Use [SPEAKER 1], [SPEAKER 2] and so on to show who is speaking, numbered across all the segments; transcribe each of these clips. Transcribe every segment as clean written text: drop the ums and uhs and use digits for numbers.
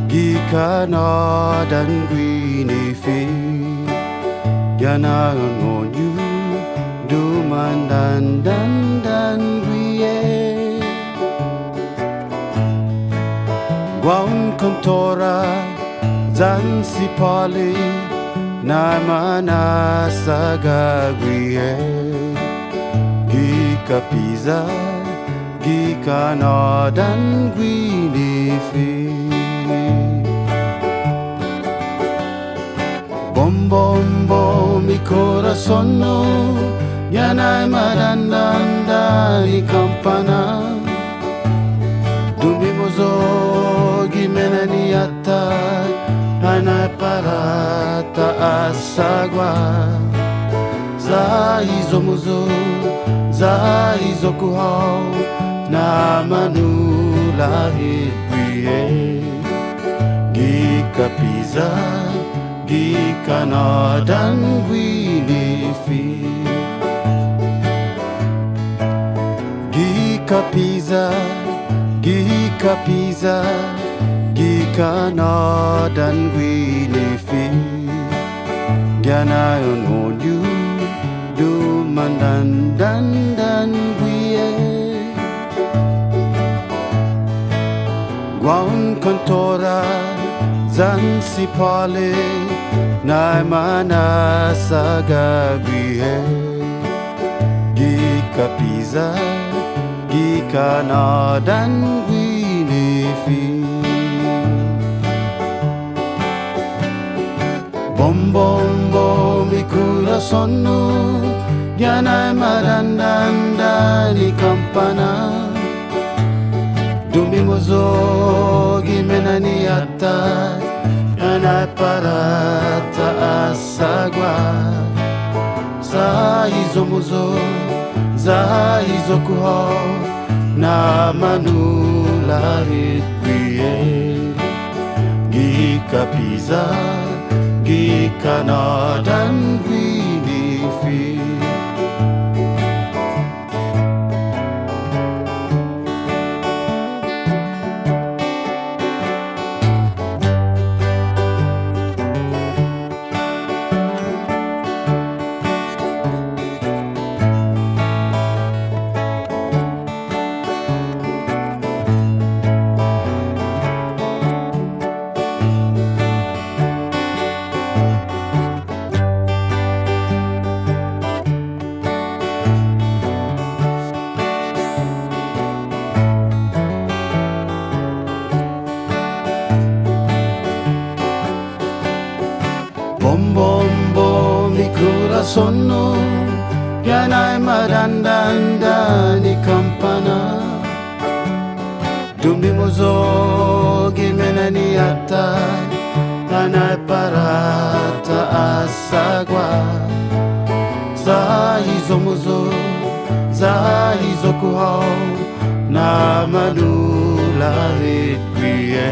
[SPEAKER 1] Gika no dan gwini fi yana ngonyu duman dan gwie Guaun kontora zansi pali na mana saga gwie Gika no dan gwini fi Bom mi corazón yanay marandanda ni campana Dumimozo gimena ni ata hanay parata asagwa Zaizo muzo Zaizo kuhaw na manula hitwiye Gika no dan gwini fi Gika no dan gwini fi Ganayon onyu duman dan gwie Guaun kontora zansi pale na mana saga gwie Gika no dan gwini fi Bom mi corazón yanay marandanda ni campana Dumimozo gimena ni ata yanay parata asagwa Zaizo muzo Zaizo kuhaw na manula hitwiye Gika no dan gwini fi Bom mi corazón yanay marandanda ni campana Dumimozo gimena ni ata yanay parata asagwa Zaizo muzo Zaizo kuhaw na manula hitwiye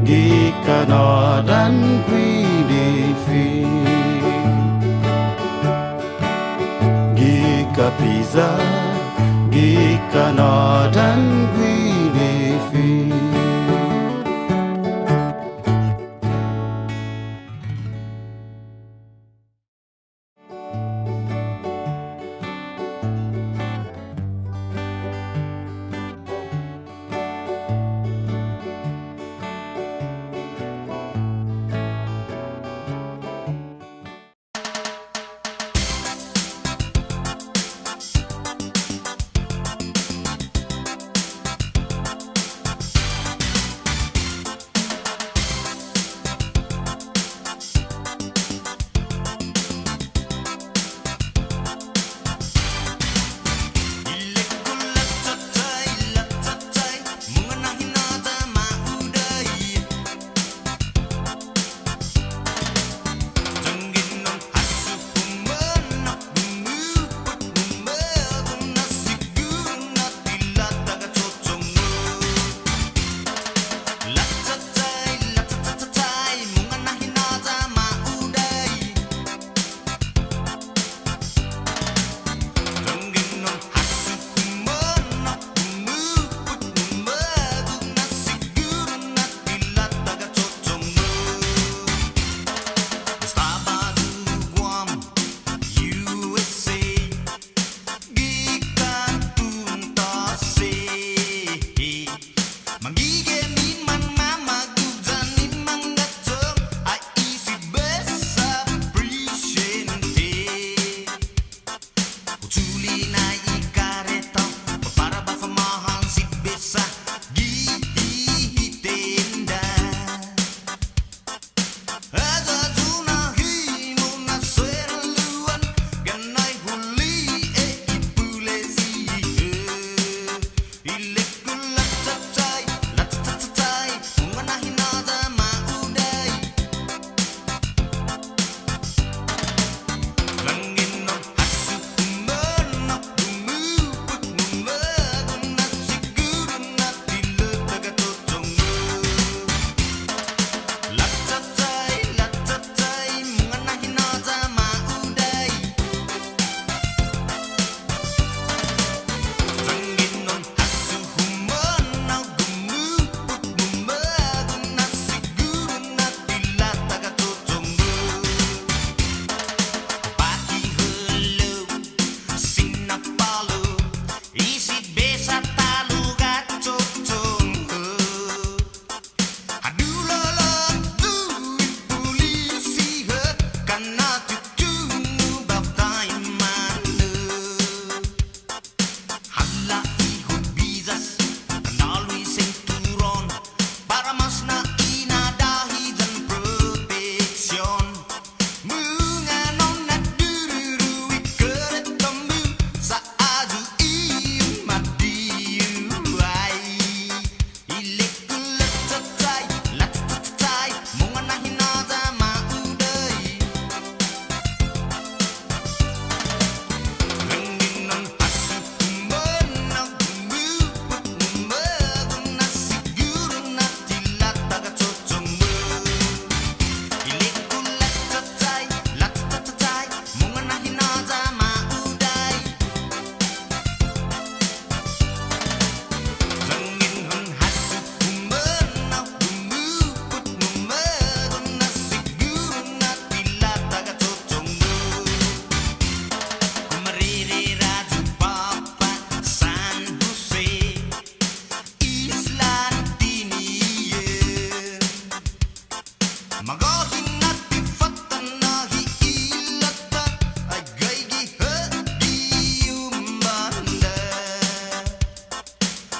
[SPEAKER 1] Gika no dan gwini fi Gika no dan gwini fi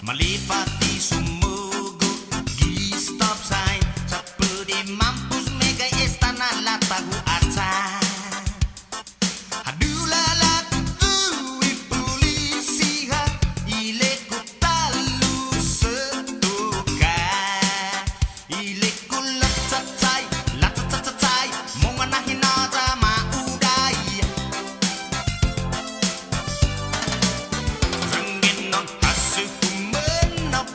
[SPEAKER 2] Melipati sumugo di stop sign seperti mampus mega istana latahu aca adulala kutuwi polisi ha ileku talu setuka ileku latacacay monganahin nata maudai Rengin non hasuku menok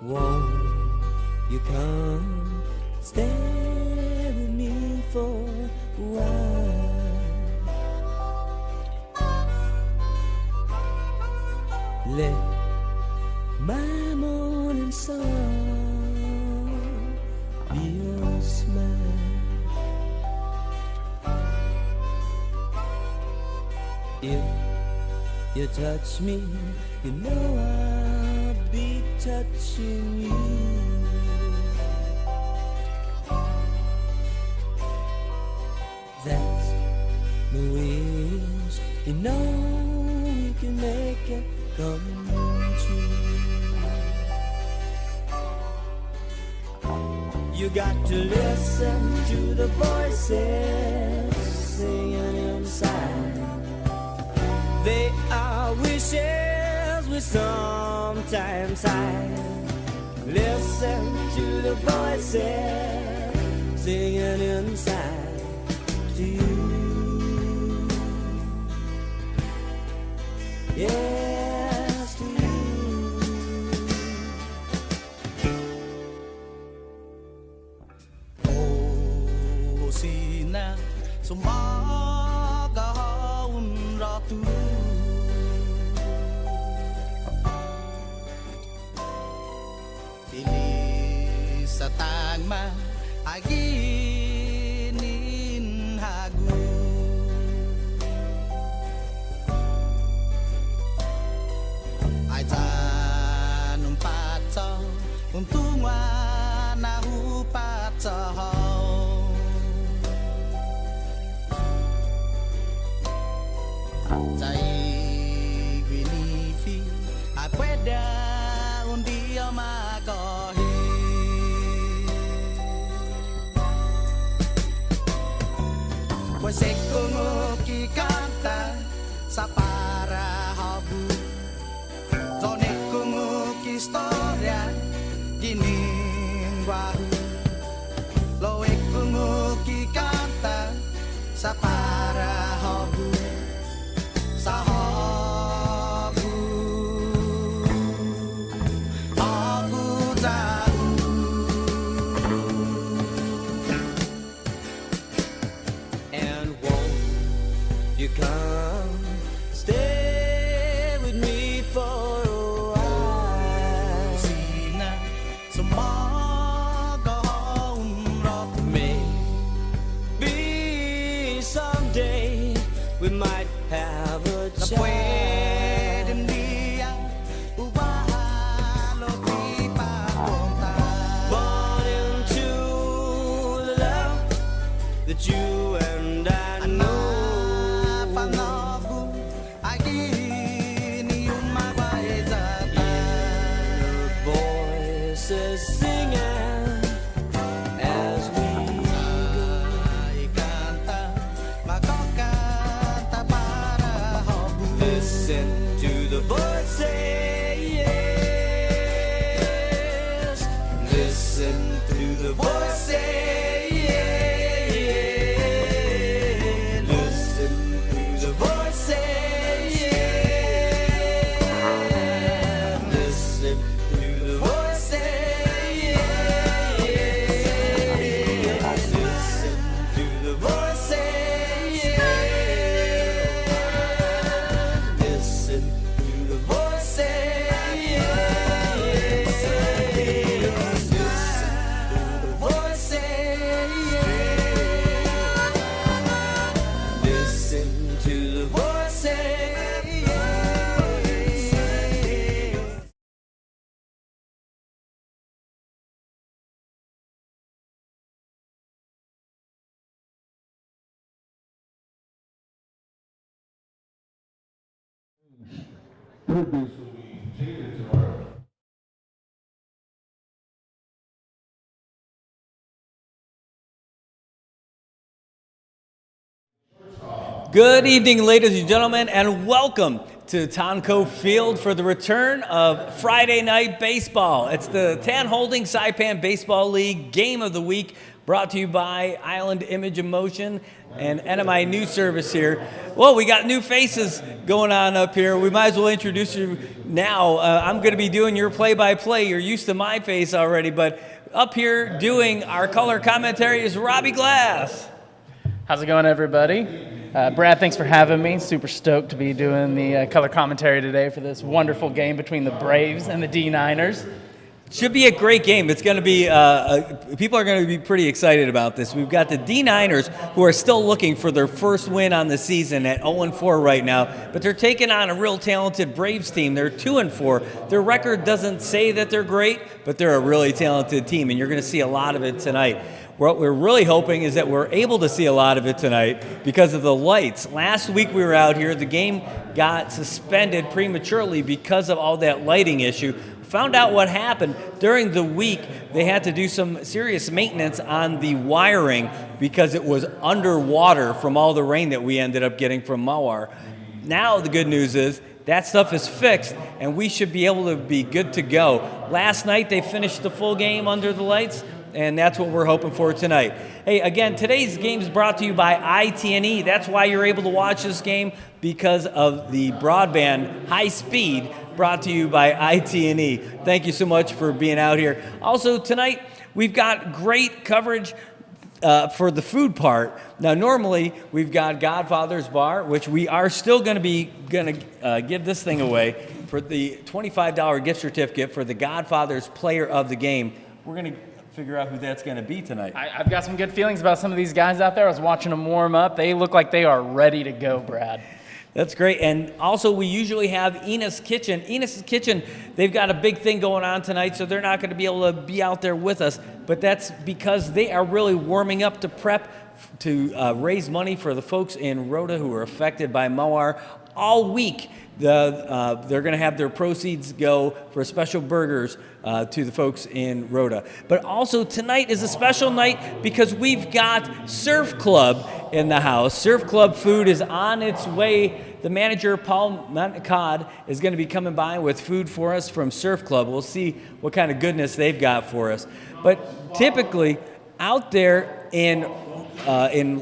[SPEAKER 3] Won't you come stay with me for a while? Let my morning song be your smile. If you touch me, you know I'll be touching you. That's my wish, you know we can make it come true. You got to listen to the voices singing inside. They are wishes we sometimes hide. Listen to the voices singing inside to you. Yes, to you.
[SPEAKER 2] Oh, sina sumagahaon ratu. Sa tagma aginin hagu ay tanong pato untungwa na hupato tay gwinifi ay pwede undi amagohi. Pues como que canta sa para habu, zone como que historia gining wahu, lo como que canta sa para habu, sa habu, habu tahu.
[SPEAKER 3] You come stay with me for a while.
[SPEAKER 2] Sina sumagahaon ratu.
[SPEAKER 3] Maybe someday we might have a child.
[SPEAKER 2] Pwedeng diya ubahalo di papunta.
[SPEAKER 3] Born into the love that you and I know. Singing as we go. Listen to the voices. Listen to the voices. Listen to the voices. Listen to the voices.
[SPEAKER 1] Third base will be Jaden tomorrow.
[SPEAKER 4] Good evening, ladies and gentlemen, and welcome to Tan Ko Field for the return of Friday Night Baseball. It's the Tan Holding Saipan Baseball League Game of the Week. brought to you by Island Image Emotion and NMI News Service here. Well, we got new faces going on up here. We might as well introduce you now. I'm going to be doing your play-by-play. You're used to my face already, but up here doing our color commentary is Robbie Glass.
[SPEAKER 5] How's it going, everybody? Brad, thanks for having me. Super stoked to be doing the color commentary today for this wonderful game between the Braves and the D9ners.
[SPEAKER 4] Should be a great game. It's going to be, people are going to be pretty excited about this. We've got the D9ners who are still looking for their first win on the season at 0-4 right now, but they're taking on a real talented Braves team. They're 2-4. Their record doesn't say that they're great, but they're a really talented team, and you're going to see a lot of it tonight. What we're really hoping is that we're able to see a lot of it tonight because of the lights. Last week we were out here. The game got suspended prematurely because of all that lighting issue. Found out what happened. During the week, they had to do some serious maintenance on the wiring because it was underwater from all the rain that we ended up getting from Mawar. Now the good news is that stuff is fixed, and we should be able to be good to go. Last night, they finished the full game under the lights, and that's what we're hoping for tonight. Hey, again, today's game is brought to you by IT&E. That's why you're able to watch this game, because of the broadband high speed brought to you by IT&E. Thank you so much for being out here. Also, tonight, we've got great coverage for the food part. Now, normally, we've got Godfather's Bar, which we are still going to give this thing away for the $25 gift certificate for the Godfather's Player of the Game. We're going to figure out who that's going to be tonight.
[SPEAKER 5] I've got some good feelings about some of these guys out there. I was watching them warm up. They look like they are ready to go, Brad.
[SPEAKER 4] That's great. And also, we usually have Enos Kitchen. Enos Kitchen, they've got a big thing going on tonight, so they're not going to be able to be out there with us. But that's because they are really warming up to prep to raise money for the folks in Rhoda who are affected by Mawar all week. They're going to have their proceeds go for special burgers to the folks in Rhoda. But also tonight is a special night because we've got Surf Club in the house. Surf Club food is on its way. The manager, Paul Montcalm, is going to be coming by with food for us from Surf Club. We'll see what kind of goodness they've got for us. But typically, out there in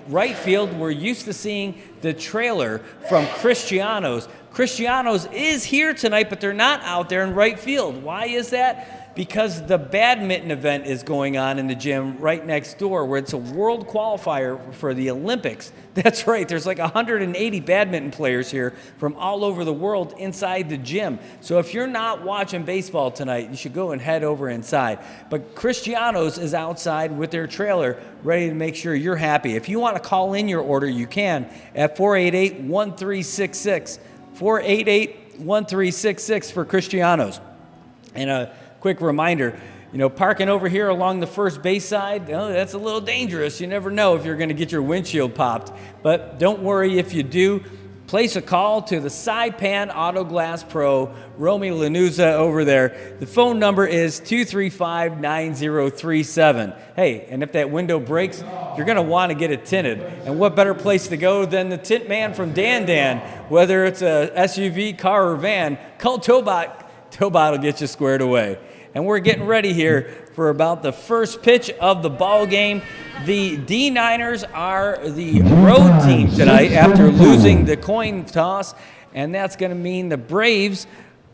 [SPEAKER 4] right field, we're used to seeing the trailer from Cristiano's. Cristiano's is here tonight, but they're not out there in right field. Why is that? Because the badminton event is going on in the gym right next door, where it's a world qualifier for the Olympics. That's right, there's like 180 badminton players here from all over the world inside the gym. So if you're not watching baseball tonight, you should go and head over inside. But Cristiano's is outside with their trailer, ready to make sure you're happy. If you want to call in your order, you can at 488-1366. 488-1366 for Cristiano's. And a quick reminder, parking over here along the first base side, that's a little dangerous. You never know if you're going to get your windshield popped. But don't worry if you do. Place a call to the Saipan Auto Glass Pro, Romy Lanuza over there. The phone number is 235-9037. Hey, and if that window breaks, you're going to want to get it tinted. And what better place to go than the tint man from Dan. Whether it's a SUV, car, or van, call Tobot. Tobot will get you squared away. And we're getting ready here for about the first pitch of the ball game. The D9ners are the road team tonight after losing the coin toss, and that's going to mean the Braves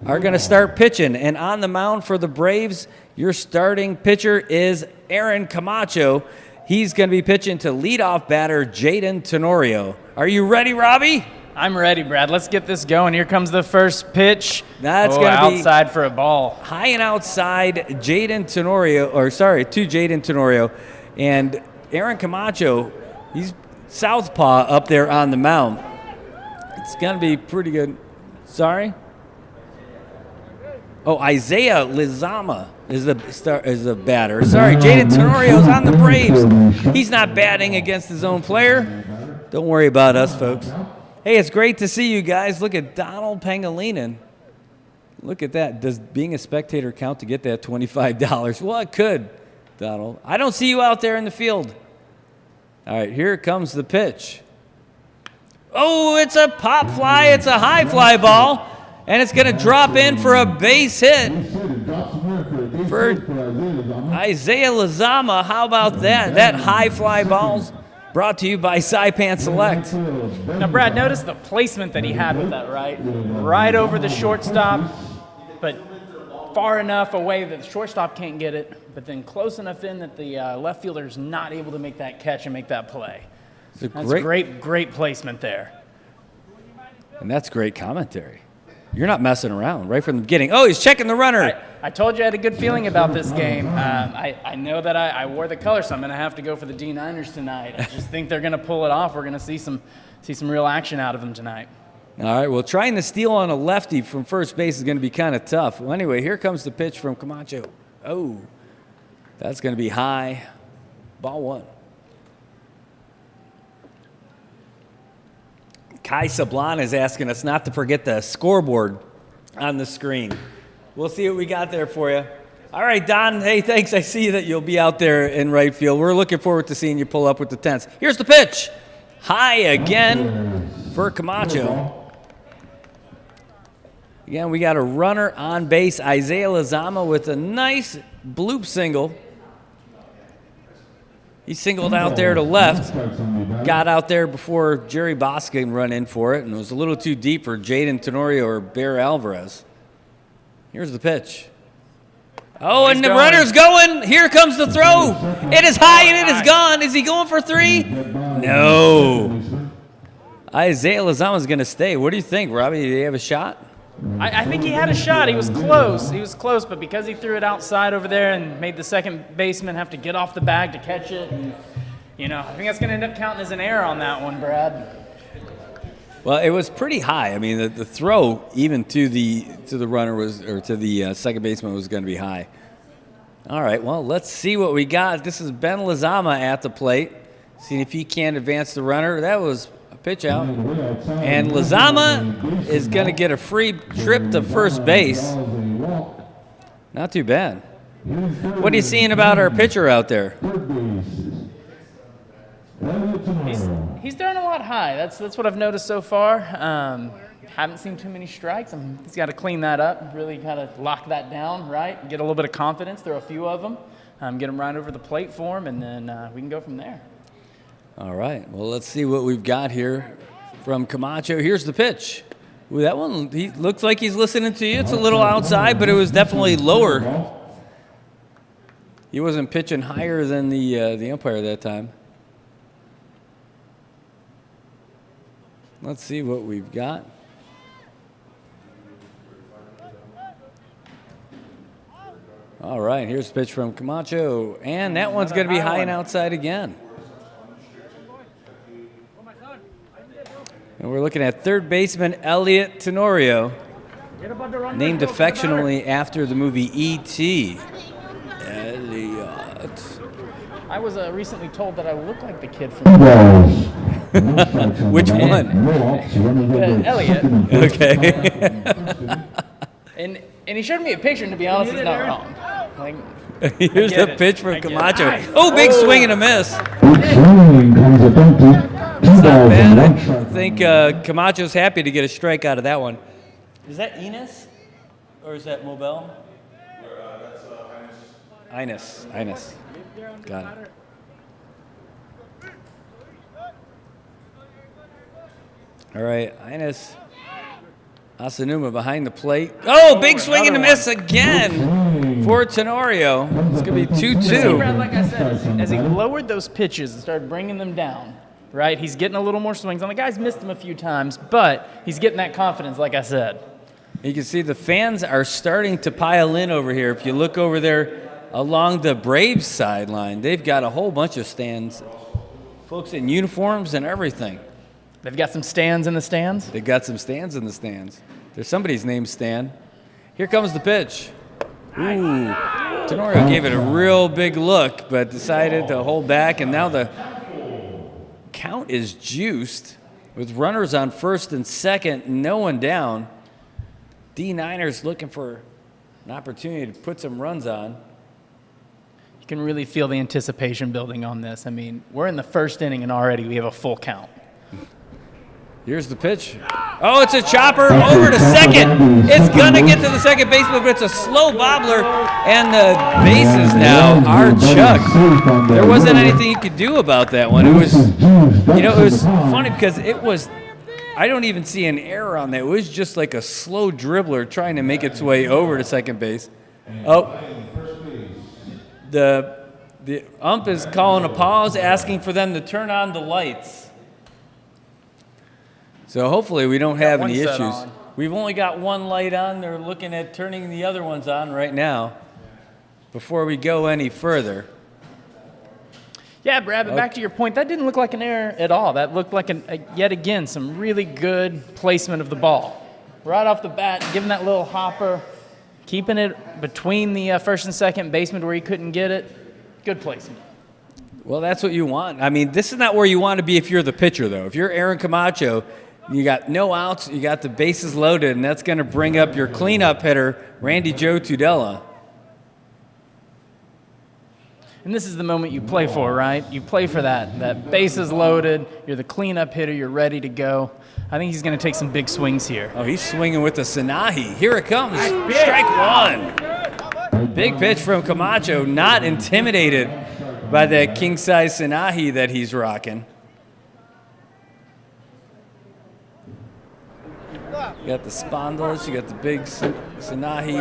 [SPEAKER 4] are going to start pitching. And on the mound for the Braves, your starting pitcher is Aaron Camacho. He's going to be pitching to leadoff batter Jaden Tenorio. Are you ready, Robbie?
[SPEAKER 5] I'm ready, Brad. Let's get this going. Here comes the first pitch.
[SPEAKER 4] That's going to be
[SPEAKER 5] outside for a ball.
[SPEAKER 4] High and outside, to Jaden Tenorio. And Aaron Camacho, he's southpaw up there on the mound. It's going to be pretty good. Sorry? Oh, Isaiah Lizama is the batter. Sorry, Jaden Tenorio's on the Braves. He's not batting against his own player. Don't worry about us, folks. Hey, it's great to see you guys. Look at Donald Pangilinan. Look at that. Does being a spectator count to get that $25? Well, it could, Donald. I don't see you out there in the field. All right, here comes the pitch. Oh, it's a pop fly. It's a high fly ball. And it's going to drop in for a base hit. for Isaiah Lazama. How about that? That high fly ball's brought to you by Saipan Select.
[SPEAKER 5] Now, Brad, notice the placement that he had with that, right? Right over the shortstop, but far enough away that the shortstop can't get it, but then close enough in that the left fielder is not able to make that catch and make that play. That's great placement there.
[SPEAKER 4] And that's great commentary. You're not messing around right from the beginning. Oh, he's checking the runner.
[SPEAKER 5] I told you I had a good feeling about this game. I know that I wore the color, so I'm going to have to go for the D9ners tonight. I just think they're going to pull it off. We're going to see some real action out of them tonight.
[SPEAKER 4] All right, well, trying to steal on a lefty from first base is going to be kind of tough. Well, anyway, here comes the pitch from Camacho. Oh, that's going to be high. Ball one. Kai Sablan is asking us not to forget the scoreboard on the screen. We'll see what we got there for you. All right, Don, hey, thanks. I see that you'll be out there in right field. We're looking forward to seeing you pull up with the 10s. Here's the pitch. High again for Camacho. Again, we got a runner on base, Isaiah Lazama, with a nice bloop single. He singled out there to left, got out there before Jerry Boskin run in for it, and it was a little too deep for Jaden Tenorio or Bear Alvarez. Here's the pitch. Oh, and the runner's going. Here comes the throw. It is high and it is gone. Is he going for three? No. Isaiah Lazama's going to stay. What do you think, Robbie? Did he have a shot?
[SPEAKER 5] I think he had a shot. He was close. But because he threw it outside over there and made the second baseman have to get off the bag to catch it, and, I think that's going to end up counting as an error on that one, Brad.
[SPEAKER 4] Well, it was pretty high. I mean, the throw even to the runner to the second baseman was going to be high. All right, well, let's see what we got. This is Ben Lazama at the plate, seeing if he can advance the runner. That was a pitch out. And Lazama is going to get a free trip to first base. Not too bad. What are you seeing about our pitcher out there?
[SPEAKER 5] He's throwing a lot high. That's what I've noticed so far. Haven't seen too many strikes. He's got to clean that up, really kind of lock that down, right? Get a little bit of confidence, throw a few of them, get them right over the plate for him, and then we can go from there.
[SPEAKER 4] All right. Well, let's see what we've got here from Camacho. Here's the pitch. Ooh, that one, he looks like he's listening to you. It's a little outside, but it was definitely lower. He wasn't pitching higher than the umpire that time. Let's see what we've got. All right, here's a pitch from Camacho, and that one's going to be high and outside again. And we're looking at third baseman Elliot Tenorio, named affectionately after the movie E.T. Elliot.
[SPEAKER 5] I was recently told that I look like the kid from...
[SPEAKER 4] Which one?
[SPEAKER 5] Elliot.
[SPEAKER 4] Okay.
[SPEAKER 5] And he showed me a picture, and to be honest, he's not wrong.
[SPEAKER 4] Here's the pitch from Camacho. Oh, big swing and a miss. It's not bad. I think Camacho's happy to get a strike out of that one. Is that Enos? Or is that Mobile? That's Ines. Got it. All right, Ines Asanuma behind the plate. Oh, big swing and a miss again for Tenorio. It's going to be 2-2.
[SPEAKER 5] Brad, like I said, as he lowered those pitches and started bringing them down, right, he's getting a little more swings on. The guy's missed him a few times, but he's getting that confidence, like I said.
[SPEAKER 4] You can see the fans are starting to pile in over here. If you look over there along the Braves sideline, they've got a whole bunch of stands, folks in uniforms and everything.
[SPEAKER 5] They've got some stands in the stands?
[SPEAKER 4] They've got some stands in the stands. There's somebody's name Stan. Here comes the pitch. Ooh. Tenorio gave it a real big look, but decided to hold back, and now the count is juiced with runners on first and second, no one down. D9ners looking for an opportunity to put some runs on.
[SPEAKER 5] You can really feel the anticipation building on this. We're in the first inning, and already we have a full count.
[SPEAKER 4] Here's the pitch. Oh, it's a chopper over to second. It's going to get to the second baseman, but it's a slow bobbler, and the bases now are chucked. There wasn't anything you could do about that one. It was, you know, it was funny because it was, I don't even see an error on that. It was just like a slow dribbler trying to make its way over to second base. Oh, the ump is calling a pause, asking for them to turn on the lights. So hopefully we don't have any issues. We've only got one light on. They're looking at turning the other ones on right now before we go any further.
[SPEAKER 5] Yeah, Brad, but back to your point, that didn't look like an error at all. That looked like, yet again, some really good placement of the ball. Right off the bat, giving that little hopper, keeping it between the first and second baseman where he couldn't get it. Good placement.
[SPEAKER 4] Well, that's what you want. I mean, this is not where you want to be if you're the pitcher, though. If you're Aaron Camacho, you got no outs, you got the bases loaded, and that's going to bring up your cleanup hitter, Randy Joe Tudela.
[SPEAKER 5] And this is the moment you play for, right? You play for that bases loaded, you're the cleanup hitter, you're ready to go. I think he's going to take some big swings here.
[SPEAKER 4] Oh, he's swinging with the Sanahi. Here it comes. Strike one. Big pitch from Camacho, not intimidated by that king-size Sanahi that he's rocking. You got the spondylus, you got the big Sanahi, you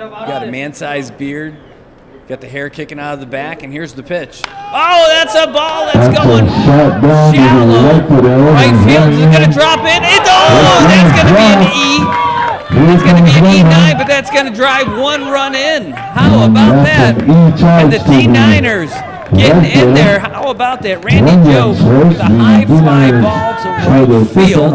[SPEAKER 4] got a man-sized beard, you got the hair kicking out of the back, and here's the pitch. Oh, that's a ball that's going shallow. Right field is going to drop in. That's going to be an E. It's going to be an E9, but that's going to drive one run in. How about that? And the D9ners getting in there. How about that? Randy Joe with a high fly ball to right field.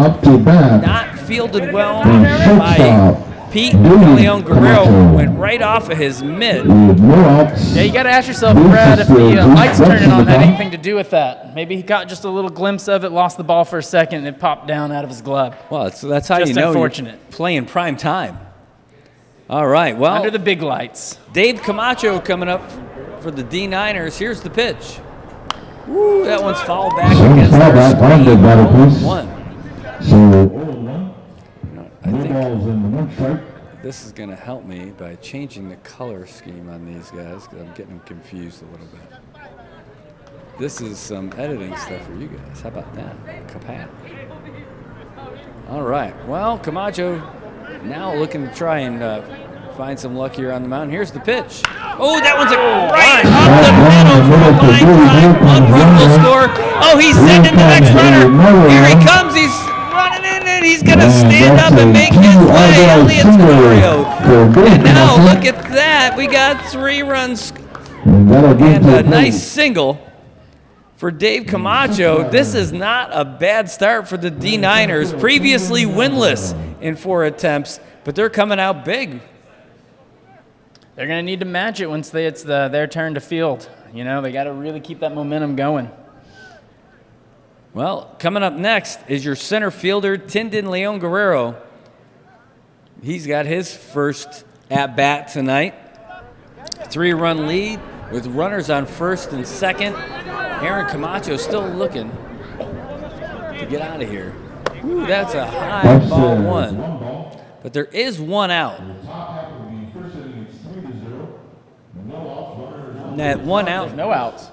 [SPEAKER 4] Not fielded well by Pete. Leon Guerrero went right off of his mitt.
[SPEAKER 5] Yeah, you got to ask yourself, Brad, if the lights turning on had anything to do with that. Maybe he caught just a little glimpse of it, lost the ball for a second, and it popped down out of his glove.
[SPEAKER 4] Well, that's how
[SPEAKER 5] Just
[SPEAKER 4] you know
[SPEAKER 5] unfortunate.
[SPEAKER 4] you're playing prime time. All right, well,
[SPEAKER 5] Under the big lights.
[SPEAKER 4] Dave Camacho coming up for the D9ners. Here's the pitch. Woo, that one's fouled back against our screen. 1-1. I think this is going to help me by changing the color scheme on these guys because I'm getting them confused a little bit. This is some editing stuff for you guys. How about that? Kapat. All right. Well, Camacho now looking to try and find some luck here on the mound. Here's the pitch. Oh, that one's right off the middle for a line drive. One run will score. Oh, he's sending the next runner. Here he comes. He's running in and he's going to stand up and make his way. Elliot Scorio. And now look at that. We got 3 runs and a nice single for Dave Camacho. This is not a bad start for the D9ners. Previously winless in 4 attempts, but they're coming out big.
[SPEAKER 5] They're going to need to match it once it's their turn to field. You know, they got to really keep that momentum going.
[SPEAKER 4] Well, coming up next is your center fielder, Tindon Leon Guerrero. He's got his first at-bat tonight. 3-run lead with runners on first and second. Aaron Camacho still looking to get out of here. Ooh, that's a high ball one. But there is one out. That one out.
[SPEAKER 5] No outs.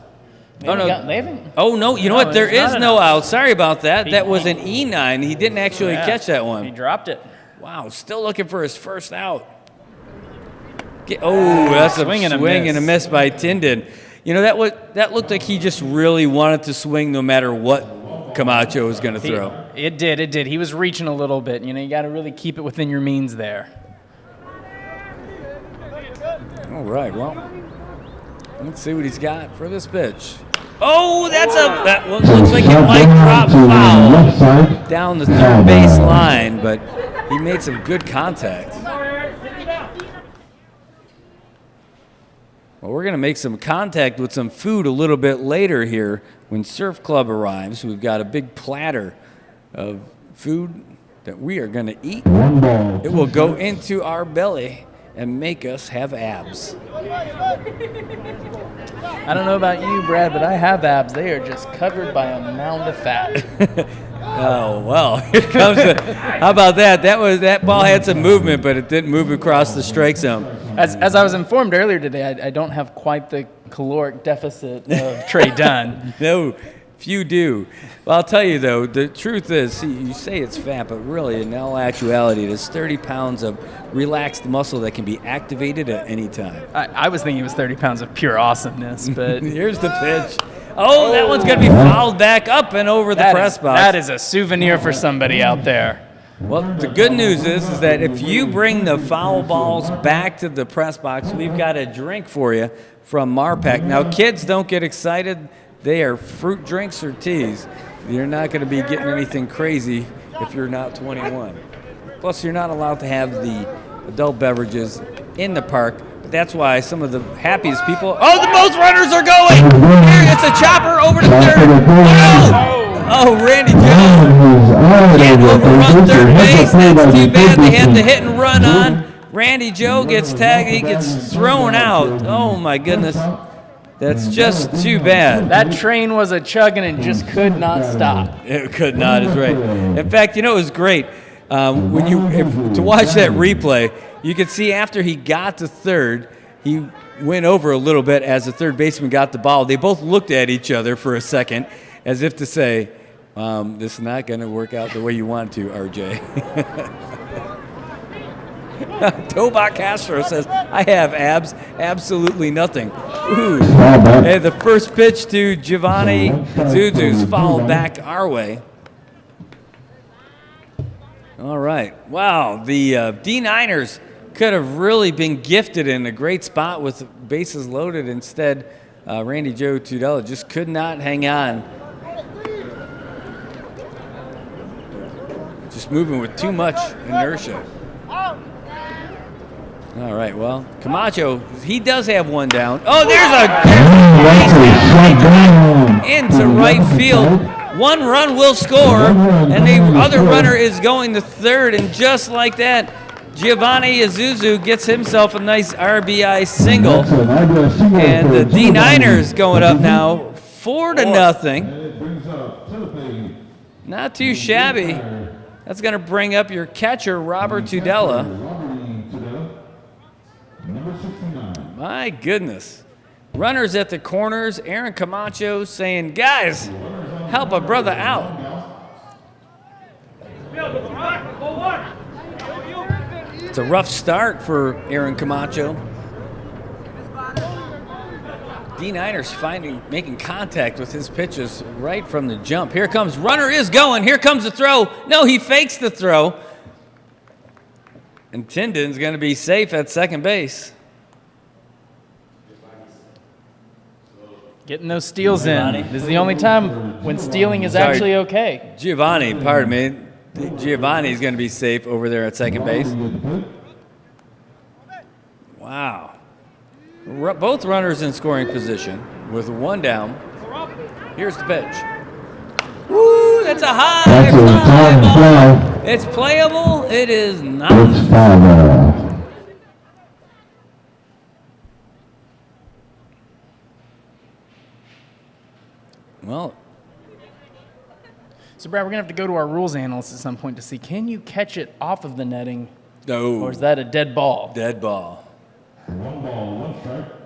[SPEAKER 4] Oh, no.
[SPEAKER 5] They haven't.
[SPEAKER 4] Oh, no. You know what? There
[SPEAKER 5] it's
[SPEAKER 4] is
[SPEAKER 5] not
[SPEAKER 4] no
[SPEAKER 5] an out.
[SPEAKER 4] out. Sorry about that. That was an E9. He didn't actually catch that
[SPEAKER 5] He
[SPEAKER 4] one.
[SPEAKER 5] dropped it.
[SPEAKER 4] Wow. Still looking for his first out. That's a swing and a miss by Tindon. You know, that looked like he just really wanted to swing no matter what Camacho was going to throw.
[SPEAKER 5] It did. He was reaching a little bit. You know, you got to really keep it within your means there.
[SPEAKER 4] All right, well, let's see what he's got for this pitch. Oh, that looks like it might drop foul down the third base line, but he made some good contact. Well, we're going to make some contact with some food a little bit later here when Surf Club arrives. We've got a big platter of food that we are going to eat. It will go into our belly and make us have abs.
[SPEAKER 5] I don't know about you, Brad, but I have abs. They are just covered by a mound of fat.
[SPEAKER 4] Oh, well, here comes how about that? That ball had some movement, but it didn't move across the strike zone.
[SPEAKER 5] As I was informed earlier today, I don't have quite the caloric deficit of Trey Dunn.
[SPEAKER 4] No, few do. Well, I'll tell you, though, the truth is, see, you say it's fat, but really, in all actuality, it is 30 pounds of relaxed muscle that can be activated at any time.
[SPEAKER 5] I was thinking it was 30 pounds of pure awesomeness, but
[SPEAKER 4] Here's the pitch. Oh, that one's going to be fouled back up and over the press box.
[SPEAKER 5] That is a souvenir for somebody out there.
[SPEAKER 4] Well, the good news is that if you bring the foul balls back to the press box, we've got a drink for you from Marpac. Now, kids, don't get excited. They are fruit drinks or teas. You're not going to be getting anything crazy if you're not 21. Plus, you're not allowed to have the adult beverages in the park. But that's why some of the happiest people. Oh, the most runners are going! Here, it's a chopper over to third. Oh, Randy Joe can't overrun third base. That's too bad. They had the hit and run on. Randy Joe gets tagged. He gets thrown out. Oh, my goodness. That's just too bad.
[SPEAKER 5] That train was a chugging and just could not stop.
[SPEAKER 4] It could not, is right. In fact, you know, it was great. To watch that replay, you could see after he got to third, he went over a little bit as the third baseman got the ball. They both looked at each other for a second as if to say, this is not going to work out the way you want it to, RJ. Tobak Castro says, I have abs, absolutely nothing. Ooh. Hey, the first pitch to Giovanni Zuzu's fouled back our way. All right. Wow, the D9ners could have really been gifted in a great spot with bases loaded. Instead, Randy Joe Tudela just could not hang on. Just moving with too much inertia. All right, well, Camacho, he does have one down. Oh, there's into right field. One run will score, and the other runner is going to third, and just like that, Giovanni Isuzu gets himself a nice RBI single. And the D9ners going up now 4-0. Not too shabby. That's going to bring up your catcher, Robert Tudela. My goodness. Runners at the corners. Aaron Camacho saying, guys, help a brother out. It's a rough start for Aaron Camacho. D9ners making contact with his pitches right from the jump. Here comes, runner is going. Here comes the throw. No, he fakes the throw. And Tindon's going to be safe at second base.
[SPEAKER 5] Getting those steals in. This is the only time when stealing is actually okay.
[SPEAKER 4] Giovanni, pardon me. Giovanni's going to be safe over there at second base. Wow. Both runners in scoring position with one down. Here's the pitch. Woo, that's a high fly ball. It's playable. It is not. Well,
[SPEAKER 5] so Brad, we're gonna have to go to our rules analyst at some point to see, can you catch it off of the netting,
[SPEAKER 4] no.
[SPEAKER 5] or is that a dead ball?
[SPEAKER 4] Dead ball.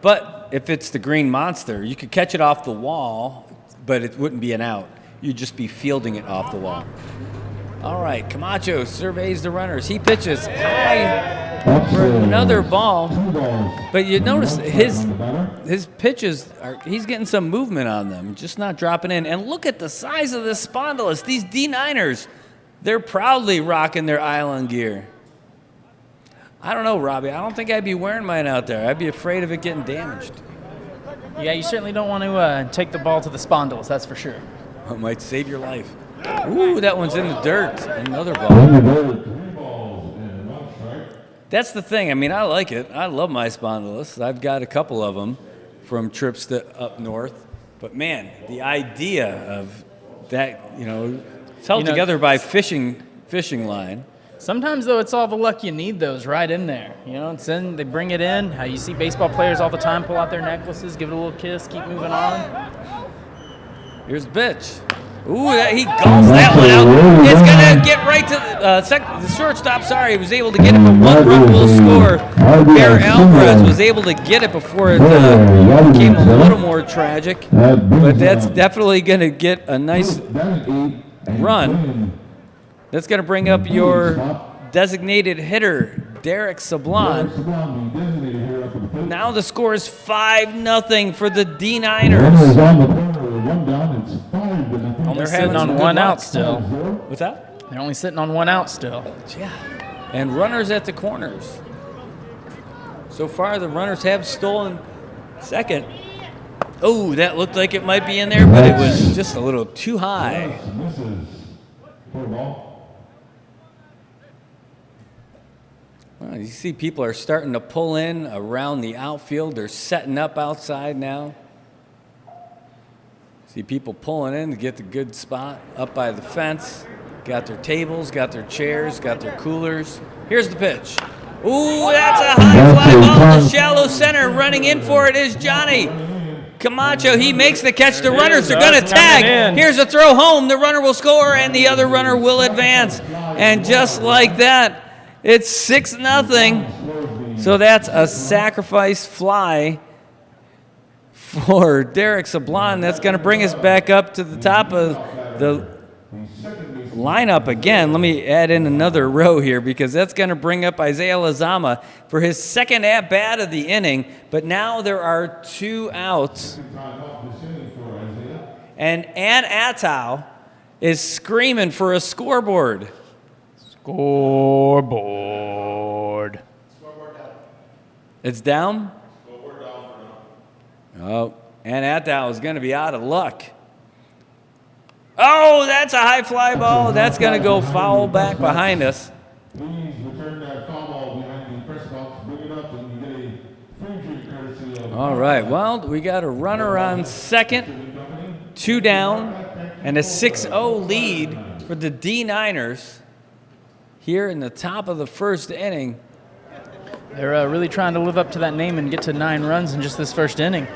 [SPEAKER 4] But if it's the green monster, you could catch it off the wall, but it wouldn't be an out. You'd just be fielding it off the wall. All right, Camacho surveys the runners. He pitches high for another ball. But you notice his pitches, he's getting some movement on them, just not dropping in. And look at the size of this spondylus. These D9ners, they're proudly rocking their island gear. I don't know, Robbie. I don't think I'd be wearing mine out there. I'd be afraid of it getting damaged.
[SPEAKER 5] Yeah, you certainly don't want to take the ball to the spondylus, that's for sure.
[SPEAKER 4] It might save your life. Ooh, that one's in the dirt. Another ball. That's the thing. I mean, I like it. I love my spondylus. I've got a couple of them from trips up north. But, man, the idea of that, it's held together by fishing line.
[SPEAKER 5] Sometimes, though, it's all the luck you need those right in there. It's in, they bring it in. You see baseball players all the time pull out their necklaces, give it a little kiss, keep moving on.
[SPEAKER 4] Here's the pitch. Ooh, he golfs that one out. It's going to get right to the shortstop. Sorry, he was able to get it, but one run will score. Bear Alvarez was able to get it before it became a little more tragic. But that's definitely going to get a nice run. That's going to bring up your designated hitter, Derek Sablon. Now the score is 5-0 for the D9ners.
[SPEAKER 5] Only sitting on one out still.
[SPEAKER 4] What's that?
[SPEAKER 5] They're only sitting on one out still.
[SPEAKER 4] Yeah. And runners at the corners. So far, the runners have stolen second. Oh, that looked like it might be in there, but it was just a little too high. Well, you see people are starting to pull in around the outfield. They're setting up outside now. See people pulling in to get the good spot up by the fence. Got their tables, got their chairs, got their coolers. Here's the pitch. Ooh, that's a high fly ball to shallow center. Running in for it is Johnny Camacho. He makes the catch. The runners are going to tag. Here's a throw home. The runner will score, and the other runner will advance. And just like that, it's 6-0. So that's a sacrifice fly for Derek Sablon. That's going to bring us back up to the top of the lineup again. Let me add in another row here because that's going to bring up Isaiah Lazama for his second at-bat of the inning. But now there are 2 outs. And Ann Attow is screaming for a scoreboard.
[SPEAKER 5] Scoreboard.
[SPEAKER 4] It's down? Oh, and Attow is going to be out of luck. Oh, that's a high fly ball. That's going to go foul back behind us. All right, well, we got a runner on second, 2 down, and a 6-0 lead for the D9ners here in the top of the first inning.
[SPEAKER 5] They're really trying to live up to that name and get to 9 runs in just this first inning.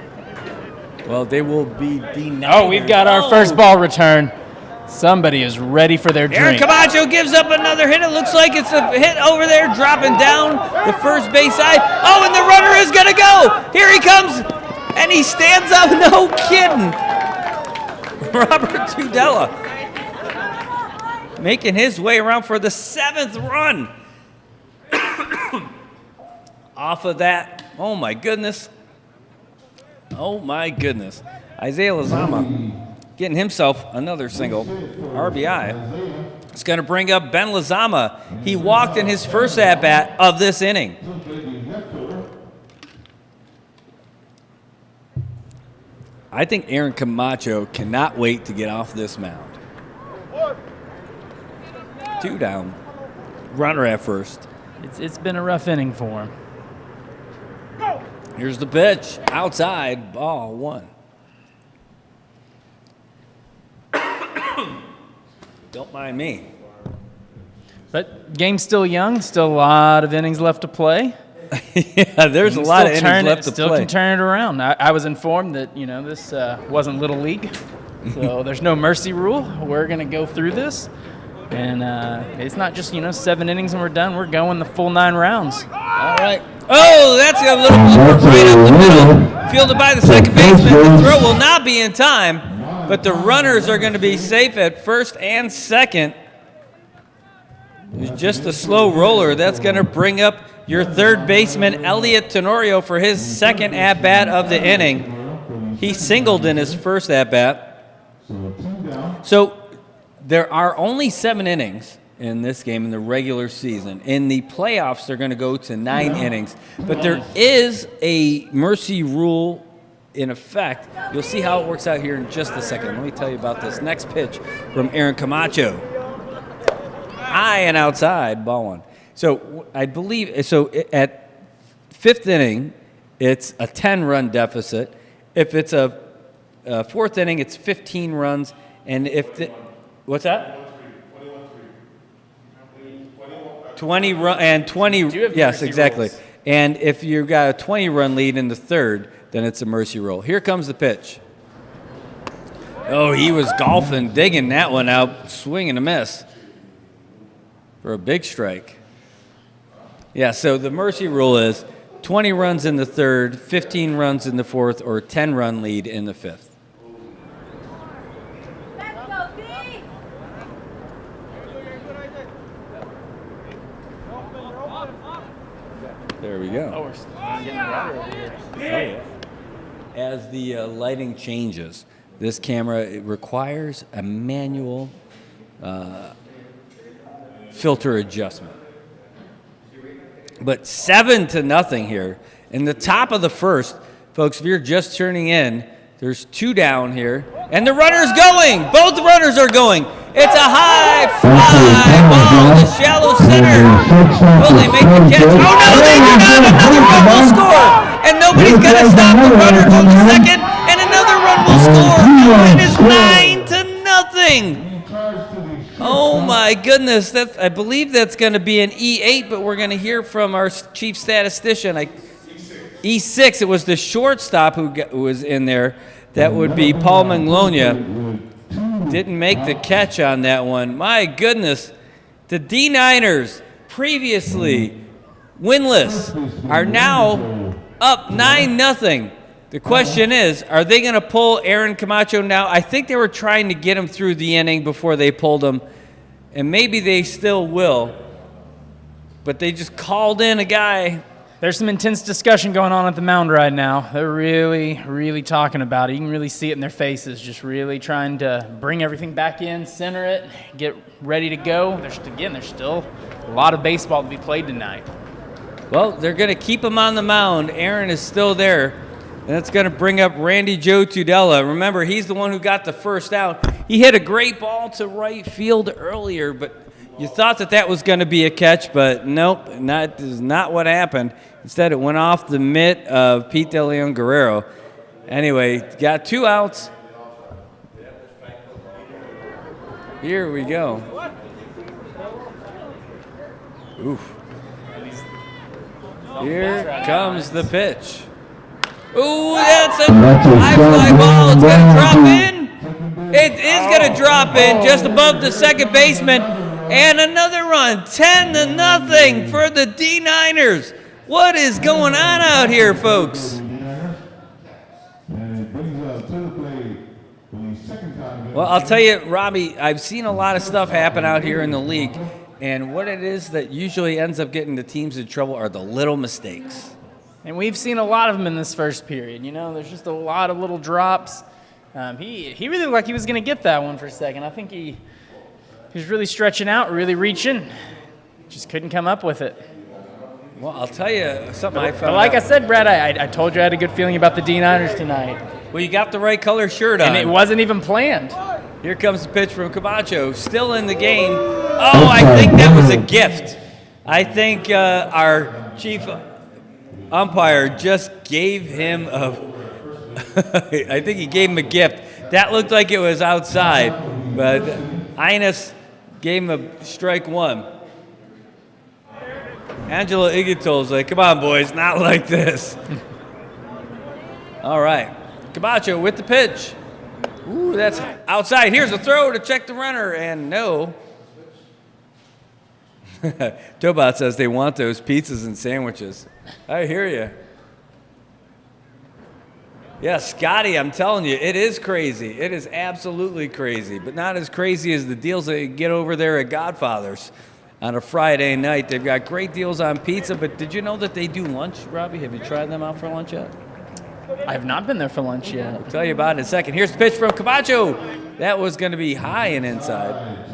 [SPEAKER 4] Well, they will be D9ners.
[SPEAKER 5] Oh, we've got our first ball return. Somebody is ready for their
[SPEAKER 4] Aaron
[SPEAKER 5] drink.
[SPEAKER 4] Camacho gives up another hit. It looks like it's a hit over there, dropping down the first base side. Oh, and the runner is going to go. Here he comes, and he stands up. No kidding. Robert Tudela making his way around for the 7th run. Off of that, oh my goodness. Oh my goodness. Isaiah Lazama getting himself another single RBI. It's going to bring up Ben Lazama. He walked in his first at-bat of this inning. I think Aaron Camacho cannot wait to get off this mound. 2 down. Runner at first.
[SPEAKER 5] It's been a rough inning for him.
[SPEAKER 4] Here's the pitch. Outside, ball 1. Don't mind me.
[SPEAKER 5] But game's still young. Still a lot of innings left to play.
[SPEAKER 4] Yeah, there's a lot of innings left to
[SPEAKER 5] still
[SPEAKER 4] play.
[SPEAKER 5] can turn it around. I was informed that this wasn't Little League, so there's no mercy rule. We're gonna go through this, and it's not just 7 innings and we're done. We're going the full 9 rounds.
[SPEAKER 4] All right. Oh, that's a little blooper right up the middle. Fielded by the second baseman. The throw will not be in time, but the runners are going to be safe at first and second. It's just a slow roller. That's going to bring up your third baseman, Elliot Tenorio, for his second at-bat of the inning. He singled in his first at-bat. So there are only 7 innings in this game in the regular season. In the playoffs, they're going to go to 9 innings. But there is a mercy rule in effect. You'll see how it works out here in just a second. Let me tell you about this next pitch from Aaron Camacho. High and outside, ball 1. So I believe, at 5th inning, it's a 10-run deficit. If it's a 4th inning, it's 15 runs. And if the, what's that? 20 run and 20. Yes, exactly. Rolls. And if you've got a 20-run lead in the 3rd, then it's a mercy roll. Here comes the pitch. Oh, he was golfing, digging that one out, swing and a miss for a big strike. Yeah, so the mercy rule is 20 runs in the third, 15 runs in the fourth, or 10-run lead in the fifth.
[SPEAKER 6] Let's go, B!
[SPEAKER 4] There we go.
[SPEAKER 5] Oh, we're still getting right over here.
[SPEAKER 4] As the lighting changes, this camera it requires a manual filter adjustment. But 7-0 here. In the top of the first, folks, if you're just turning in, there's 2 down here. And the runner's going. Both runners are going. It's a high fly ball to shallow center. Will they make the catch? Oh, no, they do not. Another run will score. And nobody's going to stop the runner from the second. And another run will score. And it is 9-0. Oh my goodness! I believe that's going to be an E8, but we're going to hear from our chief statistician. E6. It was the shortstop who was in there. That would be Paul Manglonia. Didn't make the catch on that one. My goodness! The D9ners, previously winless, are now up 9-0. The question is, are they going to pull Aaron Camacho now? I think they were trying to get him through the inning before they pulled him, and maybe they still will. But they just called in a guy.
[SPEAKER 5] There's some intense discussion going on at the mound right now. They're really, really talking about it. You can really see it in their faces, just really trying to bring everything back in, center it, get ready to go. There's still a lot of baseball to be played tonight.
[SPEAKER 4] Well, they're going to keep him on the mound. Aaron is still there. And that's going to bring up Randy Joe Tudela. Remember, he's the one who got the first out. He hit a great ball to right field earlier, but you thought that was going to be a catch, but nope, that is not what happened. Instead, it went off the mitt of Pete De Leon Guerrero. Anyway, got 2 outs. Here we go. Oof. Here comes the pitch. Ooh, that's a high fly ball. It's going to drop in. It is going to drop in just above the second baseman. And another run. 10-0 for the D9ners. What is going on out here, folks? Well, I'll tell you, Robbie, I've seen a lot of stuff happen out here in the league. And what it is that usually ends up getting the teams in trouble are the little mistakes.
[SPEAKER 5] And we've seen a lot of them in this first period. You know, there's just a lot of little drops. He really looked like he was going to get that one for a second. I think he was really stretching out, really reaching. Just couldn't come up with it.
[SPEAKER 4] Well, I'll tell you something I found
[SPEAKER 5] But like
[SPEAKER 4] out.
[SPEAKER 5] I said, Brad, I told you I had a good feeling about the D9ners tonight.
[SPEAKER 4] Well, you got the right color shirt on.
[SPEAKER 5] And it wasn't even planned.
[SPEAKER 4] Here comes the pitch from Camacho, still in the game. Oh, I think that was a gift. I think our chief umpire just gave him I think he gave him a gift. That looked like it was outside, but Ines gave him a strike 1. Angelo Igatol's like, come on, boys, not like this. All right. Camacho with the pitch. Ooh, that's outside. Here's a throw to check the runner, and no. Tobot says they want those pizzas and sandwiches. I hear you. Yeah, Scotty, I'm telling you, it is crazy. It is absolutely crazy, but not as crazy as the deals that you get over there at Godfather's on a Friday night. They've got great deals on pizza, but did you know that they do lunch, Robbie? Have you tried them out for lunch yet?
[SPEAKER 5] I have not been there for lunch yet.
[SPEAKER 4] I'll tell you about it in a second. Here's the pitch from Camacho. That was going to be high and inside.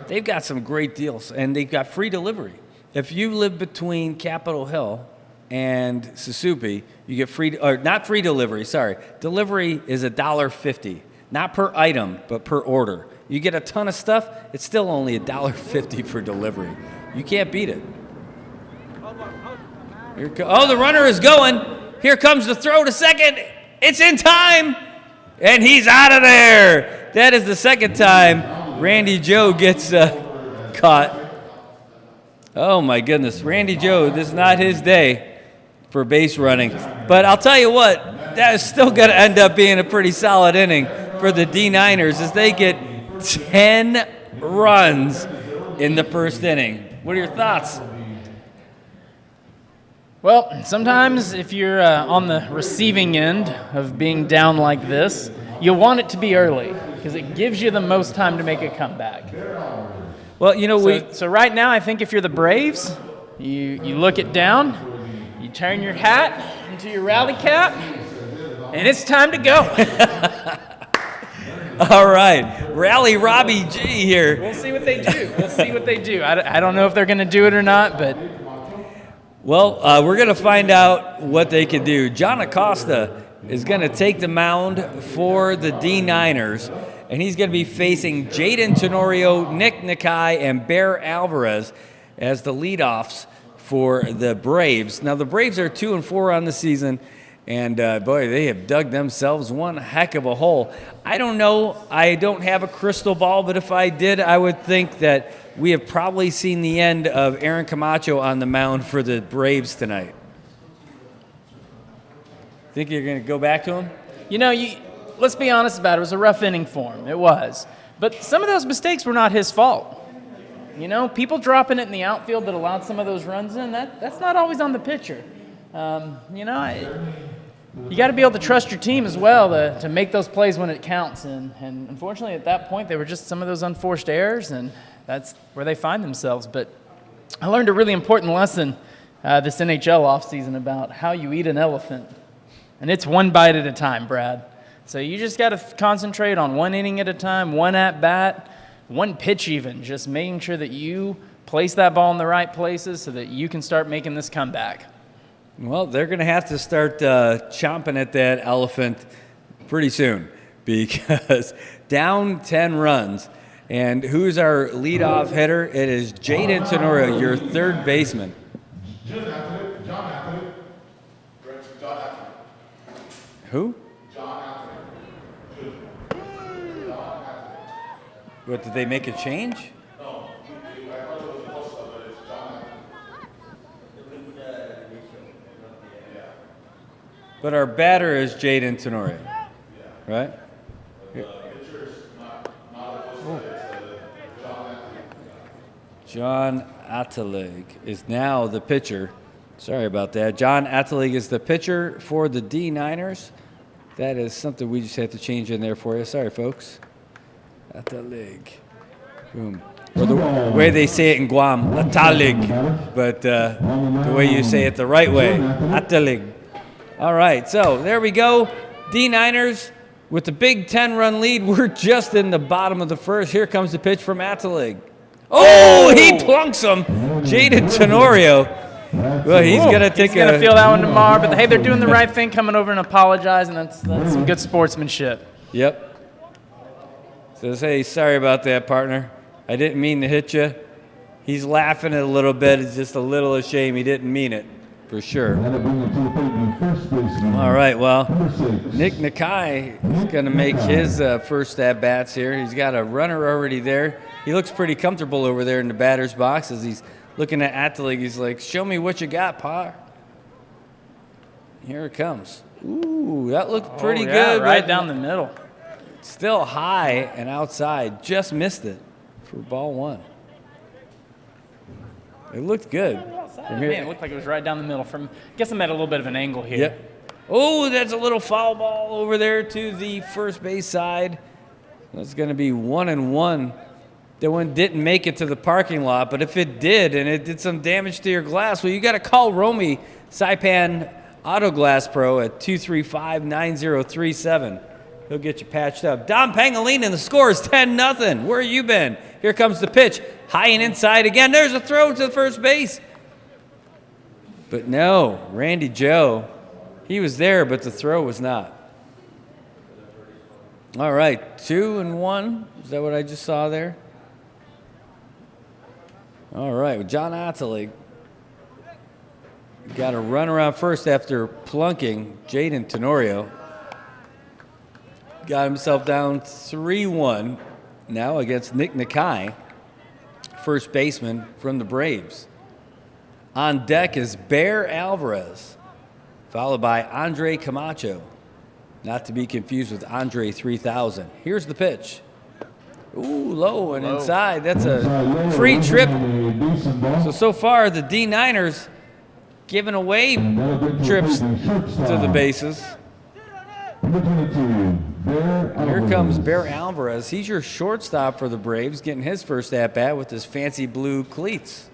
[SPEAKER 4] They've got some great deals, and they've got free delivery. If you live between Capitol Hill and Susupi, you get free, or not free delivery, sorry. Delivery is $1.50, not per item, but per order. You get a ton of stuff, it's still only $1.50 for delivery. You can't beat it. Oh, the runner is going. Here comes the throw to second. It's in time, and he's out of there. That is the second time Randy Joe gets caught. Oh, my goodness. Randy Joe, this is not his day for base running. But I'll tell you what, that is still going to end up being a pretty solid inning for the D9ners as they get 10 runs in the first inning. What are your thoughts?
[SPEAKER 5] Well, sometimes if you're on the receiving end of being down like this, you want it to be early because it gives you the most time to make a comeback.
[SPEAKER 4] Well, you know,
[SPEAKER 5] So right now, I think if you're the Braves, you look it down, you turn your hat into your rally cap, and it's time to go.
[SPEAKER 4] all right, Rally Robbie G here.
[SPEAKER 5] We'll see what they do. I don't know if they're going to do it or not, but
[SPEAKER 4] Well, we're going to find out what they can do. John Acosta is going to take the mound for the D9ners, and he's going to be facing Jaden Tenorio, Nick Nakai, and Bear Alvarez as the leadoffs for the Braves. Now, the Braves are 2-4 on the season, and boy, they have dug themselves one heck of a hole. I don't know. I don't have a crystal ball, but if I did, I would think that we have probably seen the end of Aaron Camacho on the mound for the Braves tonight. Think you're going to go back to him?
[SPEAKER 5] you know, let's be honest about it. It was a rough inning for him. It was. But some of those mistakes were not his fault. You know, people dropping it in the outfield that allowed some of those runs in, that's not always on the pitcher. You got to be able to trust your team as well to make those plays when it counts. And unfortunately, at that point, they were just some of those unforced errors, and that's where they find themselves. But I learned a really important lesson this NHL offseason about how you eat an elephant. And it's one bite at a time, Brad. So you just got to concentrate on one inning at a time, one at-bat, one pitch even, just making sure that you place that ball in the right places so that you can start making this comeback.
[SPEAKER 4] Well, they're going to have to start chomping at that elephant pretty soon because down 10 runs. And who's our leadoff hitter? It is Jaden Tenorio, your third baseman. Who? What, did they make a change? But our batter is Jaden Tenorio, right? John Atalig is now the pitcher. Sorry about that. John Atalig is the pitcher for the D9ners. That is something we just had to change in there for you. Sorry, folks. Atalig. Boom. Or the way they say it in Guam, Atalig. But the way you say it the right way, Atalig. All right, so there we go. D9ners with the big 10-run lead. We're just in the bottom of the first. Here comes the pitch from Atalig. Oh, he plunks him. Jaden Tenorio. Well, he's going to take
[SPEAKER 5] He's going to feel that one tomorrow. But, hey, they're doing the right thing, coming over and apologizing. That's some good sportsmanship.
[SPEAKER 4] Yep. Says, hey, sorry about that, partner. I didn't mean to hit you. He's laughing a little bit. It's just a little ashamed. He didn't mean it, for sure. All right, well, Nick Nakai is going to make his first at-bats here. He's got a runner already there. He looks pretty comfortable over there in the batter's box as he's looking at Atalig. He's like, show me what you got, Pa. Here it comes. Ooh, that looked pretty good.
[SPEAKER 5] Right down the middle.
[SPEAKER 4] Still high and outside. Just missed it for ball one. It looked good.
[SPEAKER 5] Man, it looked like it was right down the middle. I guess I'm at a little bit of an angle here.
[SPEAKER 4] Yep. Oh, that's a little foul ball over there to the first base side. That's going to be 1-1. That one didn't make it to the parking lot, but if it did and it did some damage to your glass, well, you got to call Romy Saipan Auto Glass Pro at 235-9037. He'll get you patched up. Dom Pangolin, and the score is 10-0. Where have you been? Here comes the pitch. High and inside again. There's a throw to the first base. But no, Randy Joe, he was there, but the throw was not. All right, 2-1. Is that what I just saw there? All right, with John Atalig. Got a run around first after plunking Jaden Tenorio. Got himself down 3-1 now against Nick Nakai, first baseman from the Braves. On deck is Bear Alvarez, followed by Andre Camacho. Not to be confused with Andre 3000. Here's the pitch. Ooh, low and inside. That's a free trip. So far, the D9ners giving away trips to the bases. Here comes Bear Alvarez. He's your shortstop for the Braves, getting his first at-bat with his fancy blue cleats.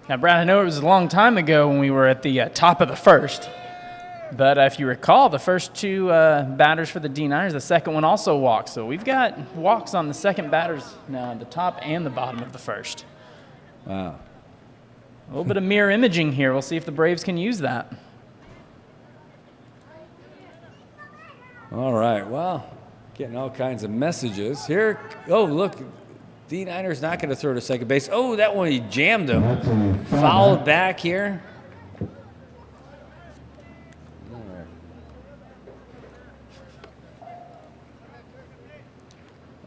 [SPEAKER 5] Now, Brad, I know it was a long time ago when we were at the top of the first, but if you recall, the first two batters for the D9ers, the second one also walked. So we've got walks on the second batters now at the top and the bottom of the first.
[SPEAKER 4] Wow.
[SPEAKER 5] A little bit of mirror imaging here. We'll see if the Braves can use that.
[SPEAKER 4] All right, well, getting all kinds of messages here. Oh, look, D9er's not going to throw to second base. Oh, that one, he jammed him. Fouled back here.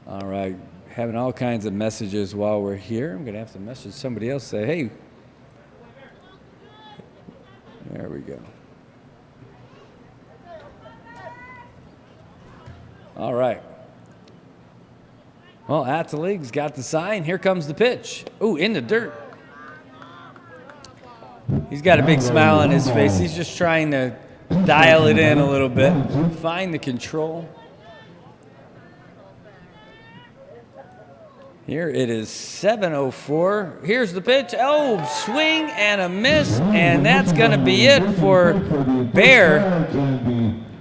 [SPEAKER 4] All right, having all kinds of messages while we're here. I'm going to have to message somebody else, say, hey. There we go. All right. Well, Atalig's got the sign. Here comes the pitch. Ooh, in the dirt. He's got a big smile on his face. He's just trying to dial it in a little bit, find the control. Here it is 7:04. Here's the pitch. Oh, swing and a miss, and that's going to be it for Bear.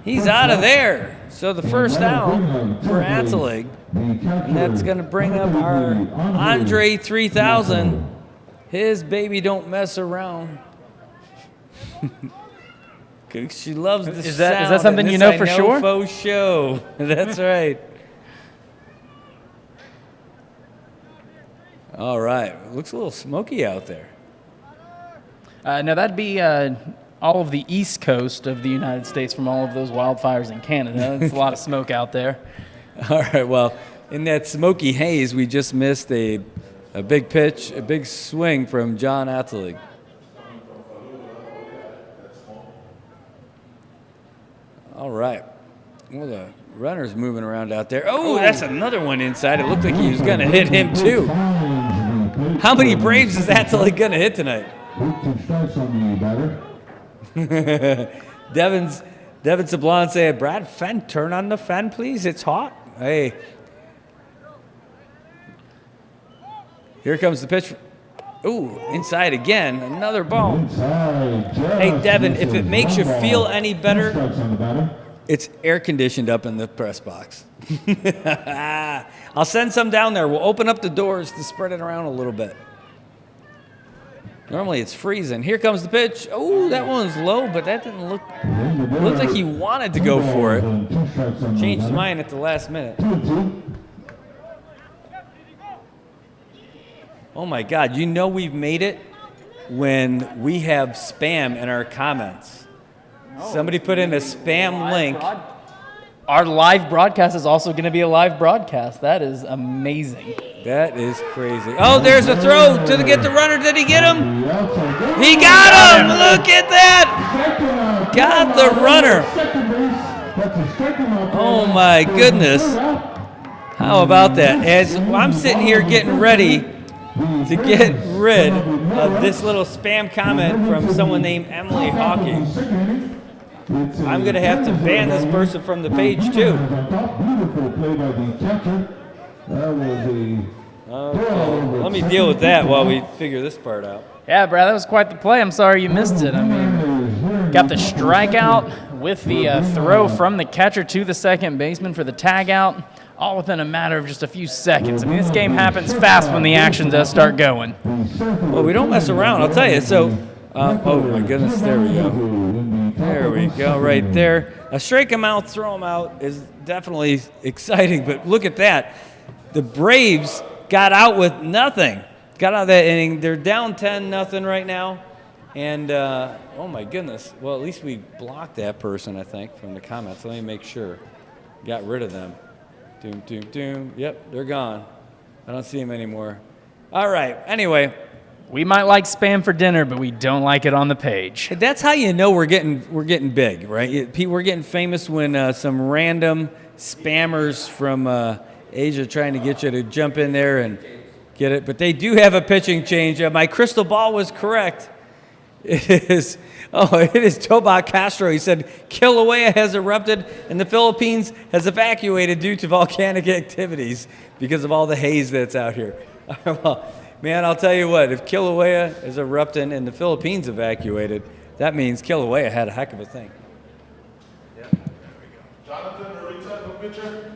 [SPEAKER 4] He's out of there. So the first out for Atalig, and that's going to bring up our Andre 3000. His baby don't mess around. She loves the sound.
[SPEAKER 5] Is that something you know for sure?
[SPEAKER 4] Faux show. That's right. All right. Looks a little smoky out there.
[SPEAKER 5] No, that'd be all of the east coast of the United States from all of those wildfires in Canada. There's a lot of smoke out there.
[SPEAKER 4] All right, well, in that smoky haze, we just missed a big pitch, a big swing from John Atalig. All right. Well, the runner's moving around out there. Oh, that's another one inside. It looked like he was going to hit him, too. How many Braves is Atalig going to hit tonight? Devin Sablon said, Brad Fenn, turn on the fan, please. It's hot. Hey. Here comes the pitch. Ooh, inside again. Another ball. Hey, Devin, if it makes you feel any better, it's air conditioned up in the press box. I'll send some down there. We'll open up the doors to spread it around a little bit. Normally it's freezing. Here comes the pitch. Oh, that one's low, but that didn't look like he wanted to go for it. Changed his mind at the last minute. Oh my God, you know we've made it when we have spam in our comments. Somebody put in a spam link.
[SPEAKER 5] Our live broadcast is also going to be a live broadcast. That is amazing.
[SPEAKER 4] That is crazy. Oh, there's a throw to get the runner. Did he get him? He got him. Look at that. Got the runner. Oh, my goodness. How about that? As I'm sitting here getting ready to get rid of this little spam comment from someone named Emily Hawking, I'm going to have to ban this person from the page, too. Okay. Let me deal with that while we figure this part out.
[SPEAKER 5] Yeah, Brad, that was quite the play. I'm sorry you missed it. I mean, got the strikeout with the throw from the catcher to the second baseman for the tag out, all within a matter of just a few seconds. I mean, this game happens fast when the action does start going.
[SPEAKER 4] Well, we don't mess around, I'll tell you. So, oh, my goodness, there we go. There we go, right there. Strike him out, throw him out is definitely exciting, but look at that. The Braves got out with nothing. Got out of that inning. They're down 10-0 right now. And, oh, my goodness. Well, at least we blocked that person, I think, from the comments. Let me make sure. Got rid of them. Doom, doom, doom. Yep, they're gone. I don't see them anymore. All right. Anyway,
[SPEAKER 5] We might like Spam for dinner, but we don't like it on the page.
[SPEAKER 4] That's how you know we're getting big, right? We're getting famous when some random spammers from Asia trying to get you to jump in there and get it. But they do have a pitching change. My crystal ball was correct. It is Toba Castro. He said Kilauea has erupted and the Philippines has evacuated due to volcanic activities because of all the haze that's out here. Well, man, I'll tell you what, if Kilauea is erupting and the Philippines evacuated, that means Kilauea had a heck of a thing.
[SPEAKER 1] Jonathan, Norita, no pitcher?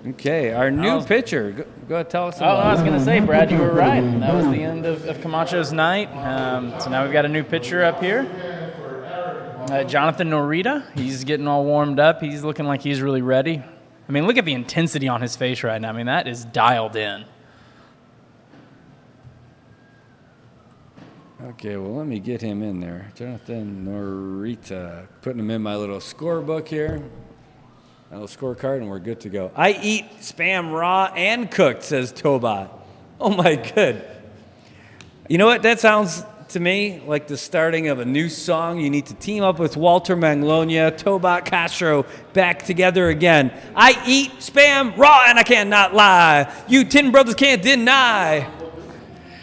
[SPEAKER 4] Okay, our new pitcher. Go ahead, tell us about
[SPEAKER 5] I was going to say, Brad, you were right. That was the end of Camacho's night. So now we've got a new pitcher up here. Jonathan Norita. He's getting all warmed up. He's looking like he's really ready. I mean, look at the intensity on his face right now. I mean, that is dialed in.
[SPEAKER 4] Okay, well, let me get him in there. Jonathan Norita. Putting him in my little scorebook here. My little scorecard, and we're good to go. I eat Spam raw and cooked, says Toba. Oh, my good. You know what? That sounds to me like the starting of a new song. You need to team up with Walter Manglonia, Toba Castro, back together again. I eat Spam raw, and I cannot lie. You Tin Brothers can't deny.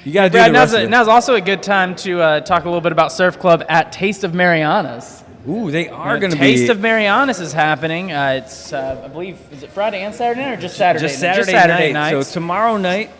[SPEAKER 4] You got to do
[SPEAKER 5] Brad,
[SPEAKER 4] the rest of it.
[SPEAKER 5] now's also a good time to talk a little bit about Surf Club at Taste of Marianas.
[SPEAKER 4] Ooh, they are going to be.
[SPEAKER 5] Taste of Marianas is happening. It's, I believe, is it Friday and Saturday night or just Saturday?
[SPEAKER 4] Just Saturday night. So
[SPEAKER 5] nights.
[SPEAKER 4] tomorrow night.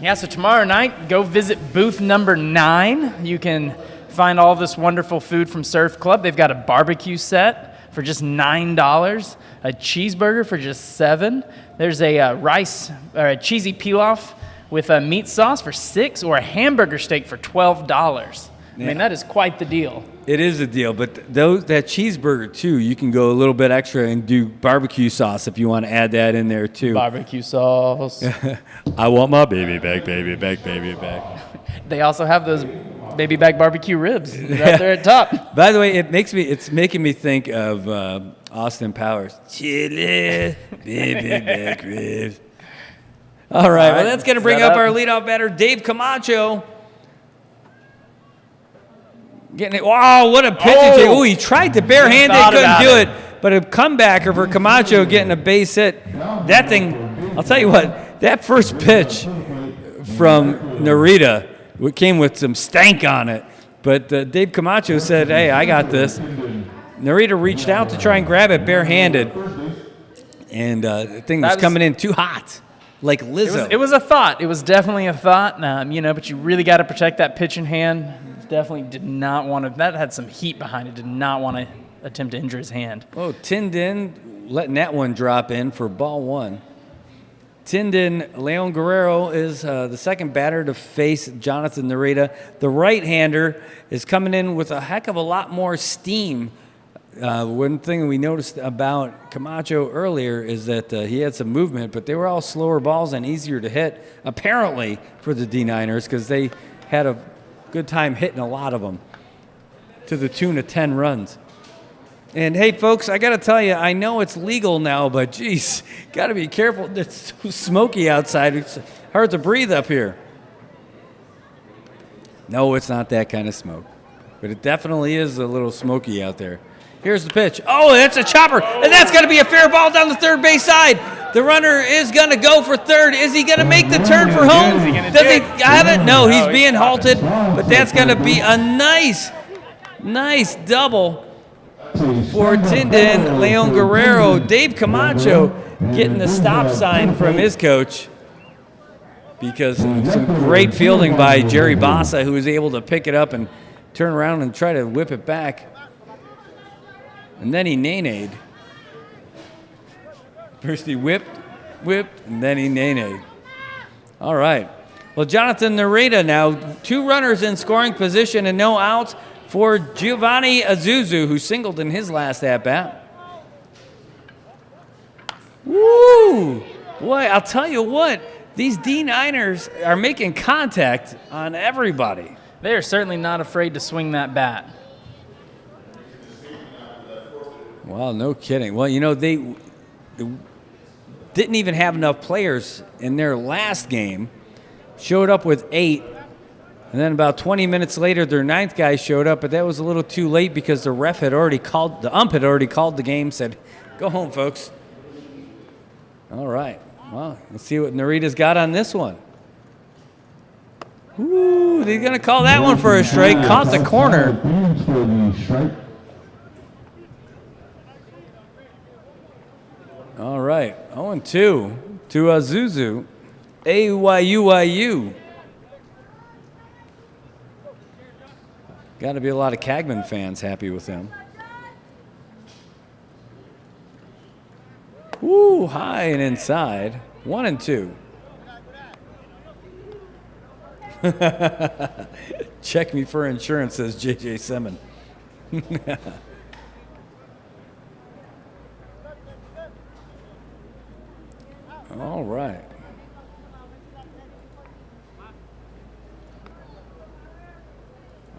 [SPEAKER 5] Yeah, so tomorrow night, go visit booth number 9. You can find all this wonderful food from Surf Club. They've got a barbecue set for just $9, a cheeseburger for just $7. There's a rice or a cheesy pilaf with a meat sauce for $6, or a hamburger steak for $12. I mean, that is quite the deal.
[SPEAKER 4] It is a deal, but that cheeseburger, too, you can go a little bit extra and do barbecue sauce if you want to add that in there, too.
[SPEAKER 5] Barbecue sauce.
[SPEAKER 4] I want my baby back, baby back, baby back.
[SPEAKER 5] They also have those baby back barbecue ribs right there at top.
[SPEAKER 4] By the way, it's making me think of Austin Powers. Chili, baby back ribs. All right, well, that's going to bring up our leadoff batter, Dave Camacho. Getting it. Wow, what a pitch. Oh, he tried to barehand it, couldn't do it. But a comebacker for Camacho getting a base hit. That thing, I'll tell you what, that first pitch from Narita came with some stank on it. But Dave Camacho said, hey, I got this. Narita reached out to try and grab it barehanded. And the thing was coming in too hot. Like Lizzo.
[SPEAKER 5] It was a thought. It was definitely a thought. But you really got to protect that pitch in hand. Definitely did not want to. That had some heat behind it. Did not want to attempt to injure his hand.
[SPEAKER 4] Oh, Tindin letting that one drop in for ball 1. Tindin Leon Guerrero is the second batter to face Jonathan Narita. The right-hander is coming in with a heck of a lot more steam. One thing we noticed about Camacho earlier is that he had some movement, but they were all slower balls and easier to hit, apparently, for the D9ners, because they had a good time hitting a lot of them to the tune of 10 runs. And, hey, folks, I got to tell you, I know it's legal now, but, geez, got to be careful. It's so smoky outside. It's hard to breathe up here. No, it's not that kind of smoke, but it definitely is a little smoky out there. Here's the pitch. Oh, that's a chopper, and that's going to be a fair ball down the third base side. The runner is going to go for third. Is he going to make the turn for home? Does he have it? No, he's being halted, but that's going to be a nice double for Tindin Leon Guerrero. Dave Camacho getting the stop sign from his coach because some great fielding by Jerry Bassa, who was able to pick it up and turn around and try to whip it back. And then he nay-nayed. First he whipped, and then he nay-nayed. All right. Well, Jonathan Narita now, 2 runners in scoring position and no outs for Giovanni Azuzu, who singled in his last at-bat. Woo! Boy, I'll tell you what, these D9ners are making contact on everybody.
[SPEAKER 5] They are certainly not afraid to swing that bat.
[SPEAKER 4] Well, no kidding. Well, they didn't even have enough players in their last game. Showed up with 8, And then about 20 minutes later, their 9th guy showed up, but that was a little too late because the ump had already called the game, said, "Go home, folks." All right. Well, let's see what Narita's got on this one. Ooh, they're going to call that one for a strike. Caught the corner. All right. 0-2 to Azuzu. AYUYU. Got to be a lot of Cagman fans happy with him. Woo, high and inside. 1-2. Check me for insurance, says JJ Semin. All right.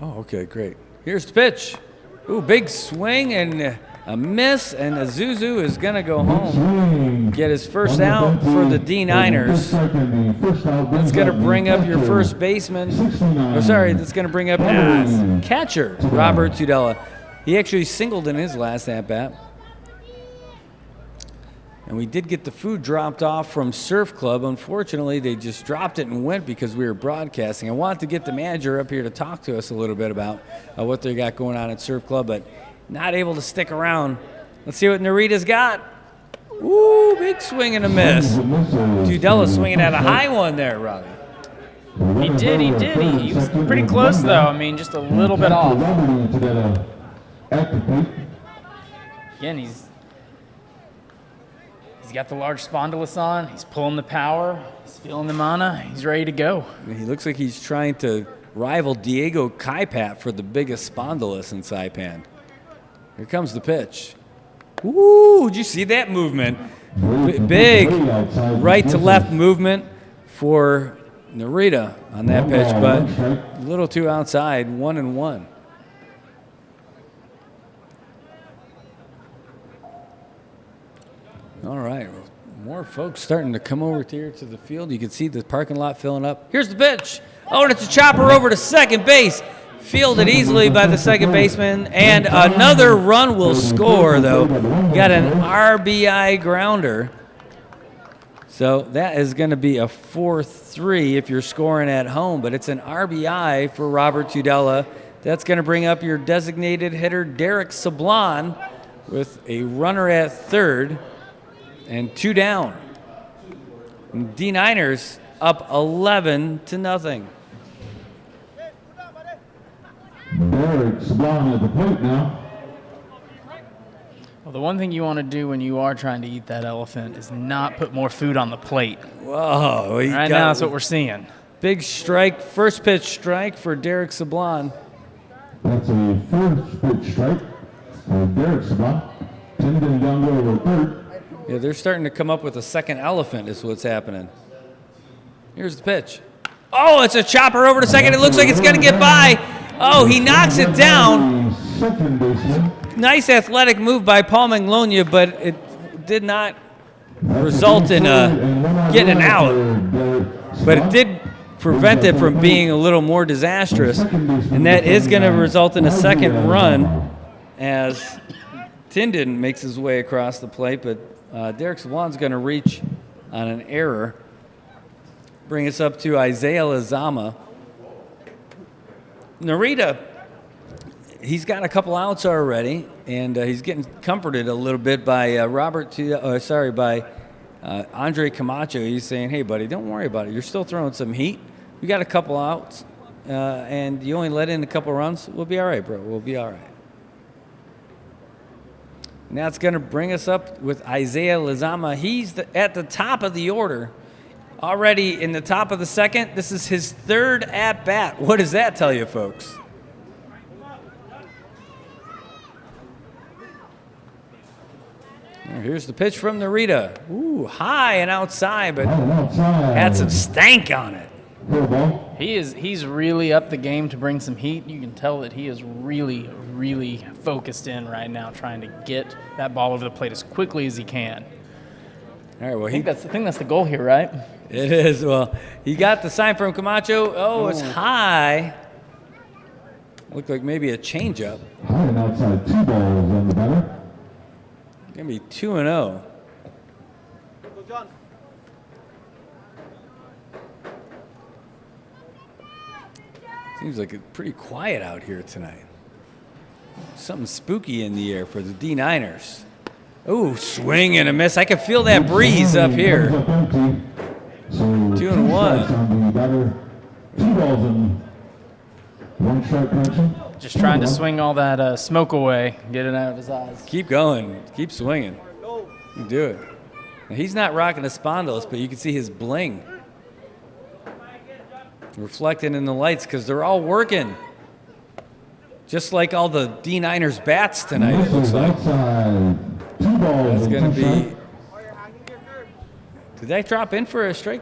[SPEAKER 4] Oh, okay, great. Here's the pitch. Ooh, big swing and a miss, and Azuzu is going to go home. Get his first out for the D9ners. That's going to bring up your first baseman. Oh, sorry, that's going to bring up catcher, Robert Tudela. He actually singled in his last at-bat. And we did get the food dropped off from Surf Club. Unfortunately, they just dropped it and went because we were broadcasting. I wanted to get the manager up here to talk to us a little bit about what they got going on at Surf Club, but not able to stick around. Let's see what Narita's got. Ooh, big swing and a miss. Tudela swinging at a high one there, Robbie.
[SPEAKER 5] He did. He was pretty close, though. I mean, just a little bit off. Again, he's got the large spondylus on. He's pulling the power. He's feeling the mana. He's ready to go.
[SPEAKER 4] He looks like he's trying to rival Diego Kaipat for the biggest spondylus in Saipan. Here comes the pitch. Ooh, did you see that movement? Big right to left movement for Narita on that pitch, but a little too outside, 1-1. All right, more folks starting to come over here to the field. You can see the parking lot filling up. Here's the pitch. Oh, and it's a chopper over to second base. Fielded easily by the second baseman, and another run will score, though. Got an RBI grounder. So that is going to be a 4-3 if you're scoring at home, but it's an RBI for Robert Tudela. That's going to bring up your designated hitter, Derek Sablon, with a runner at third. And 2 down. D9ners up 11-0.
[SPEAKER 1] Derek Sablon at the plate now.
[SPEAKER 5] Well, the one thing you want to do when you are trying to eat that elephant is not put more food on the plate.
[SPEAKER 4] Whoa.
[SPEAKER 5] Right now, that's what we're seeing.
[SPEAKER 4] Big strike, first pitch strike for Derek Sablon.
[SPEAKER 1] That's a first pitch strike for Derek Sablon. Tendon down low over third.
[SPEAKER 4] Yeah, they're starting to come up with a second elephant is what's happening. Here's the pitch. Oh, it's a chopper over to second. It looks like it's going to get by. Oh, he knocks it down. Nice athletic move by Paul Manglonia, but it did not result in getting an out. But it did prevent it from being a little more disastrous. And that is going to result in a second run as Tindon makes his way across the plate, but Derek Sablon's going to reach on an error. Bring us up to Isaiah Lazama. Narita, he's got a couple outs already, and he's getting comforted a little bit by Andre Camacho. He's saying, "Hey, buddy, don't worry about it. You're still throwing some heat. We got a couple outs, and you only let in a couple runs. We'll be all right, bro. We'll be all right." Now it's going to bring us up with Isaiah Lazama. He's at the top of the order. Already in the top of the second. This is his third at-bat. What does that tell you, folks? Here's the pitch from Narita. Ooh, high and outside, but had some stank on it.
[SPEAKER 5] He's really upped the game to bring some heat. You can tell that he is really, really focused in right now, trying to get that ball over the plate as quickly as he can.
[SPEAKER 4] All right, well,
[SPEAKER 5] I think that's the goal here, right?
[SPEAKER 4] It is. Well, he got the sign from Camacho. Oh, it's high. Looked like maybe a changeup.
[SPEAKER 1] High and outside, 2 balls on the batter.
[SPEAKER 4] Gonna be 2-0. Seems like it's pretty quiet out here tonight. Something spooky in the air for the D9ners. Ooh, swing and a miss. I can feel that breeze up here.
[SPEAKER 1] Comes up empty. So
[SPEAKER 4] 2-1.
[SPEAKER 1] strikes on the batter. 2 balls and 1 strike correction.
[SPEAKER 5] Just trying to swing all that smoke away, get it out of his eyes.
[SPEAKER 4] Keep going. Keep swinging. You do it. Now, he's not rocking a spondylis, but you can see his bling reflecting in the lights because they're all working. Just like all the D9ers bats tonight, it looks like.
[SPEAKER 1] Outside, 2 balls.
[SPEAKER 4] That's
[SPEAKER 1] and
[SPEAKER 4] going to
[SPEAKER 1] 2
[SPEAKER 4] be.
[SPEAKER 1] strikes.
[SPEAKER 4] Did that drop in for a strike?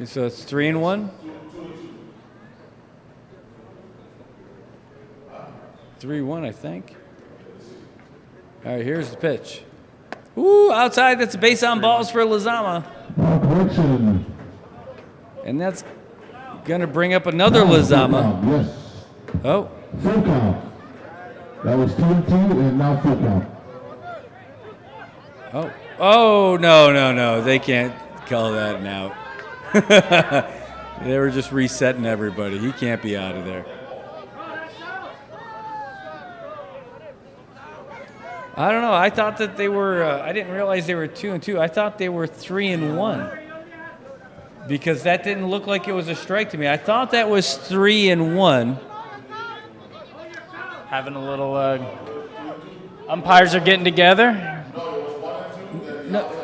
[SPEAKER 4] So it's 3-1. 3-1, I think. All right, here's the pitch. Ooh, outside. That's a base on balls for Lizama.
[SPEAKER 1] Ball correction.
[SPEAKER 4] And that's going to bring up another Lizama.
[SPEAKER 1] Yes.
[SPEAKER 4] Oh,
[SPEAKER 1] Full count. That was 2-2 and now full count.
[SPEAKER 4] oh, no. They can't call that an out. They were just resetting everybody. He can't be out of there. I don't know. I thought that they were. I didn't realize they were 2-2. I thought they were 3-1 because that didn't look like it was a strike to me. I thought that was 3-1.
[SPEAKER 5] Having a little, umpires are getting together.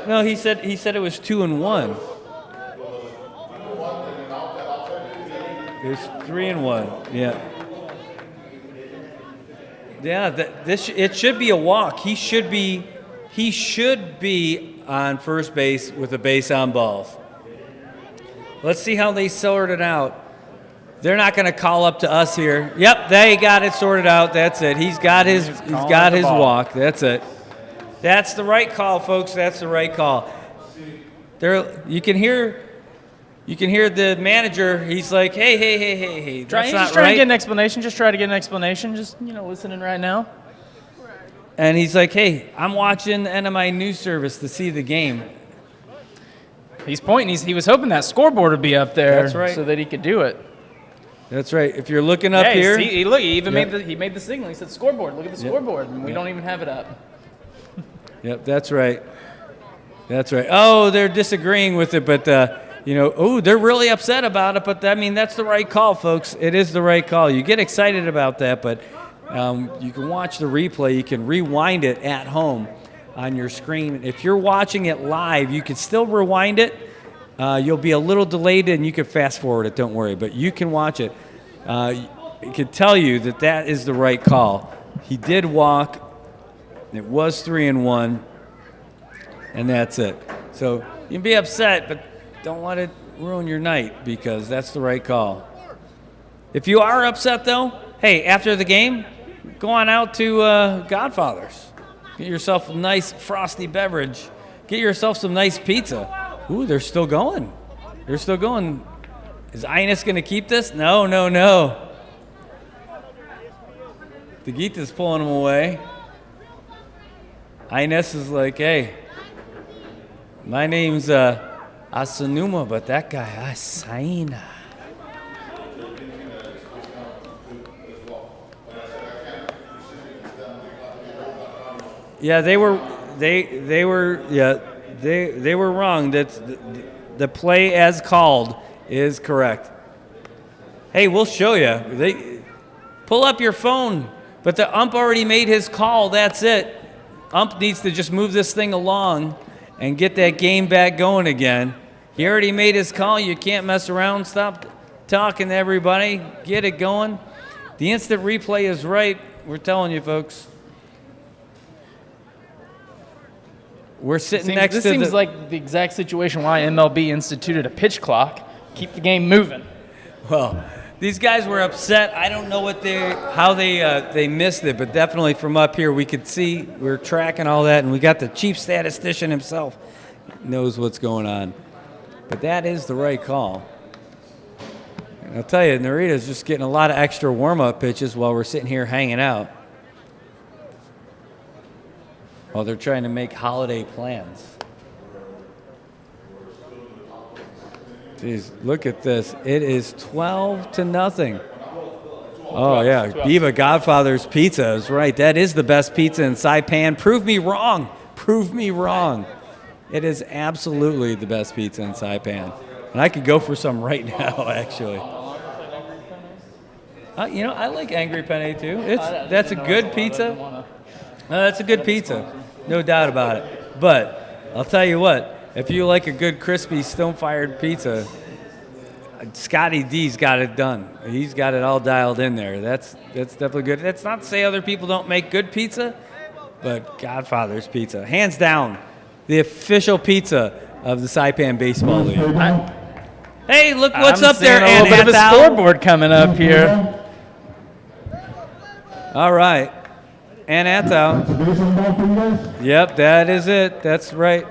[SPEAKER 4] No. He said it was 2-1. It's 3-1. Yeah. Yeah, it should be a walk. He should be on first base with a base on balls. Let's see how they sort it out. They're not going to call up to us here. Yep, they got it sorted out. That's it. He's got his walk. That's it. That's the right call, folks. That's the right call. You can hear the manager. He's like, hey. That's not
[SPEAKER 5] trying
[SPEAKER 4] right.
[SPEAKER 5] to get an explanation. Just try to get an explanation. Just, listening right now.
[SPEAKER 4] And he's like, hey, I'm watching the NMI News Service to see the game.
[SPEAKER 5] He's pointing. He was hoping that scoreboard would be up there.
[SPEAKER 4] That's right.
[SPEAKER 5] So that he could do it.
[SPEAKER 4] That's right. If you're looking up
[SPEAKER 5] Hey,
[SPEAKER 4] here.
[SPEAKER 5] see, he even
[SPEAKER 4] Yep.
[SPEAKER 5] made the signal. He said scoreboard. Look at the scoreboard. And we don't even have it up.
[SPEAKER 4] Yep, that's right. That's right. Oh, they're disagreeing with it, but, they're really upset about it. But, that's the right call, folks. It is the right call. You get excited about that, but you can watch the replay. You can rewind it at home on your screen. If you're watching it live, you can still rewind it. You'll be a little delayed, and you can fast forward it. Don't worry, but you can watch it. It could tell you that is the right call. He did walk. It was 3-1, and that's it. So you can be upset, but don't let it ruin your night because that's the right call. If you are upset, though, hey, after the game, go on out to Godfather's. Get yourself a nice frosty beverage. Get yourself some nice pizza. Ooh, they're still going. They're still going. Is Ines going to keep this? No. The Gita's pulling him away. Ines is like, hey, my name's Asanuma, but that guy, Asaina. Yeah, they were wrong. That's the play as called is correct. Hey, we'll show you. Pull up your phone, but the ump already made his call. That's it. Ump needs to just move this thing along and get that game back going again. He already made his call. You can't mess around. Stop talking to everybody. Get it going. The instant replay is right. We're telling you, folks. We're sitting next to
[SPEAKER 5] This seems like the exact situation why MLB instituted a pitch clock. Keep the game moving.
[SPEAKER 4] Well, these guys were upset. I don't know how they missed it, but definitely from up here we could see we're tracking all that, and we got the chief statistician himself. knows what's going on. But that is the right call. And I'll tell you, Narita's just getting a lot of extra warm-up pitches while we're sitting here hanging out. While they're trying to make holiday plans. Jeez, look at this. It is 12-0. Oh, yeah. Biva Godfather's Pizza is right. That is the best pizza in Saipan. Prove me wrong. Prove me wrong. It is absolutely the best pizza in Saipan. And I could go for some right now, actually. You know, I like Angry Penne, too. That's a good pizza. That's a good pizza. No doubt about it. But I'll tell you what, if you like a good crispy stone-fired pizza, Scotty D's got it done. He's got it all dialed in there. That's definitely good. That's not to say other people don't make good pizza, but Godfather's Pizza, hands down, the official pizza of the Saipan Baseball League. Hey, look what's up there,
[SPEAKER 5] a little bit of a
[SPEAKER 4] Ann
[SPEAKER 5] scoreboard coming up here.
[SPEAKER 4] All right. And Antow. Yep, that is it. That's right.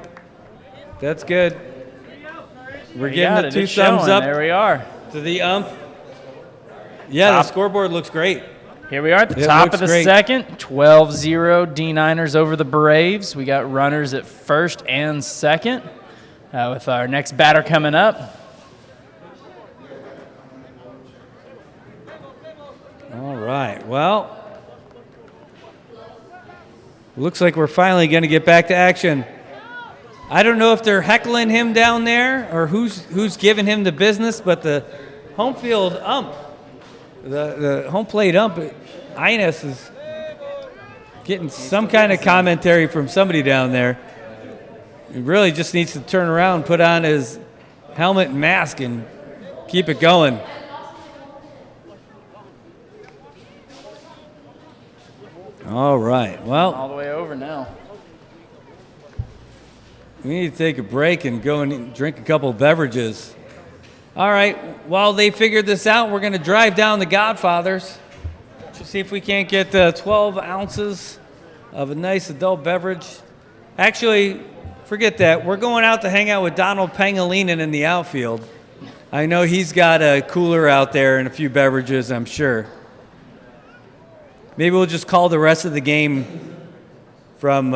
[SPEAKER 4] That's good. We're giving the 2 thumbs up.
[SPEAKER 5] There we are.
[SPEAKER 4] To the ump. Yeah, the scoreboard looks great.
[SPEAKER 5] Here we are at the top of the second. 12-0 D9ners over the Braves. We got runners at first and second with our next batter coming up.
[SPEAKER 4] All right. Well, looks like we're finally going to get back to action. I don't know if they're heckling him down there or who's giving him the business, but the home field ump, the home plate ump, Ines is getting some kind of commentary from somebody down there. He really just needs to turn around, put on his helmet and mask, and keep it going. All right. Well,
[SPEAKER 5] All the way over now.
[SPEAKER 4] we need to take a break and go and drink a couple of beverages. All right. While they figure this out, we're going to drive down the Godfathers to see if we can't get 12 ounces of a nice adult beverage. Actually, forget that. We're going out to hang out with Donald Pangilinan in the outfield. I know he's got a cooler out there and a few beverages, I'm sure. Maybe we'll just call the rest of the game from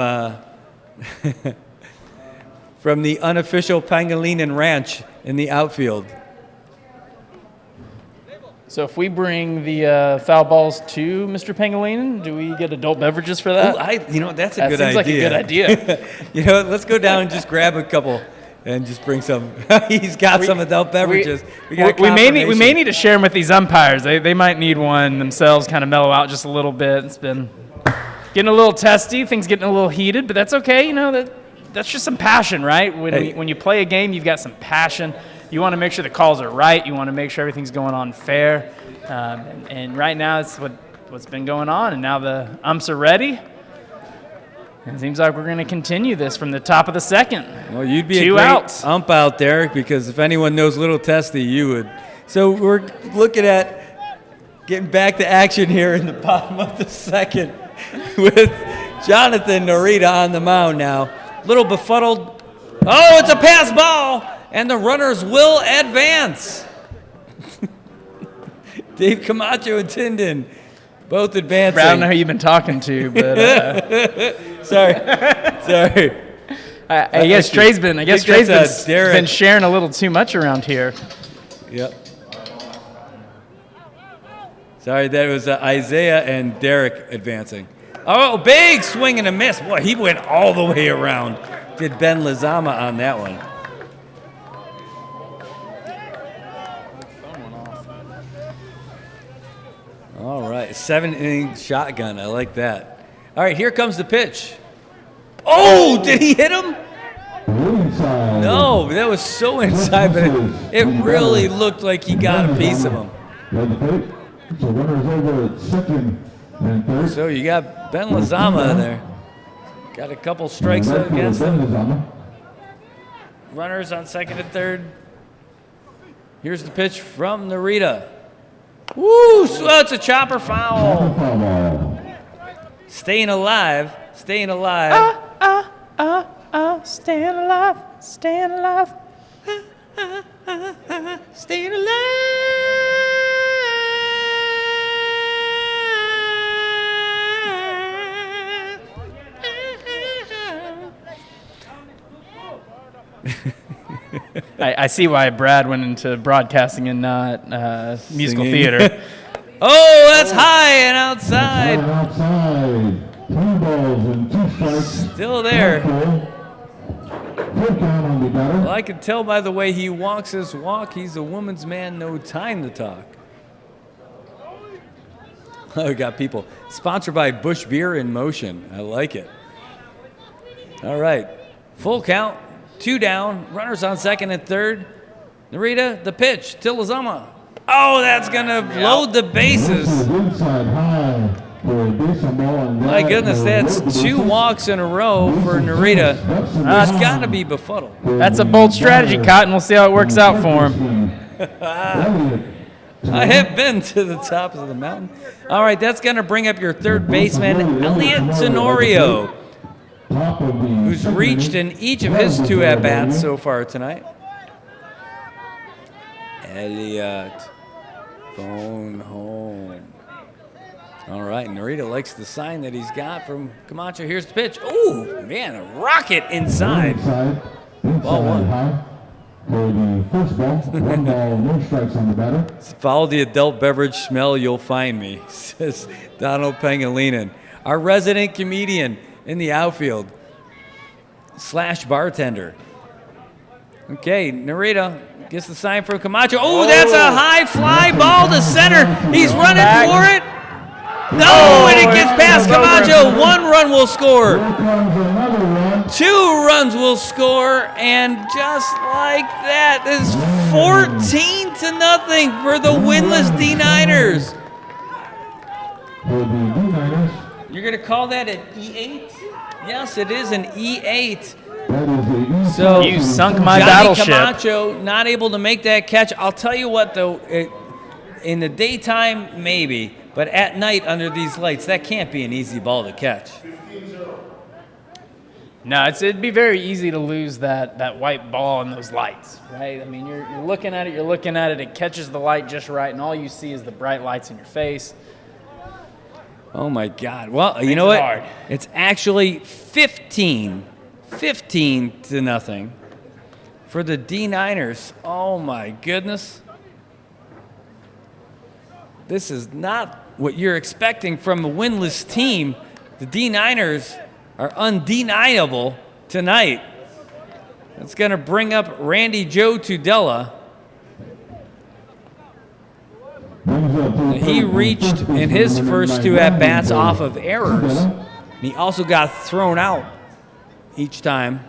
[SPEAKER 4] from the unofficial Pangilinan Ranch in the outfield.
[SPEAKER 5] So if we bring the foul balls to Mr. Pangilinan, do we get adult beverages for that?
[SPEAKER 4] That's a
[SPEAKER 5] That
[SPEAKER 4] good
[SPEAKER 5] seems
[SPEAKER 4] idea.
[SPEAKER 5] like a good idea.
[SPEAKER 4] Let's go down and just grab a couple and just bring some. He's got some adult beverages. We
[SPEAKER 5] may need to share them with these umpires. They might need one themselves, kind of mellow out just a little bit. It's been getting a little testy, things getting a little heated, but that's okay. You know, that's just some passion, right? When you play a game, you've got some passion. You want to make sure the calls are right. You want to make sure everything's going on fair. And right now, it's what's been going on. And now the umps are ready. And it seems like we're going to continue this from the top of the second.
[SPEAKER 4] Well, you'd be
[SPEAKER 5] Two
[SPEAKER 4] a great
[SPEAKER 5] outs.
[SPEAKER 4] ump out there because if anyone knows Little Testy, you would. So we're looking at getting back to action here in the bottom of the second with Jonathan Narita on the mound now. Little befuddled. Oh, it's a pass ball, and the runners will advance. Dave Camacho and Tindon both advancing.
[SPEAKER 5] I don't know who you've been talking to, but
[SPEAKER 4] Sorry.
[SPEAKER 5] I guess Trey's been
[SPEAKER 4] Derek.
[SPEAKER 5] been sharing a little too much around here.
[SPEAKER 4] Yep. Sorry, that was Isaiah and Derek advancing. Oh, big swing and a miss. Boy, he went all the way around. Did Ben Lizama on that one. All right, 7-inning shotgun. I like that. All right, here comes the pitch. Oh, did he hit him?
[SPEAKER 1] Inside.
[SPEAKER 4] No, that was so inside, but it really looked like he got a piece of him.
[SPEAKER 1] So runners over at second and third.
[SPEAKER 4] So you got Ben Lizama there. Got a couple strikes against him. Runners on second and third. Here's the pitch from Narita. Woo! So it's a chopper foul. Staying alive.
[SPEAKER 5] staying alive, staying alive.
[SPEAKER 4] Staying alive.
[SPEAKER 5] I see why Brad went into broadcasting and not musical
[SPEAKER 4] Singing.
[SPEAKER 5] theater.
[SPEAKER 4] Oh, that's high and outside.
[SPEAKER 1] Outside. 3 balls and 2 strikes.
[SPEAKER 4] Still there.
[SPEAKER 1] Full count on the batter.
[SPEAKER 4] Well, I can tell by the way he walks his walk, he's a woman's man, no time to talk. Oh, we got people. Sponsored by Busch Beer in Motion. I like it. All right. Full count, 2 down, runners on second and third. Narita, the pitch, Tilazama. Oh, that's going to load the bases.
[SPEAKER 1] This is inside high for a base on ball, and
[SPEAKER 4] My
[SPEAKER 1] that
[SPEAKER 4] goodness,
[SPEAKER 1] will
[SPEAKER 4] that's
[SPEAKER 1] load the
[SPEAKER 4] 2
[SPEAKER 1] bases.
[SPEAKER 4] walks in a row for Narita.
[SPEAKER 1] That's
[SPEAKER 4] It's got to be befuddled.
[SPEAKER 5] That's a bold strategy, Cotton. We'll see how it works out for him.
[SPEAKER 4] I have been to the tops of the mountain. All right, that's going to bring up your third baseman, Elliot Tenorio, who's reached in each of his 2 at-bats so far tonight. Elliot, phone home. All right, Narita likes the sign that he's got from Camacho. Here's the pitch. Oh, man, a rocket inside. Ball 1.
[SPEAKER 1] High for the first ball. 1 ball, no strikes on the batter.
[SPEAKER 4] Follow the adult beverage smell, you'll find me, says Donald Pangilinan, our resident comedian in the outfield / bartender. Okay, Narita gets the sign from Camacho. Oh, that's a high fly ball to center. He's running for it. No, and it gets past Camacho. 1 run will score.
[SPEAKER 1] Here comes another run.
[SPEAKER 4] 2 runs will score, and just like that, this is 14-0 for the winless D9ners.
[SPEAKER 1] For the D9ners,
[SPEAKER 4] You're going to call that an E8? Yes, it is an E8.
[SPEAKER 1] that is a easy
[SPEAKER 4] So
[SPEAKER 5] You sunk my
[SPEAKER 4] Johnny
[SPEAKER 5] battleship.
[SPEAKER 4] Camacho not able to make that catch. I'll tell you what, though, in the daytime, maybe, but at night under these lights, that can't be an easy ball to catch.
[SPEAKER 5] No, it'd be very easy to lose that white ball in those lights, right? I mean, you're looking at it, it catches the light just right, and all you see is the bright lights in your face.
[SPEAKER 4] Oh, my God. Well, you know
[SPEAKER 5] Makes it
[SPEAKER 4] what?
[SPEAKER 5] hard.
[SPEAKER 4] It's actually 15-0 for the D9ners. Oh, my goodness. This is not what you're expecting from a winless team. The D9ners are undeniable tonight. That's going to bring up Randy Joe Tudela. He reached in his first 2 at-bats off of errors. And he also got thrown out each time.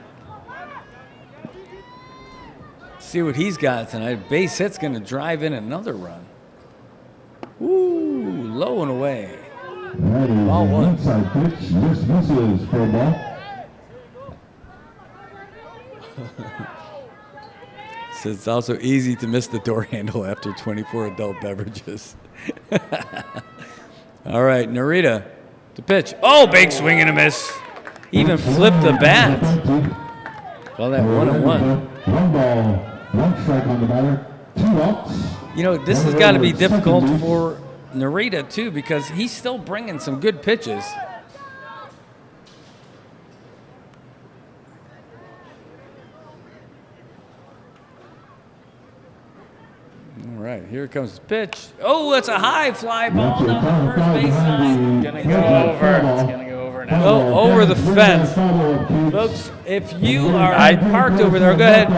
[SPEAKER 4] See what he's got tonight. Base hit's going to drive in another run. Ooh, low and away.
[SPEAKER 1] That is
[SPEAKER 4] Ball
[SPEAKER 1] an
[SPEAKER 4] 1.
[SPEAKER 1] inside pitch. This misses for a ball.
[SPEAKER 4] So it's also easy to miss the door handle after 24 adult beverages. All right, Narita, the pitch. Oh, big swing and a miss. Even flipped the bat. Well, that 1-1.
[SPEAKER 1] 1 ball, 1 strike on the batter. 2 outs.
[SPEAKER 4] You know, this has got to be difficult for Narita, too, because he's still bringing some good pitches. All right, here comes the pitch. Oh, it's a high fly ball down the first base line.
[SPEAKER 5] It's gonna go over now.
[SPEAKER 4] Oh, over the fence. Folks, if you are parked over there, go ahead.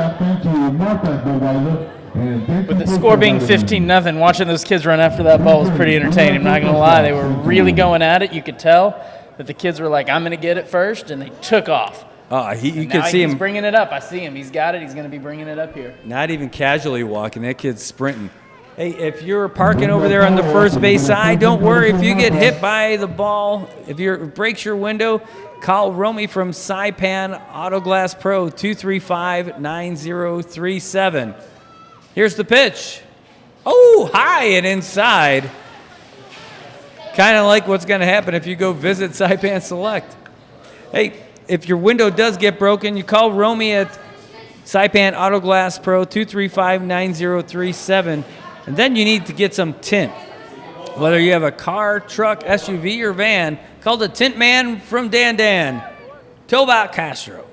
[SPEAKER 5] With the score being 15-0, watching those kids run after that ball was pretty entertaining. I'm not going to lie. They were really going at it. You could tell that the kids were like, I'm going to get it first, and they took off.
[SPEAKER 4] You
[SPEAKER 5] Now
[SPEAKER 4] could see
[SPEAKER 5] he's
[SPEAKER 4] him
[SPEAKER 5] bringing it up. I see him. He's got it. He's going to be bringing it up here.
[SPEAKER 4] not even casually walking. That kid's sprinting. Hey, if you're parking over there on the first base side, don't worry. If you get hit by the ball, if it breaks your window, call Romy from Saipan Auto Glass Pro, 235-9037. Here's the pitch. Oh, high and inside. Kind of like what's going to happen if you go visit Saipan Select. Hey, if your window does get broken, you call Romy at Saipan Auto Glass Pro, 235-9037, and then you need to get some tint. Whether you have a car, truck, SUV, or van, call the Tint Man from Dan, Tobot Castro.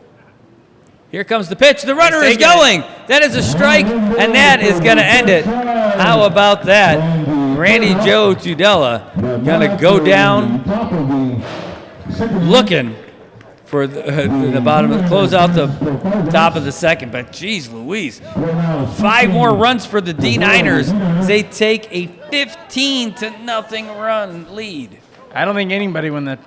[SPEAKER 4] Here comes the pitch. The runner is going. That is a strike, and that is going to end it. How about that? Randy Joe Tudela going to go down looking for the bottom, close out the top of the second. But geez Louise, 5 more runs for the D9ners. They take a 15-0 run lead.
[SPEAKER 5] I don't think anybody, when the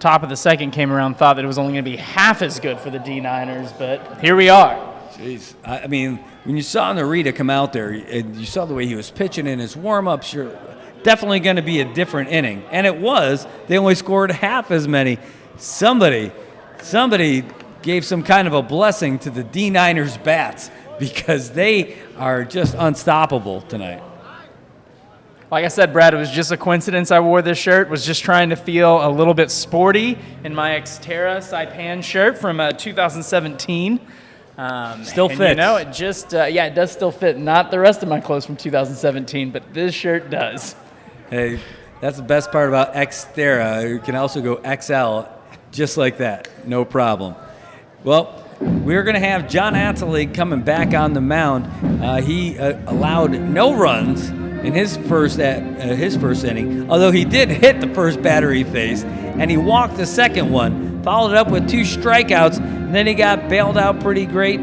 [SPEAKER 5] top of the second came around, thought that it was only going to be half as good for the D9ners, but here we are.
[SPEAKER 4] Jeez, I mean, when you saw Narita come out there, and you saw the way he was pitching in his warm-ups, you're definitely going to be a different inning. And it was. They only scored half as many. Somebody gave some kind of a blessing to the D9ners bats because they are just unstoppable tonight.
[SPEAKER 5] Like I said, Brad, it was just a coincidence I wore this shirt. Was just trying to feel a little bit sporty in my Xterra Saipan shirt from 2017.
[SPEAKER 4] Still fits.
[SPEAKER 5] You know, it just, yeah, it does still fit. Not the rest of my clothes from 2017, but this shirt does.
[SPEAKER 4] Hey, that's the best part about Xterra. You can also go XL just like that. No problem. Well, we're going to have John Atzalig coming back on the mound. He allowed no runs in his first inning, although he did hit the first batter he faced, and he walked the second one, followed it up with 2 strikeouts, and then he got bailed out pretty great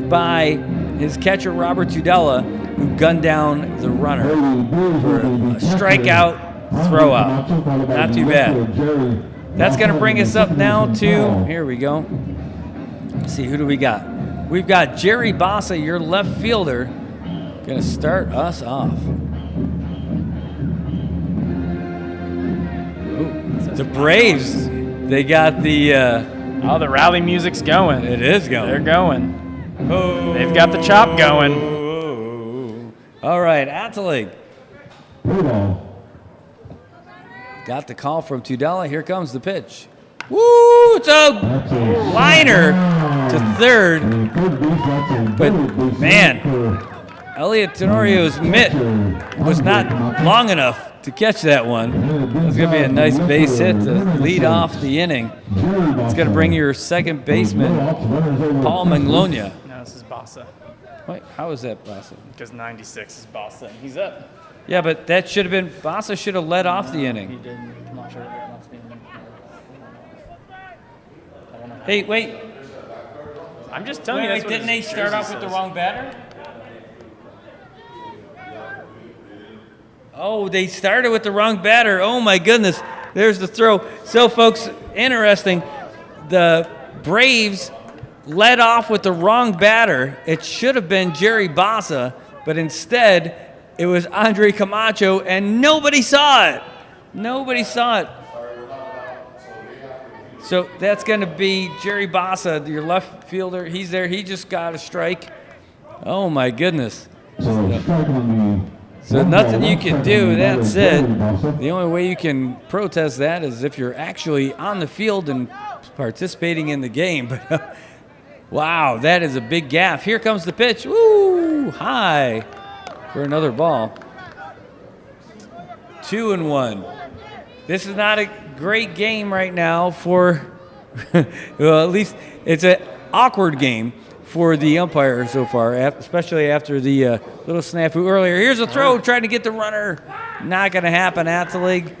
[SPEAKER 4] by his catcher, Robert Tudela, who gunned down the runner for a strikeout throwout. Not too bad. That's going to bring us up now to, here we go. Let's see, who do we got? We've got Jerry Bassa, your left fielder, going to start us off. The Braves, they got the...
[SPEAKER 5] Oh, the rally music's going.
[SPEAKER 4] It is going.
[SPEAKER 5] They're going. Oh, they've got the chop going.
[SPEAKER 4] All right, Atzalig. Got the call from Tudela. Here comes the pitch. Woo! It's a liner to third. But, man, Elliot Tenorio's mitt was not long enough to catch that one. It's going to be a nice base hit to lead off the inning. It's going to bring your second baseman, Paul Manglonia.
[SPEAKER 5] No, this is Bassa.
[SPEAKER 4] Wait, how is that Bassa?
[SPEAKER 5] Because 96 is Bassa, and he's up.
[SPEAKER 4] Yeah, but that should have been, Bassa should have led off the
[SPEAKER 5] He
[SPEAKER 4] inning.
[SPEAKER 5] didn't. I'm not sure that off the inning.
[SPEAKER 4] Hey, wait.
[SPEAKER 5] I'm just telling you. That's what
[SPEAKER 4] Didn't
[SPEAKER 5] his
[SPEAKER 4] they start
[SPEAKER 5] jersey
[SPEAKER 4] off with the
[SPEAKER 5] says.
[SPEAKER 4] wrong batter? Oh, they started with the wrong batter. Oh, my goodness. There's the throw. So, folks, interesting. The Braves led off with the wrong batter. It should have been Jerry Bassa, but instead it was Andre Camacho, and nobody saw it. Nobody saw it. So that's going to be Jerry Bassa, your left fielder. He's there. He just got a strike. Oh, my goodness. So nothing you can do. That's it. The only way you can protest that is if you're actually on the field and participating in the game. But wow, that is a big gaff. Here comes the pitch. Woo! High for another ball. 2-1. This is not a great game right now for, well, at least it's an awkward game for the umpire so far, especially after the little snafu earlier. Here's a throw, trying to get the runner. Not going to happen. Atzalig.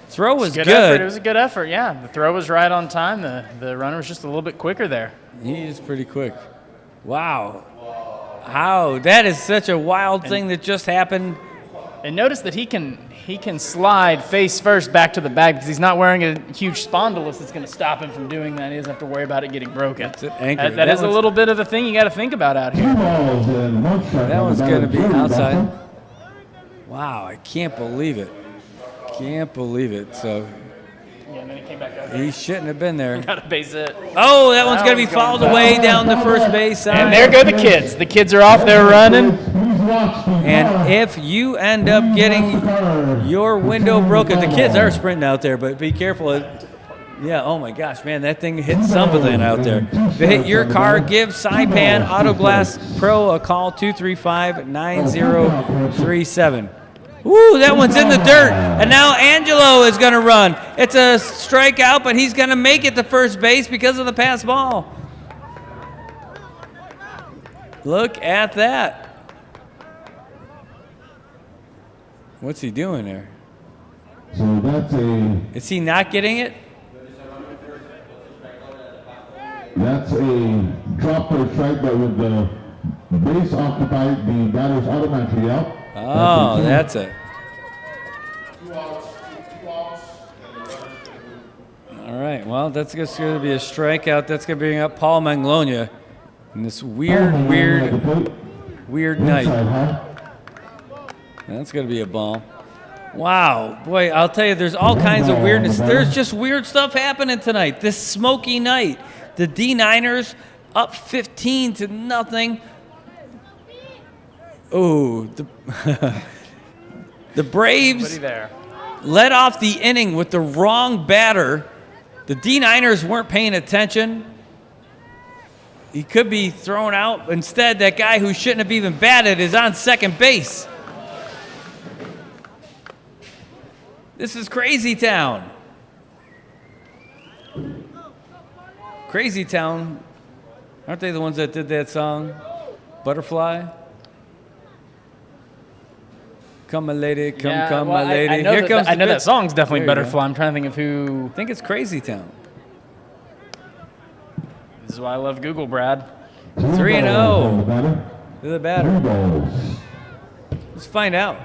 [SPEAKER 4] Throw was good.
[SPEAKER 5] Effort. It was a good effort, yeah. The throw was right on time. The runner was just a little bit quicker there.
[SPEAKER 4] He is pretty quick. Wow. How? That is such a wild thing that just happened.
[SPEAKER 5] And notice that he can slide face first back to the bag because he's not wearing a huge spondylus that's going to stop him from doing that. He doesn't have to worry about it getting broken.
[SPEAKER 4] That's it, anchor.
[SPEAKER 5] That is a little bit of a thing you got to think about out here.
[SPEAKER 4] That one's going to be outside. Wow, I can't believe it. Can't believe it. So
[SPEAKER 5] Yeah, and then he came back out.
[SPEAKER 4] he shouldn't have been there.
[SPEAKER 5] Got a base hit.
[SPEAKER 4] Oh, that one's going to be
[SPEAKER 5] one's
[SPEAKER 4] fouled
[SPEAKER 5] going
[SPEAKER 4] away down the first base side.
[SPEAKER 5] And there go the kids. The kids are off there running.
[SPEAKER 4] And if you end up getting your window broken, the kids are sprinting out there, but be careful. Yeah, oh my gosh, man, that thing hit something out there. If it hit your car, give Saipan Auto Glass Pro a call, 235-9037. Woo, that one's in the dirt. And now Angelo is going to run. It's a strikeout, but he's going to make it to first base because of the pass ball. Look at that. What's he doing there?
[SPEAKER 1] So that's
[SPEAKER 4] Is he not getting it?
[SPEAKER 1] a drop for a strike, but with the base occupied, the batter's automatically out.
[SPEAKER 4] Oh, that's it. All right, well, that's just going to be a strikeout. That's going to bring up Paul Manglona in this weird night. That's going to be a ball. Wow, boy, I'll tell you, there's all kinds of weirdness. There's just weird stuff happening tonight. This smoky night. The D9ners up 15-0. Oh, the Braves led off the inning with the wrong batter. The D9ners weren't paying attention. He could be thrown out. Instead, that guy who shouldn't have even batted is on second base. This is Crazy Town. Crazy Town, aren't they the ones that did that song, Butterfly? Come, my lady, come, my lady.
[SPEAKER 5] Here comes I know that song's definitely
[SPEAKER 4] There you
[SPEAKER 5] Butterfly.
[SPEAKER 4] go.
[SPEAKER 5] I'm trying to think of who.
[SPEAKER 4] I think it's Crazy Town.
[SPEAKER 5] This is why I love Google, Brad.
[SPEAKER 4] 3-0 to the batter.
[SPEAKER 1] Balls.
[SPEAKER 4] Let's find out.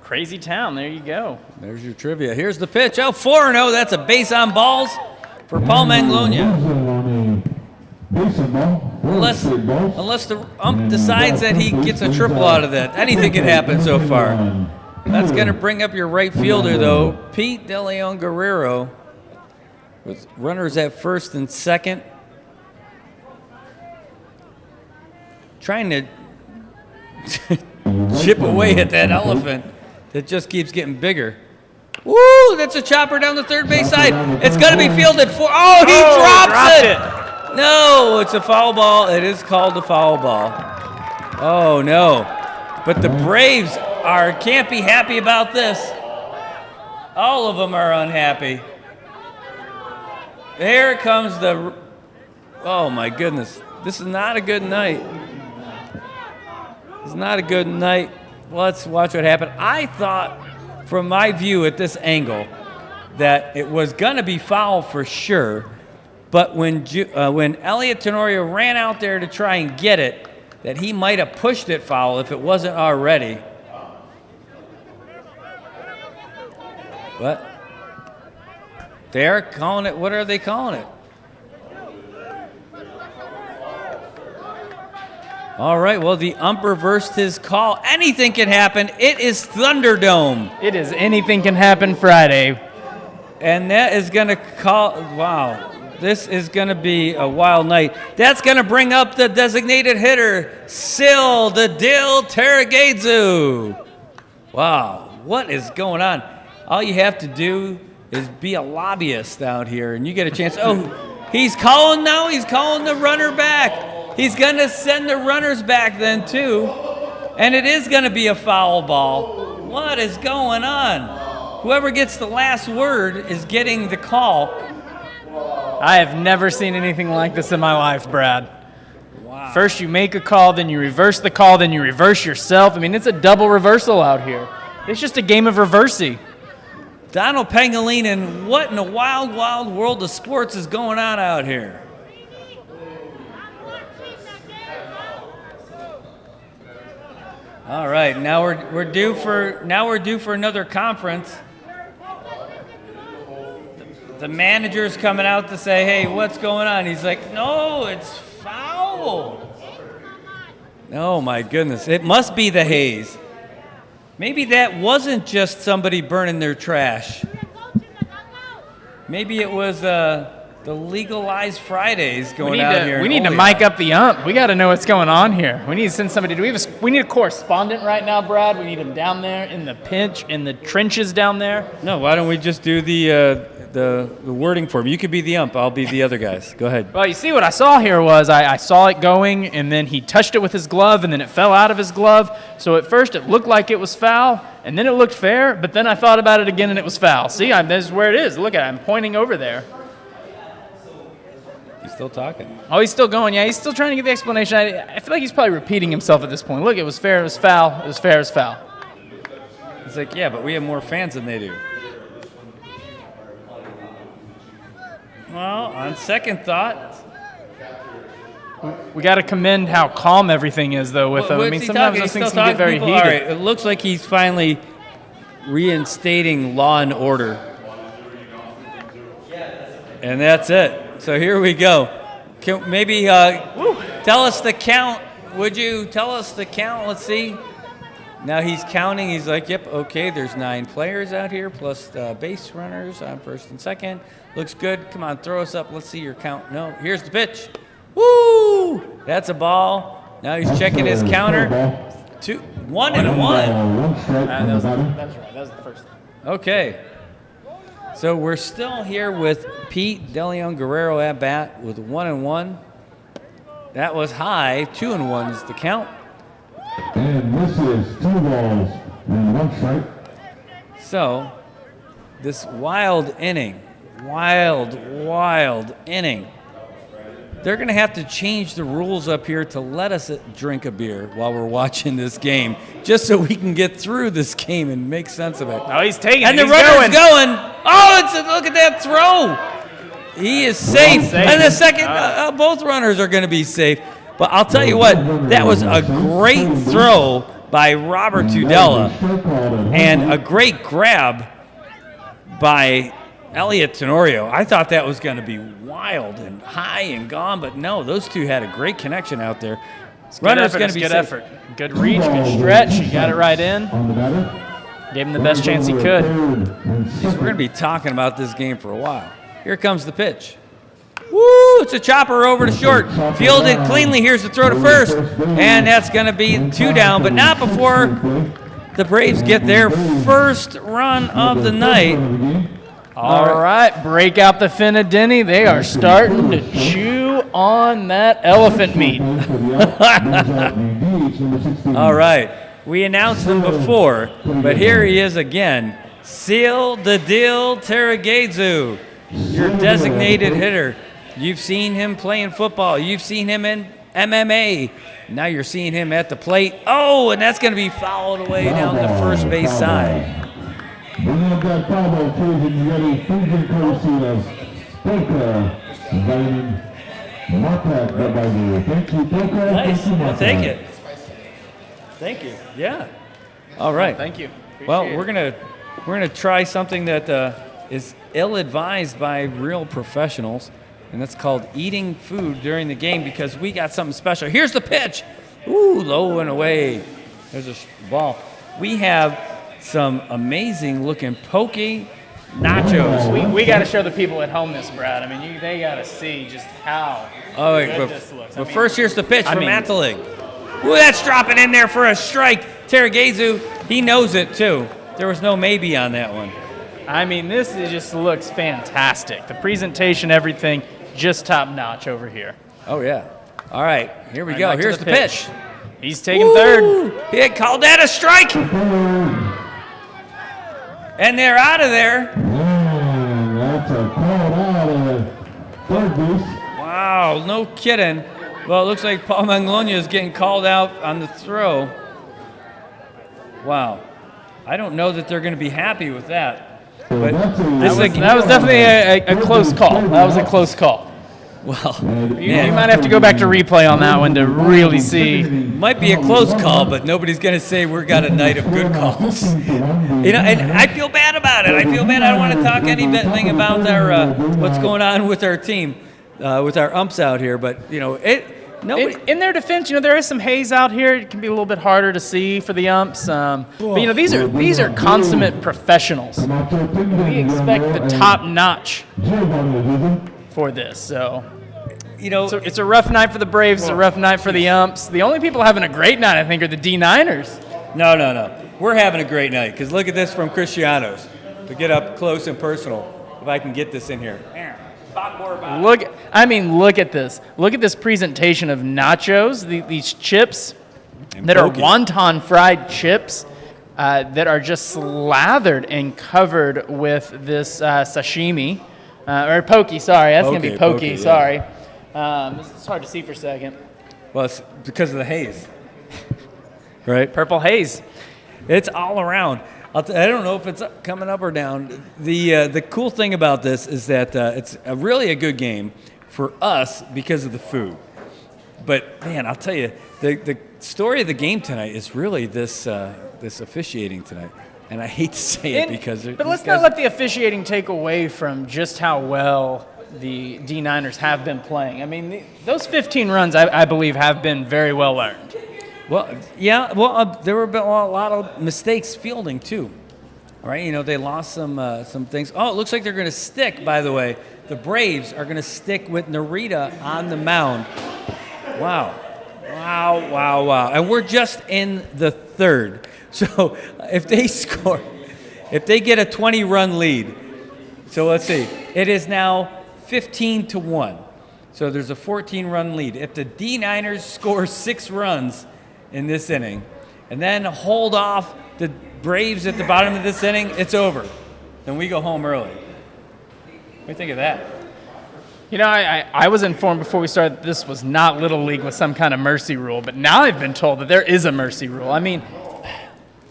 [SPEAKER 5] Crazy Town, there you go.
[SPEAKER 4] There's your trivia. Here's the pitch. Oh, 4-0. That's a base on balls for Paul Manglona. Unless the ump decides that he gets a triple out of that. Anything can happen so far. That's going to bring up your right fielder, though, Pete De Leon Guerrero, with runners at first and second. Trying to chip away at that elephant that just keeps getting bigger. Woo, that's a chopper down the third base side. It's going to be fielded for, oh, he drops it. No, it's a foul ball. It is called a foul ball. Oh, no. But the Braves can't be happy about this. All of them are unhappy. Here comes the, oh my goodness. This is not a good night. It's not a good night. Let's watch what happened. I thought, from my view at this angle, that it was going to be foul for sure. But when Elliot Tenorio ran out there to try and get it, that he might have pushed it foul if it wasn't already. But they're calling it, what are they calling it? All right, well, the ump reversed his call. Anything can happen. It is Thunderdome.
[SPEAKER 5] It is anything can happen Friday.
[SPEAKER 4] And that is going to call, wow, this is going to be a wild night. That's going to bring up the designated hitter, Sil the Dill Terragadzu. Wow, what is going on? All you have to do is be a lobbyist out here, and you get a chance. Oh, he's calling now. He's calling the runner back. He's going to send the runners back then, too. And it is going to be a foul ball. What is going on? Whoever gets the last word is getting the call.
[SPEAKER 5] I have never seen anything like this in my life, Brad.
[SPEAKER 4] Wow.
[SPEAKER 5] First you make a call, then you reverse the call, then you reverse yourself. I mean, it's a double reversal out here. It's just a game of reversey.
[SPEAKER 4] Donald Pangolin, what in the wild, wild world of sports is going on out here? All right, now we're due for another conference. The manager's coming out to say, "Hey, what's going on?" He's like, "No, it's foul." Oh my goodness, it must be the haze. Maybe that wasn't just somebody burning their trash. Maybe it was The legalized Fridays
[SPEAKER 5] We
[SPEAKER 4] going
[SPEAKER 5] need
[SPEAKER 4] out here.
[SPEAKER 5] to, we
[SPEAKER 4] in
[SPEAKER 5] need to
[SPEAKER 4] Olean.
[SPEAKER 5] mic up the ump. We got to know what's going on here. We need to send somebody. We need a correspondent right now, Brad. We need him down there in the pinch, in the trenches down there.
[SPEAKER 4] No, why don't we just do the wording for him? You could be the ump. I'll be the other guys. Go ahead.
[SPEAKER 5] Well, you see what I saw here was I saw it going, and then he touched it with his glove, and then it fell out of his glove. So at first it looked like it was foul, and then it looked fair, but then I thought about it again, and it was foul. See, this is where it is. Look at it. I'm pointing over there.
[SPEAKER 4] He's still talking.
[SPEAKER 5] Oh, he's still going. Yeah, he's still trying to get the explanation. I feel like he's probably repeating himself at this point. Look, it was fair, it was foul, it was fair, it was foul.
[SPEAKER 4] He's like, yeah, but we have more fans than they do. Well, on second thought,
[SPEAKER 5] We got to commend how calm everything is, though, with him. I mean, sometimes those things can get very heated.
[SPEAKER 4] All right, it looks like he's finally reinstating law and order. And that's it. So here we go. Maybe tell us the count. Would you tell us the count? Let's see. Now he's counting. He's like, yep, okay, there's 9 players out here plus the base runners on first and second. Looks good. Come on, throw us up. Let's see your count. No, here's the pitch. Woo! That's a ball. Now he's checking his counter. 1 and 1.
[SPEAKER 5] That's right. That was the first thing.
[SPEAKER 4] Okay. So we're still here with Pete DeLeon Guerrero at bat with 1 and 1. That was high. 2 and 1 is the count.
[SPEAKER 1] And this is 2 balls and 1 strike.
[SPEAKER 4] So this wild inning, wild inning. They're going to have to change the rules up here to let us drink a beer while we're watching this game, just so we can get through this game and make sense of it.
[SPEAKER 5] Oh, he's taking
[SPEAKER 4] And
[SPEAKER 5] it.
[SPEAKER 4] the
[SPEAKER 5] He's
[SPEAKER 4] runner's going. Oh, look at that throw. He is safe.
[SPEAKER 5] Safe.
[SPEAKER 4] And the second, both runners are going to be safe. But I'll tell you what, that was a great throw by Robert Tudela and a great grab by Elliot Tenorio. I thought that was going to be wild and high and gone, but no, those two had a great connection out there. Runner's going to be
[SPEAKER 5] good
[SPEAKER 4] safe.
[SPEAKER 5] effort. Good reach, good stretch. He got it right in. Gave him the best chance he could.
[SPEAKER 4] Jeez, we're going to be talking about this game for a while. Here comes the pitch. Woo! It's a chopper over to short. Fielded cleanly. Here's the throw to first. And that's going to be 2 down, but not before the Braves get their first run of the night.
[SPEAKER 5] All right, break out the Denny. They are starting to chew on that elephant meat.
[SPEAKER 4] All right. We announced him before, but here he is again. Seal the deal, Terragezu, your designated hitter. You've seen him playing football. You've seen him in MMA. Now you're seeing him at the plate. Oh, and that's going to be fouled away down the first base side.
[SPEAKER 1] Bringing up that foul ball, occasion, you got a Fusion courtesy of Polka, inviting Marquette by the thank you, Polka.
[SPEAKER 4] Nice. I'll take it. Thank you. Yeah. All right.
[SPEAKER 5] Thank you.
[SPEAKER 4] Well,
[SPEAKER 5] Appreciate it.
[SPEAKER 4] we're gonna try something that is ill-advised by real professionals, and that's called eating food during the game because we got something special. Here's the pitch. Ooh, low and away. There's a ball. We have some amazing-looking poke nachos.
[SPEAKER 5] We got to show the people at home this, Brad. I mean, they got to see just how good this looks.
[SPEAKER 4] But first, here's the pitch from Matalig. Ooh, that's dropping in there for a strike. Terragezu, he knows it, too. There was no maybe on that one.
[SPEAKER 5] I mean, just looks fantastic. The presentation, everything, just top-notch over here.
[SPEAKER 4] Oh, yeah. All right, here we
[SPEAKER 5] Right,
[SPEAKER 4] go.
[SPEAKER 5] back to
[SPEAKER 4] Here's
[SPEAKER 5] the
[SPEAKER 4] the pitch.
[SPEAKER 5] He's taking third.
[SPEAKER 4] Ooh, he had called that a strike. And they're out of there.
[SPEAKER 1] And that's a call out of third base.
[SPEAKER 4] Wow, no kidding. Well, it looks like Paul Manglona is getting called out on the throw. Wow. I don't know that they're going to be happy with that. But
[SPEAKER 5] That was definitely a close call. That was a close call.
[SPEAKER 4] well,
[SPEAKER 5] You might have to go back to replay on that one to really see.
[SPEAKER 4] might be a close call, but nobody's going to say we've got a night of good calls. And I feel bad about it. I feel bad. I don't want to talk anything about our what's going on with our team, with our umps out here. But nobody.
[SPEAKER 5] In their defense, there is some haze out here. It can be a little bit harder to see for the umps. But these are consummate professionals. We expect the top notch for this. So
[SPEAKER 4] You know,
[SPEAKER 5] it's a rough night for the Braves. It's a rough night for the umps. The only people having a great night, I think, are the D9ners.
[SPEAKER 4] no. We're having a great night because look at this from Cristianos. To get up close and personal, if I can get this in here. Talk more about it.
[SPEAKER 5] Look at this. Look at this presentation of nachos, these chips
[SPEAKER 4] And
[SPEAKER 5] that
[SPEAKER 4] pokey.
[SPEAKER 5] are wonton fried chips that are just slathered and covered with this sashimi. Or poke, sorry. That's going to be poke,
[SPEAKER 4] Poke, yeah.
[SPEAKER 5] sorry. It's hard to see for a second.
[SPEAKER 4] Well, it's because of the haze. Right?
[SPEAKER 5] Purple haze.
[SPEAKER 4] It's all around. I don't know if it's coming up or down. The cool thing about this is that it's really a good game for us because of the food. But, man, I'll tell you, the story of the game tonight is really this officiating tonight. And I hate to say it because...
[SPEAKER 5] But let's not let the officiating take away from just how well the D9ners have been playing. I mean, those 15 runs, I believe, have been very well earned.
[SPEAKER 4] Well, yeah. Well, there were a lot of mistakes fielding too, right? You know, they lost some things. Oh, it looks like they're going to stick. By the way, the Braves are going to stick with Narita on the mound. Wow, and we're just in the third. So if they score, if they get a 20-run lead, so let's see, it is now 15-1. So there's a 14-run lead. If the D9ners score 6 runs in this inning, and then hold off the Braves at the bottom of this inning, it's over. Then we go home early. What do you think of that?
[SPEAKER 5] You know, I was informed before we started that this was not Little League with some kind of mercy rule, but now I've been told that there is a mercy rule. I mean,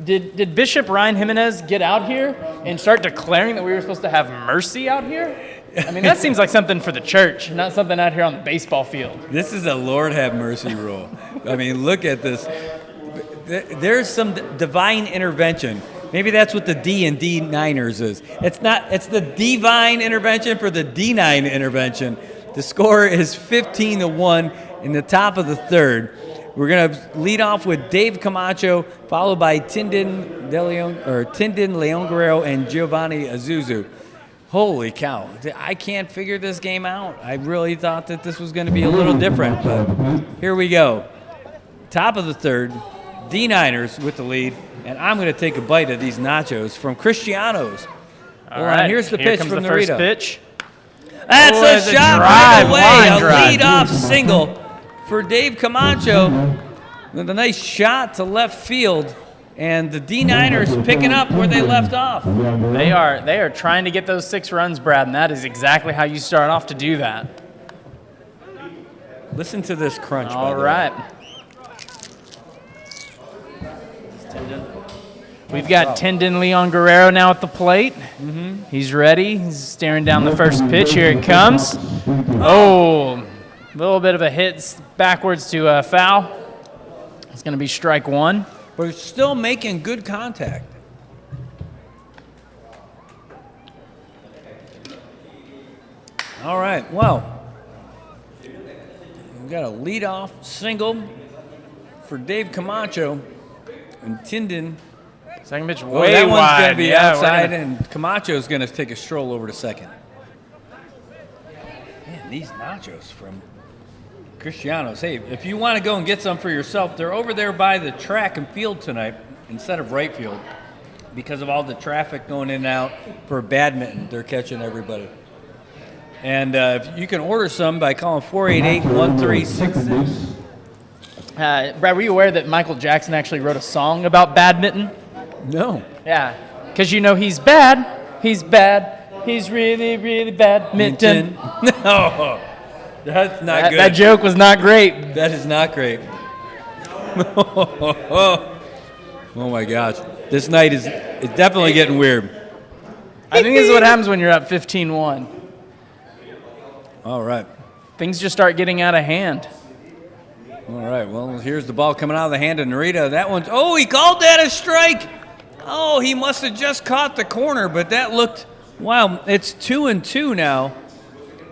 [SPEAKER 5] did Bishop Ryan Jimenez get out here and start declaring that we were supposed to have mercy out here? I mean, that seems like something for the church, not something out here on the baseball field.
[SPEAKER 4] This is a Lord have mercy rule. I mean, look at this. There's some divine intervention. Maybe that's what the D in D9ners is. It's the divine intervention for the D9 intervention. The score is 15-1 in the top of the third. We're going to lead off with Dave Camacho, followed by Tindin Leon Guerrero and Giovanni Azuzu. Holy cow. I can't figure this game out. I really thought that this was going to be a little different, but here we go. Top of the third, D9ners with the lead, and I'm going to take a bite of these nachos from Cristianos.
[SPEAKER 5] All right,
[SPEAKER 4] Here's the
[SPEAKER 5] here
[SPEAKER 4] pitch
[SPEAKER 5] comes
[SPEAKER 4] from
[SPEAKER 5] the first
[SPEAKER 4] Narita.
[SPEAKER 5] pitch.
[SPEAKER 4] That's
[SPEAKER 5] it's
[SPEAKER 4] a
[SPEAKER 5] a
[SPEAKER 4] shot
[SPEAKER 5] drive,
[SPEAKER 4] right away.
[SPEAKER 5] line
[SPEAKER 4] A
[SPEAKER 5] drive.
[SPEAKER 4] lead-off single for Dave Camacho. With a nice shot to left field, and the D9ners picking up where they left off.
[SPEAKER 5] They are trying to get those 6 runs, Brad, and that is exactly how you start off to do that.
[SPEAKER 4] Listen to this crunch. by
[SPEAKER 5] All
[SPEAKER 4] the way.
[SPEAKER 5] right. We've got Tindin Leon Guerrero now at the plate. He's ready. He's staring down the first pitch. Here it comes. Oh, a little bit of a hit backwards to foul. It's going to be strike 1.
[SPEAKER 4] But it's still making good contact. All right, well, we've got a leadoff single for Dave Camacho, and Tindin.
[SPEAKER 5] Second pitch
[SPEAKER 4] Well,
[SPEAKER 5] way
[SPEAKER 4] that one's
[SPEAKER 5] wide.
[SPEAKER 4] going to be
[SPEAKER 5] Yeah, we're
[SPEAKER 4] outside,
[SPEAKER 5] gonna-
[SPEAKER 4] and Camacho's going to take a stroll over to second. Man, these nachos from Cristianos. Hey, if you want to go and get some for yourself, they're over there by the track and field tonight instead of right field because of all the traffic going in and out for badminton. They're catching everybody. And you can order some by calling 488-1366.
[SPEAKER 5] Brad, were you aware that Michael Jackson actually wrote a song about badminton?
[SPEAKER 4] No.
[SPEAKER 5] Yeah, because you know he's bad. He's bad. He's really, really badminton.
[SPEAKER 4] No. That's not good.
[SPEAKER 5] That joke was not great.
[SPEAKER 4] That is not great. Oh my gosh. This night is definitely getting weird.
[SPEAKER 5] I think this is what happens when you're up 15-1.
[SPEAKER 4] All right.
[SPEAKER 5] Things just start getting out of hand.
[SPEAKER 4] All right. Well, here's the ball coming out of the hand of Narita. That one's, oh, he called that a strike. Oh, he must have just caught the corner, but that looked, wow. It's 2-2 now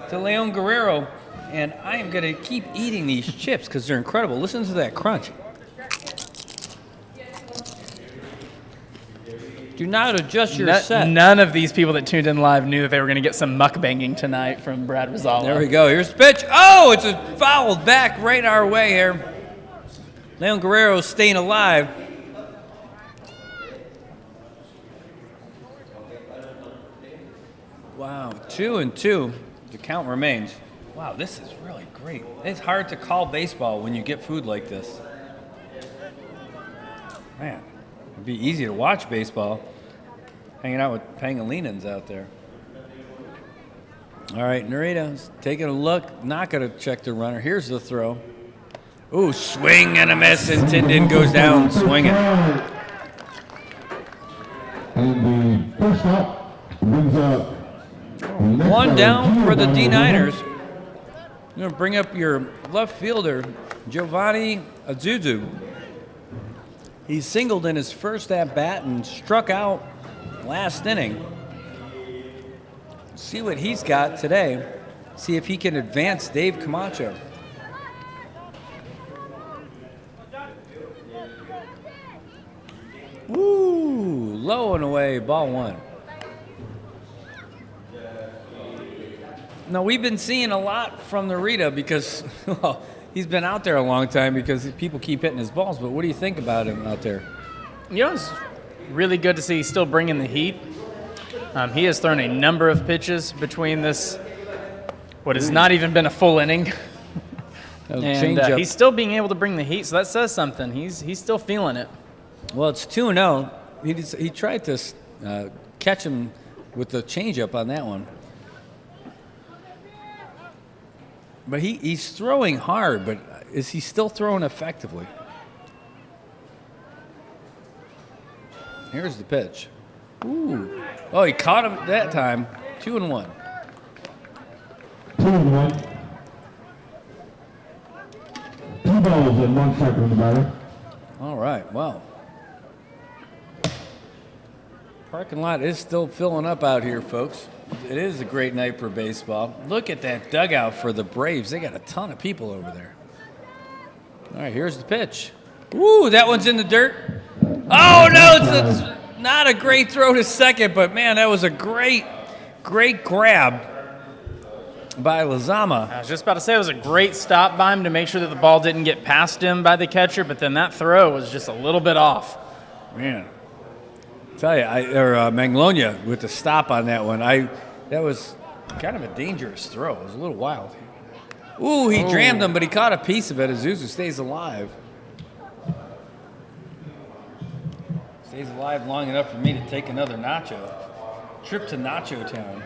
[SPEAKER 4] to Leon Guerrero. And I am going to keep eating these chips because they're incredible. Listen to that crunch. Do not adjust your set.
[SPEAKER 5] None of these people that tuned in live knew that they were going to get some mukbanging tonight from Brad Rosala.
[SPEAKER 4] There we go. Here's the pitch. Oh, it's a fouled back right our way here. Leon Guerrero staying alive. Wow, 2-2. The count remains. Wow, this is really great. It's hard to call baseball when you get food like this. Man, it'd be easy to watch baseball. Hanging out with Pangalinans out there. All right, Narita's taking a look. Not going to check the runner. Here's the throw. Ooh, swing and a miss, and Tindon goes down swinging.
[SPEAKER 1] And the first out brings up
[SPEAKER 4] One down for the D9ners. I'm going to bring up your left fielder, Giovanni Azuzu. He singled in his first at-bat and struck out last inning. See what he's got today. See if he can advance Dave Camacho. Woo! Low and away, ball one. Now, we've been seeing a lot from Narita because, well, he's been out there a long time because people keep hitting his balls. But what do you think about him out there?
[SPEAKER 5] You know, it's really good to see he's still bringing the heat. He has thrown a number of pitches between this, what has not even been a full inning. And he's still being able to bring the heat, so that says something. He's still feeling it.
[SPEAKER 4] Well, it's 2-0. He tried to catch him with the changeup on that one. But he's throwing hard, but is he still throwing effectively? Here's the pitch. Ooh. Oh, he caught him that time. 2-1.
[SPEAKER 1] 2-1. 2 balls and 1 strike from the batter.
[SPEAKER 4] All right, wow. Parking lot is still filling up out here, folks. It is a great night for baseball. Look at that dugout for the Braves. They got a ton of people over there. All right, here's the pitch. Ooh, that one's in the dirt. Oh, no, it's not a great throw to second, but, man, that was a great grab by Lizama.
[SPEAKER 5] I was just about to say it was a great stop by him to make sure that the ball didn't get past him by the catcher, but then that throw was just a little bit off.
[SPEAKER 4] Man, I tell you, Magnolia with the stop on that one. That was kind of a dangerous throw. It was a little wild. Ooh, he jammed him, but he caught a piece of it. Azuzu stays alive. Stays alive long enough for me to take another nacho. Trip to Nacho Town.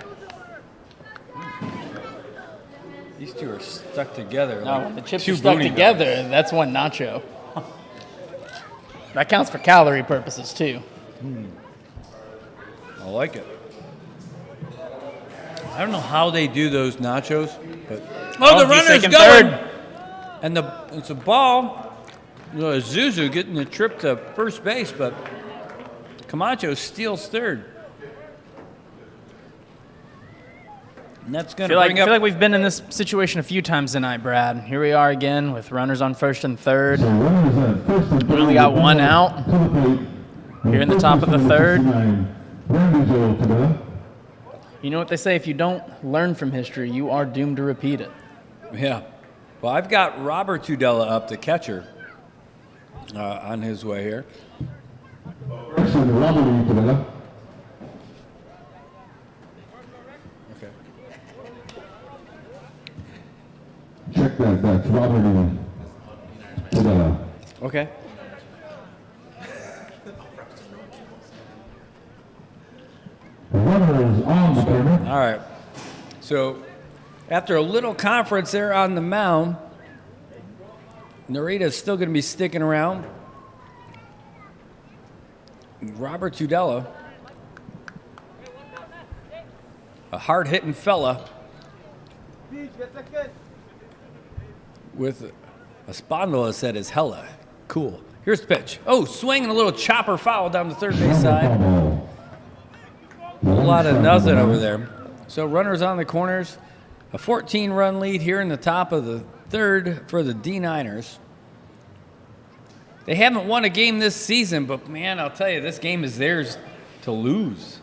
[SPEAKER 4] These two are stuck together.
[SPEAKER 5] No,
[SPEAKER 4] like
[SPEAKER 5] the chips
[SPEAKER 4] two
[SPEAKER 5] are stuck
[SPEAKER 4] booty
[SPEAKER 5] together.
[SPEAKER 4] dogs.
[SPEAKER 5] That's one nacho. That counts for calorie purposes, too.
[SPEAKER 4] I like it. I don't know how they do those nachos, but the
[SPEAKER 5] he's
[SPEAKER 4] runner's
[SPEAKER 5] taking
[SPEAKER 4] going,
[SPEAKER 5] third.
[SPEAKER 4] and it's a ball. Zuzu getting the trip to first base, but Camacho steals third, and that's going to bring
[SPEAKER 5] I
[SPEAKER 4] up.
[SPEAKER 5] feel like we've been in this situation a few times tonight, Brad. Here we are again with runners on first and third.
[SPEAKER 1] So runners at first and
[SPEAKER 5] We only got one out.
[SPEAKER 1] to the plate.
[SPEAKER 5] Here in the top of the third.
[SPEAKER 1] Brandon.
[SPEAKER 5] You know what they say, if you don't learn from history, you are doomed to repeat it.
[SPEAKER 4] Yeah, well, I've got Robert Tudela up, the catcher, on his way here. Okay.
[SPEAKER 1] Check that, that's Robert Tudela.
[SPEAKER 4] Okay.
[SPEAKER 1] Runners on the corner.
[SPEAKER 4] All right. So after a little conference there on the mound, Narita's still going to be sticking around. Robert Tudela, a hard-hitting fella with a spondylus that is hella cool. Here's the pitch. Oh, swing and a little chopper foul down the third base side. A whole lot of nothing over there. So runners on the corners. A 14-run lead here in the top of the third for the D9ners. They haven't won a game this season, but, man, I'll tell you, this game is theirs to lose.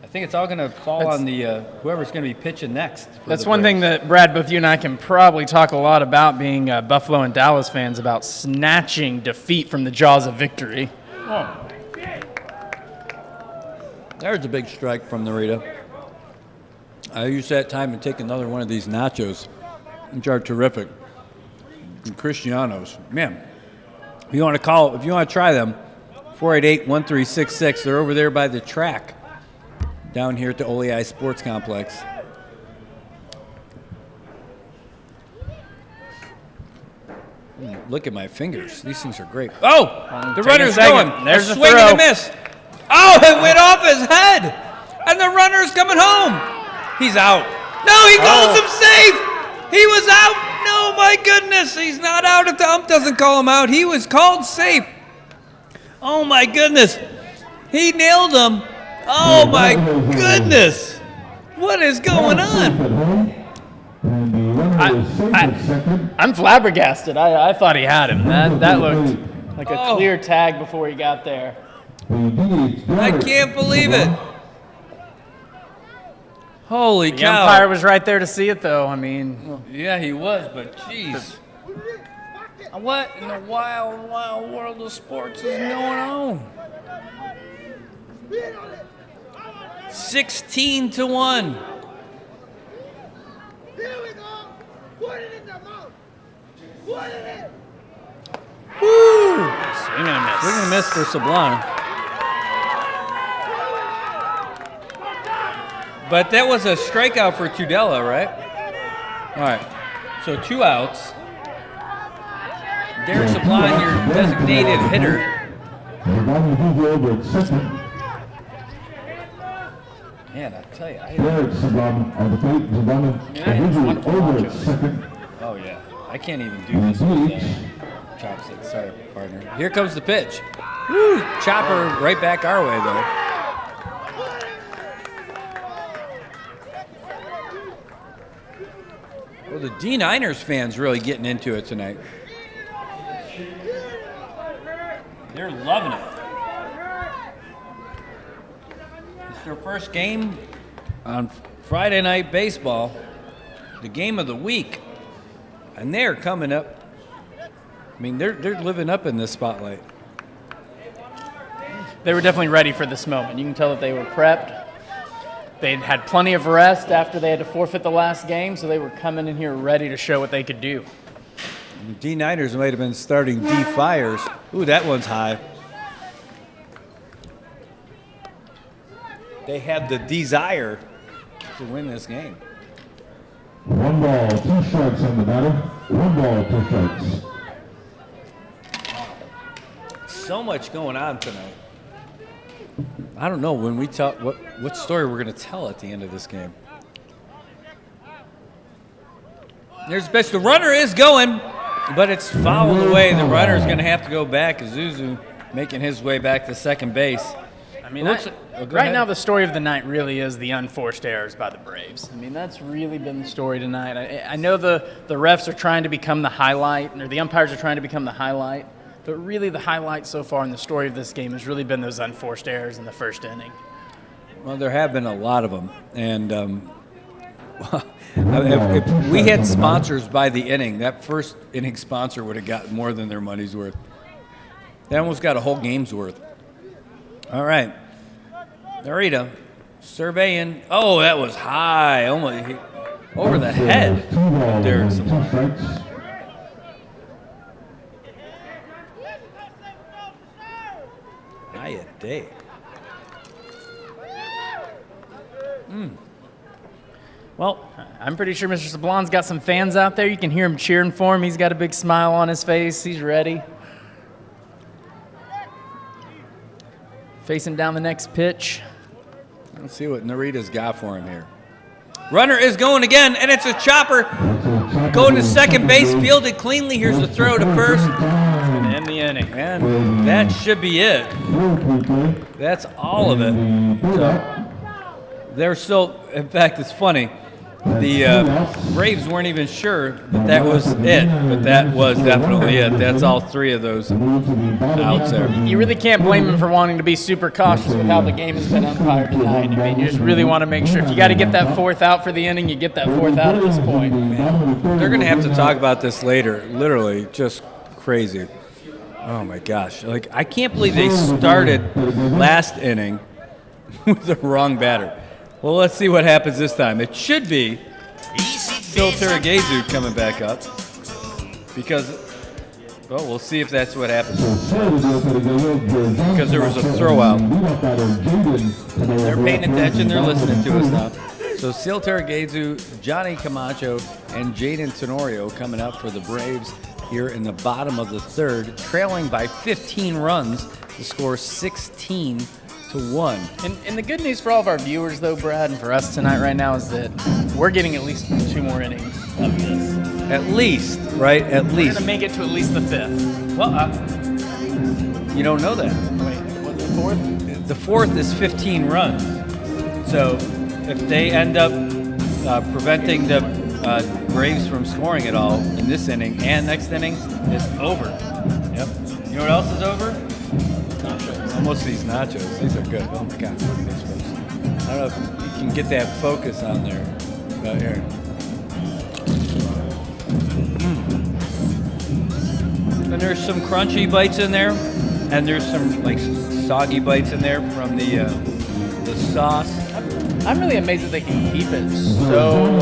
[SPEAKER 4] I think it's all going to fall on the whoever's going to be pitching next.
[SPEAKER 5] That's one thing that, Brad, both you and I can probably talk a lot about, being Buffalo and Dallas fans, about snatching defeat from the jaws of victory.
[SPEAKER 4] Oh. There's a big strike from Narita. I use that time to take another one of these nachos, which are terrific. And Cristianos, man. If you want to try them, 488-1366. They're over there by the track, down here at the Oleai Sports Complex. Look at my fingers. These things are great. Oh, the runner's going.
[SPEAKER 5] There's
[SPEAKER 4] a
[SPEAKER 5] a
[SPEAKER 4] swing
[SPEAKER 5] throw.
[SPEAKER 4] and a miss. Oh, it went off his head. And the runner's coming home. He's out. No, he calls him safe. He was out. No, my goodness. He's not out if the ump doesn't call him out. He was called safe. Oh, my goodness. He nailed him. Oh, my goodness. What is going on?
[SPEAKER 5] I'm flabbergasted. I thought he had him. That looked like a clear tag before he got there.
[SPEAKER 4] I can't believe it. Holy
[SPEAKER 5] The
[SPEAKER 4] cow.
[SPEAKER 5] umpire was right there to see it, though. I mean,
[SPEAKER 4] Yeah, he was, but jeez. What in the wild, wild world of sports is going on? 16-1. Woo!
[SPEAKER 5] swing and a miss.
[SPEAKER 4] Swing and a miss for Sablon. But that was a strikeout for Tudela, right? All right. So 2 outs. Derek Sablon, your designated hitter. Man, I tell you, oh yeah, I can't even do this with chopsticks. Sorry, partner. Here comes the pitch. Woo! Chopper right back our way, though. Well, the D9ners fans really getting into it tonight. They're loving it. It's their first game on Friday Night Baseball, the game of the week, and they're coming up. I mean, they're living up in this spotlight.
[SPEAKER 5] They were definitely ready for this moment. You can tell that they were prepped. They'd had plenty of rest after they had to forfeit the last game, so they were coming in here ready to show what they could do.
[SPEAKER 4] The D9ners might have been starting D-Fires. Ooh, that one's high. They had the desire to win this game.
[SPEAKER 1] 1 ball, 2 strikes on the batter. 1 ball, 2 strikes.
[SPEAKER 4] So much going on tonight. I don't know when we tell what story we're going to tell at the end of this game. There's a pitch. The runner is going, but it's fouled away. The runner is going to have to go back. Zuzu making his way back to second base.
[SPEAKER 5] I mean,
[SPEAKER 4] Right
[SPEAKER 5] right now the story of the night really is the unforced errors by the Braves. I mean, that's really been the story tonight. I know the refs are trying to become the highlight, or the umpires are trying to become the highlight, but really the highlight so far in the story of this game has really been those unforced errors in the first inning.
[SPEAKER 4] Well, there have been a lot of them, and if we had sponsors by the inning, that first inning sponsor would have gotten more than their money's worth. They almost got a whole game's worth. All right, Narita surveying. Oh, that was high, almost over the head of Derek Sablon. Hiya day.
[SPEAKER 5] Well, I'm pretty sure Mr. Sablon's got some fans out there. You can hear him cheering for him. He's got a big smile on his face. He's ready. Facing down the next pitch.
[SPEAKER 4] Let's see what Narita's got for him here. Runner is going again, and it's a chopper. Going to second base, fielded cleanly. Here's the throw to first.
[SPEAKER 5] And end the inning.
[SPEAKER 4] And that should be it. That's all of it. So, they're still, in fact, it's funny. the Braves weren't even sure that was it, but that was definitely it. That's all 3 of those outs there.
[SPEAKER 5] You really can't blame him for wanting to be super cautious with how the game has been umpired tonight. I mean, you just really want to make sure if you got to get that 4th out for the inning, you get that 4th out at this point.
[SPEAKER 4] They're going to have to talk about this later. Literally, just crazy. Oh my gosh! Like, I can't believe they started last inning with the wrong batter. Well, let's see what happens this time. It should be Phil Terragezu coming back up because, well, we'll see if that's what happens. Because there was a throw out. They're paying attention. They're listening to us now. So Sil Terragezu, Johnny Camacho, and Jaden Tenorio coming up for the Braves here in the bottom of the 3rd, trailing by 15 runs to score 16-1.
[SPEAKER 5] And the good news for all of our viewers, though, Brad, and for us tonight right now is that we're getting at least 2 more innings of this.
[SPEAKER 4] At least, right? At
[SPEAKER 5] We're
[SPEAKER 4] least.
[SPEAKER 5] going to make it to at least the 5th.
[SPEAKER 4] Well, you don't know that.
[SPEAKER 5] Wait, what's the 4th?
[SPEAKER 4] The 4th is 15 runs. So if they end up preventing the Braves from scoring at all in this inning and next inning, it's over. Yep. You know what else is over? Nachos. Almost these nachos. These are good. Oh my God. Look at these folks. I don't know if you can get that focus on there. Right here. And there's some crunchy bites in there, and there's some like soggy bites in there from the sauce.
[SPEAKER 5] I'm really amazed that they can keep it so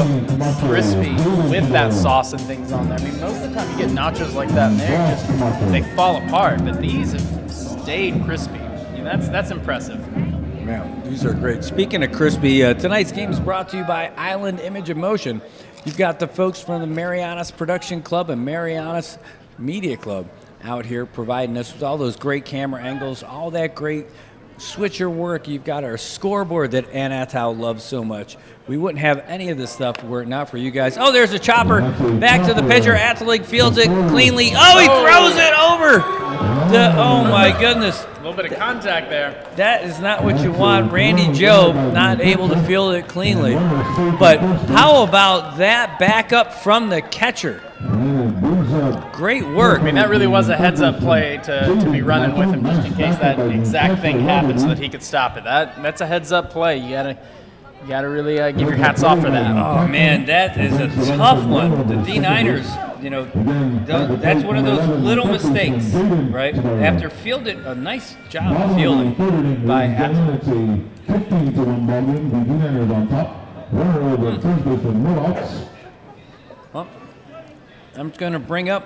[SPEAKER 5] crispy with that sauce and things on there. I mean, most of the time you get nachos like that and they fall apart, but these have stayed crispy. I mean, that's impressive.
[SPEAKER 4] Man, these are great. Speaking of crispy, tonight's game is brought to you by Island Image and Motion. You've got the folks from the Marianas Production Club and Marianas Media Club out here providing us with all those great camera angles, all that great switcher work. You've got our scoreboard that Anatol loves so much. We wouldn't have any of this stuff were it not for you guys. Oh, there's a chopper. Back to the pitcher. Atlig fields it cleanly. Oh, he throws it over. Oh, my goodness.
[SPEAKER 5] A little bit of contact there.
[SPEAKER 4] That is not what you want. Randy Jobe not able to field it cleanly. But how about that backup from the catcher? Great work.
[SPEAKER 5] I mean, that really was a heads-up play to be running with him just in case that exact thing happened so that he could stop it. That's a heads-up play. You gotta really give your hats off for that.
[SPEAKER 4] Oh man, that is a tough one. The D9ners, that's one of those little mistakes, right? After fielded a nice job of fielding by Atlig.
[SPEAKER 1] 15-1 ball game. The D9ners on top. Runner over first baseman, no outs.
[SPEAKER 4] Well, I'm going to bring up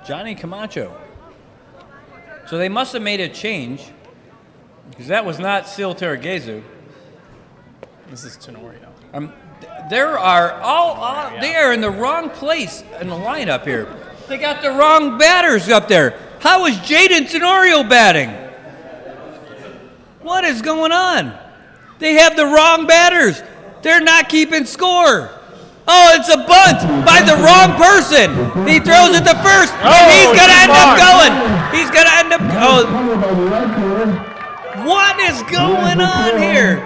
[SPEAKER 4] Johnny Camacho. So they must have made a change because that was not Sil Terragezu.
[SPEAKER 5] This is Tenorio.
[SPEAKER 4] They are in the wrong place in the lineup here. They got the wrong batters up there. How is Jaden Tenorio batting? What is going on? They have the wrong batters. They're not keeping score. Oh, it's a bunt by the wrong person. He throws it to first, and he's going to end up going. He's going to end up. Oh, what is going on here?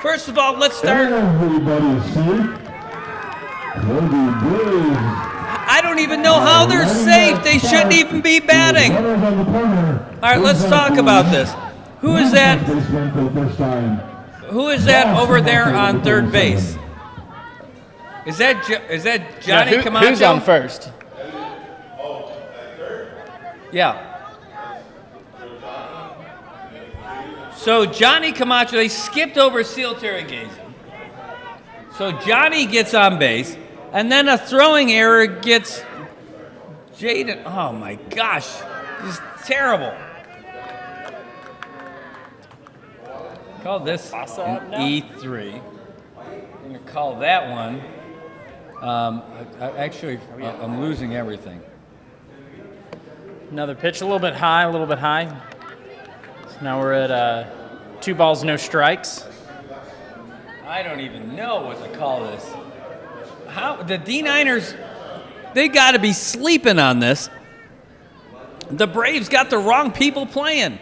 [SPEAKER 4] First of all, let's start. I don't even know how they're safe. They shouldn't even be batting. All right, let's talk about this. Who is that? Who is that over there on third base? Is that Johnny Camacho?
[SPEAKER 5] Who's on first?
[SPEAKER 4] Yeah. So Johnny Camacho, they skipped over Sil Terragezu. So Johnny gets on base, and then a throwing error gets Jaden. Oh my gosh, this is terrible. Call this an E3. I'm going to call that one. I'm losing everything.
[SPEAKER 5] Another pitch, a little bit high. So now we're at 2 balls, no strikes.
[SPEAKER 4] I don't even know what to call this. How the D9ners, they got to be sleeping on this. The Braves got the wrong people playing.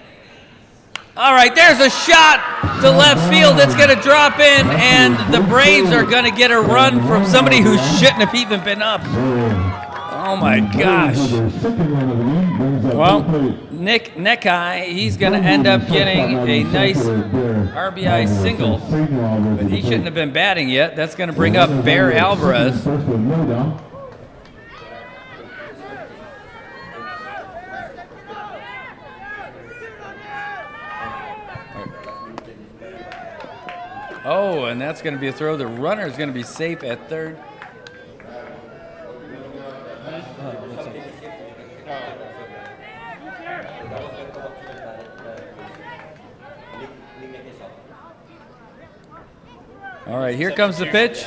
[SPEAKER 4] All right, there's a shot to left field. It's going to drop in, and the Braves are going to get a run from somebody who shouldn't have even been up. Oh, my gosh. Well, Nick Nekai, he's going to end up getting a nice RBI single, but he shouldn't have been batting yet. That's going to bring up Bear Alvarez. Oh, and that's going to be a throw. The runner is going to be safe at third. All right, here comes the pitch.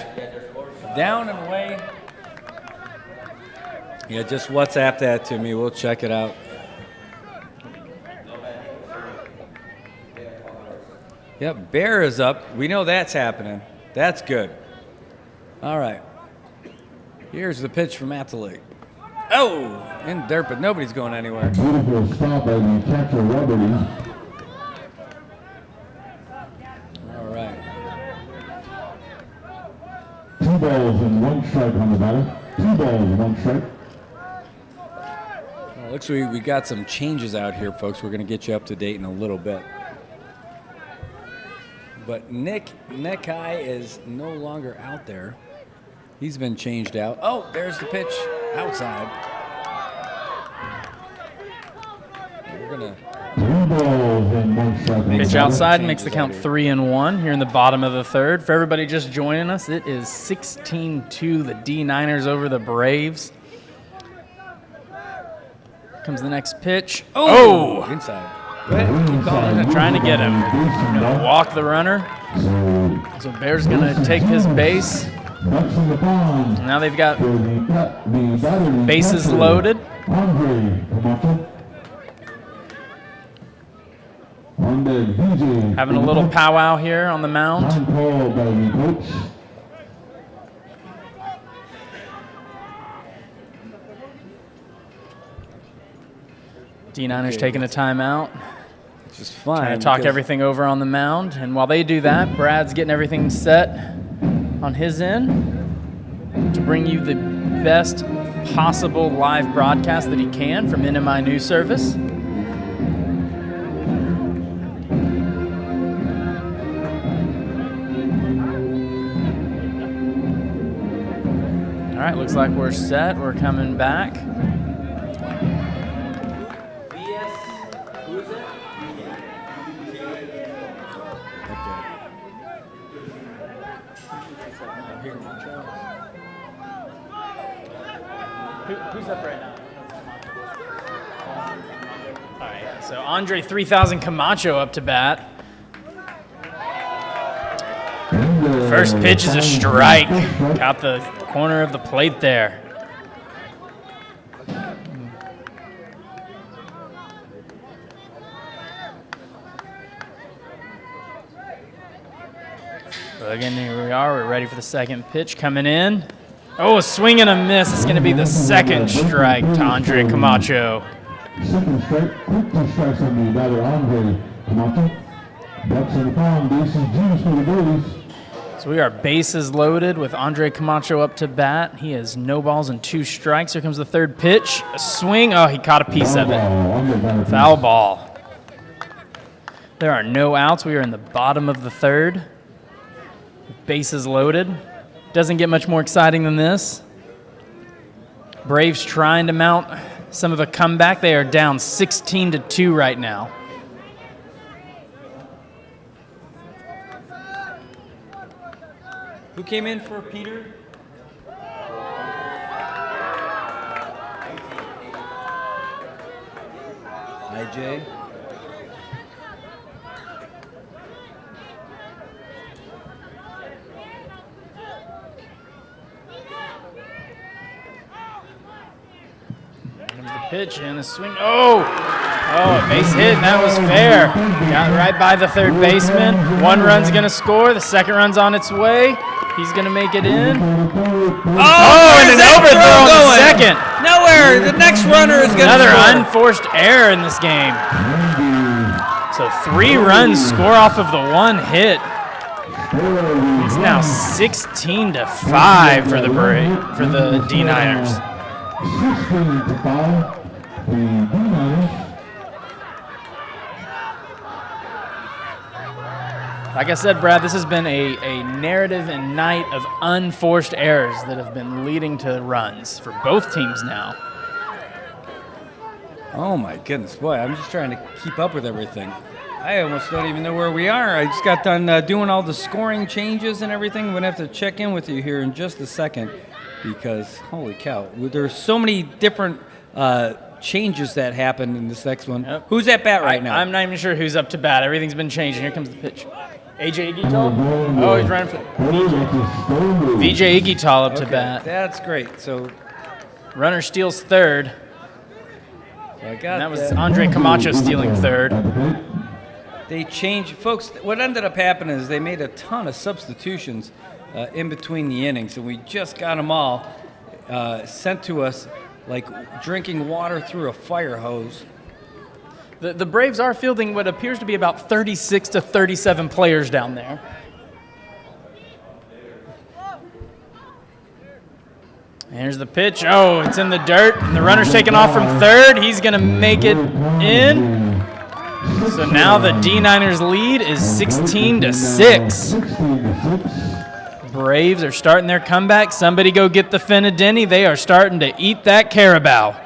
[SPEAKER 4] Down and away. Yeah, just WhatsApp that to me. We'll check it out. Yep, Bear is up. We know that's happening. That's good. All right. Here's the pitch from Athlete. Oh, in dirt, but nobody's going anywhere.
[SPEAKER 1] Beautiful stop by the catcher, Roberty.
[SPEAKER 4] All right.
[SPEAKER 1] 2 balls and 1 strike on the batter. 2 balls and 1 strike.
[SPEAKER 4] Well, looks like we got some changes out here, folks. We're going to get you up to date in a little bit. But Nick Nekai is no longer out there. He's been changed out. Oh, there's the pitch outside. We're going to...
[SPEAKER 1] 3 balls and 1 strike.
[SPEAKER 5] Pitch outside makes the count 3-1 here in the bottom of the third. For everybody just joining us, it is 16-2, the D9ners over the Braves. Comes the next pitch. Oh!
[SPEAKER 4] Inside.
[SPEAKER 5] Go ahead. Keep calling. Trying to get him. Gonna walk the runner. So Bear's gonna take his base. Now they've got bases loaded. Having a little powwow here on the mound. D9ners taking a timeout.
[SPEAKER 4] It's just fine.
[SPEAKER 5] Trying to talk everything over on the mound. And while they do that, Brad's getting everything set on his end to bring you the best possible live broadcast that he can from NMI News Service. All right, looks like we're set. We're coming back. Who's up right now? All right, so Andre 3000 Camacho up to bat. First pitch is a strike. Got the corner of the plate there. So again, here we are. We're ready for the second pitch coming in. Oh, a swing and a miss. It's going to be the second strike to Andre Camacho.
[SPEAKER 1] Second strike, quick 2 strikes on the batter, Andre Camacho. Ducks in the pond, bases juice for the Braves.
[SPEAKER 5] So we are bases loaded with Andre Camacho up to bat. He has no balls and 2 strikes. Here comes the third pitch. A swing. Oh, he caught a piece of it. Foul ball. There are no outs. We are in the bottom of the third. Bases loaded. Doesn't get much more exciting than this. Braves trying to mount some of a comeback. They are down 16-2 right now.
[SPEAKER 4] Who came in for Peter? IJ.
[SPEAKER 5] Pitch and the swing. Oh, a base hit, and that was fair. Got right by the third baseman. 1 run's going to score. The second run's on its way. He's going to make it in. Oh, and an overthrow on the second.
[SPEAKER 4] Nowhere. The next runner is going to
[SPEAKER 5] Another
[SPEAKER 4] score.
[SPEAKER 5] unforced error in this game. So So 3 runs score off of the 1 hit. It's now 16-5 for the D9ners.
[SPEAKER 1] 16-5, the D9ners.
[SPEAKER 5] Like I said, Brad, this has been a narrative and night of unforced errors that have been leading to runs for both teams now.
[SPEAKER 4] Oh my goodness, boy, I'm just trying to keep up with everything. I almost don't even know where we are. I just got done doing all the scoring changes and everything. I'm going to have to check in with you here in just a second because, holy cow, there's so many different changes that happened in this next one.
[SPEAKER 5] Yep.
[SPEAKER 4] Who's at bat right now?
[SPEAKER 5] I'm not even sure who's up to bat. Everything's been changed. Here comes the pitch. AJ Iggytal? Oh, he's running for VJ Iggytal up to bat.
[SPEAKER 4] That's great. So
[SPEAKER 5] Runner steals third.
[SPEAKER 4] I got
[SPEAKER 5] And that was Andre Camacho stealing third.
[SPEAKER 4] They changed, folks. What ended up happening is they made a ton of substitutions in between the innings, and we just got them all sent to us like drinking water through a fire hose.
[SPEAKER 5] The Braves are fielding what appears to be about 36 to 37 players down there. Here's the pitch. Oh, it's in the dirt. And the runner's taking off from third. He's going to make it in. So now the D9ners lead is 16-6. Braves are starting their comeback. Somebody go get the Finna Denny. They are starting to eat that Carabao.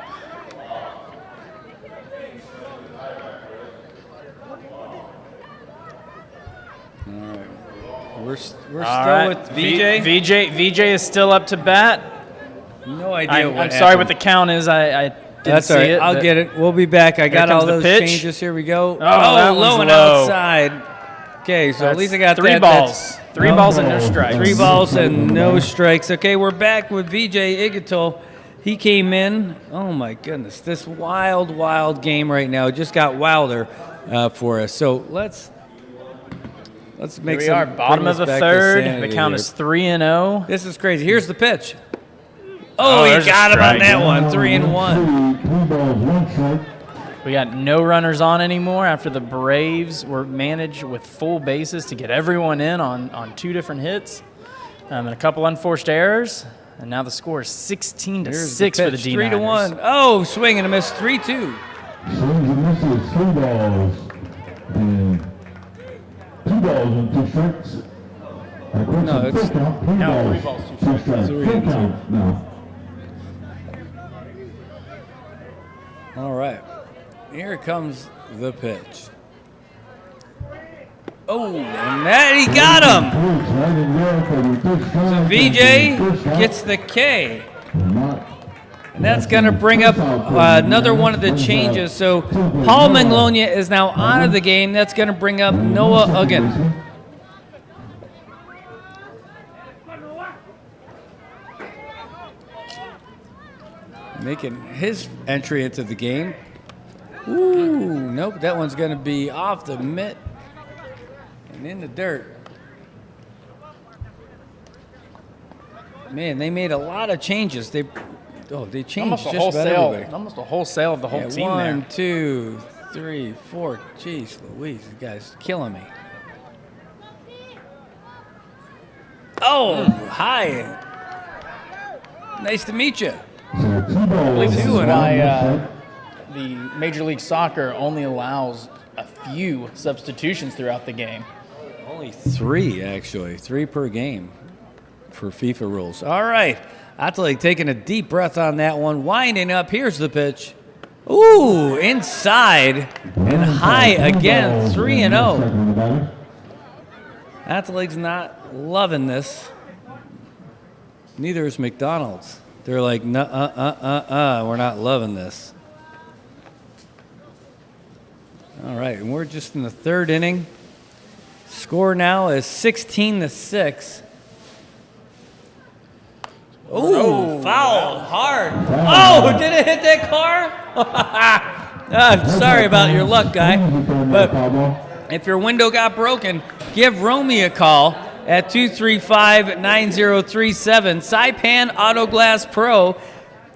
[SPEAKER 4] We're still with VJ.
[SPEAKER 5] VJ is still up to bat.
[SPEAKER 4] No idea what
[SPEAKER 5] I'm sorry
[SPEAKER 4] happened.
[SPEAKER 5] what the count is. I didn't
[SPEAKER 4] That's
[SPEAKER 5] see
[SPEAKER 4] all right.
[SPEAKER 5] it.
[SPEAKER 4] I'll
[SPEAKER 5] but
[SPEAKER 4] get it. We'll be back. I got
[SPEAKER 5] comes
[SPEAKER 4] all
[SPEAKER 5] the
[SPEAKER 4] those
[SPEAKER 5] pitch.
[SPEAKER 4] changes. Here we go.
[SPEAKER 5] that
[SPEAKER 4] low
[SPEAKER 5] one's
[SPEAKER 4] and
[SPEAKER 5] low.
[SPEAKER 4] outside. Okay, so at
[SPEAKER 5] That's
[SPEAKER 4] least I got
[SPEAKER 5] 3
[SPEAKER 4] that.
[SPEAKER 5] balls. 3 balls and no strikes.
[SPEAKER 4] 3 balls and no strikes. Okay, we're back with VJ Iggytal. He came in. Oh my goodness, this wild game right now just got wilder for us. So let's make
[SPEAKER 5] Here we are, bottom of the third. The count is 3-0.
[SPEAKER 4] This is crazy. Here's the pitch. Oh, he
[SPEAKER 5] there's a
[SPEAKER 4] got him on
[SPEAKER 5] strike.
[SPEAKER 4] that one. 3-1.
[SPEAKER 1] 3 balls, 1 strike.
[SPEAKER 5] We got no runners on anymore after the Braves were managed with full bases to get everyone in on 2 different hits and a couple unforced errors. And now the score is 16-6 for the D9ners.
[SPEAKER 4] 3-1. Oh, swing and a miss. 3-2.
[SPEAKER 1] Swings and misses, 3 balls. And 2 balls and 2 strikes.
[SPEAKER 4] No, it's-
[SPEAKER 1] 3 balls, 2 strikes.
[SPEAKER 4] 3
[SPEAKER 1] Full
[SPEAKER 4] and 2.
[SPEAKER 1] count now.
[SPEAKER 4] All right. Here comes the pitch. Oh, and that he got him. So VJ gets the K. And that's going to bring up another one of the changes. So Paul Manglonia is now out of the game. That's going to bring up Noah Uggan. Making his entry into the game. Ooh, nope, that one's going to be off the mitt and in the dirt. Man, they made a lot of changes. They changed
[SPEAKER 5] Almost a
[SPEAKER 4] just about
[SPEAKER 5] wholesale.
[SPEAKER 4] everybody.
[SPEAKER 5] Almost a wholesale of the whole team there.
[SPEAKER 4] 1, 2, 3, 4. Jeez Louise, this guy's killing me. Oh, hi. Nice to meet you.
[SPEAKER 5] I believe this is
[SPEAKER 4] 2-0.
[SPEAKER 5] why the Major League Soccer only allows a few substitutions throughout the game.
[SPEAKER 4] Only 3, actually. 3 per game for FIFA rules. All right. Atley taking a deep breath on that one. Winding up. Here's the pitch. Ooh, inside and high again. 3-0. Athlete's not loving this. Neither is McDonald's. They're like, we're not loving this. All right, and we're just in the 3rd inning. Score now is 16-6. Oh, foul, hard. Oh, did it hit that car? I'm sorry about your luck, guy. But if your window got broken, give Romy a call at 235-9037. Saipan Auto Glass Pro.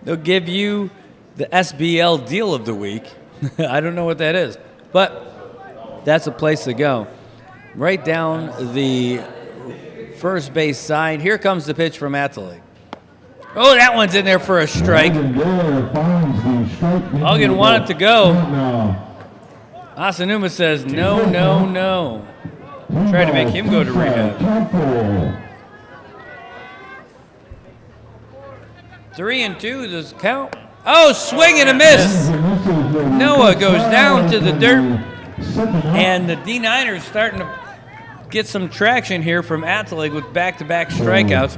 [SPEAKER 4] They'll give you the SBL Deal of the Week. I don't know what that is. But that's a place to go. Right down the first base side. Here comes the pitch from Atlee. Oh, that one's in there for a strike. Hogan wanted to go. Asanuma says, no, no, no. Try to make him go to rehab. 3-2, does it count? Oh, swing and a miss. Noah goes down to the dirt. And the D9ners starting to get some traction here from Atlee with back-to-back strikeouts.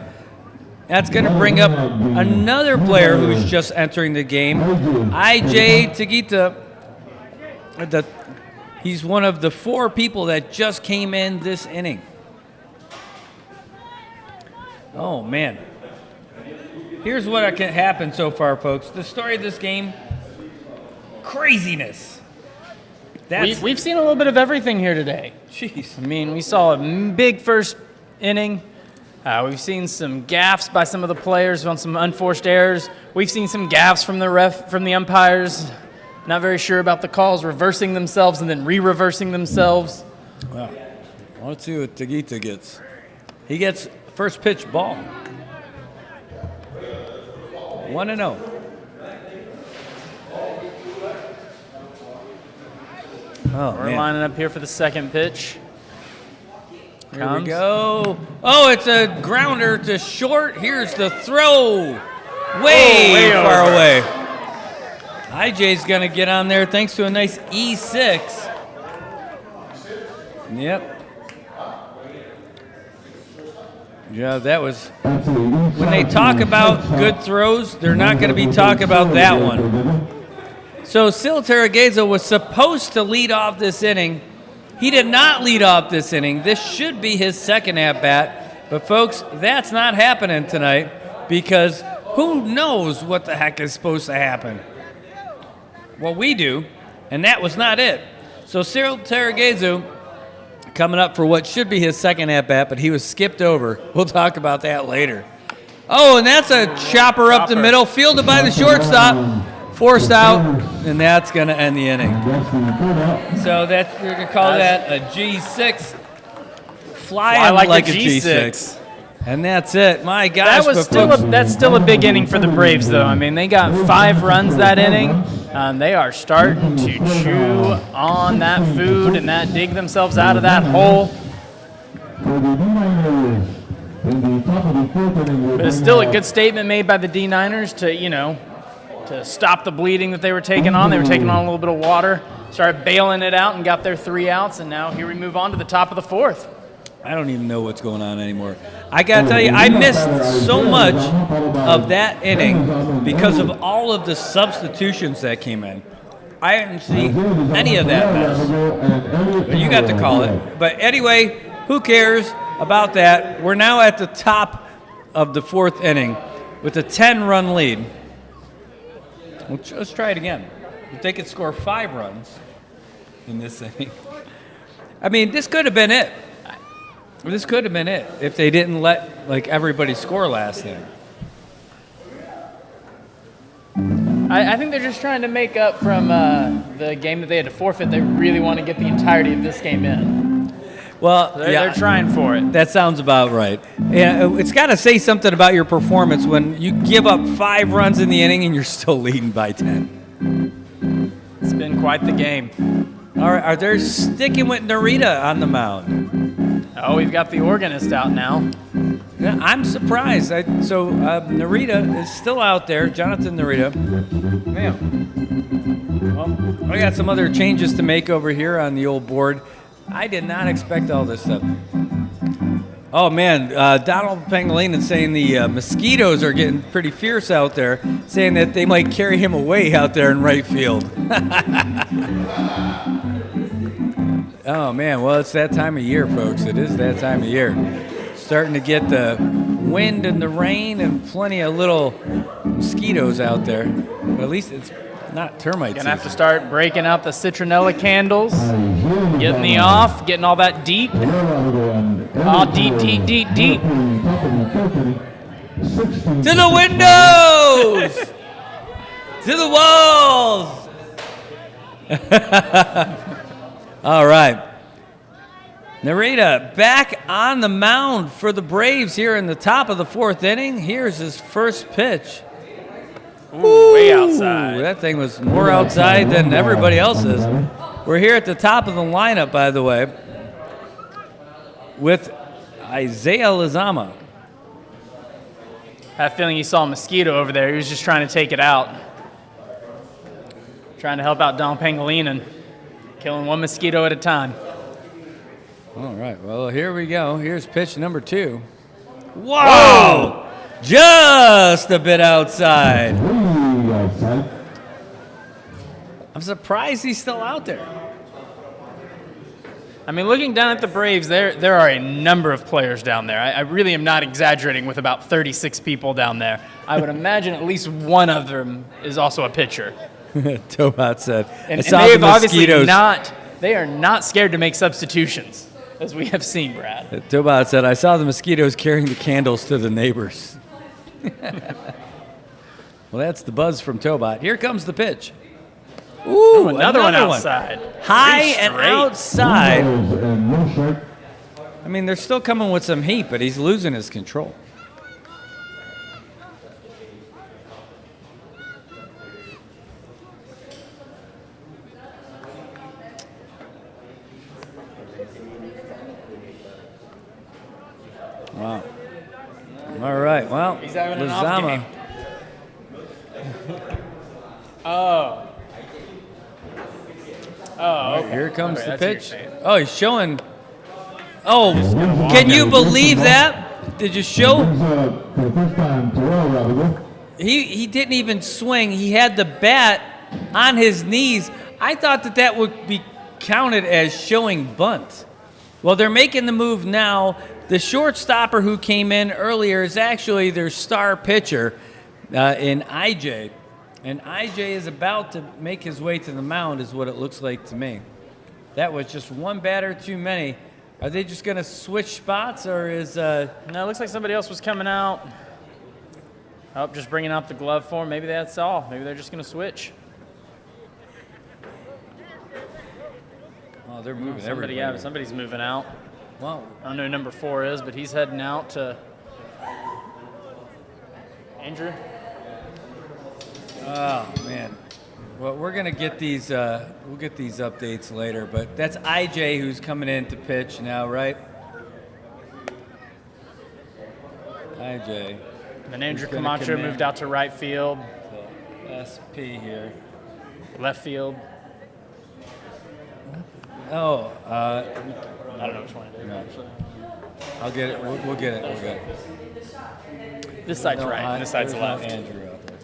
[SPEAKER 4] That's going to bring up another player who's just entering the game, IJ Tagita. He's one of the 4 people that just came in this inning. Oh, man. Here's what can happen so far, folks. The story of this game, craziness.
[SPEAKER 5] We've seen a little bit of everything here today.
[SPEAKER 4] Jeez.
[SPEAKER 5] I mean, we saw a big first inning. We've seen some gaffes by some of the players on some unforced errors. We've seen some gaffes from the umpires. Not very sure about the calls reversing themselves and then re-reversing themselves.
[SPEAKER 4] Well, let's see what Tagita gets. He gets first pitch ball. 1-0. Oh,
[SPEAKER 5] We're
[SPEAKER 4] man.
[SPEAKER 5] lining up here for the second pitch.
[SPEAKER 4] Here we go. Oh, it's a grounder to short. Here's the throw. Way far
[SPEAKER 5] over.
[SPEAKER 4] away. IJ's going to get on there thanks to a nice E6. Yep. Yeah, that was... When they talk about good throws, they're not going to be talking about that one. So Sil Tarragueza was supposed to lead off this inning. He did not lead off this inning. This should be his second at-bat. But, folks, that's not happening tonight because who knows what the heck is supposed to happen? Well, we do, and that was not it. So Cyril Tarragueza coming up for what should be his second at-bat, but he was skipped over. We'll talk about that later. Oh, and that's a chopper up the middle, fielded by the shortstop. Forced out, and that's going to end the inning. So we're going to call that a G6. Fly like a G6. And that's it. My gosh.
[SPEAKER 5] That's still a big inning for the Braves, though. I mean, they got 5 runs that inning. They are starting to chew on that food and dig themselves out of that hole. But it's still a good statement made by the D9ners to stop the bleeding that they were taking on. They were taking on a little bit of water, started bailing it out, and got their 3 outs. And now here we move on to the top of the 4th.
[SPEAKER 4] I don't even know what's going on anymore. I got to tell you, I missed so much of that inning because of all of the substitutions that came in. I didn't see any of that mess. But you got to call it. But anyway, who cares about that? We're now at the top of the 4th inning with a 10-run lead. Let's try it again. If they could score 5 runs in this inning. I mean, this could have been it. This could have been it if they didn't let everybody score last inning.
[SPEAKER 5] I think they're just trying to make up from the game that they had to forfeit. They really want to get the entirety of this game in.
[SPEAKER 4] Well,
[SPEAKER 5] they're trying for it.
[SPEAKER 4] That sounds about right. Yeah, it's got to say something about your performance when you give up 5 runs in the inning and you're still leading by 10.
[SPEAKER 5] It's been quite the game.
[SPEAKER 4] All right, are they sticking with Narita on the mound?
[SPEAKER 5] Oh, we've got the organist out now.
[SPEAKER 4] Yeah, I'm surprised. Narita is still out there, Jonathan Narita. Man. Well, I got some other changes to make over here on the old board. I did not expect all this stuff. Oh, man, Donald Pangolin is saying the mosquitoes are getting pretty fierce out there, saying that they might carry him away out there in right field. Oh, man, well, it's that time of year, folks. It is that time of year. Starting to get the wind and the rain and plenty of little mosquitoes out there. But at least it's not termites.
[SPEAKER 5] Gonna have to start breaking out the citronella candles, getting the off, getting all that deep. Oh, deep.
[SPEAKER 4] To the windows! To the walls! All right. Narita back on the mound for the Braves here in the top of the 4th inning. Here's his first pitch.
[SPEAKER 5] Ooh, way outside.
[SPEAKER 4] That thing was more outside than everybody else's. We're here at the top of the lineup, by the way, with Isaiah Lizama.
[SPEAKER 5] I have a feeling he saw a mosquito over there. He was just trying to take it out. Trying to help out Don Pangolinan. Killing one mosquito at a time.
[SPEAKER 4] All right, well, here we go. Here's pitch number 2. Whoa! Just a bit outside.
[SPEAKER 1] Way outside.
[SPEAKER 4] I'm surprised he's still out there.
[SPEAKER 5] I mean, looking down at the Braves, there are a number of players down there. I really am not exaggerating with about 36 people down there. I would imagine at least one of them is also a pitcher.
[SPEAKER 4] Tobot said.
[SPEAKER 5] And
[SPEAKER 4] I saw
[SPEAKER 5] they have
[SPEAKER 4] the
[SPEAKER 5] obviously
[SPEAKER 4] mosquitoes.
[SPEAKER 5] they are not scared to make substitutions, as we have seen, Brad.
[SPEAKER 4] Tobot said, I saw the mosquitoes carrying the candles to the neighbors. Well, that's the buzz from Tobot. Here comes the pitch. Ooh,
[SPEAKER 5] another one outside.
[SPEAKER 4] High
[SPEAKER 5] Pretty
[SPEAKER 4] and
[SPEAKER 5] straight.
[SPEAKER 4] outside.
[SPEAKER 1] And no strike.
[SPEAKER 4] I mean, they're still coming with some heat, but he's losing his control. Wow. All right. Well,
[SPEAKER 5] He's having an off game. Oh, okay.
[SPEAKER 4] Here comes
[SPEAKER 5] Okay,
[SPEAKER 4] the
[SPEAKER 5] that's what you're
[SPEAKER 4] pitch.
[SPEAKER 5] saying.
[SPEAKER 4] Oh, he's showing. Oh,
[SPEAKER 1] walk
[SPEAKER 4] can you
[SPEAKER 1] out.
[SPEAKER 4] believe that? Did you show?
[SPEAKER 1] For the first time, Terrell Radical.
[SPEAKER 4] He didn't even swing. He had the bat on his knees. I thought that would be counted as showing bunt. Well, they're making the move now. The shortstopper who came in earlier is actually their star pitcher in IJ. And IJ is about to make his way to the mound is what it looks like to me. That was just one batter too many. Are they just going to switch spots or is...
[SPEAKER 5] No, it looks like somebody else was coming out. Oh, just bringing out the glove for him. Maybe that's all. Maybe they're just going to switch.
[SPEAKER 4] Oh, they're moving everybody.
[SPEAKER 5] Somebody's moving out.
[SPEAKER 4] Well,
[SPEAKER 5] I don't know who number 4 is, but he's heading out to Andrew.
[SPEAKER 4] oh, man. Well, we're going to get these, we'll get these updates later, but that's IJ who's coming in to pitch now, right? IJ.
[SPEAKER 5] And then Andrew
[SPEAKER 4] Who's gonna
[SPEAKER 5] Camacho
[SPEAKER 4] come in.
[SPEAKER 5] moved out to right field,
[SPEAKER 4] SP here.
[SPEAKER 5] left field.
[SPEAKER 4] Oh,
[SPEAKER 5] I don't know which one it is, actually.
[SPEAKER 4] I'll get it. We'll get it. We'll get it.
[SPEAKER 5] This side's
[SPEAKER 4] No,
[SPEAKER 5] right, and this side's
[SPEAKER 4] there's no
[SPEAKER 5] left.
[SPEAKER 4] Andrew out there.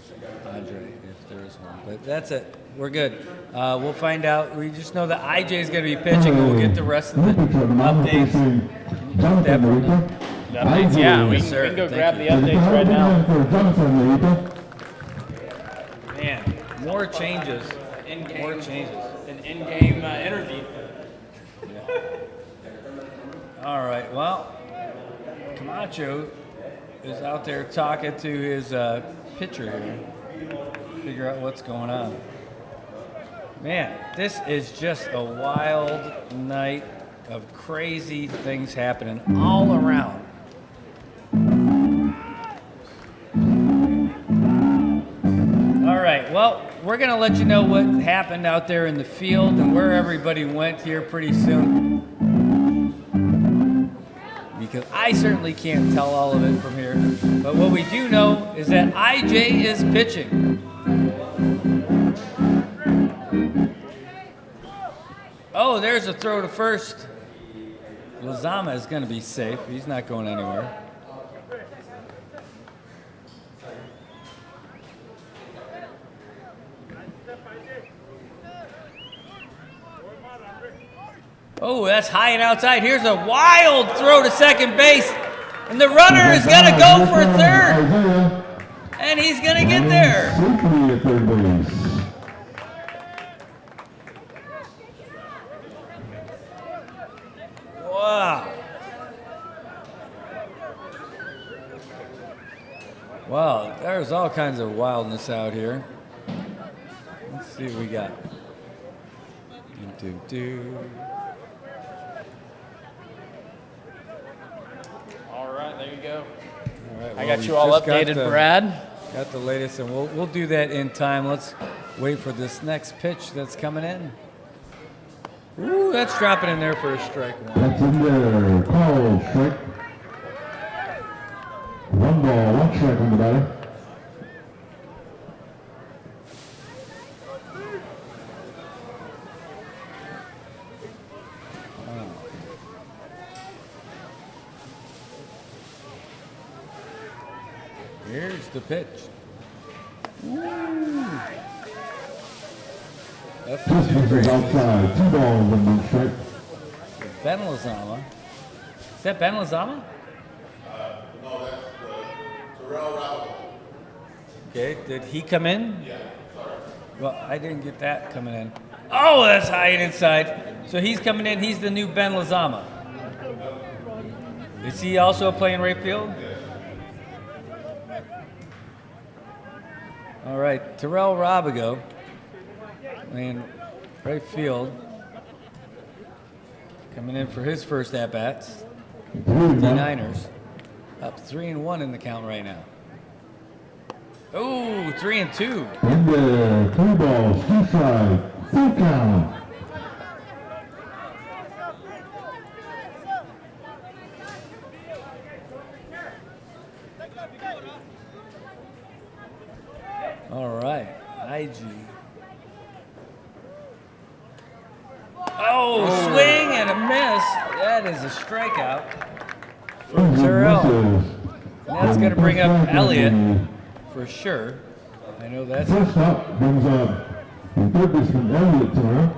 [SPEAKER 4] Andre, if there is one. But that's it. We're good. We'll find out. We just know that IJ is going to be pitching, and we'll get the rest of the updates.
[SPEAKER 1] Jonathan Narita.
[SPEAKER 5] The updates, yeah, we
[SPEAKER 4] Yes, sir.
[SPEAKER 5] can go
[SPEAKER 4] Thank
[SPEAKER 5] grab
[SPEAKER 4] you.
[SPEAKER 5] the updates right now.
[SPEAKER 1] For Jonathan Narita.
[SPEAKER 4] Man, more changes.
[SPEAKER 5] In-game.
[SPEAKER 4] More changes.
[SPEAKER 5] An in-game interview.
[SPEAKER 4] All right. Well, Camacho is out there talking to his pitcher here. Figure out what's going on. Man, this is just a wild night of crazy things happening all around. All right, well, we're going to let you know what happened out there in the field and where everybody went here pretty soon. Because I certainly can't tell all of it from here. But what we do know is that IJ is pitching. Oh, there's a throw to first. Lizama is going to be safe. He's not going anywhere. Oh, that's high and outside. Here's a wild throw to second base. And the runner is going to go for third. And he's going to get there.
[SPEAKER 1] Safely at third base.
[SPEAKER 4] Wow. Wow, there's all kinds of wildness out here. Let's see what we got. Do, do, do.
[SPEAKER 5] I got you all updated, Brad.
[SPEAKER 4] Got the latest, and we'll do that in time. Let's wait for this next pitch that's coming in. Ooh, that's dropping in there for a strike one.
[SPEAKER 1] That's in there. Call strike. 1 ball, 1 strike on the batter.
[SPEAKER 4] Here's the pitch. That's
[SPEAKER 1] This is outside. 2 balls and 1 strike.
[SPEAKER 4] Ben Lozama. Is that Ben Lozama?
[SPEAKER 6] No, that's Terrell Ravel.
[SPEAKER 4] Okay, did he come in? Yeah, sorry. Well, I didn't get that coming in. Oh, that's high and inside. So he's coming in. He's the new Ben Lozama. Is he also playing right field? All right, Terrell Rabigo playing right field. Coming in for his first at-bats. D9ners up 3-1 in the count right now. Oh, 3-2.
[SPEAKER 1] In there. 3 balls, 2 strikes. Full count.
[SPEAKER 4] All right, IG. Oh, swing and a miss. That is a strikeout for Terrell. That's going to bring up Elliott for sure. I know that's.
[SPEAKER 1] First up brings up the third baseman Elliott Terrell.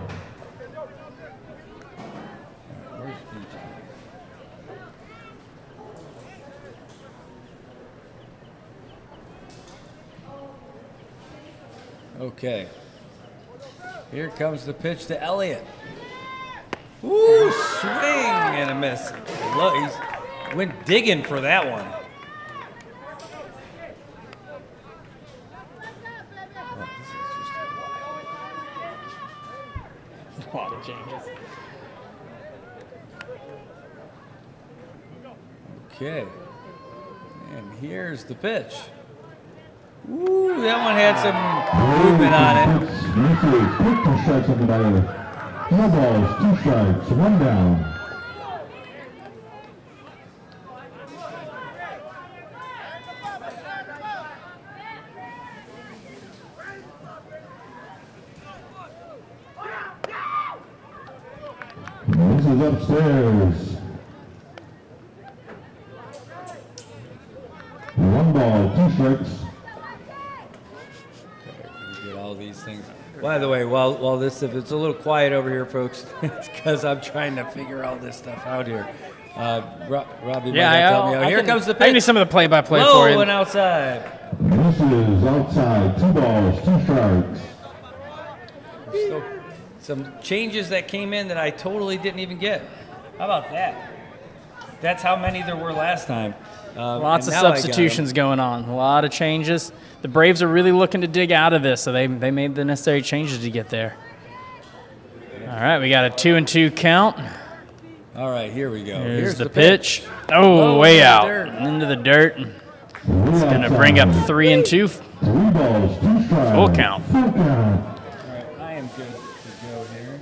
[SPEAKER 4] Okay. Here comes the pitch to Elliott. Ooh, swing and a miss. Look, he's went digging for that one. Oh, this is just
[SPEAKER 5] A lot of changes.
[SPEAKER 4] okay. And here's the pitch. Ooh, that one had some movement on it.
[SPEAKER 1] Misses. Quick 2 strikes on the batter. 4 balls, 2 strikes, 1 down. This is upstairs. 1 ball, 2 strikes.
[SPEAKER 4] Get all these things. By the way, while this, if it's a little quiet over here, folks, it's because I'm trying to figure all this stuff out here. Robbie, might have to help me out. Here comes the pitch.
[SPEAKER 5] I can do some of the play-by-play for
[SPEAKER 4] Low
[SPEAKER 5] you.
[SPEAKER 4] and outside.
[SPEAKER 1] This is outside. 2 balls, 2 strikes.
[SPEAKER 4] So, some changes that came in that I totally didn't even get. How about that? That's how many there were last time.
[SPEAKER 5] Lots of
[SPEAKER 4] and now I got
[SPEAKER 5] substitutions going on. A lot of changes. The Braves are really looking to dig out of this, so they made the necessary changes to get there. All right, we got a 2-2 count.
[SPEAKER 4] them. All right, here we go.
[SPEAKER 5] Here's the pitch. Oh, way out into the dirt. It's going to bring up 3-2.
[SPEAKER 1] 3 balls, 2 strikes.
[SPEAKER 5] Full count.
[SPEAKER 1] Full count.
[SPEAKER 4] All right, I am good to go here.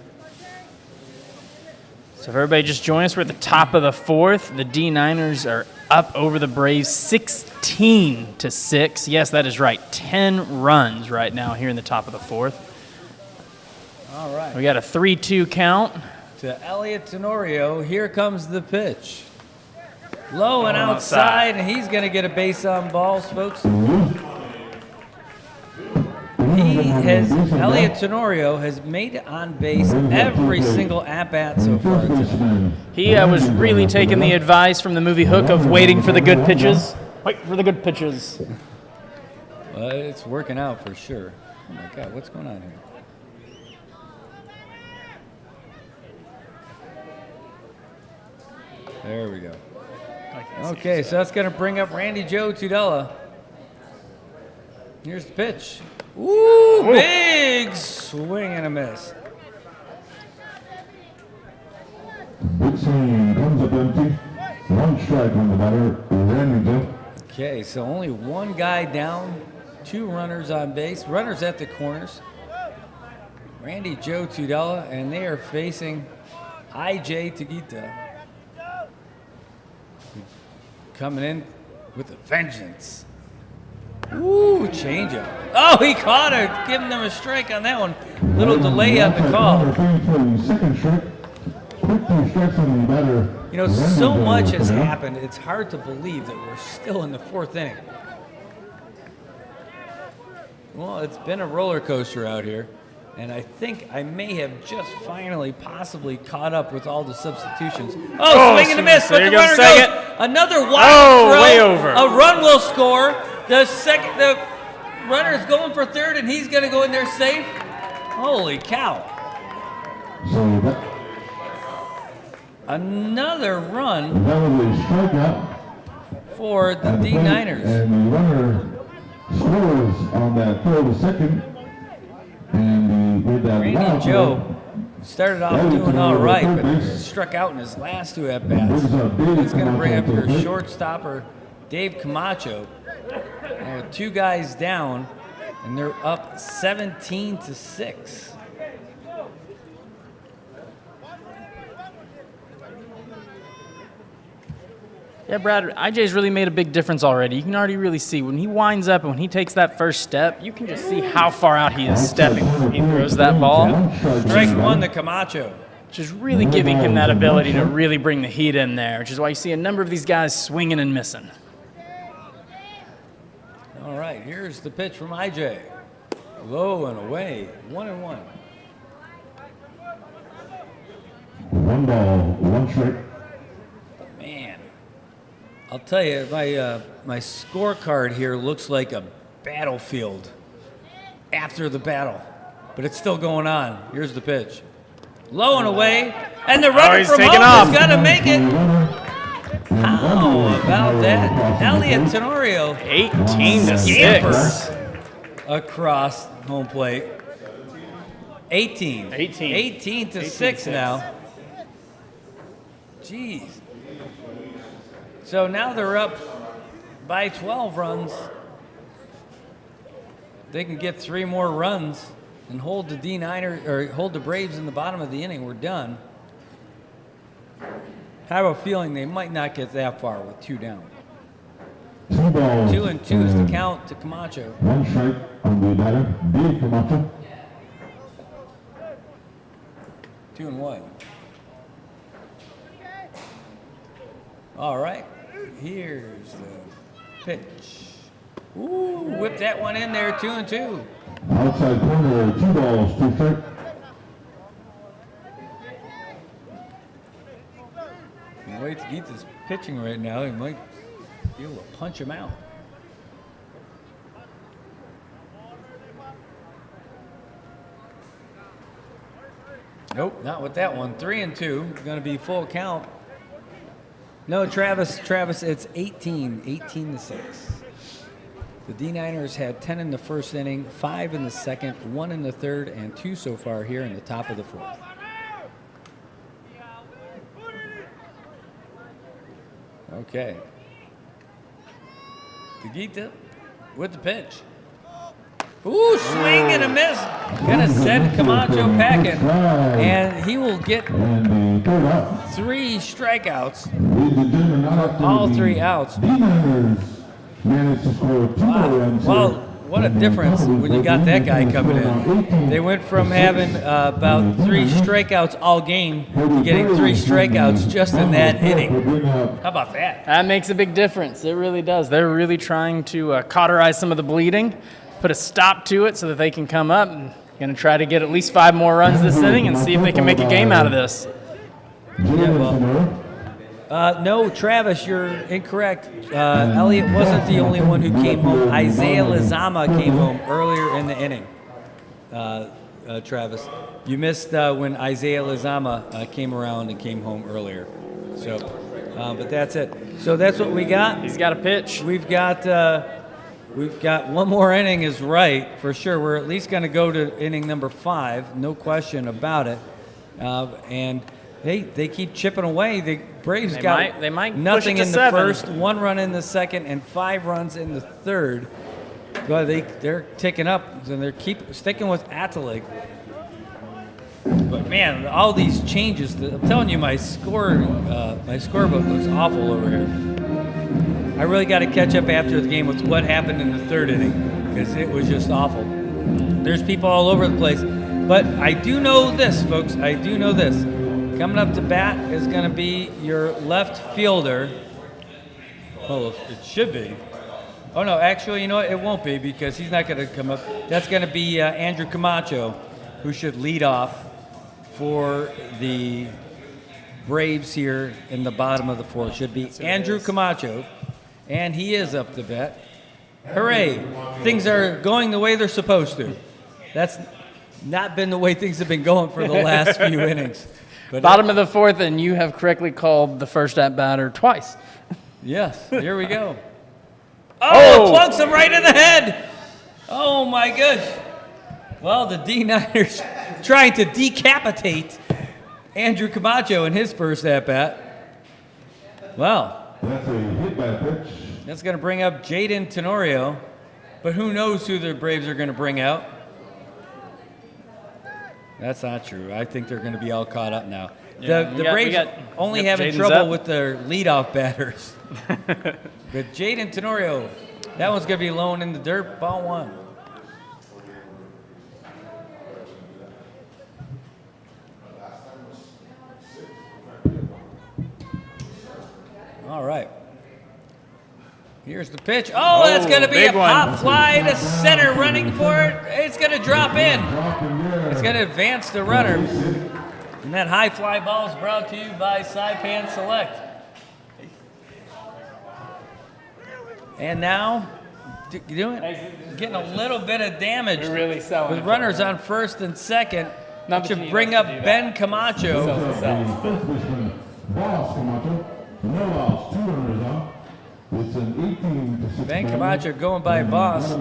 [SPEAKER 5] So if everybody just join us, we're at the top of the 4th. The D9ners are up over the Braves 16-6. Yes, that is right. 10 runs right now here in the top of the 4th.
[SPEAKER 4] All right.
[SPEAKER 5] We got a 3-2 count.
[SPEAKER 4] To Elliott Tenorio, here comes the pitch. Low and outside, and he's going to get a base on balls, folks. Elliott Tenorio has made it on base every single at-bat so far today.
[SPEAKER 5] He was really taking the advice from the movie Hook of waiting for the good pitches. Wait for the good pitches.
[SPEAKER 4] Well, it's working out for sure. Oh my God, what's going on here? There we go. Okay, so that's going to bring up Randy Joe Tudela. Here's the pitch. Ooh, big swing and a miss.
[SPEAKER 1] Big swing comes up empty. 1 strike on the batter. Randy Joe.
[SPEAKER 4] Okay, so only one guy down, 2 runners on base, runners at the corners. Randy Joe Tudela, and they are facing IJ Taguita. Coming in with a vengeance. Ooh, changeup. Oh, he caught her, giving them a strike on that one. Little delay on the call.
[SPEAKER 1] Second strike. Quick 2 strikes on the batter.
[SPEAKER 4] You know, so much has happened, it's hard to believe that we're still in the 4th inning. Well, it's been a roller coaster out here, and I think I may have just finally possibly caught up with all the substitutions. Oh, swing and a miss, but the runner goes. Another wild throw.
[SPEAKER 5] Way over.
[SPEAKER 4] A run will score. The runner's going for 3rd, and he's going to go in there safe. Holy cow.
[SPEAKER 1] So that,
[SPEAKER 4] another run
[SPEAKER 1] that was a strikeout.
[SPEAKER 4] for the
[SPEAKER 1] at the plate,
[SPEAKER 4] D9ners.
[SPEAKER 1] And the runner scores on that throw to second. And with that
[SPEAKER 4] Randy
[SPEAKER 1] wild
[SPEAKER 4] Joe
[SPEAKER 1] throw,
[SPEAKER 4] started off doing all right, but struck out in his last 2 at-bats. It's going to bring up your shortstopper, Dave Camacho. There are 2 guys down, and they're up 17-6.
[SPEAKER 5] Yeah, Brad, IJ's really made a big difference already. You can already really see when he winds up and when he takes that first step, you can just see how far out he is stepping when he throws that ball.
[SPEAKER 4] Strike 1 to Camacho.
[SPEAKER 5] Which is really giving him that ability to really bring the heat in there, which is why you see a number of these guys swinging and missing.
[SPEAKER 4] All right, here's the pitch from IJ. Low and away, 1-1.
[SPEAKER 1] 1 ball, 1 strike.
[SPEAKER 4] Man, I'll tell you, my scorecard here looks like a battlefield after the battle, but it's still going on. Here's the pitch. Low and away, and the runner
[SPEAKER 5] he's
[SPEAKER 4] from
[SPEAKER 5] taking
[SPEAKER 4] home
[SPEAKER 5] off.
[SPEAKER 4] is going to make it. How about that? Elliot Tenorio
[SPEAKER 5] 18-6.
[SPEAKER 4] scampers across home plate. 18-6 now. Jeez. So now they're up by 12 runs. They can get 3 more runs and hold the D9ers or hold the Braves in the bottom of the inning. We're done. Have a feeling they might not get that far with 2 down.
[SPEAKER 1] 2 balls.
[SPEAKER 4] 2-2 is the count to Camacho.
[SPEAKER 1] 1 strike on the batter, Dave Camacho.
[SPEAKER 4] 2-1. All right, here's the pitch. Ooh, whip that one in there, 2-2.
[SPEAKER 1] Outside corner, 2 balls, 2 strike.
[SPEAKER 4] Can't wait to get this pitching right now. He might be able to punch him out. Nope, not with that one. 3-2, going to be full count. No, Travis, it's 18-6. The D9ers had 10 in the first inning, 5 in the second, 1 in the third, and 2 so far here in the top of the 4th. Okay. Taguita with the pitch. Ooh, swing and a miss. Gonna send Camacho packing, and he will get 3 strikeouts for all 3 outs.
[SPEAKER 1] D9ners managed to score 2 more runs.
[SPEAKER 4] Well, what a difference when you got that guy coming in. They went from having about 3 strikeouts all game to getting 3 strikeouts just in that inning. How about that?
[SPEAKER 5] That makes a big difference. It really does. They're really trying to cauterize some of the bleeding, put a stop to it so that they can come up and going to try to get at least 5 more runs this inning and see if they can make a game out of this.
[SPEAKER 4] Yeah, well, no, Travis, you're incorrect. Elliot wasn't the only one who came home. Isaiah Lizama came home earlier in the inning. Travis, you missed when Isaiah Lizama came around and came home earlier. So, but that's it. So that's what we got.
[SPEAKER 5] He's got a pitch.
[SPEAKER 4] We've got 1 more inning is right for sure. We're at least going to go to inning number 5, no question about it. And They keep chipping away. The Braves
[SPEAKER 5] They might push
[SPEAKER 4] nothing
[SPEAKER 5] it to
[SPEAKER 4] in the
[SPEAKER 5] 7.
[SPEAKER 4] first, 1 run in the second, and 5 runs in the third. But they're ticking up, and they keep sticking with Atelig. But man, all these changes. I'm telling you, my scorebook looks awful over here. I really got to catch up after the game with what happened in the third inning because it was just awful. There's people all over the place. But I do know this, folks. I do know this. Coming up to bat is going to be your left fielder. Well, it should be. Oh, no, actually, you know what? It won't be because he's not going to come up. That's going to be Andrew Camacho, who should lead off for the Braves here in the bottom of the fourth. Should be Andrew Camacho, and he is up to bat. Hooray! Things are going the way they're supposed to. That's not been the way things have been going for the last few innings. But
[SPEAKER 5] Bottom of the fourth, and you have correctly called the first at-batter twice.
[SPEAKER 4] yes, here we go. Oh, it plunks him right in the head. Oh, my gosh. Well, the D9ners trying to decapitate Andrew Camacho in his first at-bat. Well,
[SPEAKER 1] That's a hit by pitch.
[SPEAKER 4] that's going to bring up Jaden Tenorio, but who knows who the Braves are going to bring out. That's not true. I think they're going to be all caught up now.
[SPEAKER 5] Yeah,
[SPEAKER 4] The Braves only having
[SPEAKER 5] Jaden's
[SPEAKER 4] trouble
[SPEAKER 5] up.
[SPEAKER 4] with their leadoff batters. But Jaden Tenorio, that one's going to be low in the dirt, ball 1. All right. Here's the pitch. Oh, that's going to be a
[SPEAKER 5] big one.
[SPEAKER 4] pop fly to center, running for it. It's going to drop in. It's going to advance the runner. And that high fly ball is brought to you by Saipan Select. And now, getting a little bit of damage
[SPEAKER 5] We're really selling
[SPEAKER 4] with
[SPEAKER 5] it.
[SPEAKER 4] runners on first and second.
[SPEAKER 5] Not
[SPEAKER 4] Which
[SPEAKER 5] that
[SPEAKER 4] should
[SPEAKER 5] he
[SPEAKER 4] bring
[SPEAKER 5] has
[SPEAKER 4] up
[SPEAKER 5] to do that.
[SPEAKER 4] Ben Camacho.
[SPEAKER 1] First baseman, Boss Camacho. No outs, 2 runners on. It's an 18-6.
[SPEAKER 4] Ben Camacho going by Boss.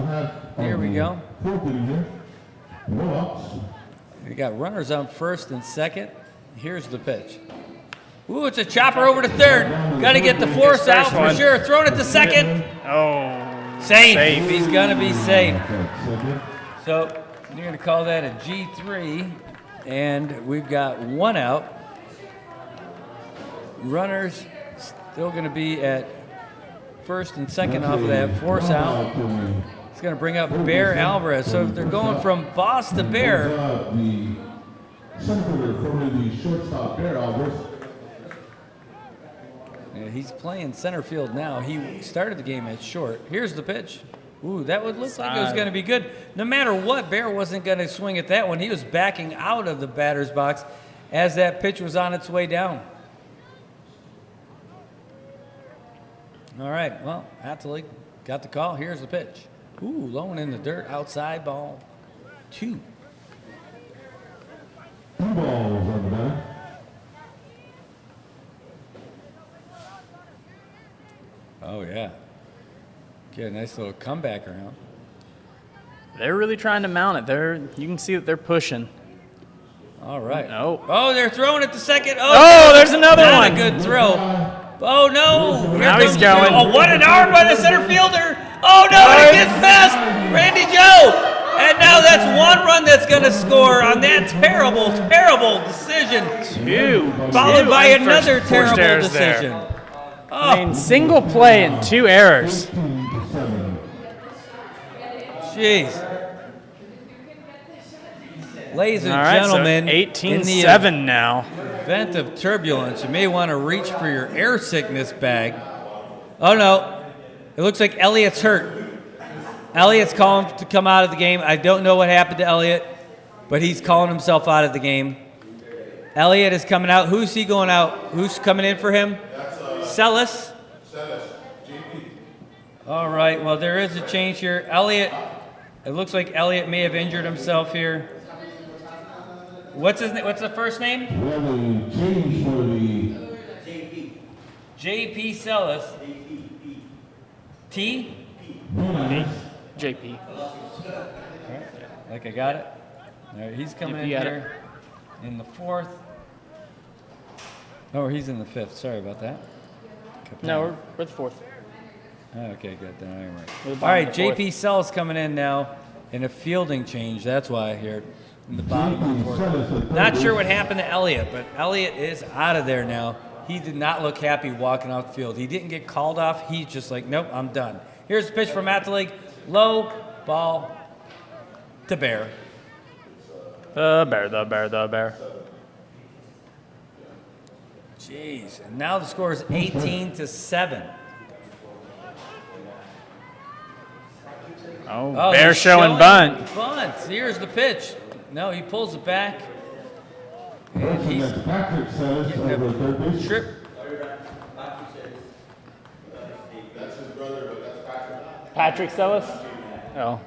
[SPEAKER 4] Here we go.
[SPEAKER 1] Fourth inning here. No outs.
[SPEAKER 4] We got runners on first and second. Here's the pitch. Ooh, it's a chopper over to third. Got to get the force out for
[SPEAKER 5] one.
[SPEAKER 4] sure. Throwing it to second.
[SPEAKER 5] Oh,
[SPEAKER 4] Safe. He's going to be safe.
[SPEAKER 1] Second.
[SPEAKER 4] So you're going to call that a G3. And we've got 1 out. Runners still going to be at first and second off of that force out. It's going to bring up Bear Alvarez. So they're going from Boss to Bear.
[SPEAKER 1] The center from the shortstop, Bear Alvarez.
[SPEAKER 4] Yeah, he's playing center field now. He started the game at short. Here's the pitch. Ooh, that would look like it was going to be good. No matter what, Bear wasn't going to swing at that one. He was backing out of the batter's box as that pitch was on its way down. All right, well, Atelig got the call. Here's the pitch. Ooh, low and in the dirt, outside, ball 2.
[SPEAKER 1] 2 balls on the batter.
[SPEAKER 4] Oh, yeah. Get a nice little comeback around.
[SPEAKER 5] they're really trying to mount it. You can see that they're pushing.
[SPEAKER 4] All right.
[SPEAKER 5] Oh,
[SPEAKER 4] they're throwing it to second.
[SPEAKER 5] Oh, there's another
[SPEAKER 4] not
[SPEAKER 5] one.
[SPEAKER 4] a good throw. Oh, no. Here
[SPEAKER 5] Now he's
[SPEAKER 4] comes
[SPEAKER 5] going.
[SPEAKER 4] Oh, what an arm by the center fielder. Oh, no, and he gets past Randy Joe. And now that's 1 run that's going to score on that terrible, terrible decision.
[SPEAKER 5] 2.
[SPEAKER 4] Followed by
[SPEAKER 5] And
[SPEAKER 4] another
[SPEAKER 5] forced
[SPEAKER 4] terrible
[SPEAKER 5] errors there.
[SPEAKER 4] decision.
[SPEAKER 5] I mean, single play and 2 errors.
[SPEAKER 1] 18-7.
[SPEAKER 4] Jeez. Ladies and
[SPEAKER 5] All right,
[SPEAKER 4] gentlemen,
[SPEAKER 5] so
[SPEAKER 4] in the
[SPEAKER 5] 18-7 now.
[SPEAKER 4] event of turbulence, you may want to reach for your air sickness bag. Oh, no. It looks like Elliott's hurt. Elliott's calling to come out of the game. I don't know what happened to Elliott, but he's calling himself out of the game. Elliott is coming out. Who's he going out? Who's coming in for him? Celis. All right. Well, there is a change here. Elliott. It looks like Elliott may have injured himself here. What's the first name?
[SPEAKER 1] We have a change for the
[SPEAKER 4] JP Celis. T?
[SPEAKER 1] D9ners.
[SPEAKER 5] JP.
[SPEAKER 4] Like I got it. All right, he's coming in
[SPEAKER 5] JP got
[SPEAKER 4] here in the 4th. Oh, he's in the 5th. Sorry about that.
[SPEAKER 5] No, we're the 4th.
[SPEAKER 4] Okay, good. Then I'm
[SPEAKER 5] We're
[SPEAKER 4] right.
[SPEAKER 5] the
[SPEAKER 4] All
[SPEAKER 5] bottom
[SPEAKER 4] right,
[SPEAKER 5] of the 4th.
[SPEAKER 4] JP Sell's coming in now in a fielding change. That's why I hear in the bottom of the 4th. Not sure what happened to Elliott, but Elliott is out of there now. He did not look happy walking off the field. He didn't get called off. He's just like, nope, I'm done. Here's the pitch from Atlee. Low ball to Bear.
[SPEAKER 5] The bear.
[SPEAKER 4] Jeez, and now the score is 18-7.
[SPEAKER 5] Oh,
[SPEAKER 4] Oh,
[SPEAKER 5] bear
[SPEAKER 4] they're
[SPEAKER 5] showing bunt.
[SPEAKER 4] Bunt. Here's the pitch. No, he pulls it back. And he's
[SPEAKER 1] Patrick says over third base.
[SPEAKER 4] trip.
[SPEAKER 5] Patrick Sellis? Oh.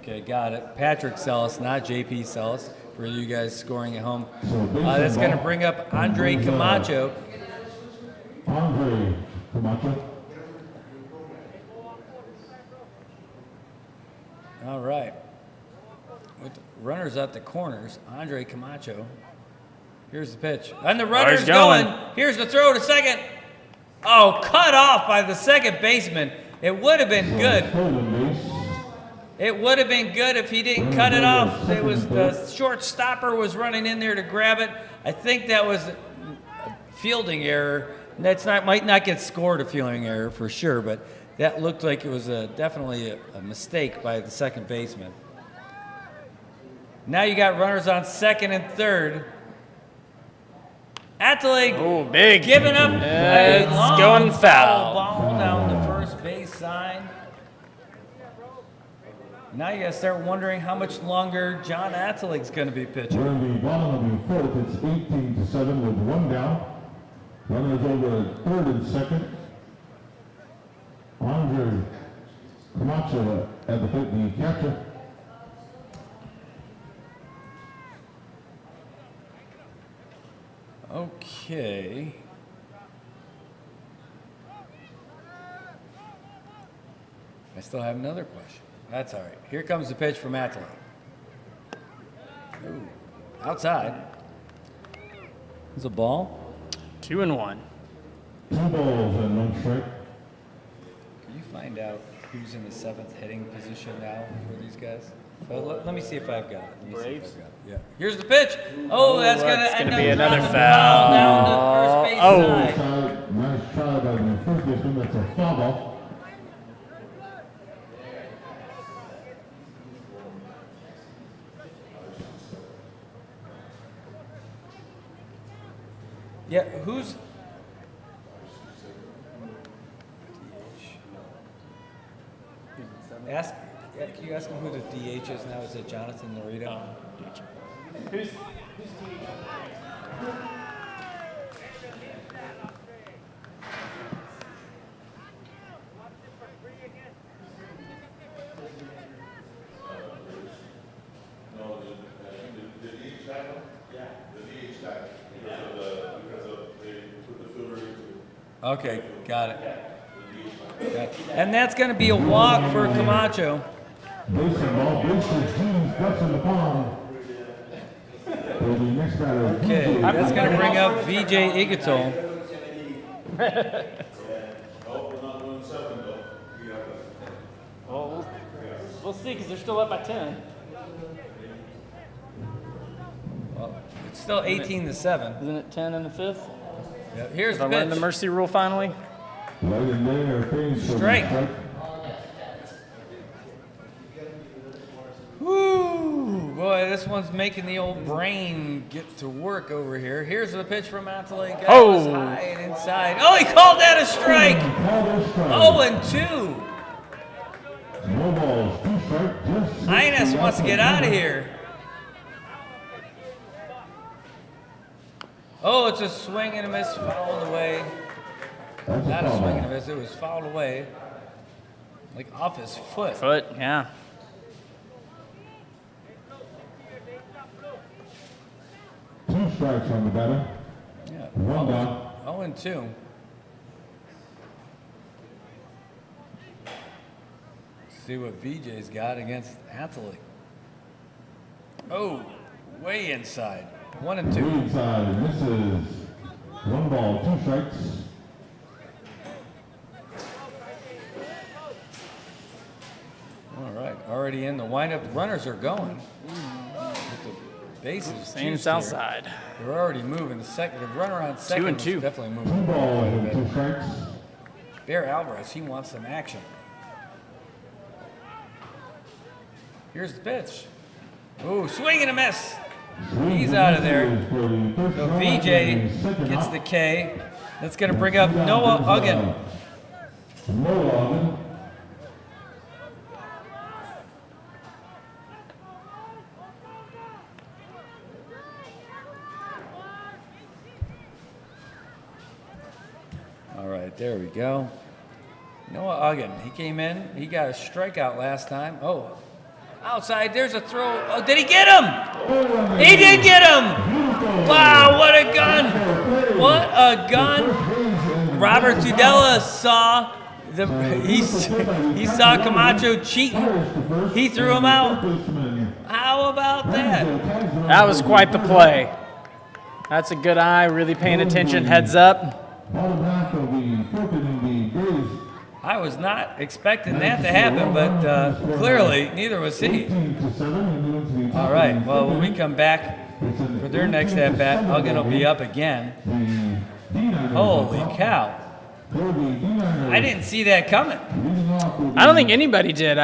[SPEAKER 4] Okay, got it. Patrick Sellis, not JP Sellis, for you guys scoring at home. That's going to bring up Andre Camacho.
[SPEAKER 1] Andre Camacho.
[SPEAKER 4] All right. With the runners at the corners, Andre Camacho. Here's the pitch. And the runner's
[SPEAKER 5] he's going.
[SPEAKER 4] Here's the throw to second. Oh, cut off by the second baseman. It would have been good.
[SPEAKER 1] Stolen base.
[SPEAKER 4] It would have been good if he didn't cut it off. It was the short stopper was running in there to grab it. I think that was a fielding error. That's not might not get scored a fielding error for sure, but that looked like it was definitely a mistake by the second baseman. Now you got runners on second and third. Atlee
[SPEAKER 5] Oh, big.
[SPEAKER 4] giving up a
[SPEAKER 5] It's
[SPEAKER 4] long
[SPEAKER 5] going foul.
[SPEAKER 4] ball down the first base side. Now you got to start wondering how much longer John Atlee's going to be pitching.
[SPEAKER 1] We're in the bottom of the 4th. It's 18-7 with one down. Runners over third and second. Andre Camacho at the plate, the catcher.
[SPEAKER 4] Okay. I still have another question. That's all right. Here comes the pitch from Atlee. Ooh, outside. It's a ball.
[SPEAKER 5] 2-1.
[SPEAKER 1] 2 balls and 1 strike.
[SPEAKER 4] Can you find out who's in the 7th hitting position now for these guys? So let me see if I've got it. Let me see if
[SPEAKER 5] Braves?
[SPEAKER 4] I've got it. Yeah. Here's the pitch. Oh, that's going
[SPEAKER 5] that's
[SPEAKER 4] to
[SPEAKER 5] gonna
[SPEAKER 4] end
[SPEAKER 5] be
[SPEAKER 4] up
[SPEAKER 5] another
[SPEAKER 4] dropping the
[SPEAKER 5] foul.
[SPEAKER 4] ball down the first base
[SPEAKER 5] Oh.
[SPEAKER 4] side.
[SPEAKER 1] Nice try by the first baseman. That's a foul ball.
[SPEAKER 4] Yeah, who's... Can you ask him who the DH is now? Is it Jonathan Laredo?
[SPEAKER 5] Who's
[SPEAKER 4] Okay, got it. And that's going to be a walk for Camacho.
[SPEAKER 1] Base and ball. Base is James Guts in the pond. For the next batter.
[SPEAKER 4] Okay, that's going to bring up VJ Igatol.
[SPEAKER 5] Well, we'll see because they're still up by 10.
[SPEAKER 4] Well, it's still 18-7.
[SPEAKER 5] Isn't it 10 in the 5th?
[SPEAKER 4] Yep, here's the
[SPEAKER 5] I learned the
[SPEAKER 4] pitch.
[SPEAKER 5] mercy rule finally.
[SPEAKER 1] Right in there. Things for
[SPEAKER 4] Strike.
[SPEAKER 1] the
[SPEAKER 4] Woo! Boy, this one's making the old brain get to work over here. Here's the pitch from Atlee. Guy was
[SPEAKER 5] Oh.
[SPEAKER 4] high and inside. Oh, he called that a strike.
[SPEAKER 1] Oh,
[SPEAKER 4] 0-2.
[SPEAKER 1] No balls, 2 strike. Just
[SPEAKER 4] Ines wants to get out of here. Oh, it's a swing and a miss, fouled away.
[SPEAKER 1] That's
[SPEAKER 4] Not a
[SPEAKER 1] foul
[SPEAKER 4] swing and a
[SPEAKER 1] ball.
[SPEAKER 4] miss, it was fouled away. Like off his foot.
[SPEAKER 5] Foot, yeah.
[SPEAKER 1] Two strikes on the batter.
[SPEAKER 4] Yeah.
[SPEAKER 1] One down.
[SPEAKER 4] 0-2. See what VJ's got against Atlee. Oh, way inside. 1-2.
[SPEAKER 1] Inside, misses. 1 ball, 2 strikes.
[SPEAKER 4] All right, already in the windup. The runners are going. With the bases
[SPEAKER 5] Same
[SPEAKER 4] juiced
[SPEAKER 5] south
[SPEAKER 4] here.
[SPEAKER 5] side.
[SPEAKER 4] They're already moving. The runner on second
[SPEAKER 5] 2 and
[SPEAKER 4] is
[SPEAKER 5] 2.
[SPEAKER 4] definitely
[SPEAKER 1] 2
[SPEAKER 4] moving.
[SPEAKER 1] balls and 2 strikes.
[SPEAKER 4] Bear Alvarez, he wants some action. Here's the pitch. Ooh, swing and a miss. He's out of there. So VJ gets the K. That's going to bring up Noah Uggan.
[SPEAKER 1] Noah Uggan.
[SPEAKER 4] All right, there we go. Noah Uggan, he came in. He got a strikeout last time. Oh, outside, there's a throw. Oh, did he get him? He did get him. Wow, what a gun. What a gun. Robert Tudela saw he saw Camacho cheating. He threw him out. How about that?
[SPEAKER 5] That was quite the play. That's a good eye, really paying attention, heads up.
[SPEAKER 1] Bottom half of the fourth inning, the Braves
[SPEAKER 4] I was not expecting that to happen, but clearly neither was he.
[SPEAKER 1] 18-7.
[SPEAKER 4] All right, well, when we come back for their next at-bat, Uggan will be up again. Holy cow. I didn't see that coming.
[SPEAKER 5] I don't think anybody did.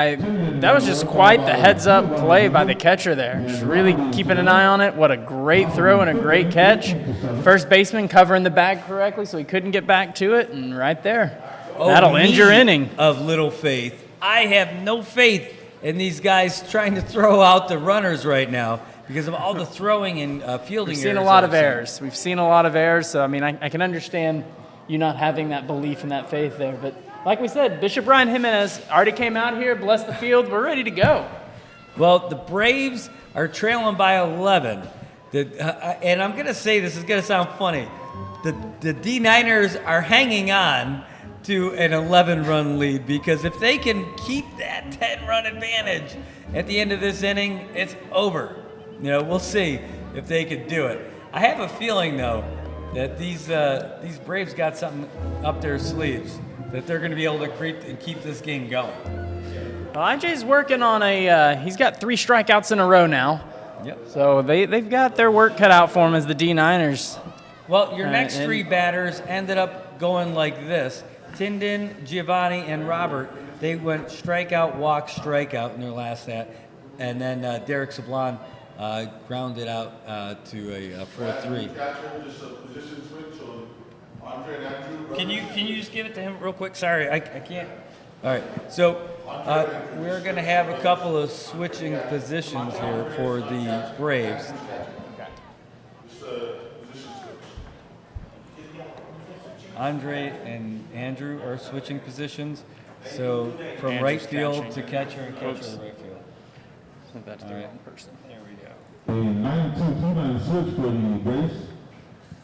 [SPEAKER 5] That was just quite the heads-up play by the catcher there. Just really keeping an eye on it. What a great throw and a great catch. First baseman covering the bag correctly so he couldn't get back to it, and right there. That'll end your inning.
[SPEAKER 4] Of little faith. I have no faith in these guys trying to throw out the runners right now because of all the throwing and fielding
[SPEAKER 5] We've
[SPEAKER 4] errors.
[SPEAKER 5] seen a lot of errors. We've seen a lot of errors, so I mean, I can understand you not having that belief and that faith there. But like we said, Bishop Brian Jimenez already came out here, blessed the field. We're ready to go.
[SPEAKER 4] Well, the Braves are trailing by 11. And I'm going to say this is going to sound funny. The D9ners are hanging on to an 11-run lead because if they can keep that 10-run advantage at the end of this inning, it's over. You know, we'll see if they could do it. I have a feeling, though, that these Braves got something up their sleeves, that they're going to be able to keep this game going.
[SPEAKER 5] Well, IJ's working on he's got 3 strikeouts in a row now.
[SPEAKER 4] Yep.
[SPEAKER 5] So they've got their work cut out for him as the D9ners.
[SPEAKER 4] Well, your next 3 batters ended up going like this. Tyndon, Giovanni, and Robert, they went strikeout, walk, strikeout in their last at. And then Derek Sablon grounded out to a 4-3. Can you just give it to him real quick? Sorry, I can't. All right, so we're going to have a couple of switching positions here for the Braves. Andre and Andrew are switching positions. So from
[SPEAKER 5] Andrew's
[SPEAKER 4] right field
[SPEAKER 5] catching.
[SPEAKER 4] to catcher and catcher to right field.
[SPEAKER 5] That's the wrong person.
[SPEAKER 4] There we go.
[SPEAKER 1] A 9-2-2-9 switch for the Braves.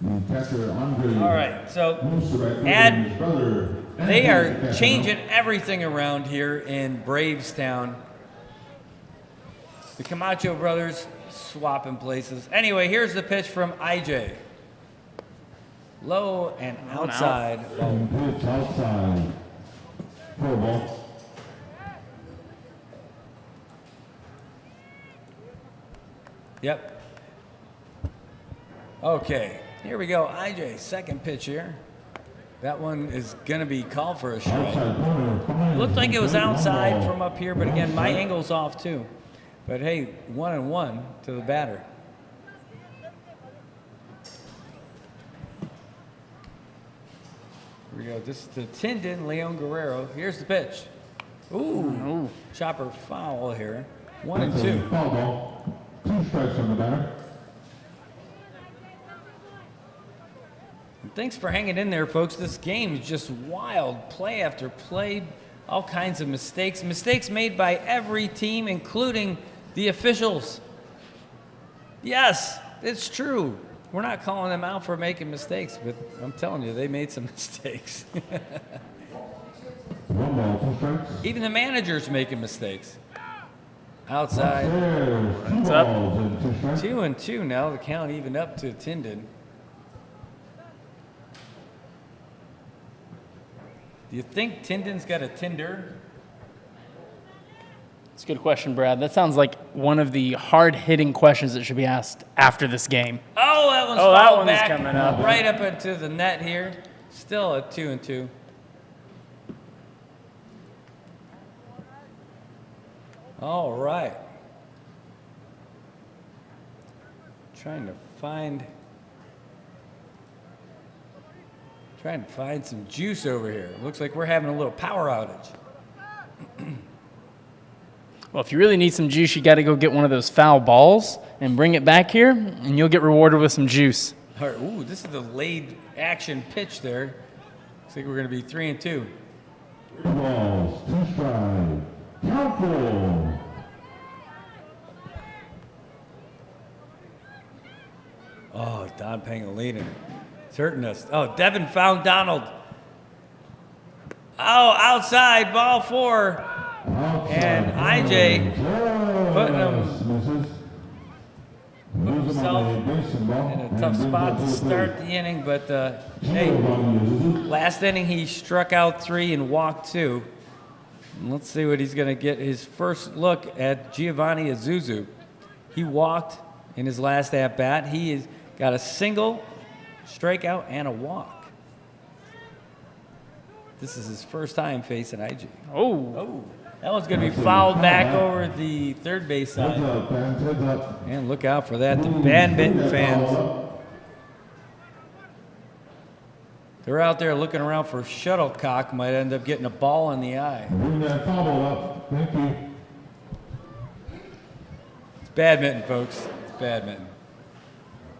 [SPEAKER 1] The catcher Andre.
[SPEAKER 4] All right, so
[SPEAKER 1] moves to right field,
[SPEAKER 4] add,
[SPEAKER 1] and his brother,
[SPEAKER 4] they
[SPEAKER 1] Anthony,
[SPEAKER 4] are
[SPEAKER 1] catcher.
[SPEAKER 4] changing everything around here in Bravestown. The Camacho brothers swapping places. Anyway, here's the pitch from IJ. Low and outside.
[SPEAKER 1] And pitch outside. 4 ball.
[SPEAKER 4] Yep. Okay, here we go. IJ, second pitch here. That one is going to be called for a strike.
[SPEAKER 1] Outside corner. Fine.
[SPEAKER 4] Looked like it was
[SPEAKER 1] 1
[SPEAKER 4] outside
[SPEAKER 1] ball.
[SPEAKER 4] from up here, but again, my angle's off too. But hey, 1-1 to the batter. Here we go. This is to Tyndon, Leon Guerrero. Here's the pitch. Ooh. Chopper foul here. 1 and
[SPEAKER 1] That's a
[SPEAKER 4] 2.
[SPEAKER 1] foul ball. 2 strikes on the batter.
[SPEAKER 4] Thanks for hanging in there, folks. This game is just wild. Play after play, all kinds of mistakes. Mistakes made by every team, including the officials. Yes, it's true. We're not calling them out for making mistakes, but I'm telling you, they made some mistakes.
[SPEAKER 1] 1 ball, 2 strikes.
[SPEAKER 4] Even the manager's making mistakes. Outside.
[SPEAKER 1] There's 2
[SPEAKER 5] up.
[SPEAKER 1] balls and 2 strikes.
[SPEAKER 4] 2 and 2 now. The count even up to Tyndon. Do you think Tindon's got a Tinder?
[SPEAKER 5] It's a good question, Brad. That sounds like one of the hard-hitting questions that should be asked after this game.
[SPEAKER 4] Oh, that one's
[SPEAKER 5] Oh, that
[SPEAKER 4] fouled
[SPEAKER 5] one's
[SPEAKER 4] back
[SPEAKER 5] coming up.
[SPEAKER 4] right up into the net here. Still a 2-2. All right. Trying to find some juice over here. Looks like we're having a little power outage.
[SPEAKER 5] Well, if you really need some juice, you got to go get one of those foul balls and bring it back here, and you'll get rewarded with some juice.
[SPEAKER 4] All right, ooh, this is the laid action pitch there. Looks like we're going to be 3-2.
[SPEAKER 1] Balls, 2 strikes. Count full.
[SPEAKER 4] Oh, Don Pangolinan. It's hurting us. Oh, Devin found Donald. Oh, outside, ball 4. And IJ putting himself in a tough spot to start the inning, but hey, last inning he struck out 3 and walked 2. And let's see what he's going to get his first look at Giovanni Azuzu. He walked in his last at-bat. He has got a single, strikeout, and a walk. This is his first time facing IJ.
[SPEAKER 5] Oh.
[SPEAKER 4] That one's going to be fouled back over the third base side. And look out for that, the badminton fans. They're out there looking around for shuttlecock, might end up getting a ball in the eye.
[SPEAKER 1] Bring that foul up. Thank you.
[SPEAKER 4] It's badminton, folks. It's badminton.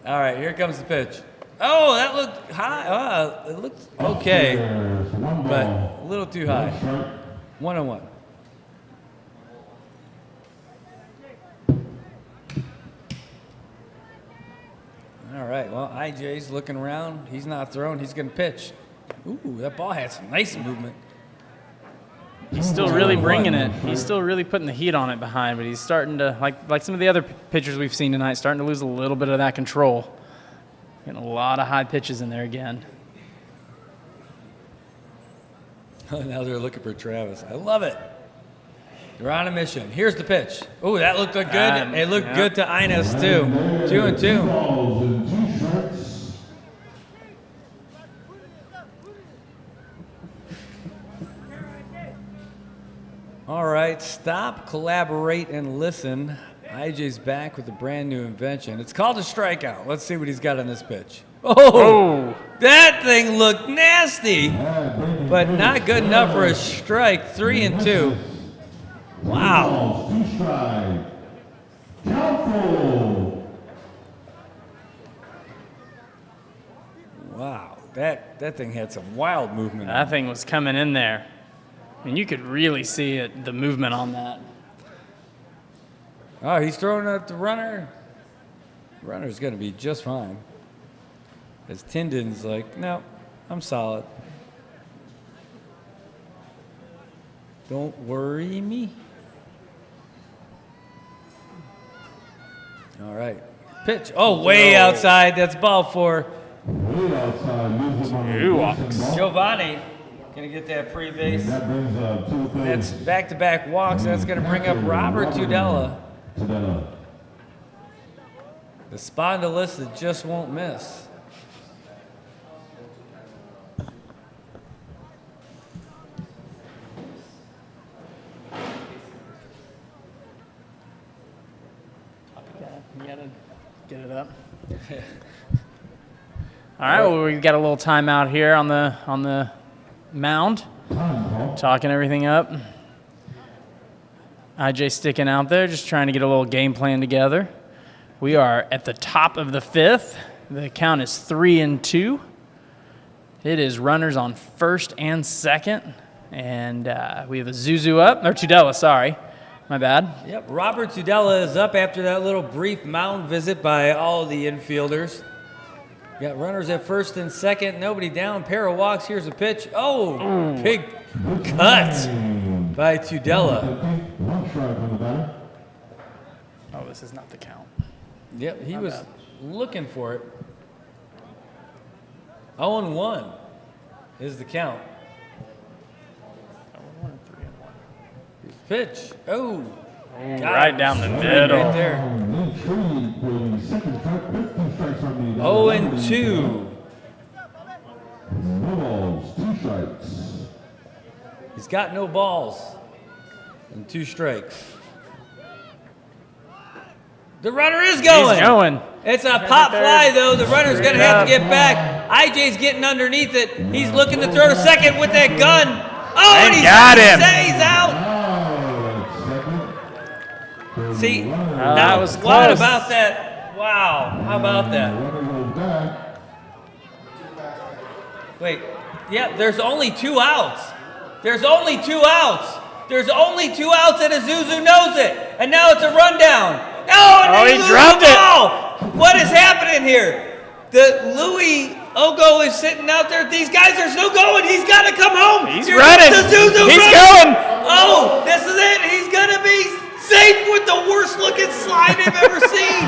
[SPEAKER 4] All right, here comes the pitch. Oh, that looked high. It looked okay, but a little too high. 1-1. All right, well, IJ's looking around. He's not throwing. He's going to pitch. Ooh, that ball had some nice movement.
[SPEAKER 5] He's still really bringing it. He's still really putting the heat on it behind, but he's starting to, like some of the other pitchers we've seen tonight, starting to lose a little bit of that control. Getting a lot of high pitches in there again.
[SPEAKER 4] Now they're looking for Travis. I love it. They're on a mission. Here's the pitch. Oh, that looked good. It looked good to Ines, too. 2-2.
[SPEAKER 1] Balls and 2 strikes.
[SPEAKER 4] All right, stop, collaborate, and listen. IJ's back with a brand new invention. It's called a strikeout. Let's see what he's got on this pitch. Oh, that thing looked nasty, but not good enough for a strike. 3-2. Wow.
[SPEAKER 1] Balls, 2 strikes. Count full.
[SPEAKER 4] Wow, that thing had some wild movement.
[SPEAKER 5] That thing was coming in there. And you could really see it, the movement on that.
[SPEAKER 4] Oh, he's throwing at the runner. Runner's going to be just fine. As Tindon's like, no, I'm solid. Don't worry me. All right. Pitch. Oh, way outside. That's ball 4.
[SPEAKER 1] Way outside. Loses on the
[SPEAKER 5] Two
[SPEAKER 1] base
[SPEAKER 5] walks.
[SPEAKER 1] and ball.
[SPEAKER 4] Giovanni going to get that free base.
[SPEAKER 1] That brings up 2
[SPEAKER 4] That's
[SPEAKER 1] things.
[SPEAKER 4] back-to-back walks. That's going to bring up Robert Tudela. The spondylist that just won't miss.
[SPEAKER 5] You gotta get it up. All right, well, we've got a little timeout here on the mound, talking everything up. IJ sticking out there, just trying to get a little game plan together. We are at the top of the 5th. The count is 3-2. It is runners on first and second, and we have a Zuzu up, or Tudela, sorry. My bad.
[SPEAKER 4] Yep, Robert Tudela is up after that little brief mound visit by all the infielders. Got runners at first and second, nobody down, pair of walks, here's a pitch. Oh, big cut by Tudela.
[SPEAKER 1] 1 strike on the batter.
[SPEAKER 5] Oh, this is not the count.
[SPEAKER 4] Yep, he was looking for it. 0-1 is the count. Pitch. Oh.
[SPEAKER 5] Right down the middle.
[SPEAKER 4] Right there. 0-2.
[SPEAKER 1] No balls, 2 strikes.
[SPEAKER 4] He's got no balls and 2 strikes. The runner is going.
[SPEAKER 5] He's going.
[SPEAKER 4] It's a pop fly, though. The runner's going to have to get back. IJ's getting underneath it. He's looking to throw to second with that gun. Oh, and he's
[SPEAKER 5] got him.
[SPEAKER 4] He's out. See, now,
[SPEAKER 5] that was
[SPEAKER 4] what
[SPEAKER 5] close.
[SPEAKER 4] about that? Wow, how about that? Wait, yeah, there's only 2 outs. There's only 2 outs. There's only 2 outs, and Azuzu knows it. And now it's a rundown. Oh, and
[SPEAKER 5] he dropped it.
[SPEAKER 4] What is happening here? The Louis Ogo is sitting out there. These guys are still going. He's got to come home.
[SPEAKER 5] He's running.
[SPEAKER 4] Azuzu
[SPEAKER 5] He's
[SPEAKER 4] running.
[SPEAKER 5] going.
[SPEAKER 4] Oh, this is it. He's going to be safe with the worst looking slide they've ever seen.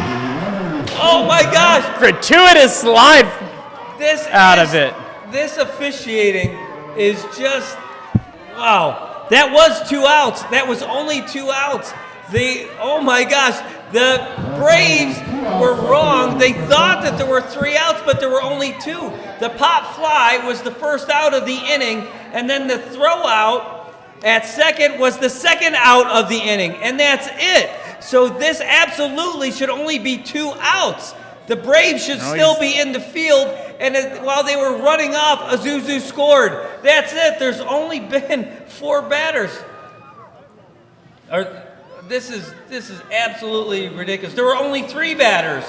[SPEAKER 4] Oh my gosh.
[SPEAKER 5] Gratuitous slide of it.
[SPEAKER 4] This officiating is just, wow. That was 2 outs. That was only 2 outs. Oh my gosh, the Braves were wrong. They thought that there were 3 outs, but there were only 2. The pop fly was the first out of the inning, and then the throw out at second was the second out of the inning, and that's it. So this absolutely should only be 2 outs. The Braves should still be in the field, and while they were running off, Azuzu scored. That's it. There's only been 4 batters. This is absolutely ridiculous. There were only 3 batters.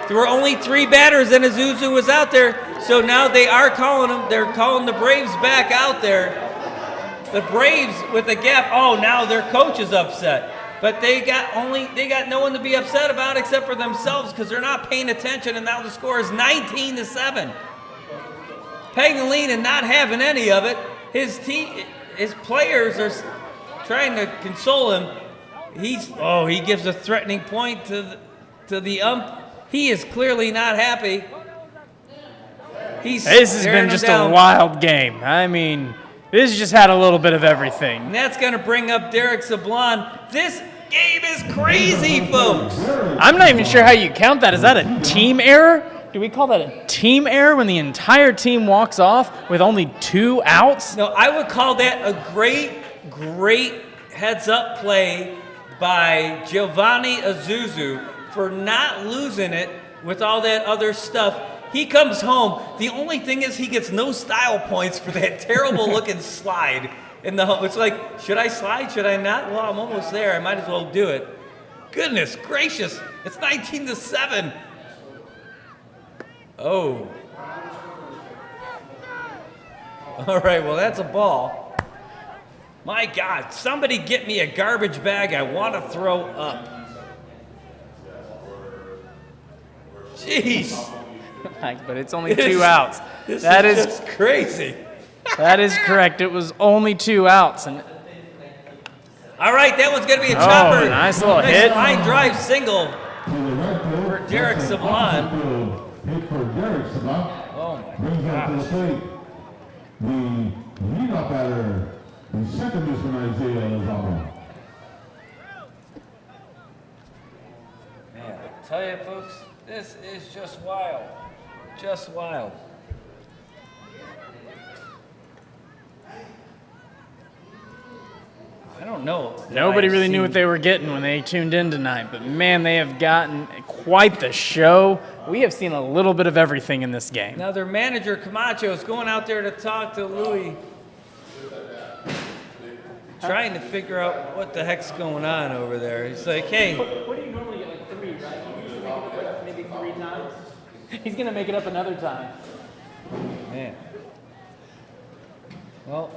[SPEAKER 4] There were only 3 batters, and Azuzu was out there. So now they are calling them. They're calling the Braves back out there. The Braves with the gap. Oh, now their coach is upset. But they got no one to be upset about except for themselves because they're not paying attention, and now the score is 19-7. Pangolin and not having any of it. His players are trying to console him. He gives a threatening point to the ump. He is clearly not happy. This
[SPEAKER 5] has been just a wild game. I mean, this just had a little bit of everything.
[SPEAKER 4] And that's going to bring up Derek Sablon. This game is crazy, folks.
[SPEAKER 5] I'm not even sure how you count that. Is that a team error? Do we call that a team error when the entire team walks off with only 2 outs?
[SPEAKER 4] No, I would call that a great heads-up play by Giovanni Azuzu for not losing it with all that other stuff. He comes home. The only thing is he gets no style points for that terrible-looking slide in the home. It's like, should I slide? Should I not? Well, I'm almost there. I might as well do it. Goodness gracious. It's 19-7. Oh. All right, well, that's a ball. My God, somebody get me a garbage bag. I want to throw up. Jeez.
[SPEAKER 5] But it's only 2 outs.
[SPEAKER 4] That is just crazy.
[SPEAKER 5] That is correct. It was only 2 outs. And
[SPEAKER 4] all right, that one's going to be a chopper.
[SPEAKER 5] Nice little hit.
[SPEAKER 4] Line drive single for Derek Sablon. Oh, my gosh.
[SPEAKER 1] The leadoff batter, the second baseman, Isaiah Lozano.
[SPEAKER 4] Man, I tell you, folks, this is just wild. Just wild. I don't know.
[SPEAKER 5] Nobody really knew what they were getting when they tuned in tonight, but man, they have gotten quite the show. We have seen a little bit of everything in this game.
[SPEAKER 4] Now their manager, Camacho, is going out there to talk to Louis, trying to figure out what the heck's going on over there. He's like, hey.
[SPEAKER 5] What do you normally get, like 3, right? You usually make it up maybe 3 times. He's going to make it up another time.
[SPEAKER 4] Man. Well,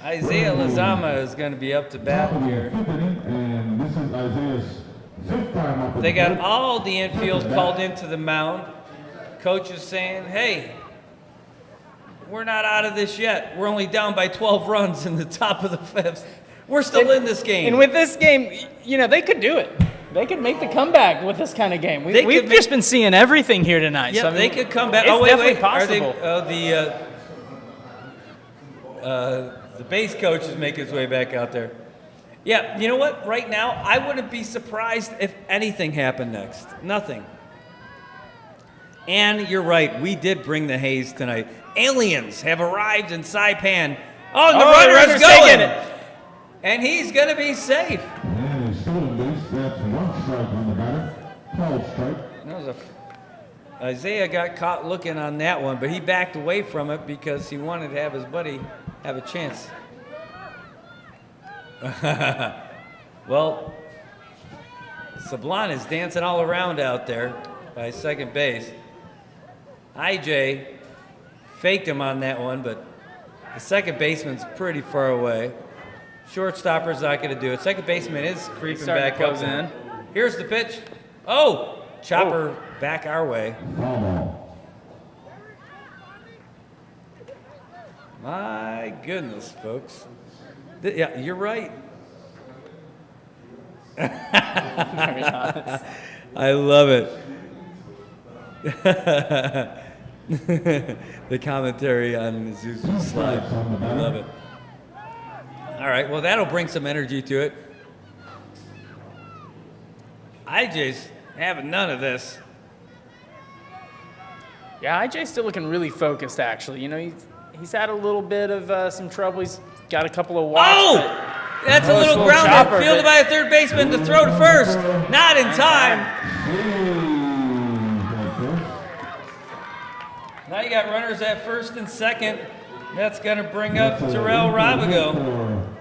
[SPEAKER 4] Isaiah Lozama is going to be up to bat here.
[SPEAKER 1] And this is Isaiah's 5th time up.
[SPEAKER 4] They got all the infield called into the mound. Coach is saying, hey, we're not out of this yet. We're only down by 12 runs in the top of the 5th. We're still in this game.
[SPEAKER 5] And with this game, you know, they could do it. They could make the comeback with this kind of game. We've just been seeing everything here tonight.
[SPEAKER 4] Yeah,
[SPEAKER 5] so, I mean,
[SPEAKER 4] they could come back.
[SPEAKER 5] It's definitely
[SPEAKER 4] possible.
[SPEAKER 5] possible.
[SPEAKER 4] The base coach is making his way back out there. Yeah, you know what? Right now, I wouldn't be surprised if anything happened next. Nothing. And you're right, we did bring the haze tonight. Aliens have arrived in Saipan. Oh, and the runner's going!
[SPEAKER 5] taking it.
[SPEAKER 4] And he's going to be safe.
[SPEAKER 1] And he's stolen base. That's one strike on the batter. Called strike.
[SPEAKER 4] That was Isaiah got caught looking on that one, but he backed away from it because he wanted to have his buddy have a chance. Well, Sablon is dancing all around out there by second base. IJ faked him on that one, but the second baseman's pretty far away. Shortstopper's not going to do it. Second baseman is creeping back up.
[SPEAKER 5] in.
[SPEAKER 4] Here's the pitch. Oh, chopper back our way.
[SPEAKER 1] Foul ball.
[SPEAKER 4] My goodness, folks. Yeah, you're right. I love it. The commentary on Zeus's slide. I love it. All right, well, that'll bring some energy to it. IJ's having none of this.
[SPEAKER 5] Yeah, IJ's still looking really focused, actually. You know, he's had a little bit of some trouble. He's got a couple of walks.
[SPEAKER 4] Oh! That's a
[SPEAKER 5] Nice
[SPEAKER 4] little
[SPEAKER 5] little
[SPEAKER 4] grounder
[SPEAKER 5] chopper,
[SPEAKER 4] fielded
[SPEAKER 5] but-
[SPEAKER 4] by a third baseman to throw to first. Not in time. Now you got runners at first and second. That's going to bring up Terrell Ravigo.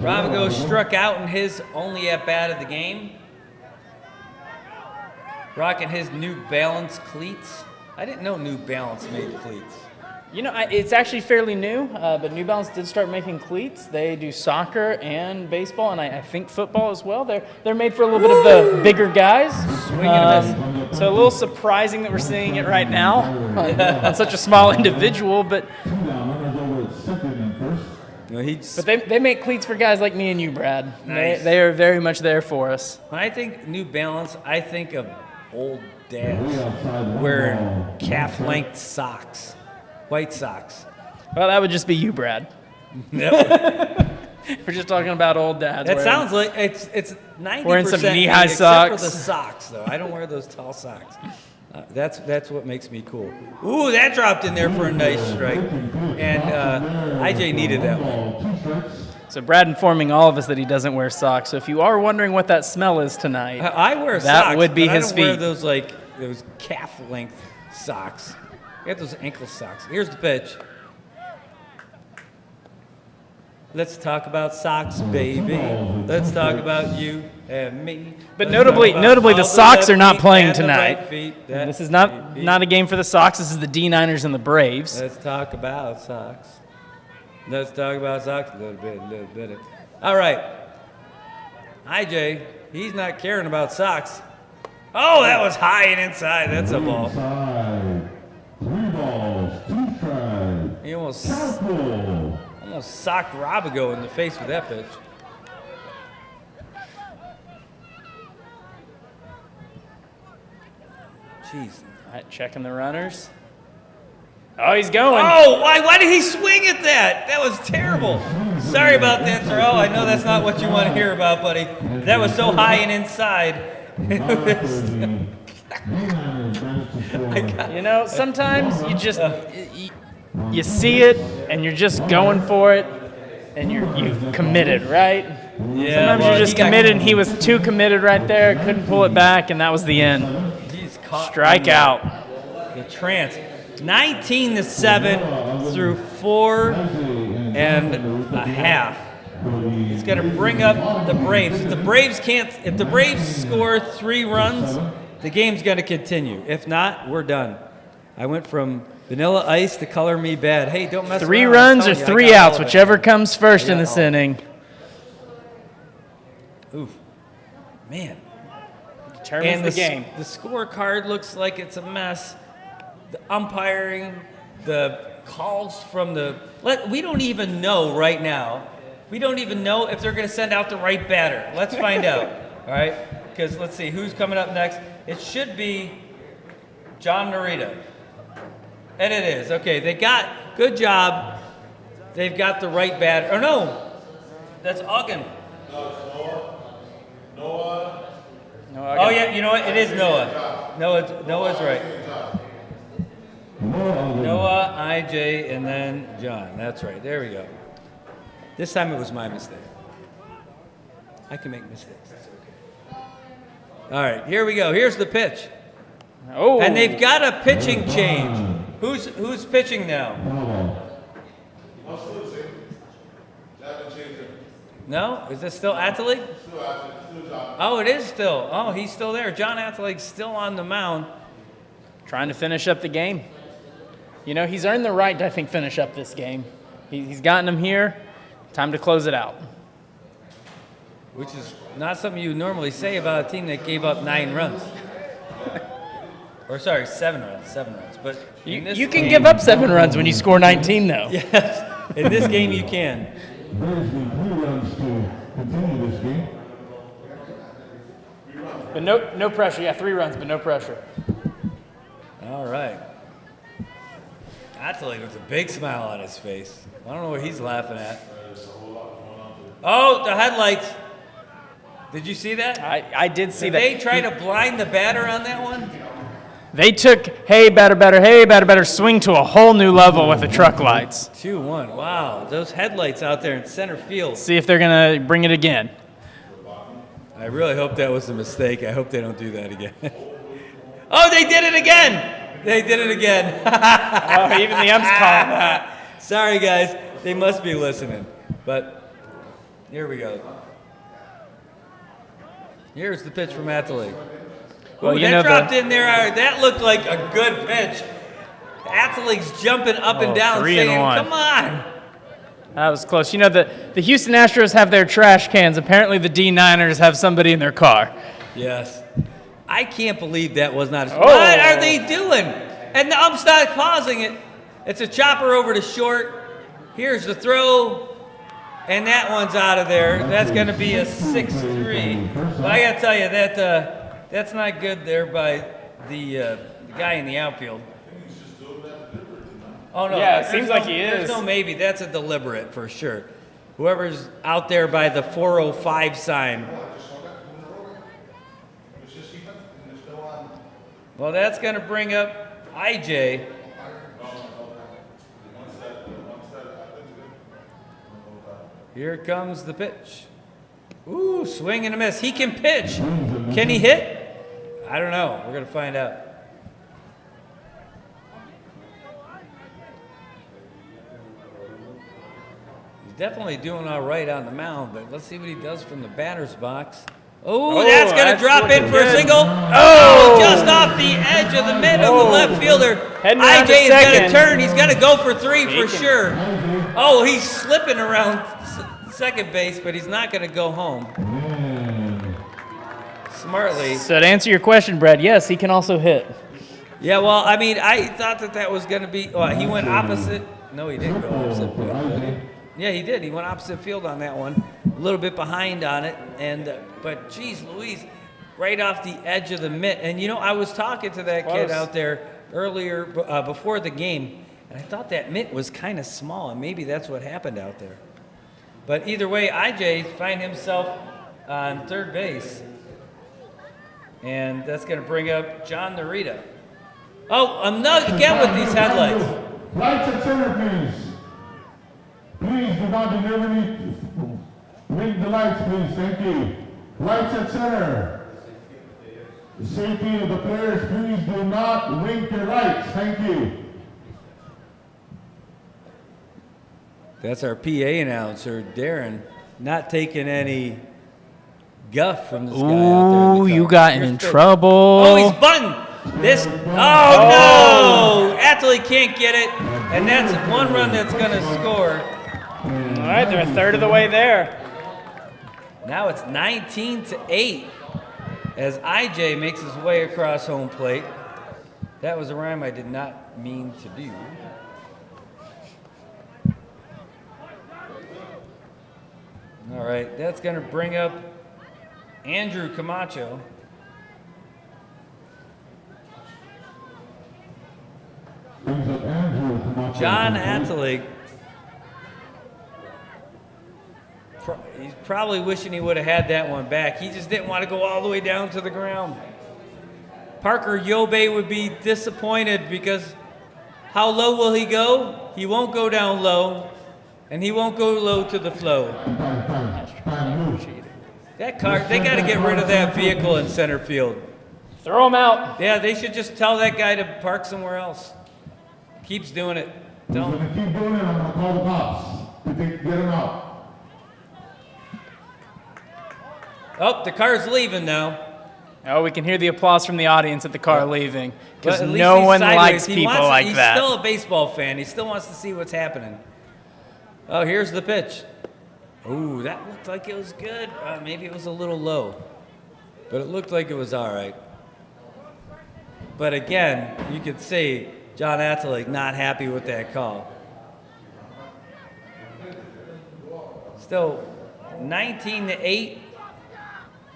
[SPEAKER 4] Ravigo struck out in his only at-bat of the game. Rocking his New Balance cleats. I didn't know New Balance made cleats.
[SPEAKER 5] You know, it's actually fairly new, but New Balance did start making cleats. They do soccer and baseball, and I think football as well. They're made for a little bit of the bigger guys.
[SPEAKER 4] Swing and a miss.
[SPEAKER 5] So a little surprising that we're seeing it right now on such a small individual, but they make cleats for guys like me and you, Brad.
[SPEAKER 4] Nice.
[SPEAKER 5] They are very much there for us.
[SPEAKER 4] When I think New Balance, I think of old dads wearing calf-length socks, white socks.
[SPEAKER 5] Well, that would just be you, Brad.
[SPEAKER 4] Yep.
[SPEAKER 5] We're just talking about old dads.
[SPEAKER 4] That
[SPEAKER 5] wearing-
[SPEAKER 4] sounds like it's 90%
[SPEAKER 5] Wearing some
[SPEAKER 4] me,
[SPEAKER 5] knee-high
[SPEAKER 4] except
[SPEAKER 5] socks.
[SPEAKER 4] for the socks, though. I don't wear those tall socks. That's what makes me cool. Ooh, that dropped in there for a nice strike. And IJ needed that one.
[SPEAKER 5] So Brad informing all of us that he doesn't wear socks. So if you are wondering what that smell is tonight,
[SPEAKER 4] I wear
[SPEAKER 5] that
[SPEAKER 4] socks,
[SPEAKER 5] would be
[SPEAKER 4] but
[SPEAKER 5] his
[SPEAKER 4] I don't wear
[SPEAKER 5] feet.
[SPEAKER 4] those calf-length socks. I got those ankle socks. Here's the pitch. Let's talk about socks, baby. Let's talk about you and me.
[SPEAKER 5] But
[SPEAKER 4] Let's talk about
[SPEAKER 5] notably,
[SPEAKER 4] all
[SPEAKER 5] the Sox are
[SPEAKER 4] left
[SPEAKER 5] not
[SPEAKER 4] feet
[SPEAKER 5] playing
[SPEAKER 4] and the
[SPEAKER 5] tonight.
[SPEAKER 4] right feet. That
[SPEAKER 5] This is not a game for the Sox. This is the D9ners and the Braves.
[SPEAKER 4] Let's talk about socks. Let's talk about socks a little bit. All right. IJ, he's not caring about socks. Oh, that was high and inside. That's a ball.
[SPEAKER 1] Inside. 3 balls, 2 strikes.
[SPEAKER 4] He almost
[SPEAKER 1] Fastball.
[SPEAKER 4] socked Rabigo in the face with that pitch. Jeez.
[SPEAKER 5] All right, checking the runners. Oh, he's going.
[SPEAKER 4] Oh, why did he swing at that? That was terrible. Sorry about that, Terrell. I know that's not what you want to hear about, buddy. That was so high and inside.
[SPEAKER 5] You know, sometimes you just you see it and you're just going for it, and you've committed, right?
[SPEAKER 4] Yeah,
[SPEAKER 5] Sometimes you're just committed, and he was too committed right there. Couldn't pull it back, and that was the end.
[SPEAKER 4] He's caught.
[SPEAKER 5] Strikeout.
[SPEAKER 4] The trance. 19-7 through 4 and a half. He's going to bring up the Braves. If the Braves score 3 runs, the game's going to continue. If not, we're done. I went from Vanilla Ice to Color Me Bad. Hey, don't mess
[SPEAKER 5] 3
[SPEAKER 4] around. I'm
[SPEAKER 5] runs or
[SPEAKER 4] telling you, I
[SPEAKER 5] 3
[SPEAKER 4] got all
[SPEAKER 5] outs,
[SPEAKER 4] of it.
[SPEAKER 5] whichever comes first in
[SPEAKER 4] Yeah,
[SPEAKER 5] this
[SPEAKER 4] all-
[SPEAKER 5] inning.
[SPEAKER 4] Oof. Man.
[SPEAKER 5] Determines the game.
[SPEAKER 4] The scorecard looks like it's a mess. The umpiring, the calls from we don't even know right now. We don't even know if they're going to send out the right batter. Let's find out. All right? Because let's see who's coming up next. It should be John Narita. And it is. Okay, good job. They've got the right batter. Or no, That's Ogden.
[SPEAKER 6] Noah.
[SPEAKER 4] Oh yeah, you know what? It is Noah. Noah's right. Noah, IJ, and then John. That's right. There we go. This time it was my mistake. I can make mistakes. That's okay. All right, here we go. Here's the pitch.
[SPEAKER 5] Oh.
[SPEAKER 4] And they've got a pitching change. Who's pitching now? No? Is this still Atelig? Oh, it is still. Oh, he's still there. John Attelig's still on the mound.
[SPEAKER 5] Trying to finish up the game. You know, he's earned the right to, I think, finish up this game. He's gotten them here. Time to close it out.
[SPEAKER 4] Which is not something you normally say about a team that gave up 9 runs. Or sorry, 7 runs. 7 runs. But
[SPEAKER 5] You can give up 7 runs when you score 19, though.
[SPEAKER 4] Yes. In this game, you can.
[SPEAKER 1] Braves need 3 runs to continue this game.
[SPEAKER 5] But no pressure. Yeah, 3 runs, but no pressure.
[SPEAKER 4] All right. Atelig with a big smile on his face. I don't know what he's laughing at. Oh, the headlights. Did you see that?
[SPEAKER 5] I did see
[SPEAKER 4] Did
[SPEAKER 5] that.
[SPEAKER 4] they try to blind the batter on that one?
[SPEAKER 5] They took, hey, batter, swing to a whole new level with the truck lights.
[SPEAKER 4] 2-1. Wow. Those headlights out there in center field.
[SPEAKER 5] See if they're going to bring it again.
[SPEAKER 4] I really hope that was a mistake. I hope they don't do that again. Oh, they did it again. They did it again.
[SPEAKER 5] Oh, even the ump's calling that.
[SPEAKER 4] Sorry, guys. They must be listening. But here we go. Here's the pitch from Atelig.
[SPEAKER 5] Well,
[SPEAKER 4] Ooh,
[SPEAKER 5] you
[SPEAKER 4] that
[SPEAKER 5] know
[SPEAKER 4] dropped in there. That looked like a good pitch. Atelig's jumping up and down
[SPEAKER 5] 3
[SPEAKER 4] saying,
[SPEAKER 5] and 1.
[SPEAKER 4] come on.
[SPEAKER 5] That was close. You know, the Houston Astros have their trash cans. Apparently the D9ners have somebody in their car.
[SPEAKER 4] Yes. I can't believe that was not a...
[SPEAKER 5] Oh.
[SPEAKER 4] What are they doing? And the ump's not pausing it. It's a chopper over to short. Here's the throw. And that one's out of there. That's going to be a 6-3. But I got to tell you, that's not good there by the guy in the outfield. Oh, no.
[SPEAKER 5] Yeah, it seems like he is.
[SPEAKER 4] There's no maybe. That's a deliberate for sure. Whoever's out there by the 405 sign. Well, that's going to bring up IJ. Here comes the pitch. Ooh, swing and a miss. He can pitch. Can he hit? I don't know. We're going to find out. He's definitely doing all right on the mound, but let's see what he does from the batter's box. Oh, that's going to drop in for a single. Oh, just off the edge of the mid of the left fielder.
[SPEAKER 5] Heading around to
[SPEAKER 4] IJ is going to
[SPEAKER 5] second.
[SPEAKER 4] turn. He's going to go for 3 for sure. Oh, he's slipping around second base, but he's not going to go home. Smartly.
[SPEAKER 5] So to answer your question, Brad, yes, he can also hit.
[SPEAKER 4] Yeah, well, I mean, I thought that was going to be. Oh, he went opposite. No, he didn't go opposite field. Did he? Yeah, he did. He went opposite field on that one. A little bit behind on it, and but geez, Louise, right off the edge of the mitt. And you know, I was talking to that kid out there earlier before the game, and I thought that mitt was kind of small, and maybe that's what happened out there. But either way, IJ find himself on third base, and that's going to bring up John Narita. Oh, I'm not again with these headlights.
[SPEAKER 1] Lights at center, please. Please do not deliberately ring the lights, please. Thank you. Lights at center. The safety of the players, please do not wink your lights. Thank you.
[SPEAKER 4] That's our PA announcer, Darren, not taking any guff from this guy out there.
[SPEAKER 5] Ooh, you got in trouble.
[SPEAKER 4] Oh, he's bunting. This. Oh, no. Atlee can't get it. And that's one run that's going to score.
[SPEAKER 5] All right, they're a third of the way there.
[SPEAKER 4] Now it's 19-8 as IJ makes his way across home plate. That was a rhyme I did not mean to do. All right, that's going to bring up Andrew Camacho.
[SPEAKER 1] Brings up Andrew Camacho.
[SPEAKER 4] John Atelig. He's probably wishing he would have had that one back. He just didn't want to go all the way down to the ground. Parker Yobe would be disappointed because how low will he go? He won't go down low, and he won't go low to the flow. That car, they got to get rid of that vehicle in center field.
[SPEAKER 5] Throw him out.
[SPEAKER 4] Yeah, they should just tell that guy to park somewhere else. Keeps doing it.
[SPEAKER 1] He's going to keep doing it. I'm going to call the cops to get him out.
[SPEAKER 4] Oh, the car's leaving now.
[SPEAKER 5] Oh, we can hear the applause from the audience at the car leaving because
[SPEAKER 4] But at least
[SPEAKER 5] no
[SPEAKER 4] he's
[SPEAKER 5] one
[SPEAKER 4] sideways.
[SPEAKER 5] likes
[SPEAKER 4] He
[SPEAKER 5] people
[SPEAKER 4] wants-
[SPEAKER 5] like that.
[SPEAKER 4] He's still a baseball fan. He still wants to see what's happening. Oh, here's the pitch. Ooh, that looked like it was good. Maybe it was a little low, but it looked like it was all right. But again, you could see John Atalik not happy with that call. Still 19-8.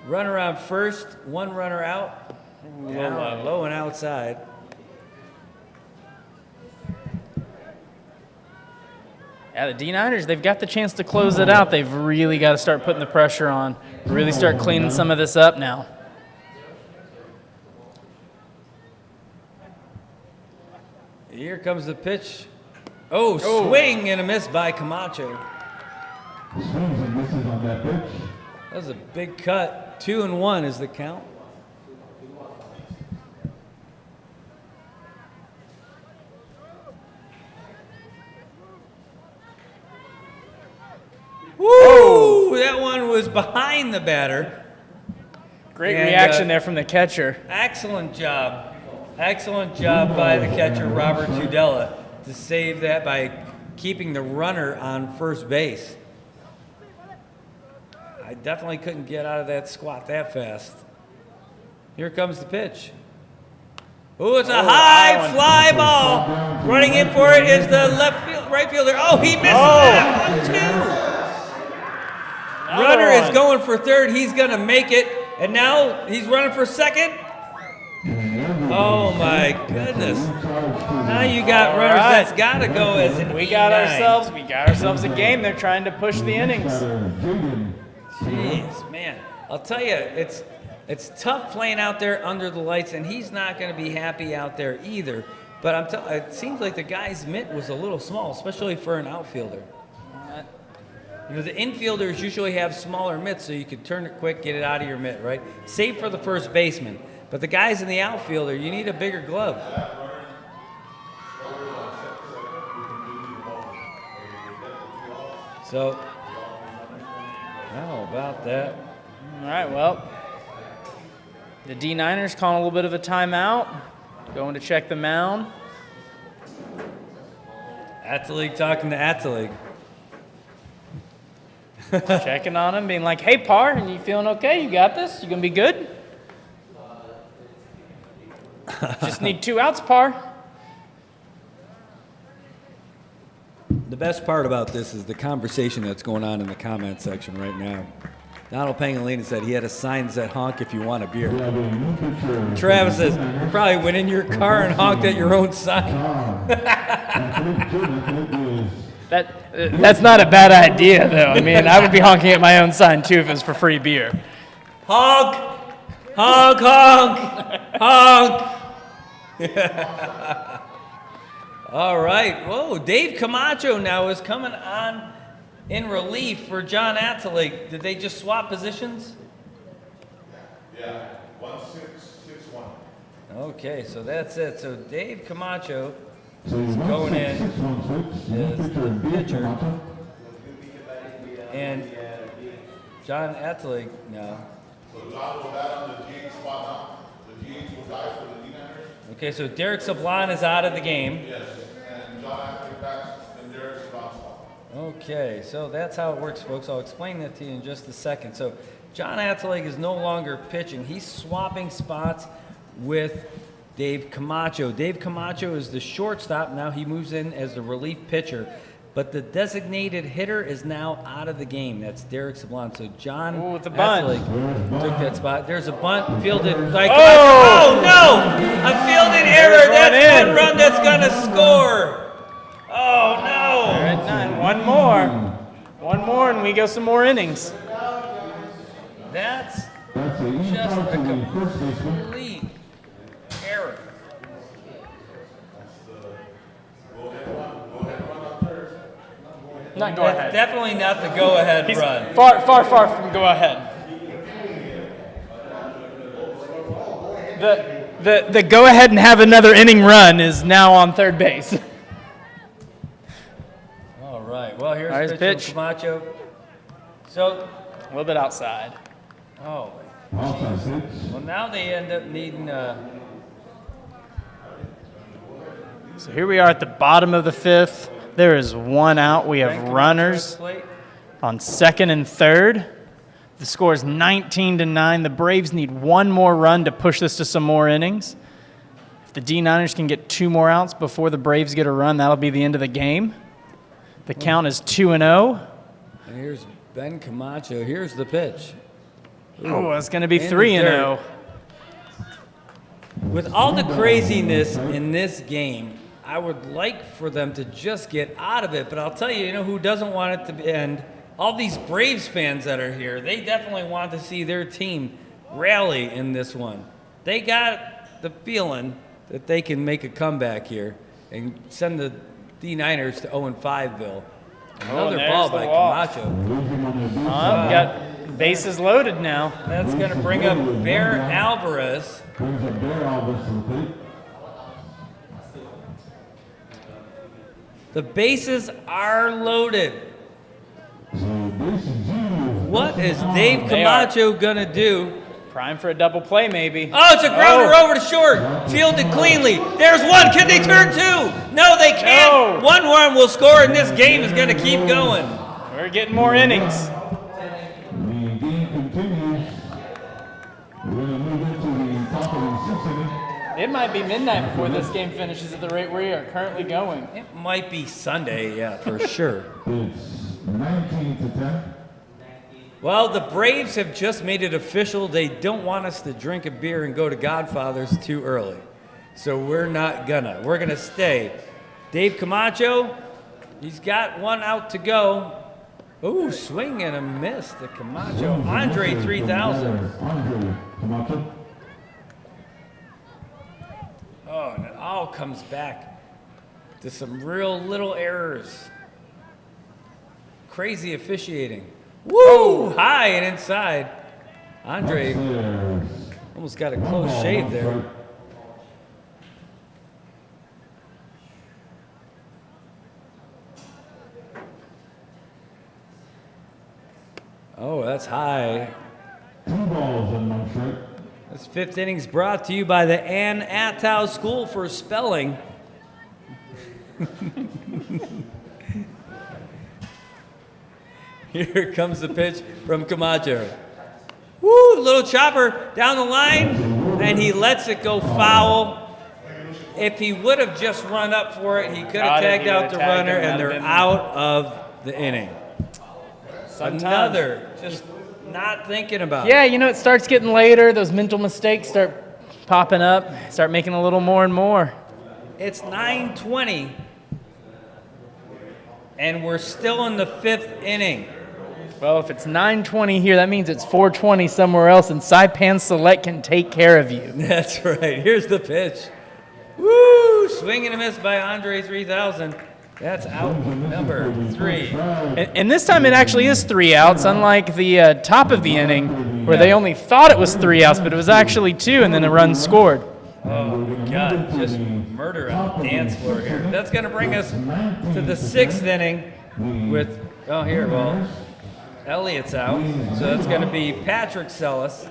[SPEAKER 4] Runner on first, one runner out. Low and outside.
[SPEAKER 5] Yeah, the D9ners, they've got the chance to close it out. They've really got to start putting the pressure on, really start cleaning some of this up now.
[SPEAKER 4] Here comes the pitch. Oh, swing and a miss by Camacho.
[SPEAKER 1] Swings and misses on that pitch.
[SPEAKER 4] That was a big cut. 2-1 is the count. Woo! That one was behind the batter.
[SPEAKER 5] Great
[SPEAKER 4] And,
[SPEAKER 5] reaction there from the catcher.
[SPEAKER 4] Excellent job. Excellent job by the catcher, Robert Tudela, to save that by keeping the runner on first base. I definitely couldn't get out of that squat that fast. Here comes the pitch. Oh, it's a high fly ball. Running in for it is the right fielder. Oh, he misses that one too. Runner is going for third. He's going to make it. And now he's running for second. Oh my goodness. Now you got runners that's got to go as an
[SPEAKER 5] We got
[SPEAKER 4] E9.
[SPEAKER 5] ourselves a game. They're trying to push the innings.
[SPEAKER 4] Jeez, man. I'll tell you, it's tough playing out there under the lights, and he's not going to be happy out there either. But it seems like the guy's mitt was a little small, especially for an outfielder. You know, the infielders usually have smaller mitts, so you can turn it quick, get it out of your mitt, right? Save for the first baseman. But the guys in the outfielder, you need a bigger glove. So, how about that?
[SPEAKER 5] All right, well, the D9ners calling a little bit of a timeout, going to check the mound.
[SPEAKER 4] Atalik talking to Atalik.
[SPEAKER 5] Checking on him, being like, hey, Par, you feeling okay? You got this? You going to be good? Just need 2 outs, Par.
[SPEAKER 4] The best part about this is the conversation that's going on in the comment section right now. Donald Pangolina said he had a sign that said, honk if you want a beer. Travis says, you probably went in your car and honked at your own sign.
[SPEAKER 5] That's not a bad idea, though. I mean, I would be honking at my own sign, too, if it was for free beer.
[SPEAKER 4] Honk! Honk, honk! Honk! All right. Whoa, Dave Camacho now is coming on in relief for John Atalik. Did they just swap positions?
[SPEAKER 6] Yeah, 1-6-6-1.
[SPEAKER 4] Okay, so that's it. So Dave Camacho is going in as the pitcher. And John Atalik now.
[SPEAKER 6] So John will bat on the DH spot now. The DH will die for the D9ners.
[SPEAKER 4] Okay, so Derek Sablon is out of the game.
[SPEAKER 6] Yes, and John Anthony bats in Derek's spot.
[SPEAKER 4] Okay, so that's how it works, folks. I'll explain that to you in just a second. So John Atalik is no longer pitching. He's swapping spots with Dave Camacho. Dave Camacho is the shortstop. Now he moves in as the relief pitcher. But the designated hitter is now out of the game. That's Derek Sablon. So John
[SPEAKER 5] with the bunt.
[SPEAKER 4] Atalik took that spot. There's a bunt fielded like oh no! A fielded error. That's one run that's gonna score. Oh no!
[SPEAKER 5] All right, 9. One more. One more and we go some more innings.
[SPEAKER 4] That's
[SPEAKER 1] That's a easy
[SPEAKER 4] just
[SPEAKER 1] out
[SPEAKER 4] a
[SPEAKER 1] to the first baseman.
[SPEAKER 4] complete error.
[SPEAKER 5] Not go
[SPEAKER 4] That's
[SPEAKER 5] ahead.
[SPEAKER 4] definitely not the go-ahead
[SPEAKER 5] He's
[SPEAKER 4] run.
[SPEAKER 5] far from go ahead. The go ahead and have another inning run is now on third base.
[SPEAKER 4] All right. Well, here's
[SPEAKER 5] Nice
[SPEAKER 4] the
[SPEAKER 5] pitch.
[SPEAKER 4] pitch from Camacho. So,
[SPEAKER 5] A little bit outside.
[SPEAKER 4] oh,
[SPEAKER 1] Outside pitch.
[SPEAKER 4] well, now they end up needing.
[SPEAKER 5] So here we are at the bottom of the fifth. There is one out. We have runners on second and third. The score is 19-9. The Braves need one more run to push this to some more innings. If the D9ners can get 2 more outs before the Braves get a run, that'll be the end of the game. The count is 2-0.
[SPEAKER 4] And here's Ben Camacho. Here's the pitch.
[SPEAKER 5] Oh, it's going to be
[SPEAKER 4] In the
[SPEAKER 5] 3-0.
[SPEAKER 4] With all the craziness in this game, I would like for them to just get out of it. But I'll tell you, you know who doesn't want it to end? All these Braves fans that are here. They definitely want to see their team rally in this one. They got the feeling that they can make a comeback here and send the D9ners to 0-5ville. Another
[SPEAKER 5] there's
[SPEAKER 4] ball
[SPEAKER 5] the
[SPEAKER 4] by
[SPEAKER 5] walk.
[SPEAKER 4] Camacho.
[SPEAKER 1] Losing on the beat.
[SPEAKER 5] We got bases loaded now.
[SPEAKER 4] That's going to bring up Bear Alvarez.
[SPEAKER 1] Brings up Bear Alvarez to the plate.
[SPEAKER 4] The bases are loaded.
[SPEAKER 1] So bases zero.
[SPEAKER 4] What is Dave
[SPEAKER 5] They are.
[SPEAKER 4] Camacho going to do?
[SPEAKER 5] Prime for a double play, maybe.
[SPEAKER 4] Oh, it's a grounder over to short. Fielded cleanly. There's one. Can they turn 2? No, they can't.
[SPEAKER 5] No.
[SPEAKER 4] 1 run will score, and this game is going to keep going.
[SPEAKER 5] We're getting more innings.
[SPEAKER 1] The game continues. We're going to move into the top of the 6th inning.
[SPEAKER 5] It might be midnight before this game finishes at the rate we are currently going.
[SPEAKER 4] It might be Sunday, yeah, for sure.
[SPEAKER 1] It's 19-10.
[SPEAKER 4] Well, the Braves have just made it official. They don't want us to drink a beer and go to Godfather's too early. So we're not gonna. We're gonna stay. Dave Camacho, he's got 1 out to go. Ooh, swing and a miss to Camacho. Andre 3000.
[SPEAKER 1] Andre Camacho.
[SPEAKER 4] Oh, and it all comes back to some real little errors. Crazy officiating. Woo! High and inside. Andre
[SPEAKER 1] There's
[SPEAKER 4] almost got a close shave there. Oh, that's high.
[SPEAKER 1] 2 balls and 1 strike.
[SPEAKER 4] This 5th inning's brought to you by the Ann Attow School for Spelling. Here comes the pitch from Camacho. Woo, little chopper down the line, and he lets it go foul. If he would have just run up for it, he could have
[SPEAKER 5] Got it,
[SPEAKER 4] tagged
[SPEAKER 5] he
[SPEAKER 4] out
[SPEAKER 5] would've
[SPEAKER 4] the
[SPEAKER 5] tagged
[SPEAKER 4] runner,
[SPEAKER 5] him,
[SPEAKER 4] and
[SPEAKER 5] that'd
[SPEAKER 4] they're
[SPEAKER 5] been-
[SPEAKER 4] out of the inning.
[SPEAKER 5] Sometimes.
[SPEAKER 4] Another, just not thinking about it.
[SPEAKER 5] Yeah, you know, it starts getting later. Those mental mistakes start popping up, start making a little more and more.
[SPEAKER 4] It's 9:20, and we're still in the 5th inning.
[SPEAKER 5] Well, if it's 9:20 here, that means it's 4:20 somewhere else, and Saipan Select can take care of you.
[SPEAKER 4] That's right. Here's the pitch. Woo! Swing and a miss by Andre 3000. That's out number 3.
[SPEAKER 5] And this time it actually is 3 outs, unlike the top of the inning, where they only thought it was 3 outs, but it was actually 2, and then a run scored.
[SPEAKER 4] Oh, my God. Just murder on the dance floor here. That's going to bring us to the 6th inning with, oh, here, well, Elliott's out. So that's going to be Patrick Sellis,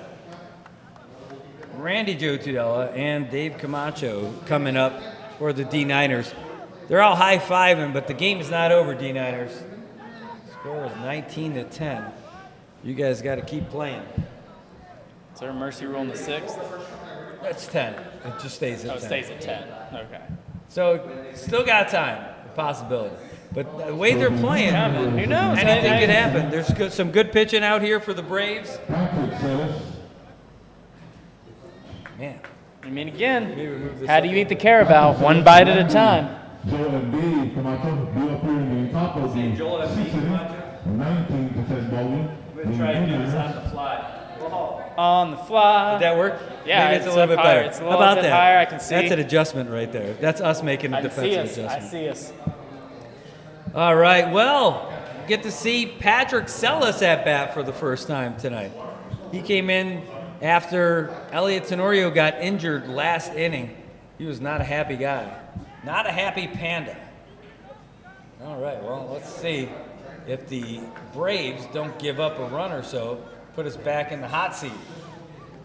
[SPEAKER 4] Randy Joe Tudela, and Dave Camacho coming up for the D9ners. They're all high-fiving, but the game is not over, D9ners. Score is 19-10. You guys got to keep playing.
[SPEAKER 5] Is there a mercy rule in the 6th?
[SPEAKER 4] That's 10. It just stays at 10.
[SPEAKER 5] Oh, it stays at 10. Okay.
[SPEAKER 4] So still got time, a possibility. But the way they're playing,
[SPEAKER 5] Who knows?
[SPEAKER 4] anything could happen. There's some good pitching out here for the Braves.
[SPEAKER 1] Patrick Sellis.
[SPEAKER 4] Man,
[SPEAKER 5] I mean, again,
[SPEAKER 4] remove this
[SPEAKER 5] how do you eat the Carabao? One bite at a time.
[SPEAKER 1] Joel Embiid Camacho. Be up here in the top of the 6th inning. 19% bowling.
[SPEAKER 4] We'll try and do this on the fly.
[SPEAKER 5] On the fly.
[SPEAKER 4] Did that work?
[SPEAKER 5] Yeah,
[SPEAKER 4] Maybe it's a
[SPEAKER 5] it's
[SPEAKER 4] little
[SPEAKER 5] up
[SPEAKER 4] bit
[SPEAKER 5] higher.
[SPEAKER 4] better.
[SPEAKER 5] It's a
[SPEAKER 4] How
[SPEAKER 5] little
[SPEAKER 4] about
[SPEAKER 5] bit
[SPEAKER 4] that?
[SPEAKER 5] higher, I can see.
[SPEAKER 4] That's an adjustment right there. That's us making a
[SPEAKER 5] I see
[SPEAKER 4] defensive
[SPEAKER 5] us. I
[SPEAKER 4] adjustment.
[SPEAKER 5] see us.
[SPEAKER 4] All right, well, get to see Patrick Sellis at bat for the first time tonight. He came in after Elliot Tenorio got injured last inning. He was not a happy guy. Not a happy panda. All right, well, let's see if the Braves don't give up a run or so, put us back in the hot seat.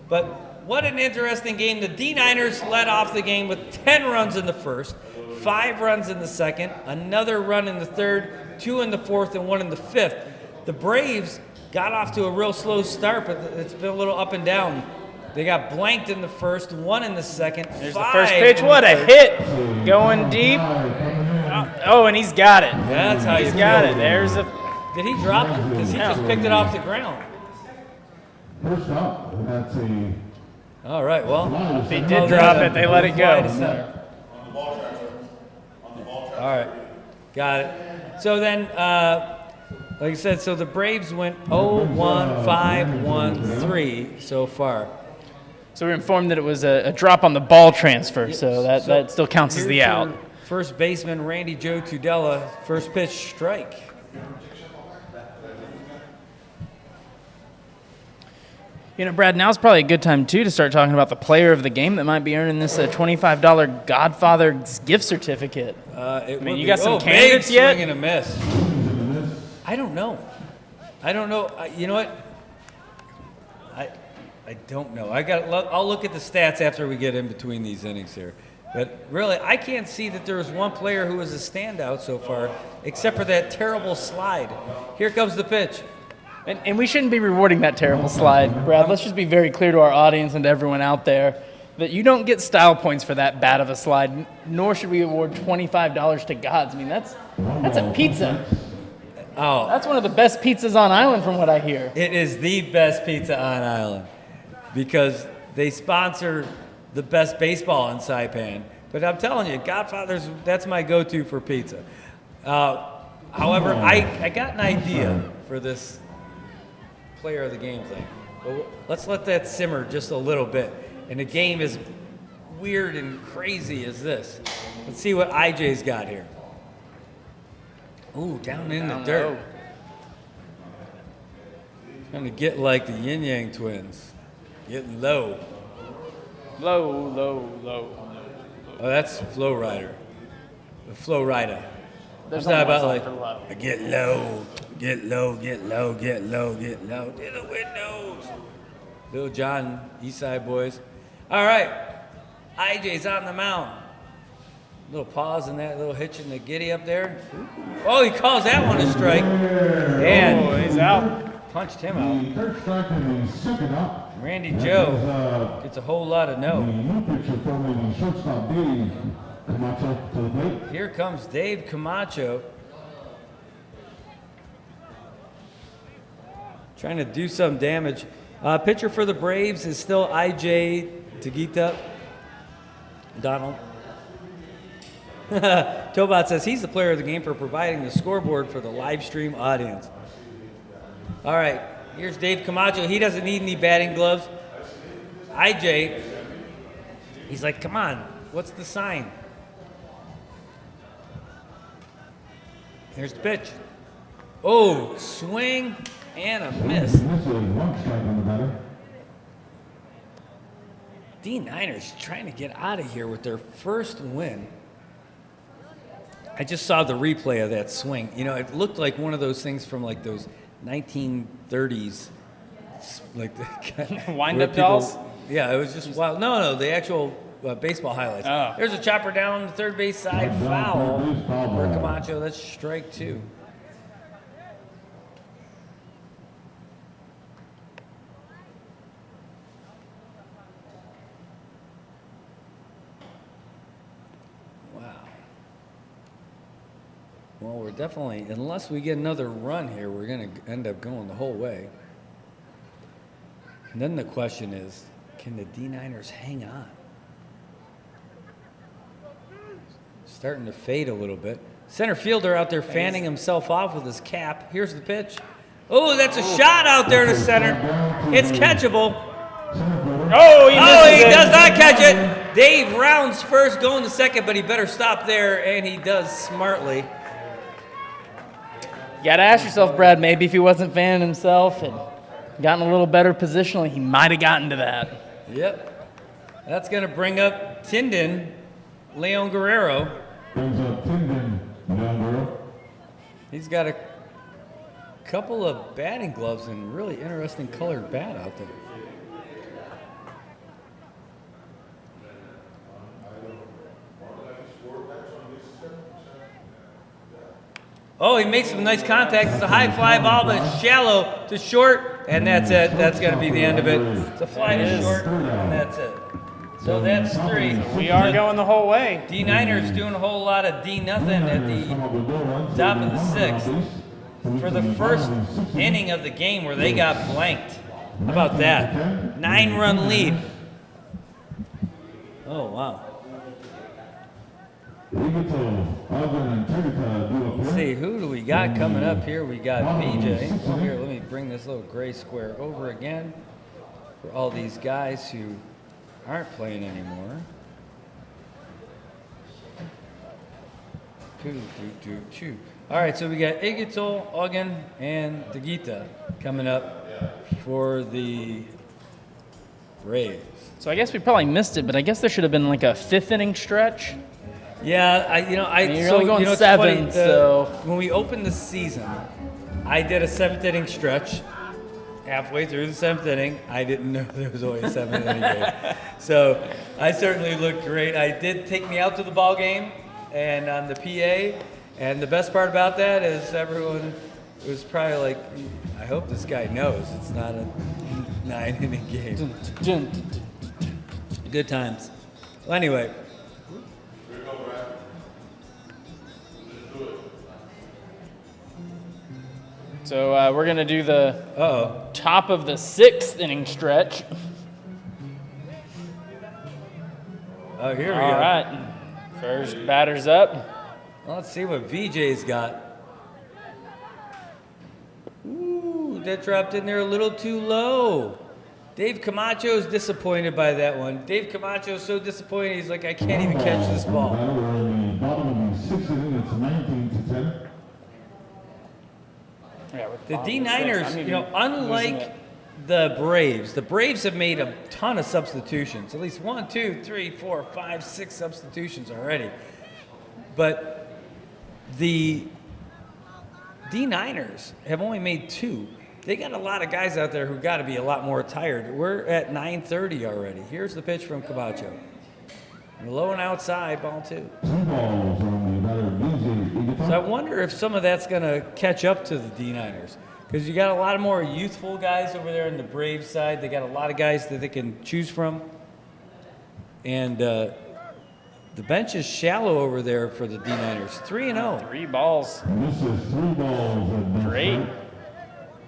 [SPEAKER 4] But what an interesting game. The D9ners led off the game with 10 runs in the first, 5 runs in the second, another run in the third, 2 in the fourth, and 1 in the fifth. The Braves got off to a real slow start, but it's been a little up and down. They got blanked in the first, 1 in the second,
[SPEAKER 5] There's the
[SPEAKER 4] 5
[SPEAKER 5] first pitch.
[SPEAKER 4] in
[SPEAKER 5] What
[SPEAKER 4] the
[SPEAKER 5] a
[SPEAKER 4] third.
[SPEAKER 5] hit. Going deep. Oh, and he's got it.
[SPEAKER 4] That's how
[SPEAKER 5] He's
[SPEAKER 4] you
[SPEAKER 5] got
[SPEAKER 4] feel.
[SPEAKER 5] it. There's a.
[SPEAKER 4] Did he drop it? Because he just picked it off the ground.
[SPEAKER 1] First up, that's a
[SPEAKER 4] All right, well.
[SPEAKER 5] If he did drop it, they let it go.
[SPEAKER 4] All right, got it. So then, like I said, so the Braves went 0-1-5-1-3 so far.
[SPEAKER 5] So we're informed that it was a drop on the ball transfer, so that still counts as the
[SPEAKER 4] Here's
[SPEAKER 5] out.
[SPEAKER 4] your first baseman, Randy Joe Tudela, first pitch strike.
[SPEAKER 5] You know, Brad, now's probably a good time, too, to start talking about the player of the game that might be earning this $25 Godfather's gift certificate.
[SPEAKER 4] You
[SPEAKER 5] got some candidates yet?
[SPEAKER 4] Swing and a miss. I don't know. You know what? I don't know. I'll look at the stats after we get in between these innings here. But really, I can't see that there was one player who was a standout so far, except for that terrible slide. Here comes the pitch.
[SPEAKER 5] And we shouldn't be rewarding that terrible slide, Brad. Let's just be very clear to our audience and to everyone out there that you don't get style points for that bad of a slide, nor should we award $25 to gods. I mean, that's a pizza.
[SPEAKER 4] Oh,
[SPEAKER 5] That's one of the best pizzas on island from what I hear.
[SPEAKER 4] it is the best pizza on island because they sponsor the best baseball in Saipan. But I'm telling you, Godfather's, that's my go-to for pizza. However, I got an idea for this player of the game thing. But let's let that simmer just a little bit. And a game as weird and crazy as this. Let's see what IJ's got here. Ooh, down in the dirt. Trying to get like the Yin Yang twins. Getting low.
[SPEAKER 5] Low.
[SPEAKER 4] Oh, that's Flow Rider. The Flow Rider.
[SPEAKER 5] There's
[SPEAKER 4] It's not
[SPEAKER 5] only
[SPEAKER 4] about
[SPEAKER 5] one
[SPEAKER 4] like,
[SPEAKER 5] song for low.
[SPEAKER 4] I get low, get low, get low, get low, get low, to the windows. Little John, Eastside Boys. All right, IJ's on the mound. Little pause in that, little hitch in the giddy up there. Oh, he calls that one a strike. And
[SPEAKER 5] He's out.
[SPEAKER 4] punched him out.
[SPEAKER 1] third strike and the second up.
[SPEAKER 4] Randy Joe gets a whole lot of
[SPEAKER 1] The
[SPEAKER 4] no.
[SPEAKER 1] new pitcher from the shortstop, Dave Camacho to the plate.
[SPEAKER 4] Here comes Dave Camacho. Trying to do some damage. Pitcher for the Braves is still IJ Tagita. Donald. Tobot says he's the player of the game for providing the scoreboard for the live stream audience. All right, here's Dave Camacho. He doesn't need any batting gloves. IJ, he's like, come on, what's the sign? Here's the pitch. Oh, swing and a miss.
[SPEAKER 1] This is one strike on the batter.
[SPEAKER 4] D9ners trying to get out of here with their first win. I just saw the replay of that swing. You know, it looked like one of those things from like those 1930s, like the
[SPEAKER 5] Wind-up
[SPEAKER 4] where people-
[SPEAKER 5] dolls?
[SPEAKER 4] Yeah, it was just wild. No, the actual baseball highlights.
[SPEAKER 5] Oh.
[SPEAKER 4] There's a chopper down the third base side, foul
[SPEAKER 1] Third base, foul
[SPEAKER 4] for
[SPEAKER 1] ball.
[SPEAKER 4] Camacho. That's strike 2. Wow. Well, we're definitely, unless we get another run here, we're going to end up going the whole way. And then the question is, can the D9ners hang on? Starting to fade a little bit. Center fielder out there fanning himself off with his cap. Here's the pitch. Oh, that's a shot out there to center. It's catchable.
[SPEAKER 5] Oh, he
[SPEAKER 4] does not catch it. Dave rounds first, going to second, but he better stop there, and he does smartly.
[SPEAKER 5] You got to ask yourself, Brad, maybe if he wasn't fanning himself and gotten a little better positionally, he might have gotten to that.
[SPEAKER 4] Yep. That's going to bring up Tyndon, Leon Guerrero.
[SPEAKER 1] Brings up Tyndon, Leon Guerrero.
[SPEAKER 4] He's got a couple of batting gloves and really interesting colored bat out there. Oh, he made some nice contact. It's a high fly ball, but it's shallow to short, and that's it. That's going to be the end of it. It's a fly to short, and that's it. So that's 3.
[SPEAKER 5] We are going the whole way.
[SPEAKER 4] D9ners doing a whole lot of D nothing at the top of the 6th for the first inning of the game where they got blanked. How about that? 9-run lead. Oh, wow. Let's see, who do we got coming up here? We got VJ. Here, let me bring this little gray square over again for all these guys who aren't playing anymore. All right, so we got Igitol, Ogden, and Dagita coming up for the Braves.
[SPEAKER 5] So I guess we probably missed it, but I guess there should have been like a 5th inning stretch.
[SPEAKER 4] Yeah,
[SPEAKER 5] You're only going 7, so
[SPEAKER 4] when we opened the season, I did a 7th inning stretch. Halfway through the 7th inning, I didn't know there was only a 7th inning game. So I certainly looked great. I did take me out to the ball game and on the PA, and the best part about that is everyone was probably like, I hope this guy knows it's not a 9-inning game. Good times. Well, anyway.
[SPEAKER 5] So we're going to do the top of the 6th inning stretch.
[SPEAKER 4] Oh, here we go.
[SPEAKER 5] All right. First batter's up.
[SPEAKER 4] Well, let's see what VJ's got. Ooh, that dropped in there a little too low. Dave Camacho is disappointed by that one. Dave Camacho is so disappointed, he's like, I can't even catch this ball. The D9ners, unlike the Braves have made a ton of substitutions. At least 1, 2, 3, 4, 5, 6 substitutions already. But the D9ners have only made 2. They got a lot of guys out there who got to be a lot more tired. We're at 9:30 already. Here's the pitch from Camacho. Low and outside, ball 2. So I wonder if some of that's going to catch up to the D9ners. Because you got a lot of more youthful guys over there on the Braves side. They got a lot of guys that they can choose from. And the bench is shallow over there for the D9ners. 3-0.
[SPEAKER 5] 3 balls. Great.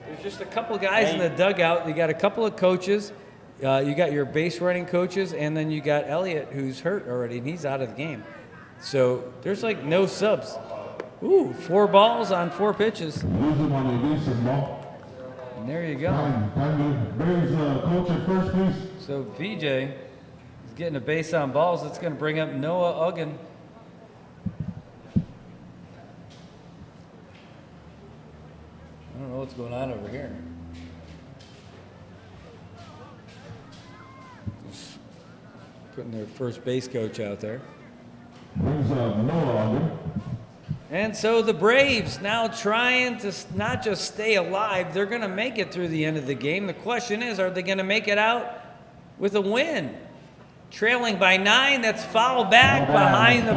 [SPEAKER 4] There's just a couple of guys in the dugout. You got a couple of coaches. You got your base running coaches, and then you got Elliott, who's hurt already, and he's out of the game. So there's like no subs. Ooh, 4 balls on 4 pitches. And there you go. So VJ is getting a base on balls. It's going to bring up Noah Uggan. I don't know what's going on over here. Just putting their first base coach out there. And so the Braves now trying to not just stay alive, they're going to make it through the end of the game. The question is, are they going to make it out with a win? Trailing by 9, that's foul back behind the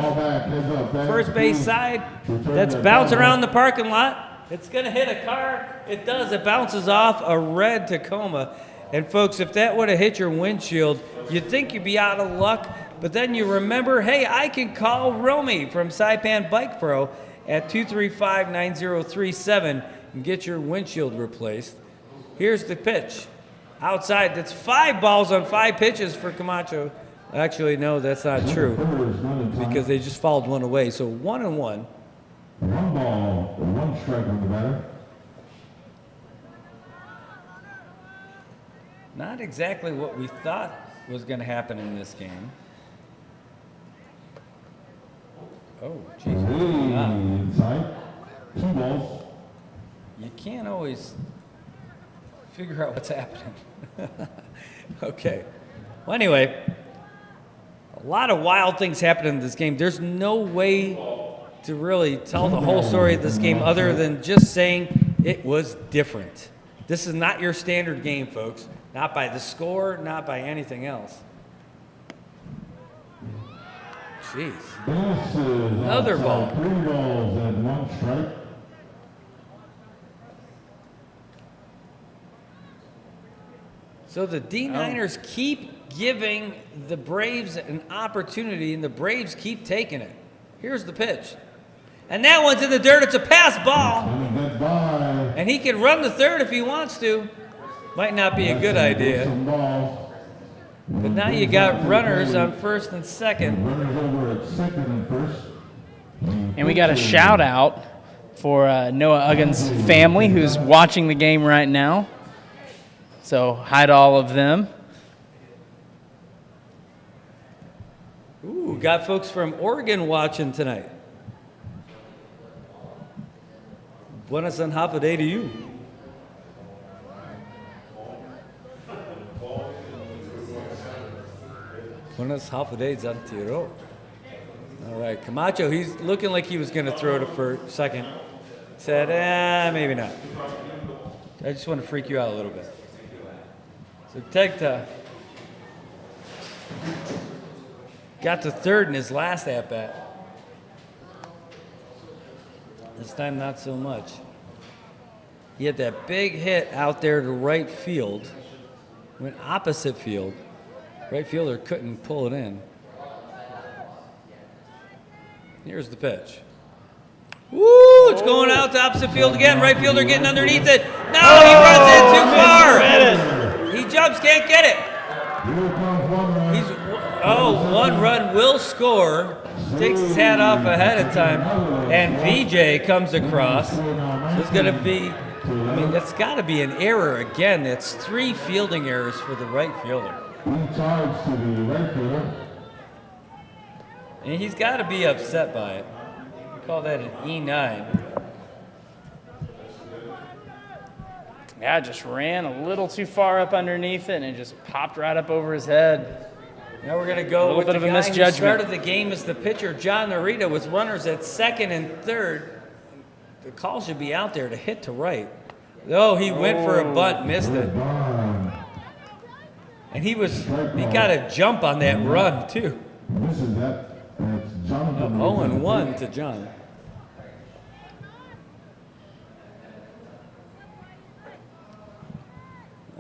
[SPEAKER 4] first base side. That's bounce around the parking lot. It's going to hit a car. It does. It bounces off a red Tacoma. And folks, if that would have hit your windshield, you'd think you'd be out of luck. But then you remember, hey, I can call Romy from Saipan Bike Pro at 235-9037 and get your windshield replaced. Here's the pitch. Outside, that's 5 balls on 5 pitches for Camacho. Actually, no, that's not true because they just fouled one away. So 1-1.
[SPEAKER 1] ball, 1 strike on the batter.
[SPEAKER 4] Not exactly what we thought was going to happen in this game. Oh, geez.
[SPEAKER 1] Way inside. 2 balls.
[SPEAKER 4] You can't always figure out what's happening. Okay. Well, anyway, a lot of wild things happened in this game. There's no way to really tell the whole story of this game other than just saying it was different. This is not your standard game, folks. Not by the score, not by anything else. Jeez.
[SPEAKER 1] This is
[SPEAKER 4] Another ball.
[SPEAKER 1] 3 balls and 1 strike.
[SPEAKER 4] So the D9ners keep giving the Braves an opportunity, and the Braves keep taking it. Here's the pitch. And that one's in the dirt. It's a pass ball.
[SPEAKER 1] And a good bye.
[SPEAKER 4] And he can run the third if he wants to. Might not be a good idea.
[SPEAKER 1] Some balls.
[SPEAKER 4] But now you got runners on first and second.
[SPEAKER 1] Runners over at second and first.
[SPEAKER 5] And we got a shout out for Noah Uggins' family who's watching the game right now. So hi to all of them.
[SPEAKER 4] Ooh, got folks from Oregon watching tonight. Buenas and half a day to you. Buenas half a day, Zantiro. All right, Camacho, he's looking like he was going to throw to for second. Said, maybe not. I just want to freak you out a little bit. So Tegta got to third in his last at-bat. This time, not so much. He had that big hit out there to right field. Went opposite field. Right fielder couldn't pull it in. Here's the pitch. Woo! It's going out to opposite field again. Right fielder getting underneath it. No, he runs in too far. He jumps, can't get it. He's 1 run will score. Takes his hat off ahead of time, and VJ comes across. So it's going to be, that's got to be an error again. That's 3 fielding errors for the right fielder.
[SPEAKER 1] In charge to the right fielder.
[SPEAKER 4] And he's got to be upset by it. We call that an E9.
[SPEAKER 5] Yeah, just ran a little too far up underneath it, and it just popped right up over his head.
[SPEAKER 4] Now we're going to go with
[SPEAKER 5] bit
[SPEAKER 4] the
[SPEAKER 5] of a
[SPEAKER 4] guy who
[SPEAKER 5] misjudgment.
[SPEAKER 4] started the game as the pitcher, John Narita, with runners at second and third. The call should be out there to hit to right. Oh, he went for a bunt, missed it. And he got a jump on that run, too.
[SPEAKER 1] This is that. That's Jonathan.
[SPEAKER 4] 0-1 to John.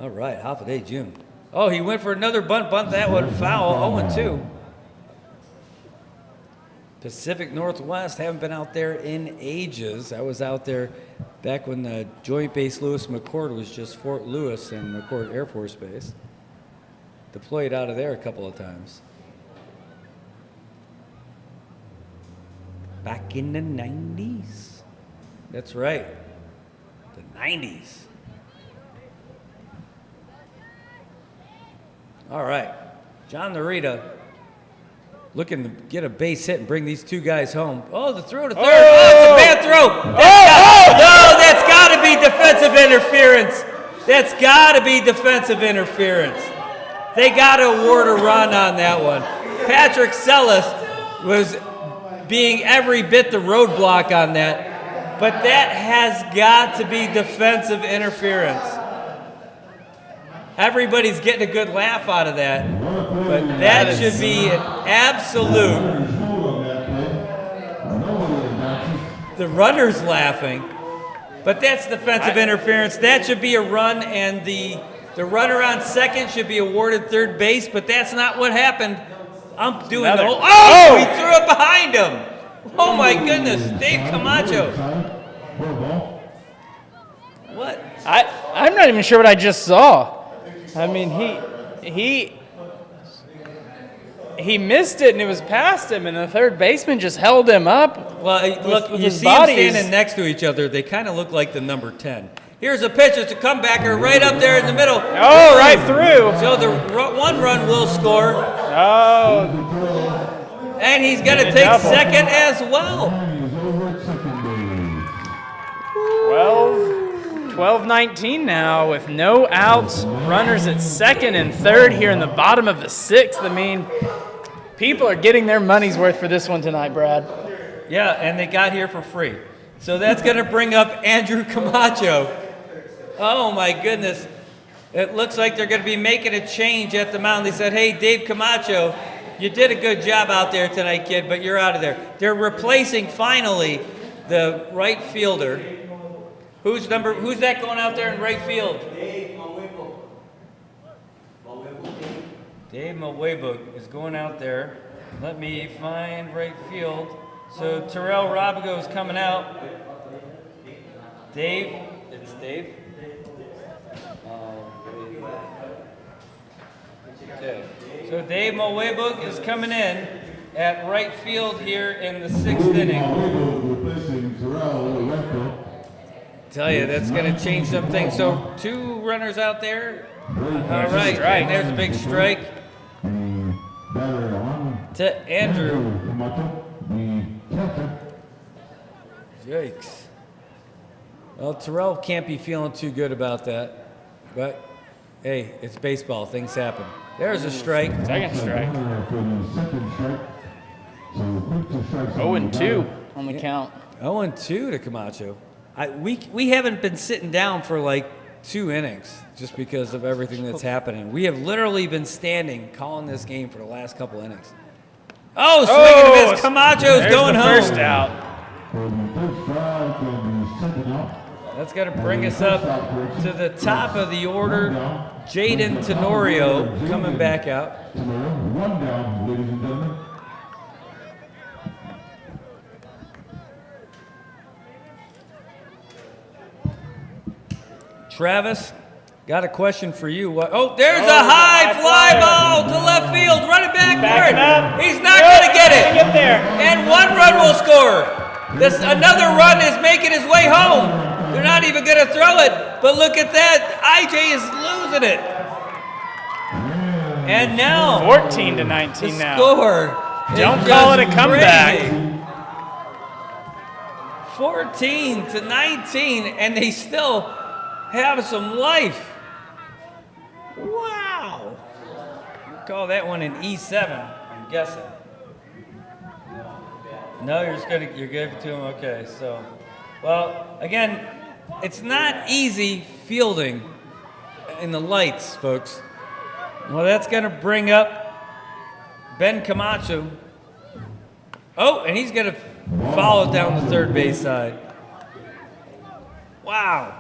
[SPEAKER 4] All right, half a day, June. Oh, he went for another bunt that one foul, 0-2. Pacific Northwest, haven't been out there in ages. I was out there back when the Joint Base Lewis McChord was just Fort Lewis and McChord Air Force Base. Deployed out of there a couple of times. Back in the 90s. That's right, the 90s. All right, John Narita looking to get a base hit and bring these 2 guys home. Oh, the throw to third. Oh, it's a bad throw. That's got to be defensive interference. That's got to be defensive interference. They got to award a run on that one. Patrick Sellis was being every bit the roadblock on that, but that has got to be defensive interference. Everybody's getting a good laugh out of that, but that should be an absolute. The runner's laughing, but that's defensive interference. That should be a run, and the runner on second should be awarded third base, but that's not what happened. I'm doing the whole. Oh! He threw it behind him. Oh my goodness, Dave Camacho. What?
[SPEAKER 5] I'm not even sure what I just saw. I mean, he he missed it and it was past him, and the third baseman just held him up.
[SPEAKER 4] Well, look,
[SPEAKER 5] with
[SPEAKER 4] you
[SPEAKER 5] his
[SPEAKER 4] see them
[SPEAKER 5] bodies.
[SPEAKER 4] standing next to each other. They kind of look like the number 10. Here's a pitch. It's a comebacker right up there in the middle.
[SPEAKER 5] Oh, right through.
[SPEAKER 4] So the one run will score,
[SPEAKER 5] Oh,
[SPEAKER 4] and he's going to
[SPEAKER 5] And a
[SPEAKER 4] take
[SPEAKER 5] double.
[SPEAKER 4] second as well.
[SPEAKER 1] And he's over at second base.
[SPEAKER 5] 12-19 now with no outs. Runners at second and third here in the bottom of the sixth. I mean, people are getting their money's worth for this one tonight, Brad.
[SPEAKER 4] Yeah, and they got here for free. So that's going to bring up Andrew Camacho. Oh, my goodness. It looks like they're going to be making a change at the mound. They said, hey, Dave Camacho, you did a good job out there tonight, kid, but you're out of there. They're replacing, finally, the right fielder. Who's that going out there in right field? Dave Mawebuk is going out there. Let me find right field. So Terrell Robigo is coming out. Dave, it's Dave. Okay. So Dave Mawebuk is coming in at right field here in the sixth inning.
[SPEAKER 1] Replacing Terrell at left field.
[SPEAKER 4] Tell you, that's going to change some things. So 2 runners out there. All right,
[SPEAKER 5] strike.
[SPEAKER 4] there's a big strike
[SPEAKER 1] The batter on
[SPEAKER 4] to Andrew.
[SPEAKER 1] Camacho, the catcher.
[SPEAKER 4] Yikes. Well, Terrell can't be feeling too good about that. But, hey, it's baseball. Things happen. There's a strike.
[SPEAKER 5] Second strike.
[SPEAKER 1] Runner for the second strike. So quick to strike.
[SPEAKER 5] 0-2 on the count.
[SPEAKER 4] 0-2 to Camacho. We haven't been sitting down for like 2 innings just because of everything that's happening. We have literally been standing calling this game for the last couple innings. Oh, swing and a miss. Camacho's
[SPEAKER 5] There's
[SPEAKER 4] going
[SPEAKER 5] the
[SPEAKER 4] home.
[SPEAKER 5] first out.
[SPEAKER 1] For the first strike and the second out.
[SPEAKER 4] That's going to bring us up to the top of the order. Jaden Tenorio coming back out.
[SPEAKER 1] Tenorio, 1 down, ladies and gentlemen.
[SPEAKER 4] Travis, got a question for you. Oh, there's a high fly ball to left field. Run it back for
[SPEAKER 5] Backing
[SPEAKER 4] it.
[SPEAKER 5] up.
[SPEAKER 4] He's not going to get it.
[SPEAKER 5] Get there.
[SPEAKER 4] And 1 run will score. Another run is making his way home. They're not even going to throw it. But look at that. IJ is losing it. And now
[SPEAKER 5] 14-19
[SPEAKER 4] the
[SPEAKER 5] now.
[SPEAKER 4] score. is
[SPEAKER 5] Don't call it a
[SPEAKER 4] just
[SPEAKER 5] comeback.
[SPEAKER 4] crazy. 14-19, and they still have some life. Wow. You call that one an E7, I'm guessing. No, you're gonna give it to him. Okay, so, well, again, it's not easy fielding in the lights, folks. Well, that's gonna bring up Ben Camacho. Oh, and he's gonna follow down the third base side. Wow.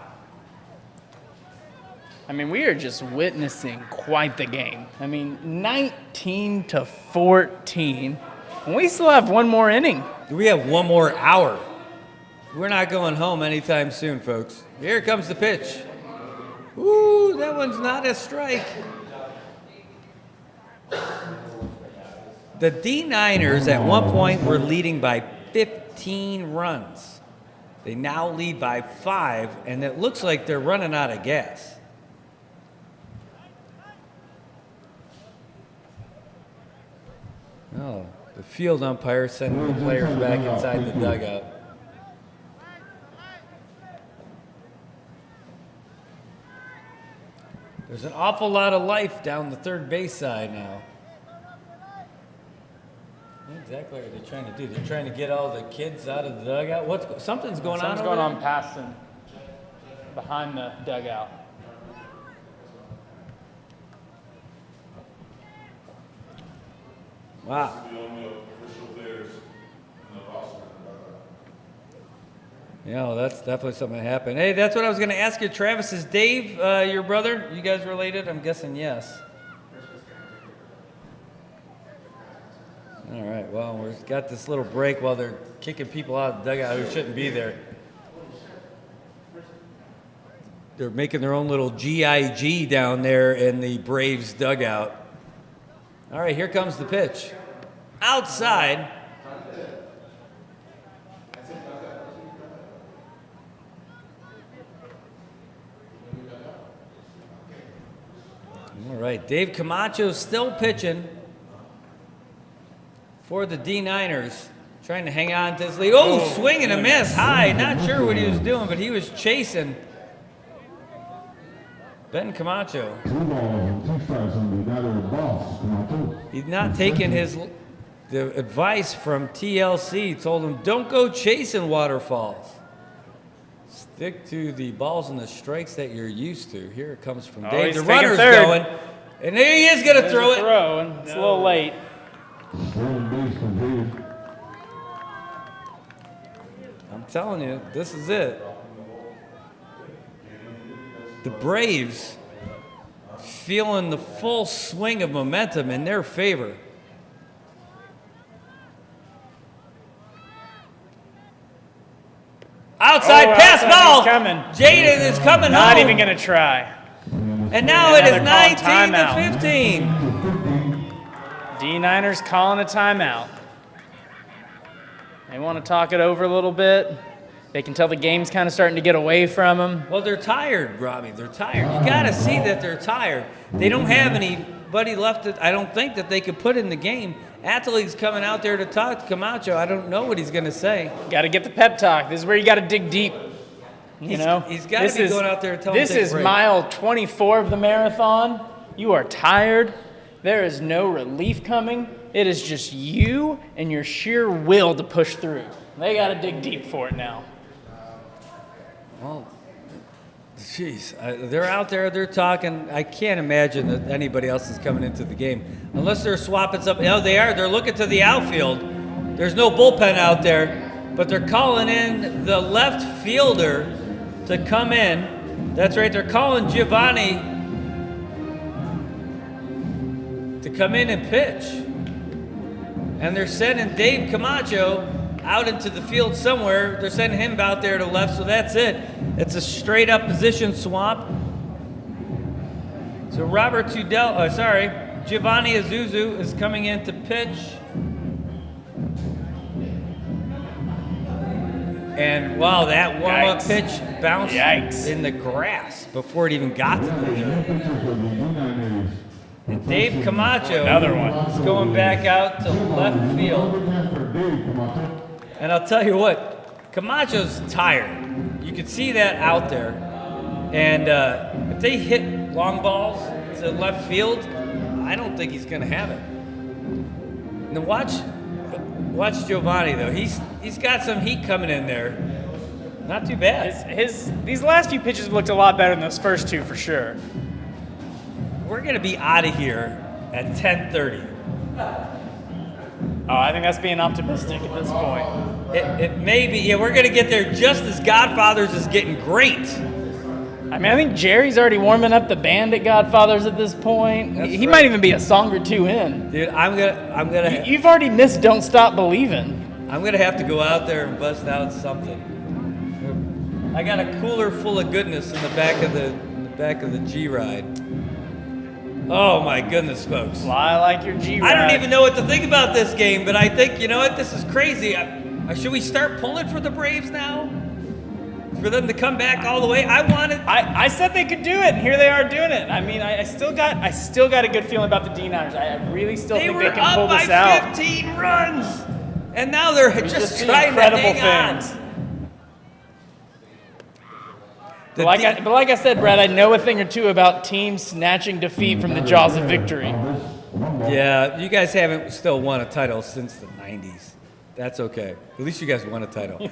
[SPEAKER 5] I mean, we are just witnessing quite the game. I mean, 19-14. And we still have 1 more inning.
[SPEAKER 4] We have 1 more hour. We're not going home anytime soon, folks. Here comes the pitch. Ooh, that one's not a strike. The D9ners at one point were leading by 15 runs. They now lead by 5, and it looks like they're running out of gas. Oh, the field umpire sending the players back inside the dugout. There's an awful lot of life down the third base side now. What exactly are they trying to do? They're trying to get all the kids out of the dugout? Something's going on
[SPEAKER 5] Something's
[SPEAKER 4] over
[SPEAKER 5] going
[SPEAKER 4] there?
[SPEAKER 5] on past them, behind the dugout.
[SPEAKER 4] Wow.
[SPEAKER 6] The only official players in the roster.
[SPEAKER 4] Yeah, well, that's definitely something that happened. Hey, that's what I was going to ask you, Travis. Is Dave your brother? You guys related? I'm guessing yes. All right, well, we've got this little break while they're kicking people out of the dugout who shouldn't be there. They're making their own little GIG down there in the Braves dugout. All right, here comes the pitch. Outside. All right, Dave Camacho still pitching for the D9ners, trying to hang on to his lead. Oh, swing and a miss high. Not sure what he was doing, but he was chasing Ben Camacho.
[SPEAKER 1] 2 balls and 2 strikes on the other boss. Camacho.
[SPEAKER 4] He's not taking the advice from TLC. Told him, don't go chasing waterfalls. Stick to the balls and the strikes that you're used to. Here it comes from Dave.
[SPEAKER 5] he's
[SPEAKER 4] The
[SPEAKER 5] taking
[SPEAKER 4] runner's
[SPEAKER 5] third.
[SPEAKER 4] going. And there he is going to throw it.
[SPEAKER 5] And it's a little late.
[SPEAKER 1] Stolen base for Dave.
[SPEAKER 4] I'm telling you, this is it. The Braves feeling the full swing of momentum in their favor. Outside pass
[SPEAKER 5] outside,
[SPEAKER 4] ball.
[SPEAKER 5] he's coming.
[SPEAKER 4] Jaden is coming
[SPEAKER 5] Not
[SPEAKER 4] home.
[SPEAKER 5] even going to try.
[SPEAKER 4] And now it is
[SPEAKER 5] And now they're calling
[SPEAKER 4] 19 to 15.
[SPEAKER 5] D9ners calling a timeout. They want to talk it over a little bit. They can tell the game's kind of starting to get away from them.
[SPEAKER 4] Well, they're tired, Robbie. They're tired. You got to see that they're tired. They don't have anybody left that I don't think that they could put in the game. Athlete's coming out there to talk to Camacho. I don't know what he's going to say.
[SPEAKER 5] Got to get the pep talk. This is where you got to dig deep. You know,
[SPEAKER 4] He's got to be going out there and telling
[SPEAKER 5] This
[SPEAKER 4] him to take a
[SPEAKER 5] is
[SPEAKER 4] break.
[SPEAKER 5] mile 24 of the marathon. You are tired. There is no relief coming. It is just you and your sheer will to push through. They got to dig deep for it now.
[SPEAKER 4] Well, jeez, they're out there, they're talking. I can't imagine that anybody else is coming into the game. Unless they're swapping something. No, they are. They're looking to the outfield. There's no bullpen out there, but they're calling in the left fielder to come in. That's right, they're calling Giovanni to come in and pitch. And they're sending Dave Camacho out into the field somewhere. They're sending him out there to left, so that's it. It's a straight up position swap. So Giovanni Azuzu is coming in to pitch. And wow, that warm-up
[SPEAKER 5] Yikes.
[SPEAKER 4] pitch bounced
[SPEAKER 5] Yikes.
[SPEAKER 4] in the grass before it even got to the field.
[SPEAKER 1] Pitcher for the D9ners.
[SPEAKER 4] And Dave Camacho
[SPEAKER 5] Another one.
[SPEAKER 4] is going back out to left field.
[SPEAKER 1] Again for Dave Camacho.
[SPEAKER 4] And I'll tell you what, Camacho's tired. You can see that out there. And if they hit long balls to left field, I don't think he's going to have it. Now watch Giovanni though. He's got some heat coming in there. Not too bad.
[SPEAKER 5] These last few pitches looked a lot better than those first two for sure.
[SPEAKER 4] We're going to be out of here at 10:30.
[SPEAKER 5] Oh, I think that's being optimistic at this point.
[SPEAKER 4] It may be. Yeah, we're going to get there just as Godfathers is getting great.
[SPEAKER 5] I mean, I think Jerry's already warming up the band at Godfathers at this point.
[SPEAKER 4] That's
[SPEAKER 5] He
[SPEAKER 4] right.
[SPEAKER 5] might even be a song or two in.
[SPEAKER 4] Dude, I'm gonna
[SPEAKER 5] You've already missed "Don't Stop Believin'."
[SPEAKER 4] have to go out there and bust out something. I got a cooler full of goodness in the back of the G ride. Oh my goodness, folks!
[SPEAKER 5] Fly like your G-Ride.
[SPEAKER 4] I don't even know what to think about this game, but I think you know what? This is crazy. Should we start pulling for the Braves now? For them to come back all the way?
[SPEAKER 5] I said they could do it, and here they are doing it. I mean, I still got a good feeling about the D9ners. I really still
[SPEAKER 4] They
[SPEAKER 5] think
[SPEAKER 4] were
[SPEAKER 5] they can pull
[SPEAKER 4] up
[SPEAKER 5] this
[SPEAKER 4] by
[SPEAKER 5] out.
[SPEAKER 4] 15 runs, and now they're just
[SPEAKER 5] see
[SPEAKER 4] trying to
[SPEAKER 5] incredible
[SPEAKER 4] hang
[SPEAKER 5] things.
[SPEAKER 4] on.
[SPEAKER 5] But like I said, Brad, I know a thing or two about teams snatching defeat from the jaws of victory.
[SPEAKER 4] Yeah, you guys haven't still won a title since the 90s. That's okay. At least you guys won a title. All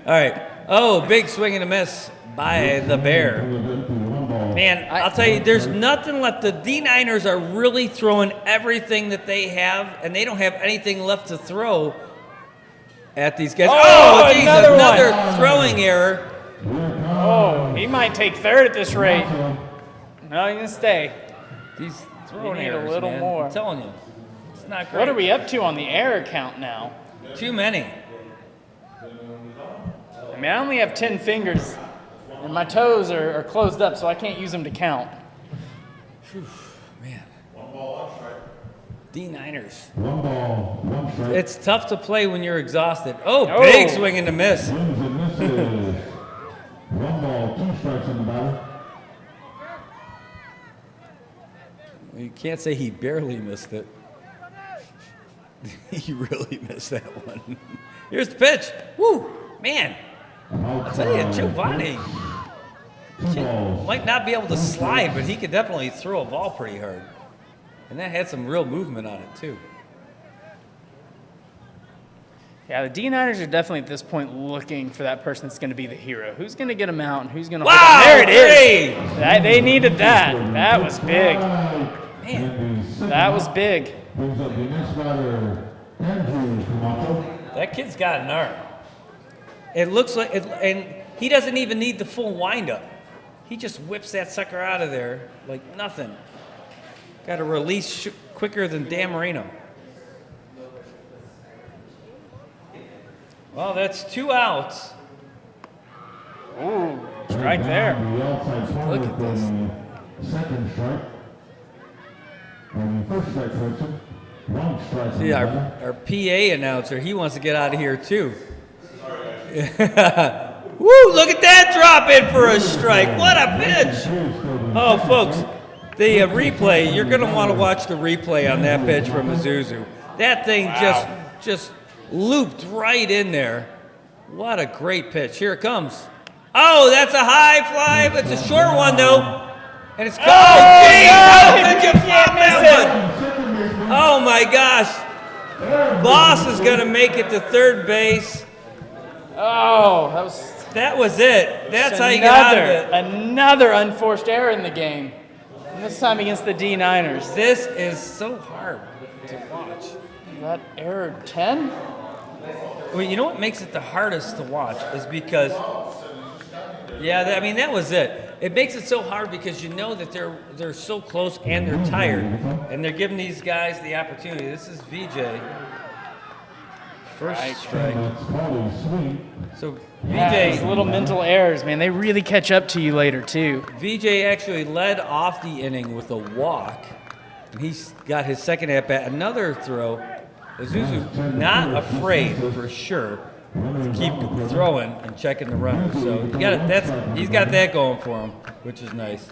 [SPEAKER 4] right. Oh, big swing and a miss by the Bear. Man, I'll tell you, there's nothing left. The D9ners are really throwing everything that they have, and they don't have anything left to throw at these guys.
[SPEAKER 5] Oh,
[SPEAKER 4] geez,
[SPEAKER 5] another
[SPEAKER 4] another throwing error.
[SPEAKER 5] Oh, he might take third at this rate. No, he's gonna stay.
[SPEAKER 4] These throwing
[SPEAKER 5] need a
[SPEAKER 4] errors,
[SPEAKER 5] little
[SPEAKER 4] man.
[SPEAKER 5] more.
[SPEAKER 4] I'm telling you, it's not great.
[SPEAKER 5] What are we up to on the error count now?
[SPEAKER 4] Too many.
[SPEAKER 5] I mean, I only have 10 fingers, and my toes are closed up, so I can't use them to count.
[SPEAKER 4] Man. D9ners.
[SPEAKER 1] 1 ball, 1 strike.
[SPEAKER 4] It's tough to play when you're exhausted. Oh, big swing and a miss.
[SPEAKER 1] Swings and misses. 1 ball, 2 strikes on the batter.
[SPEAKER 4] You can't say he barely missed it. He really missed that one. Here's the pitch. Woo, man. I'll tell you, Giovanni might not be able to slide, but he could definitely throw a ball pretty hard. And that had some real movement on it, too.
[SPEAKER 5] Yeah, the D9ers are definitely at this point looking for that person that's going to be the hero. Who's going to get them out and who's going to...
[SPEAKER 4] Wow,
[SPEAKER 5] there it is.
[SPEAKER 4] great.
[SPEAKER 5] They needed that. That was big.
[SPEAKER 4] Man,
[SPEAKER 5] That was big.
[SPEAKER 1] Brings up the next batter, Andrew Camacho.
[SPEAKER 4] that kid's got an arm. It looks like, and he doesn't even need the full windup. He just whips that sucker out of there like nothing. Got a release quicker than Dan Marino. Well, that's 2 outs.
[SPEAKER 5] Ooh, strike there.
[SPEAKER 1] The outside corner
[SPEAKER 4] Look at
[SPEAKER 1] for
[SPEAKER 4] this.
[SPEAKER 1] the second strike. And the first strike hurts him. 1 strike. on
[SPEAKER 4] See,
[SPEAKER 1] the
[SPEAKER 4] our
[SPEAKER 1] batter.
[SPEAKER 4] PA announcer, he wants to get out of here too. Woo, look at that drop in for a strike. What a pitch. Oh, folks, the replay, you're going to want to watch the replay on that pitch from Azuzu. That thing just looped right in there. What a great pitch. Here it comes. Oh, that's a high fly, but it's a short one, though. And it's called. Oh, geez, how could you flop that one? Oh, my gosh. Boss is going to make it to third base.
[SPEAKER 5] Oh,
[SPEAKER 4] That was it. That's how you get out of it.
[SPEAKER 5] Another unforced error in the game. And this time against the D9ers.
[SPEAKER 4] This is so hard to watch.
[SPEAKER 5] That error 10?
[SPEAKER 4] Well, you know what makes it the hardest to watch is because, I mean, that was it. It makes it so hard because you know that they're so close and they're tired, and they're giving these guys the opportunity. This is VJ. First strike. So
[SPEAKER 5] Yeah, these
[SPEAKER 4] VJ,
[SPEAKER 5] little mental errors, man, they really catch up to you later, too.
[SPEAKER 4] VJ actually led off the inning with a walk, and he's got his second at bat. Another throw. Azuzu not afraid for sure to keep throwing and checking the runners. So he's got that going for him, which is nice.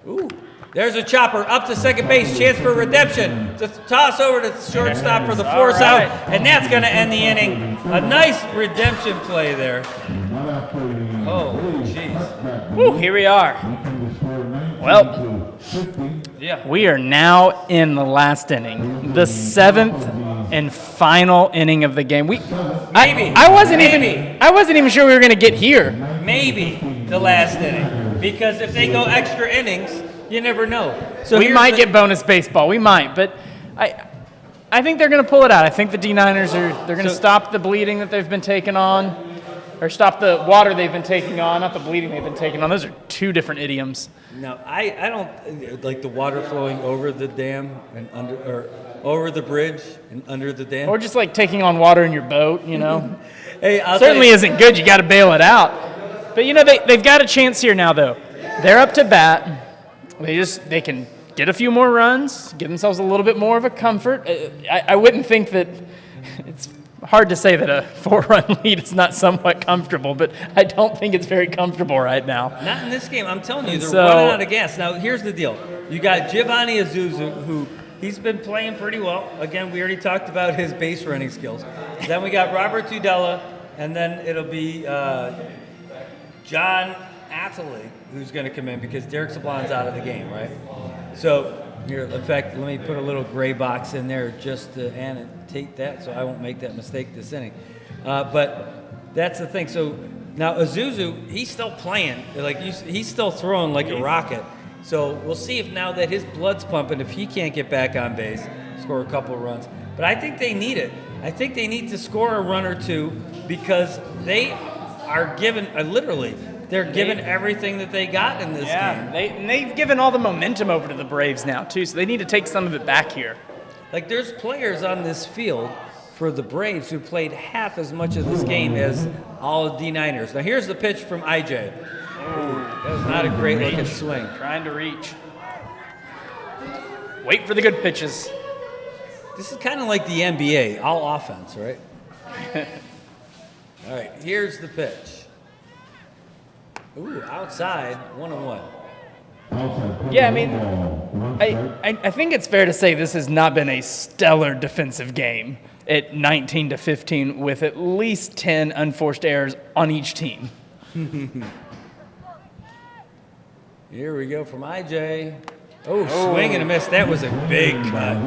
[SPEAKER 4] Ooh, there's a chopper up to second base, chance for redemption. To toss over to shortstop for the force out, and that's going to end the inning. A nice redemption play there. Oh, jeez.
[SPEAKER 5] Woo, here we are. Well,
[SPEAKER 4] Yeah.
[SPEAKER 5] we are now in the last inning, the 7th and final inning of the game. I wasn't even sure we were going to get here.
[SPEAKER 4] Maybe the last inning, because if they go extra innings, you never know. So
[SPEAKER 5] We
[SPEAKER 4] here's
[SPEAKER 5] might
[SPEAKER 4] the-
[SPEAKER 5] get bonus baseball. We might, but I think they're going to pull it out. I think the D9ers they're going to stop the bleeding that they've been taking on, or stop the water they've been taking on, not the bleeding they've been taking on. Those are two different idioms.
[SPEAKER 4] No, I don't like the water flowing over the dam and under, or over the bridge and under the dam.
[SPEAKER 5] Or just like taking on water in your boat, you know.
[SPEAKER 4] Hey, I'll
[SPEAKER 5] Certainly
[SPEAKER 4] tell you,
[SPEAKER 5] isn't good. You got to bail it out. But you know they've got a chance here now, though. They're up to bat. They can get a few more runs, give themselves a little bit more of a comfort. I wouldn't think that it's hard to say that a 4-run lead is not somewhat comfortable, but I don't think it's very comfortable right now.
[SPEAKER 4] not in this game. I'm telling you, they're
[SPEAKER 5] So-
[SPEAKER 4] running out of gas. Now, here's the deal. You got Giovanni Azuzu, who he's been playing pretty well. Again, we already talked about his base running skills. Then we got Robert Tudela, and then it'll be John Attlee, who's going to come in because Derek Sablon's out of the game, right? So, here, in fact, let me put a little gray box in there just to annotate that so I won't make that mistake this inning. But that's the thing. So, now Azuzu, he's still playing. He's still throwing like a rocket. So, we'll see if now that his blood's pumping, if he can't get back on base, score a couple of runs. But I think they need it. I think they need to score a run or two because they are given, they're given everything that they got in this game.
[SPEAKER 5] They've given all the momentum over to the Braves now, too, so they need to take some of it back here.
[SPEAKER 4] Like, there's players on this field for the Braves who played half as much of this game as all of D9ners. Now, here's the pitch from IJ. That was not a great looking swing.
[SPEAKER 5] Trying to reach. Wait for the good pitches.
[SPEAKER 4] This is kind of like the NBA, all offense, right? All right, here's the pitch. Ooh, outside, 1-1.
[SPEAKER 5] Yeah, I mean, I think it's fair to say this has not been a stellar defensive game at 19-15 with at least 10 unforced errors on each team.
[SPEAKER 4] Here we go from IJ. Oh, swing and a miss. That was a big cut.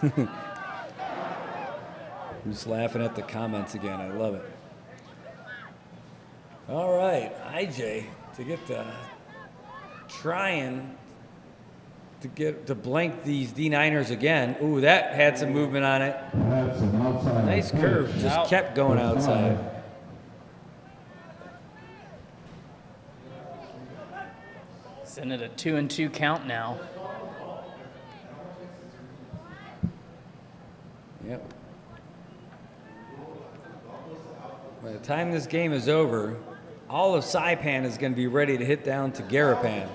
[SPEAKER 4] I'm just laughing at the comments again. I love it. All right, IJ to get trying to blank these D9ners again. Ooh, that had some movement on it. Nice curve, just kept going outside.
[SPEAKER 5] Sitting at a 2-2 count now.
[SPEAKER 4] Yep. By the time this game is over, all of Saipan is going to be ready to hit down to Garapan.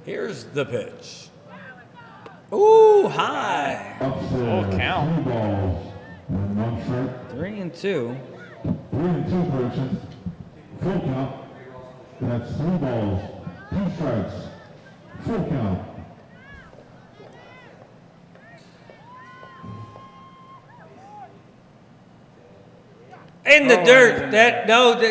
[SPEAKER 4] Here's the pitch. Ooh, high.
[SPEAKER 5] Full count.
[SPEAKER 4] 3-2.
[SPEAKER 1] 3-2 correction. Full count. That's 3 balls, 2 strikes. Full count.
[SPEAKER 4] In the dirt.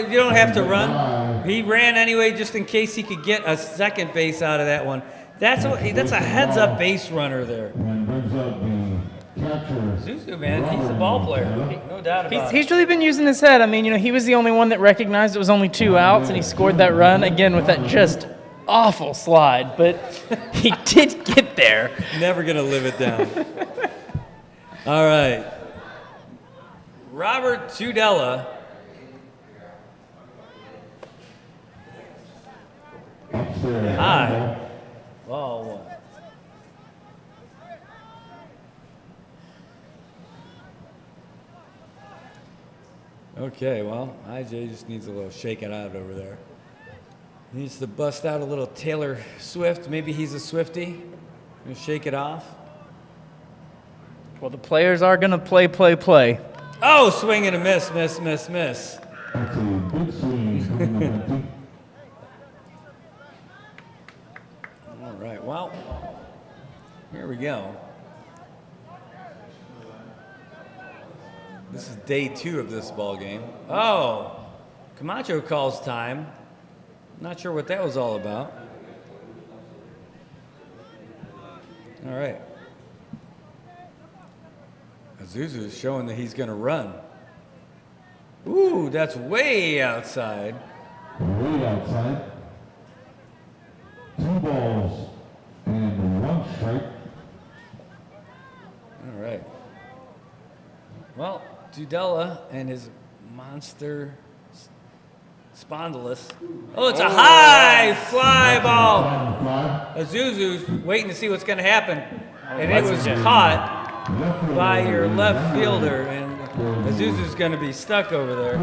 [SPEAKER 4] You don't have to run. He ran anyway just in case he could get a second base out of that one. That's a heads-up base runner there.
[SPEAKER 1] And brings up the catcher.
[SPEAKER 4] Zuzu, man, he's a ball player. No doubt about it.
[SPEAKER 5] He's really been using his head. I mean, he was the only one that recognized it was only 2 outs, and he scored that run again with that just awful slide. But he did get there.
[SPEAKER 4] Never going to live it down. All right. Robert Tudela. High. Ball 1. Okay, well, IJ just needs a little shaking out over there. He needs to bust out a little Taylor Swift. Maybe he's a Swiftie. Gonna shake it off.
[SPEAKER 5] Well, the players are going to play.
[SPEAKER 4] Oh, swing and a miss.
[SPEAKER 1] That's a big swing coming up empty.
[SPEAKER 4] All right, well, here we go. This is day 2 of this ball game. Oh, Camacho calls time. Not sure what that was all about. All right. Azuzu is showing that he's going to run. Ooh, that's way outside.
[SPEAKER 1] Way outside. 2 balls and 1 strike.
[SPEAKER 4] All right. Well, Tudela and his monster spondylus. Oh, it's a high fly ball. Azuzu's waiting to see what's going to happen. And it was caught by your left fielder, and Azuzu's going to be stuck over there.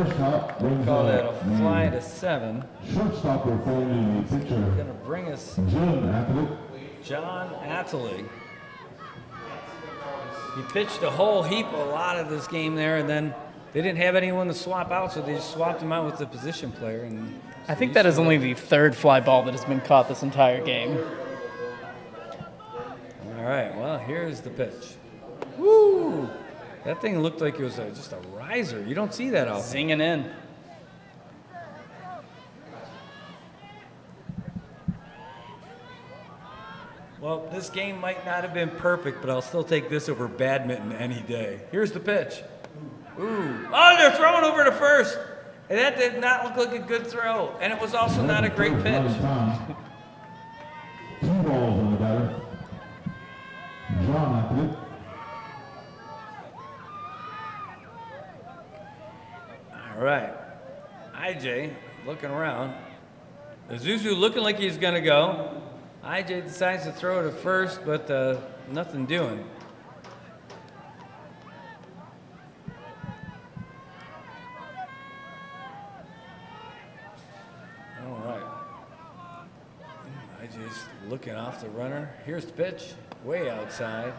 [SPEAKER 4] Call that a fly to 7.
[SPEAKER 1] Shortstop referring the pitcher.
[SPEAKER 4] Going to bring us John Atterley. He pitched a whole heap, a lot of this game there, and then they didn't have anyone to swap out, so they just swapped him out with the position player. And
[SPEAKER 5] I think that is only the 3rd fly ball that has been caught this entire game.
[SPEAKER 4] All right, well, here's the pitch. Woo! That thing looked like it was just a riser. You don't see that often.
[SPEAKER 5] Zinging in.
[SPEAKER 4] Well, this game might not have been perfect, but I'll still take this over badminton any day. Here's the pitch. Ooh. Oh, they're throwing over to first. And that did not look like a good throw. And it was also not a great pitch.
[SPEAKER 1] 2 balls on the batter. John Atterley.
[SPEAKER 4] All right. IJ looking around. Azuzu looking like he's going to go. IJ decides to throw to first, but nothing doing. All right. just looking off the runner. Here's the pitch, way outside.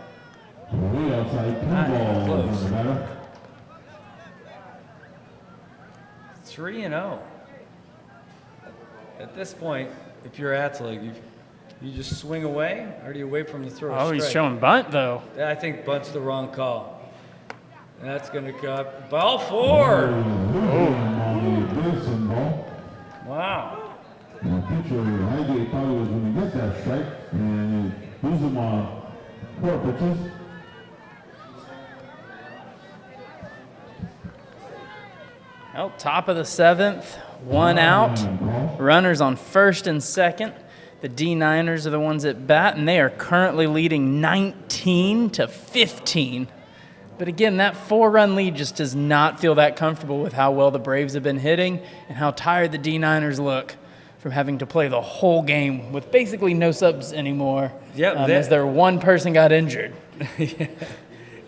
[SPEAKER 1] Way outside.
[SPEAKER 4] Not even close.
[SPEAKER 1] Close.
[SPEAKER 4] 3-0. At this point, if you're Atlig, you just swing away, or do you wait for him to throw a
[SPEAKER 5] Oh,
[SPEAKER 4] strike?
[SPEAKER 5] he's showing bunt, though.
[SPEAKER 4] I think bunt's the wrong call. That's going to cut. Ball 4. Wow.
[SPEAKER 1] The pitcher, Heidi, probably was going to get that strike, and lose him on 4 pitches.
[SPEAKER 5] Well, top of the 7th, 1 out. Runners on first and second. The D9ners are the ones at bat, and they are currently leading 19-15. But again, that 4-run lead just does not feel that comfortable with how well the Braves have been hitting and how tired the D9ners look from having to play the whole game with basically no subs anymore.
[SPEAKER 4] Yep,
[SPEAKER 5] as their one person got injured.
[SPEAKER 4] Yeah,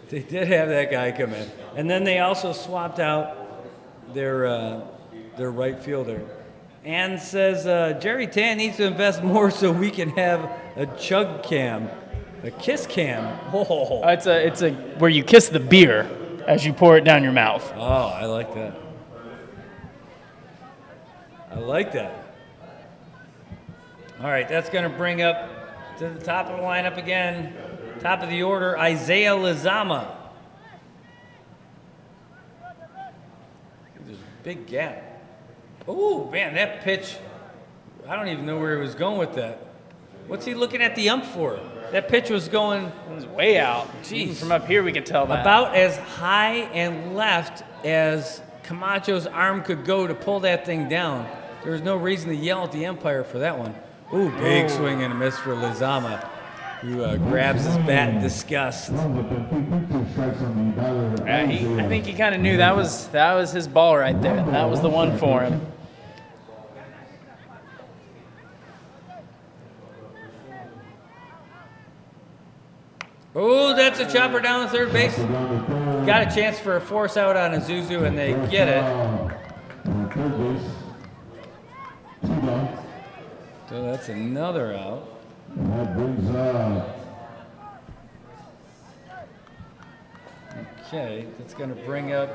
[SPEAKER 4] they did have that guy come in. And then they also swapped out their right fielder. And says Jerry Tan needs to invest more so we can have a chug cam, a kiss cam. Oh,
[SPEAKER 5] It's a where you kiss the beer as you pour it down your mouth.
[SPEAKER 4] oh, I like that. I like that. All right, that's going to bring up to the top of the lineup again, top of the order, Isaiah Lizama. There's a big gap. Oh, man, that pitch, I don't even know where he was going with that. What's he looking at the ump for? That pitch was going
[SPEAKER 5] It was way out. Even from up here, we could tell that.
[SPEAKER 4] about as high and left as Camacho's arm could go to pull that thing down. There was no reason to yell at the umpire for that one. Ooh, big swing and a miss for Lizama, who grabs his bat in disgust.
[SPEAKER 5] I think he kind of knew that was his ball right there. That was the one for him.
[SPEAKER 4] Oh, that's a chopper down the third base. Got a chance for a force out on Azuzu, and they get it. So that's another out.
[SPEAKER 1] That brings
[SPEAKER 4] Okay, that's going to bring up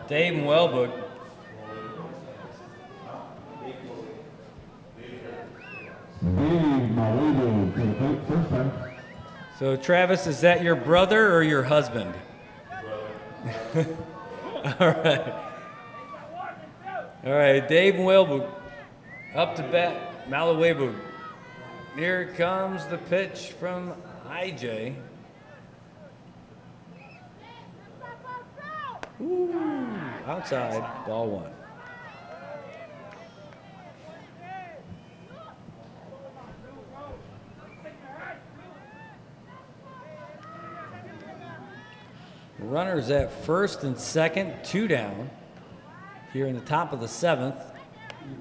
[SPEAKER 4] Dave Welbook. So, Travis, is that your brother or your husband? All right. All right, Dave Welbook up to bat, Malawebu. Here comes the pitch from IJ. Ooh, outside, ball 1. Runners at first and second, 2 down. Here in the top of the 7th.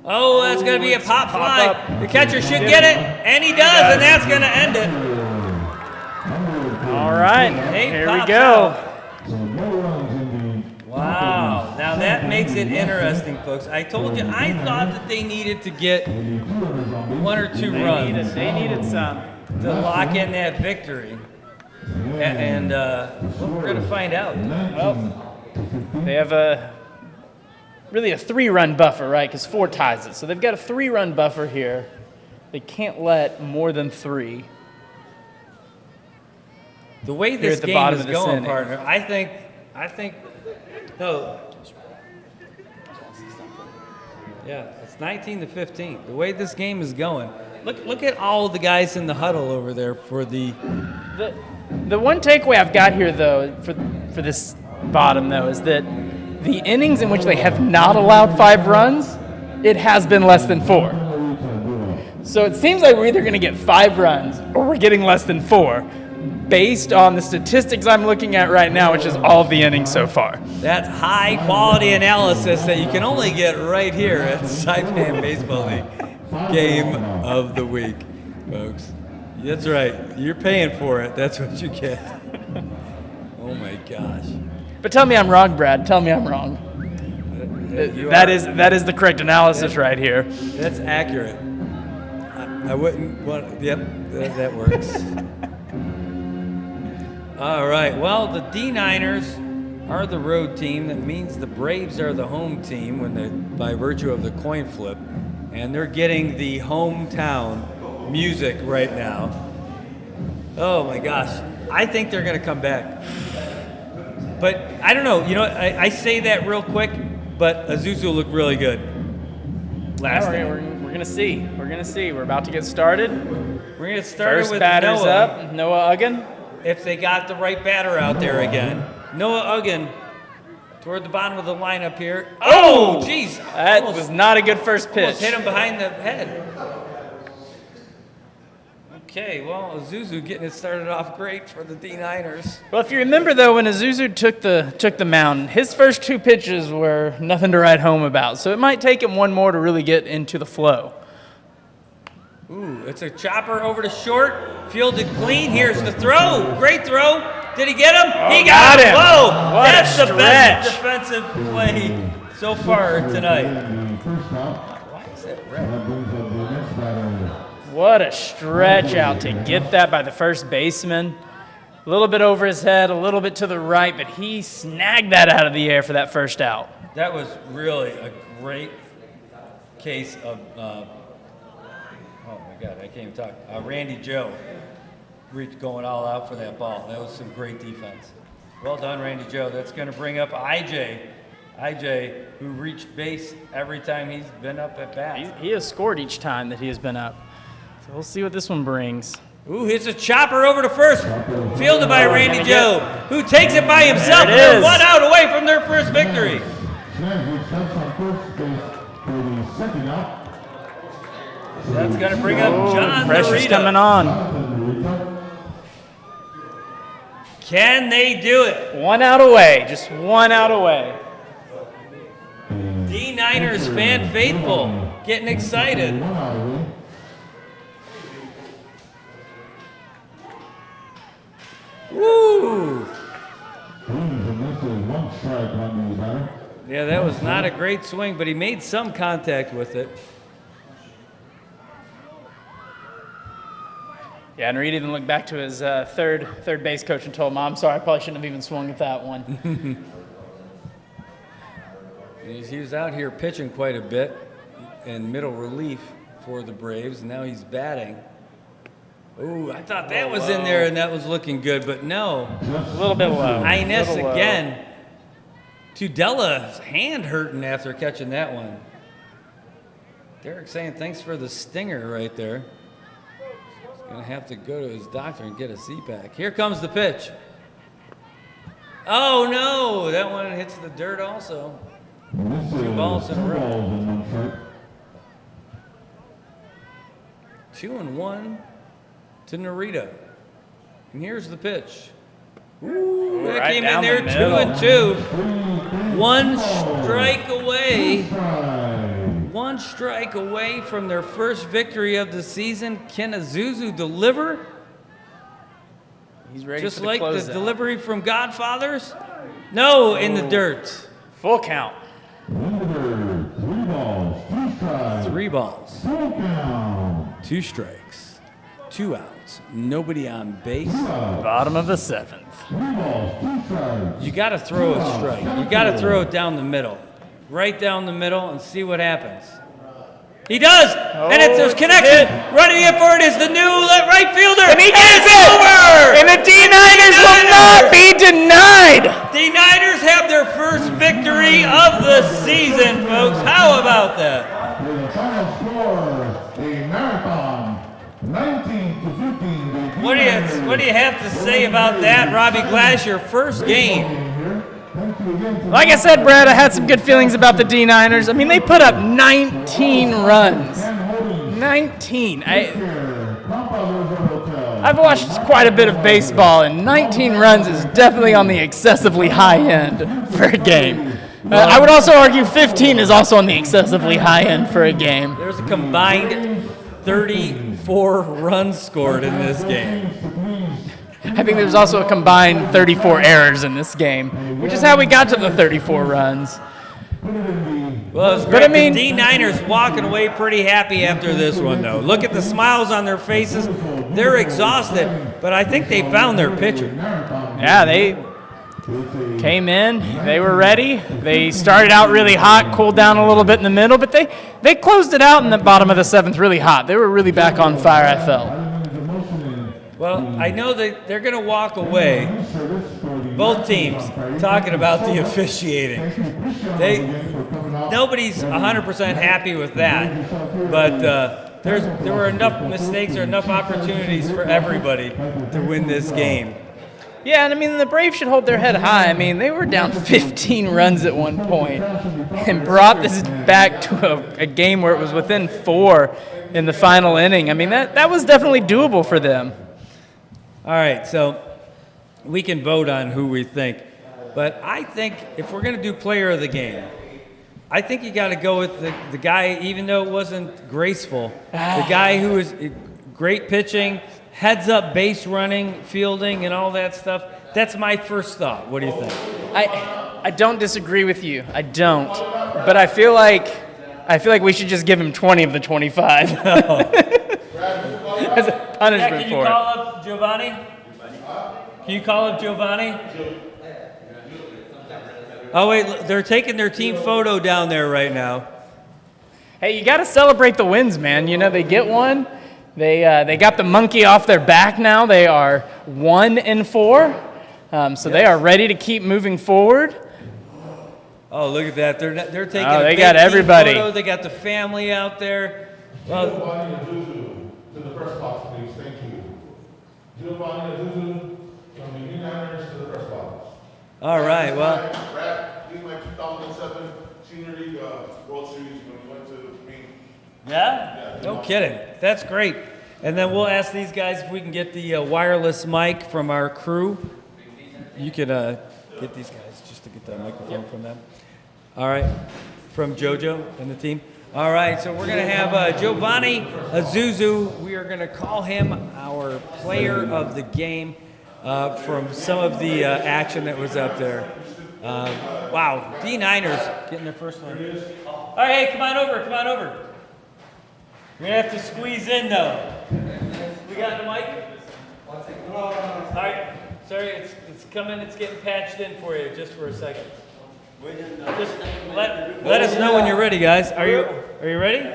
[SPEAKER 4] Oh, that's going to be a pop fly. The catcher should get it, and he does, and that's going to end it.
[SPEAKER 5] All right,
[SPEAKER 4] Nate
[SPEAKER 5] here we
[SPEAKER 4] pops
[SPEAKER 5] go.
[SPEAKER 4] out. Wow, now that makes it interesting, folks. I told you, I thought that they needed to get 1 or 2 runs
[SPEAKER 5] They needed some.
[SPEAKER 4] to lock in that victory. And well, we're going to find out.
[SPEAKER 5] Well, they have really a 3-run buffer, right? Because 4 ties it. So they've got a 3-run buffer here. They can't let more than 3.
[SPEAKER 4] The way
[SPEAKER 5] Here
[SPEAKER 4] this
[SPEAKER 5] at the
[SPEAKER 4] game
[SPEAKER 5] bottom
[SPEAKER 4] is
[SPEAKER 5] of this
[SPEAKER 4] going,
[SPEAKER 5] inning.
[SPEAKER 4] partner, I think, no. Yeah, it's 19-15. The way this game is going, look at all the guys in the huddle over there for the.
[SPEAKER 5] The one takeaway I've got here, though, for this bottom, though, is that the innings in which they have not allowed 5 runs, it has been less than 4. So it seems like we're either going to get 5 runs or we're getting less than 4, based on the statistics I'm looking at right now, which is all of the innings so far.
[SPEAKER 4] That's high quality analysis that you can only get right here at Saipan Baseball League Game of the Week, folks. That's right. You're paying for it. That's what you get. Oh my gosh.
[SPEAKER 5] But tell me I'm wrong, Brad. Tell me I'm wrong. That is the correct analysis right here.
[SPEAKER 4] That's accurate. I wouldn't want. Yep, that works. All right. Well, the D9ners are the road team. That means the Braves are the home team by virtue of the coin flip, and they're getting the hometown music right now. Oh my gosh! I think they're going to come back, but I don't know. You know, I say that real quick, but Azuzu looked really good last night.
[SPEAKER 5] We're gonna see. We're gonna see. We're about to get started.
[SPEAKER 4] We're going to get started
[SPEAKER 5] First
[SPEAKER 4] with
[SPEAKER 5] batter's
[SPEAKER 4] Noah.
[SPEAKER 5] up. Noah Uggan.
[SPEAKER 4] If they got the right batter out there again. Noah Uggan toward the bottom of the lineup here. Oh, jeez.
[SPEAKER 5] That was not a good first pitch.
[SPEAKER 4] Almost hit him behind the head. Okay, well, Azuzu getting it started off great for the D9ners.
[SPEAKER 5] Well, if you remember, though, when Azuzu took the mound, his first 2 pitches were nothing to write home about. So it might take him one more to really get into the flow.
[SPEAKER 4] Ooh, it's a chopper over to short. Fielded clean. Here's the throw. Great throw. Did he get him? He got him. Whoa,
[SPEAKER 5] What a
[SPEAKER 4] that's the best
[SPEAKER 5] stretch.
[SPEAKER 4] defensive play so far tonight.
[SPEAKER 1] First out.
[SPEAKER 4] Why is that red?
[SPEAKER 1] That brings up the next batter.
[SPEAKER 5] What a stretch out to get that by the first baseman. A little bit over his head, a little bit to the right, but he snagged that out of the air for that first out.
[SPEAKER 4] That was really a great case of, oh my God, I can't even talk. Randy Joe going all out for that ball. That was some great defense. Well done, Randy Joe. That's going to bring up IJ. IJ, who reached base every time he's been up at bat.
[SPEAKER 5] He has scored each time that he has been up. So we'll see what this one brings.
[SPEAKER 4] Ooh, here's a chopper over to first. Fielded by Randy Joe, who takes it by himself.
[SPEAKER 5] There it
[SPEAKER 4] They're
[SPEAKER 5] is.
[SPEAKER 4] 1 out away from their first victory.
[SPEAKER 1] Snag, which comes on first base for the second out.
[SPEAKER 4] That's going to bring up John
[SPEAKER 5] Pressure's
[SPEAKER 4] Narita.
[SPEAKER 5] coming on.
[SPEAKER 4] Can they do it?
[SPEAKER 5] 1 out away, just 1 out away.
[SPEAKER 4] D9ners fan faithful, getting excited.
[SPEAKER 1] 1 out away.
[SPEAKER 4] Woo!
[SPEAKER 1] And this is 1 strike on the batter.
[SPEAKER 4] Yeah, that was not a great swing, but he made some contact with it.
[SPEAKER 5] Yeah, Narita even looked back to his third base coach and told him, I'm sorry, I probably shouldn't have even swung at that one.
[SPEAKER 4] He was out here pitching quite a bit in middle relief for the Braves. Now he's batting. Ooh, I thought that was in there and that was looking good, but no.
[SPEAKER 5] A little bit low.
[SPEAKER 4] Inez
[SPEAKER 5] Little low.
[SPEAKER 4] again. Tudella's hand hurting after catching that one. Derek saying thanks for the stinger right there. He's going to have to go to his doctor and get a CPAC. Here comes the pitch. Oh, no. That one hits the dirt also.
[SPEAKER 1] And this is
[SPEAKER 4] 2 balls in a
[SPEAKER 1] 2
[SPEAKER 4] row.
[SPEAKER 1] balls and 1 strike.
[SPEAKER 4] 2-1 to Narita. And here's the pitch. Ooh, that
[SPEAKER 5] right
[SPEAKER 4] came in
[SPEAKER 5] down
[SPEAKER 4] there,
[SPEAKER 5] the middle.
[SPEAKER 4] 2-2. 1 strike away.
[SPEAKER 1] Strike.
[SPEAKER 4] 1 strike away from their first victory of the season. Can Azuzu deliver?
[SPEAKER 5] He's ready
[SPEAKER 4] Just
[SPEAKER 5] for the
[SPEAKER 4] like the
[SPEAKER 5] closeout.
[SPEAKER 4] delivery from Godfathers? No, in the dirt.
[SPEAKER 5] Full count.
[SPEAKER 1] Number 3 balls, 2 strikes.
[SPEAKER 4] 3 balls,
[SPEAKER 1] Full count.
[SPEAKER 4] 2 strikes, 2 outs, nobody on base.
[SPEAKER 5] Bottom of the 7th.
[SPEAKER 1] 3 balls, 2 strikes.
[SPEAKER 4] You got to throw a strike. You got to throw it down the middle. Right down the middle and see what happens. He does! And it's
[SPEAKER 5] it's
[SPEAKER 4] a
[SPEAKER 5] a
[SPEAKER 4] connection.
[SPEAKER 5] hit.
[SPEAKER 4] Running in for it is the new right fielder.
[SPEAKER 5] And he gets
[SPEAKER 4] it's
[SPEAKER 5] it!
[SPEAKER 4] over!
[SPEAKER 5] And the D9ners will not be denied!
[SPEAKER 4] D9ners have their first victory of the season, folks. How about that?
[SPEAKER 1] With a final score, a marathon, 19-15.
[SPEAKER 4] What do you have to say about that, Robbie Glass? Your first game.
[SPEAKER 5] Like I said, Brad, I had some good feelings about the D9ners. I mean, they put up 19 runs. 19. I've watched quite a bit of baseball, and 19 runs is definitely on the excessively high end for a game. I would also argue 15 is also on the excessively high end for a game.
[SPEAKER 4] There's a combined 34 runs scored in this game.
[SPEAKER 5] I think there's also a combined 34 errors in this game, which is how we got to the 34 runs.
[SPEAKER 1] Put it in the
[SPEAKER 4] Well, it's
[SPEAKER 5] But
[SPEAKER 4] great.
[SPEAKER 5] I mean-
[SPEAKER 4] The D9ners walking away pretty happy after this one, though. Look at the smiles on their faces. They're exhausted, but I think they found their pitcher.
[SPEAKER 5] Yeah, they came in. They were ready. They started out really hot, cooled down a little bit in the middle, but they closed it out in the bottom of the 7th really hot. They were really back on fire, I felt.
[SPEAKER 4] Well, I know that they're going to walk away, both teams, talking about the officiating. Nobody's 100% happy with that, but there were enough mistakes or enough opportunities for everybody to win this game.
[SPEAKER 5] Yeah, and I mean, the Braves should hold their head high. I mean, they were down 15 runs at one point and brought this back to a game where it was within 4 in the final inning. I mean, that was definitely doable for them.
[SPEAKER 4] All right, so we can vote on who we think, but I think if we're going to do player of the game, I think you got to go with the guy, even though it wasn't graceful, the guy who is great pitching, heads up, base running, fielding, and all that stuff. That's my first thought. What do you think?
[SPEAKER 5] I don't disagree with you. I don't. But I feel like we should just give him 20 of the 25 as a punishment
[SPEAKER 4] Can you
[SPEAKER 5] for
[SPEAKER 4] call
[SPEAKER 5] it.
[SPEAKER 4] up Giovanni? Can you call up Giovanni? Oh, wait, they're taking their team photo down there right now.
[SPEAKER 5] Hey, you got to celebrate the wins, man. You know, they get one. They got the monkey off their back now. They are 1-4. So they are ready to keep moving forward.
[SPEAKER 4] Oh, look at that. They're taking
[SPEAKER 5] Oh,
[SPEAKER 4] a
[SPEAKER 5] they
[SPEAKER 4] big
[SPEAKER 5] got
[SPEAKER 4] team
[SPEAKER 5] everybody.
[SPEAKER 4] photo. They got the family out there. Well,
[SPEAKER 6] Giovanni Azuzu to the press box, please. Thank you. Giovanni Azuzu from the D9ners to the press box.
[SPEAKER 4] all right, well,
[SPEAKER 6] Brad, he's my 2007 Senior League World Series when he went to me.
[SPEAKER 4] yeah? No kidding. That's great. And then we'll ask these guys if we can get the wireless mic from our crew. You could get these guys just to get that microphone from them. All right, from JoJo and the team. All right, so we're going to have Giovanni Azuzu. We are going to call him our player of the game from some of the action that was up there. Wow, D9ners getting their first one. All right, hey, come on over, come on over. We're going to have to squeeze in, though. We got the mic? All right, sorry, it's coming, it's getting patched in for you just for a second. Just let us know when you're ready, guys. Are you ready?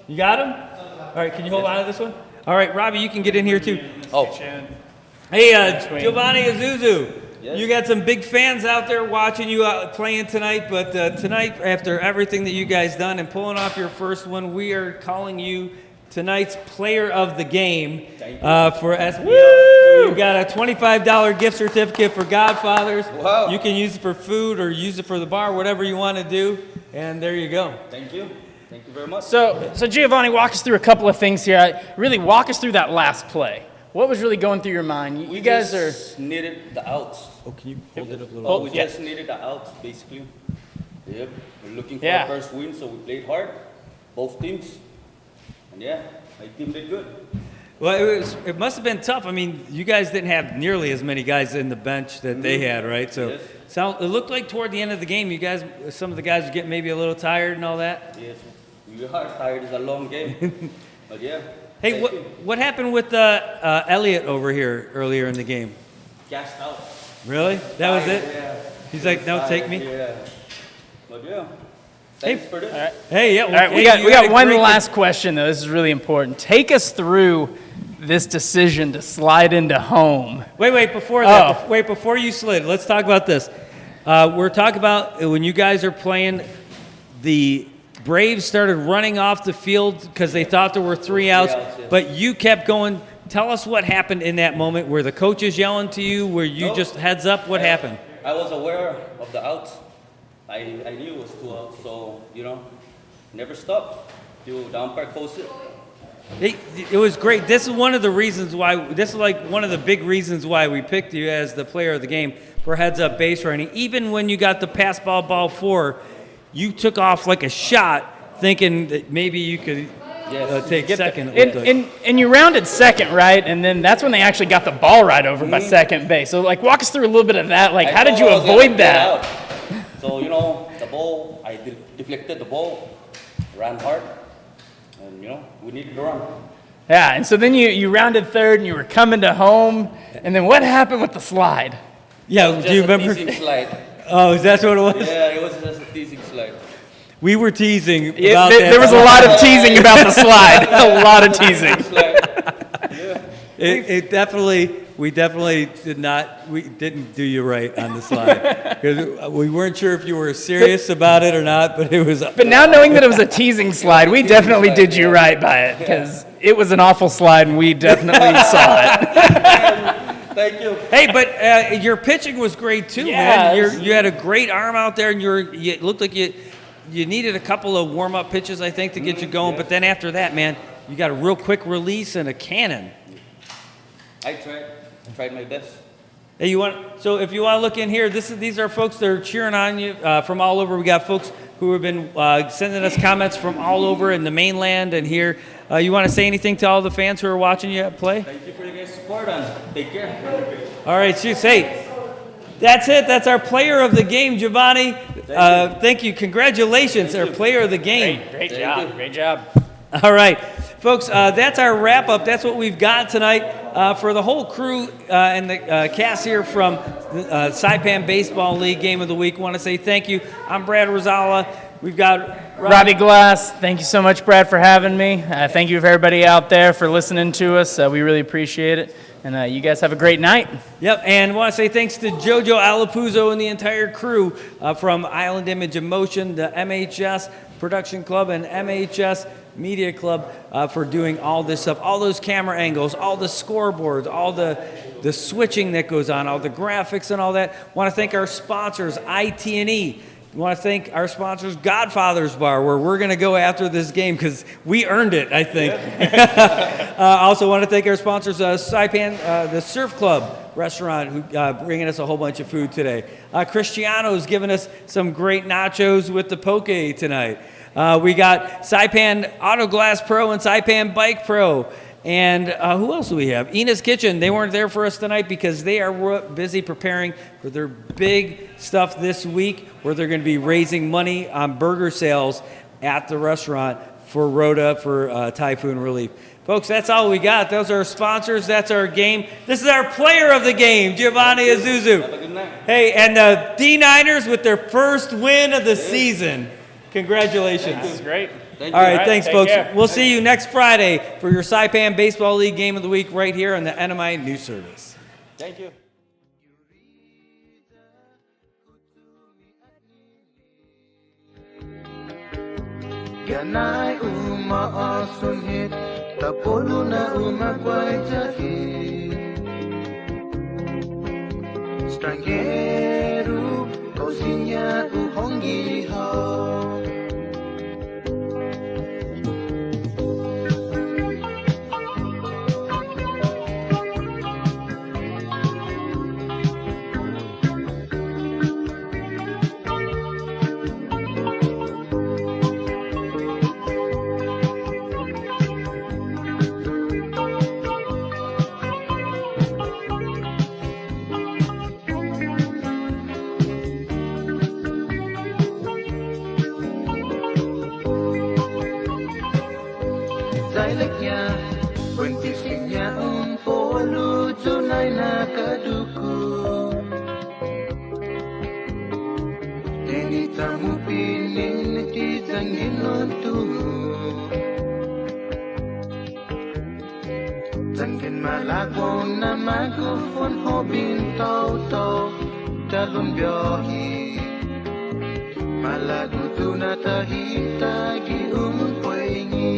[SPEAKER 4] You got him? All right, can you hold on to this one? All right, Robbie, you can get in here too.
[SPEAKER 7] Oh,
[SPEAKER 4] Hey, Giovanni Azuzu, you got some big fans out there watching you playing tonight, but tonight, after everything that you guys done and pulling off your first one, we are calling you tonight's player of the game for SBL. You got a $25 gift certificate for Godfathers.
[SPEAKER 7] Wow.
[SPEAKER 4] You can use it for food or use it for the bar, whatever you want to do, and there you go.
[SPEAKER 7] thank you. Thank you very much.
[SPEAKER 5] So Giovanni, walk us through a couple of things here. Really walk us through that last play. What was really going through your mind? You guys are...
[SPEAKER 7] just needed the outs.
[SPEAKER 4] Oh, can you hold it up a little
[SPEAKER 7] Oh, we
[SPEAKER 5] yeah.
[SPEAKER 7] just needed the outs, basically. Yep. We're looking for
[SPEAKER 5] Yeah.
[SPEAKER 7] our first win, so we played hard, both teams. And yeah, my team did good.
[SPEAKER 4] Well, it must have been tough. I mean, you guys didn't have nearly as many guys in the bench that they had, right? So
[SPEAKER 7] Yes.
[SPEAKER 4] it looked like toward the end of the game, some of the guys were getting maybe a little tired and all that.
[SPEAKER 7] Yes, we are tired. It's a long game. But yeah.
[SPEAKER 4] Hey,
[SPEAKER 7] thank you.
[SPEAKER 4] what happened with Elliot over here earlier in the game?
[SPEAKER 7] Gassed out.
[SPEAKER 4] Really? That was it?
[SPEAKER 7] Yeah.
[SPEAKER 4] He's like, no, take me.
[SPEAKER 7] Yeah. But yeah. Thanks for this.
[SPEAKER 4] Hey, yeah.
[SPEAKER 5] All right, we got one last question, though. This is really important. Take us through this decision to slide into home.
[SPEAKER 4] Wait, before that,
[SPEAKER 5] Oh.
[SPEAKER 4] before you slid, let's talk about this. We're talking about when you guys are playing, the Braves started running off the field because they thought there were 3 outs,
[SPEAKER 7] outs, yes.
[SPEAKER 4] but you kept going. Tell us what happened in that moment. Were the coaches yelling to you? Were you
[SPEAKER 7] No.
[SPEAKER 4] just heads up? What happened?
[SPEAKER 7] I was aware of the outs. I knew it was 2 outs, so, never stopped. The umpire calls it.
[SPEAKER 4] It was great. This is one of the reasons why. This is like one of the big reasons why we picked you as the player of the game for heads up base running. Even when you got the pass ball 4, you took off like a shot, thinking that maybe you could take second. it looked like.
[SPEAKER 5] And you rounded second, right? And then that's when they actually got the ball right over by second base. So, walk us through a little bit of that. How did you
[SPEAKER 7] I thought I was gonna
[SPEAKER 5] avoid
[SPEAKER 7] get
[SPEAKER 5] that?
[SPEAKER 7] out. So, the ball. I deflected the ball, ran hard, and we needed to run.
[SPEAKER 5] Yeah, and so then you rounded third and you were coming to home, and then what happened with the slide?
[SPEAKER 4] Yeah,
[SPEAKER 7] Just
[SPEAKER 4] do you
[SPEAKER 7] a
[SPEAKER 4] remember?
[SPEAKER 7] teasing slide.
[SPEAKER 4] Oh, is that what it was?
[SPEAKER 7] Yeah, it was just a teasing slide.
[SPEAKER 4] We were teasing about
[SPEAKER 5] There
[SPEAKER 4] that.
[SPEAKER 5] was a lot of teasing about the slide. A lot of teasing.
[SPEAKER 4] We definitely didn't do you right on the slide. 'Cause we weren't sure if you were serious about it or not, but it was.
[SPEAKER 5] But now knowing that it was a teasing slide, we definitely did you right by it, because it was an awful slide and we definitely saw it.
[SPEAKER 7] Thank you.
[SPEAKER 4] Hey, but your pitching was great too, man. You had a great arm out there, and it looked like you needed a couple of warm-up pitches, I think, to get you going. But then after that, man, you got a real quick release and a cannon.
[SPEAKER 7] I tried my best.
[SPEAKER 4] Hey, so if you want to look in here, these are folks that are cheering on you from all over. We got folks who have been sending us comments from all over in the mainland and here. You want to say anything to all the fans who are watching you play?
[SPEAKER 7] Thank you for your guys' support, and take care.
[SPEAKER 4] All right, shoots. Hey, that's it. That's our player of the game, Giovanni. Thank you. Congratulations, our player of the game.
[SPEAKER 5] Great job. Great job.
[SPEAKER 4] All right, folks, that's our wrap-up. That's what we've got tonight. For the whole crew and the cast here from the Saipan Baseball League Game of the Week, I want to say thank you. I'm Brad Rosala. We've got
[SPEAKER 5] Robbie Glass. Thank you so much, Brad, for having me. Thank you for everybody out there for listening to us. We really appreciate it. And you guys have a great night.
[SPEAKER 4] Yep, and I want to say thanks to Jojo Alapuzzo and the entire crew from Island Image and Motion, the MHS Production Club, and MHS Media Club for doing all this stuff, all those camera angles, all the scoreboards, all the switching that goes on, all the graphics and all that. I want to thank our sponsors, IT&E. I want to thank our sponsors, Godfather's Bar, where we're going to go after this game because we earned it, I think. Also want to thank our sponsors, Saipan, the Surf Club restaurant, who bringing us a whole bunch of food today. Cristiano's giving us some great nachos with the poke tonight. We got Saipan Auto Glass Pro and Saipan Bike Pro. And who else do we have? Ina's Kitchen. They weren't there for us tonight because they are busy preparing for their big stuff this week, where they're going to be raising money on burger sales at the restaurant for Rhoda for typhoon relief. Folks, that's all we got. Those are our sponsors. That's our game. This is our player of the game, Giovanni Azuzu.
[SPEAKER 7] Have a good night.
[SPEAKER 4] Hey, and the D9ners with their first win of the season. Congratulations.
[SPEAKER 5] This is great.
[SPEAKER 7] Thank
[SPEAKER 4] All
[SPEAKER 7] you.
[SPEAKER 4] right, thanks,
[SPEAKER 5] take
[SPEAKER 4] folks.
[SPEAKER 5] care.
[SPEAKER 4] We'll see you next Friday for your Saipan Baseball League Game of the Week right here on the NMI News Service.
[SPEAKER 5] Thank you.
[SPEAKER 2] Ganai uma asun hit tapolu na uma kwai jahi Estrangeiro cozinha o hongi ho Zaileknya, buntisnya polu tunai na kaduku. Neni tamu pining ti tangin tumu. Tangin malagong na magufon hobin tau dalum biohi. Malagu tuna tahita gi poingi.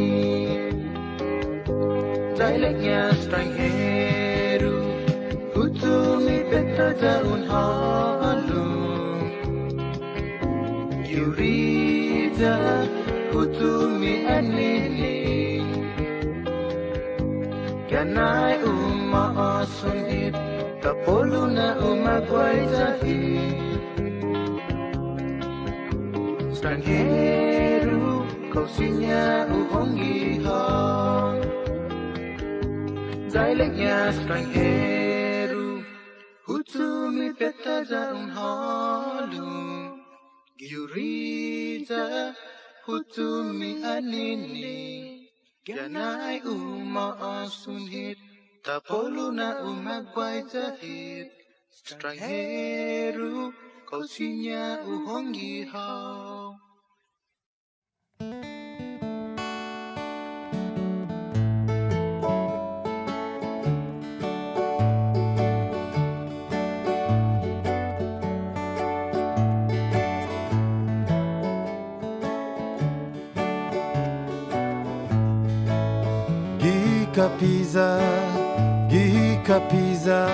[SPEAKER 2] Dialeknya estrangeiro, hutumi peta daun halum. Yurida, hutumi anini. Kanai uma asunit, tapolu na uma kwai jahi. Estrangeiro, cozinha o hongi ho. Dialeknya estrangeiro, hutumi peta daun halum. Yuriza hutumi anini Ganai uma asun hit Tapoluna umagwai jahit Straiheru kausinya uhongi hao
[SPEAKER 8] Gika pizza,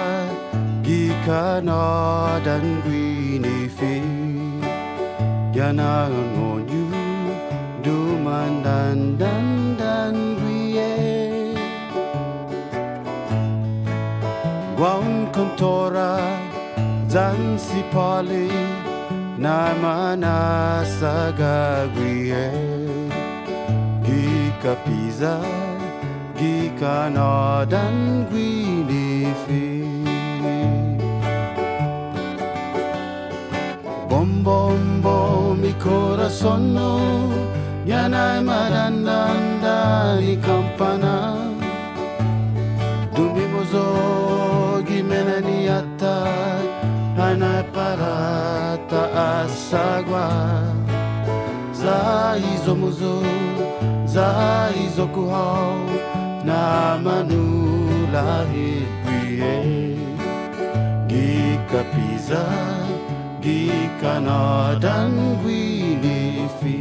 [SPEAKER 8] gika nodan greeny fi. Yana on you, do man dan grie. Guan kontora, zansi pali, na mana saga grie. Gika pizza. Gika nodan greeny fi. Bom bom bom mi corazono, yanay marandanda ni campana. Dumimozo gimena ni ata, hanay parata asagwa. Zaizo muzo, zaizo kuhao. Na manula hipwie Gika pizza Gika nodan greeny fi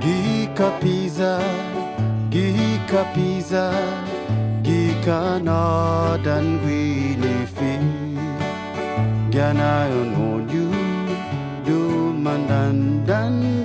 [SPEAKER 8] Gika pizza Gika nodan greeny fi Ganayon on you Do mandan dan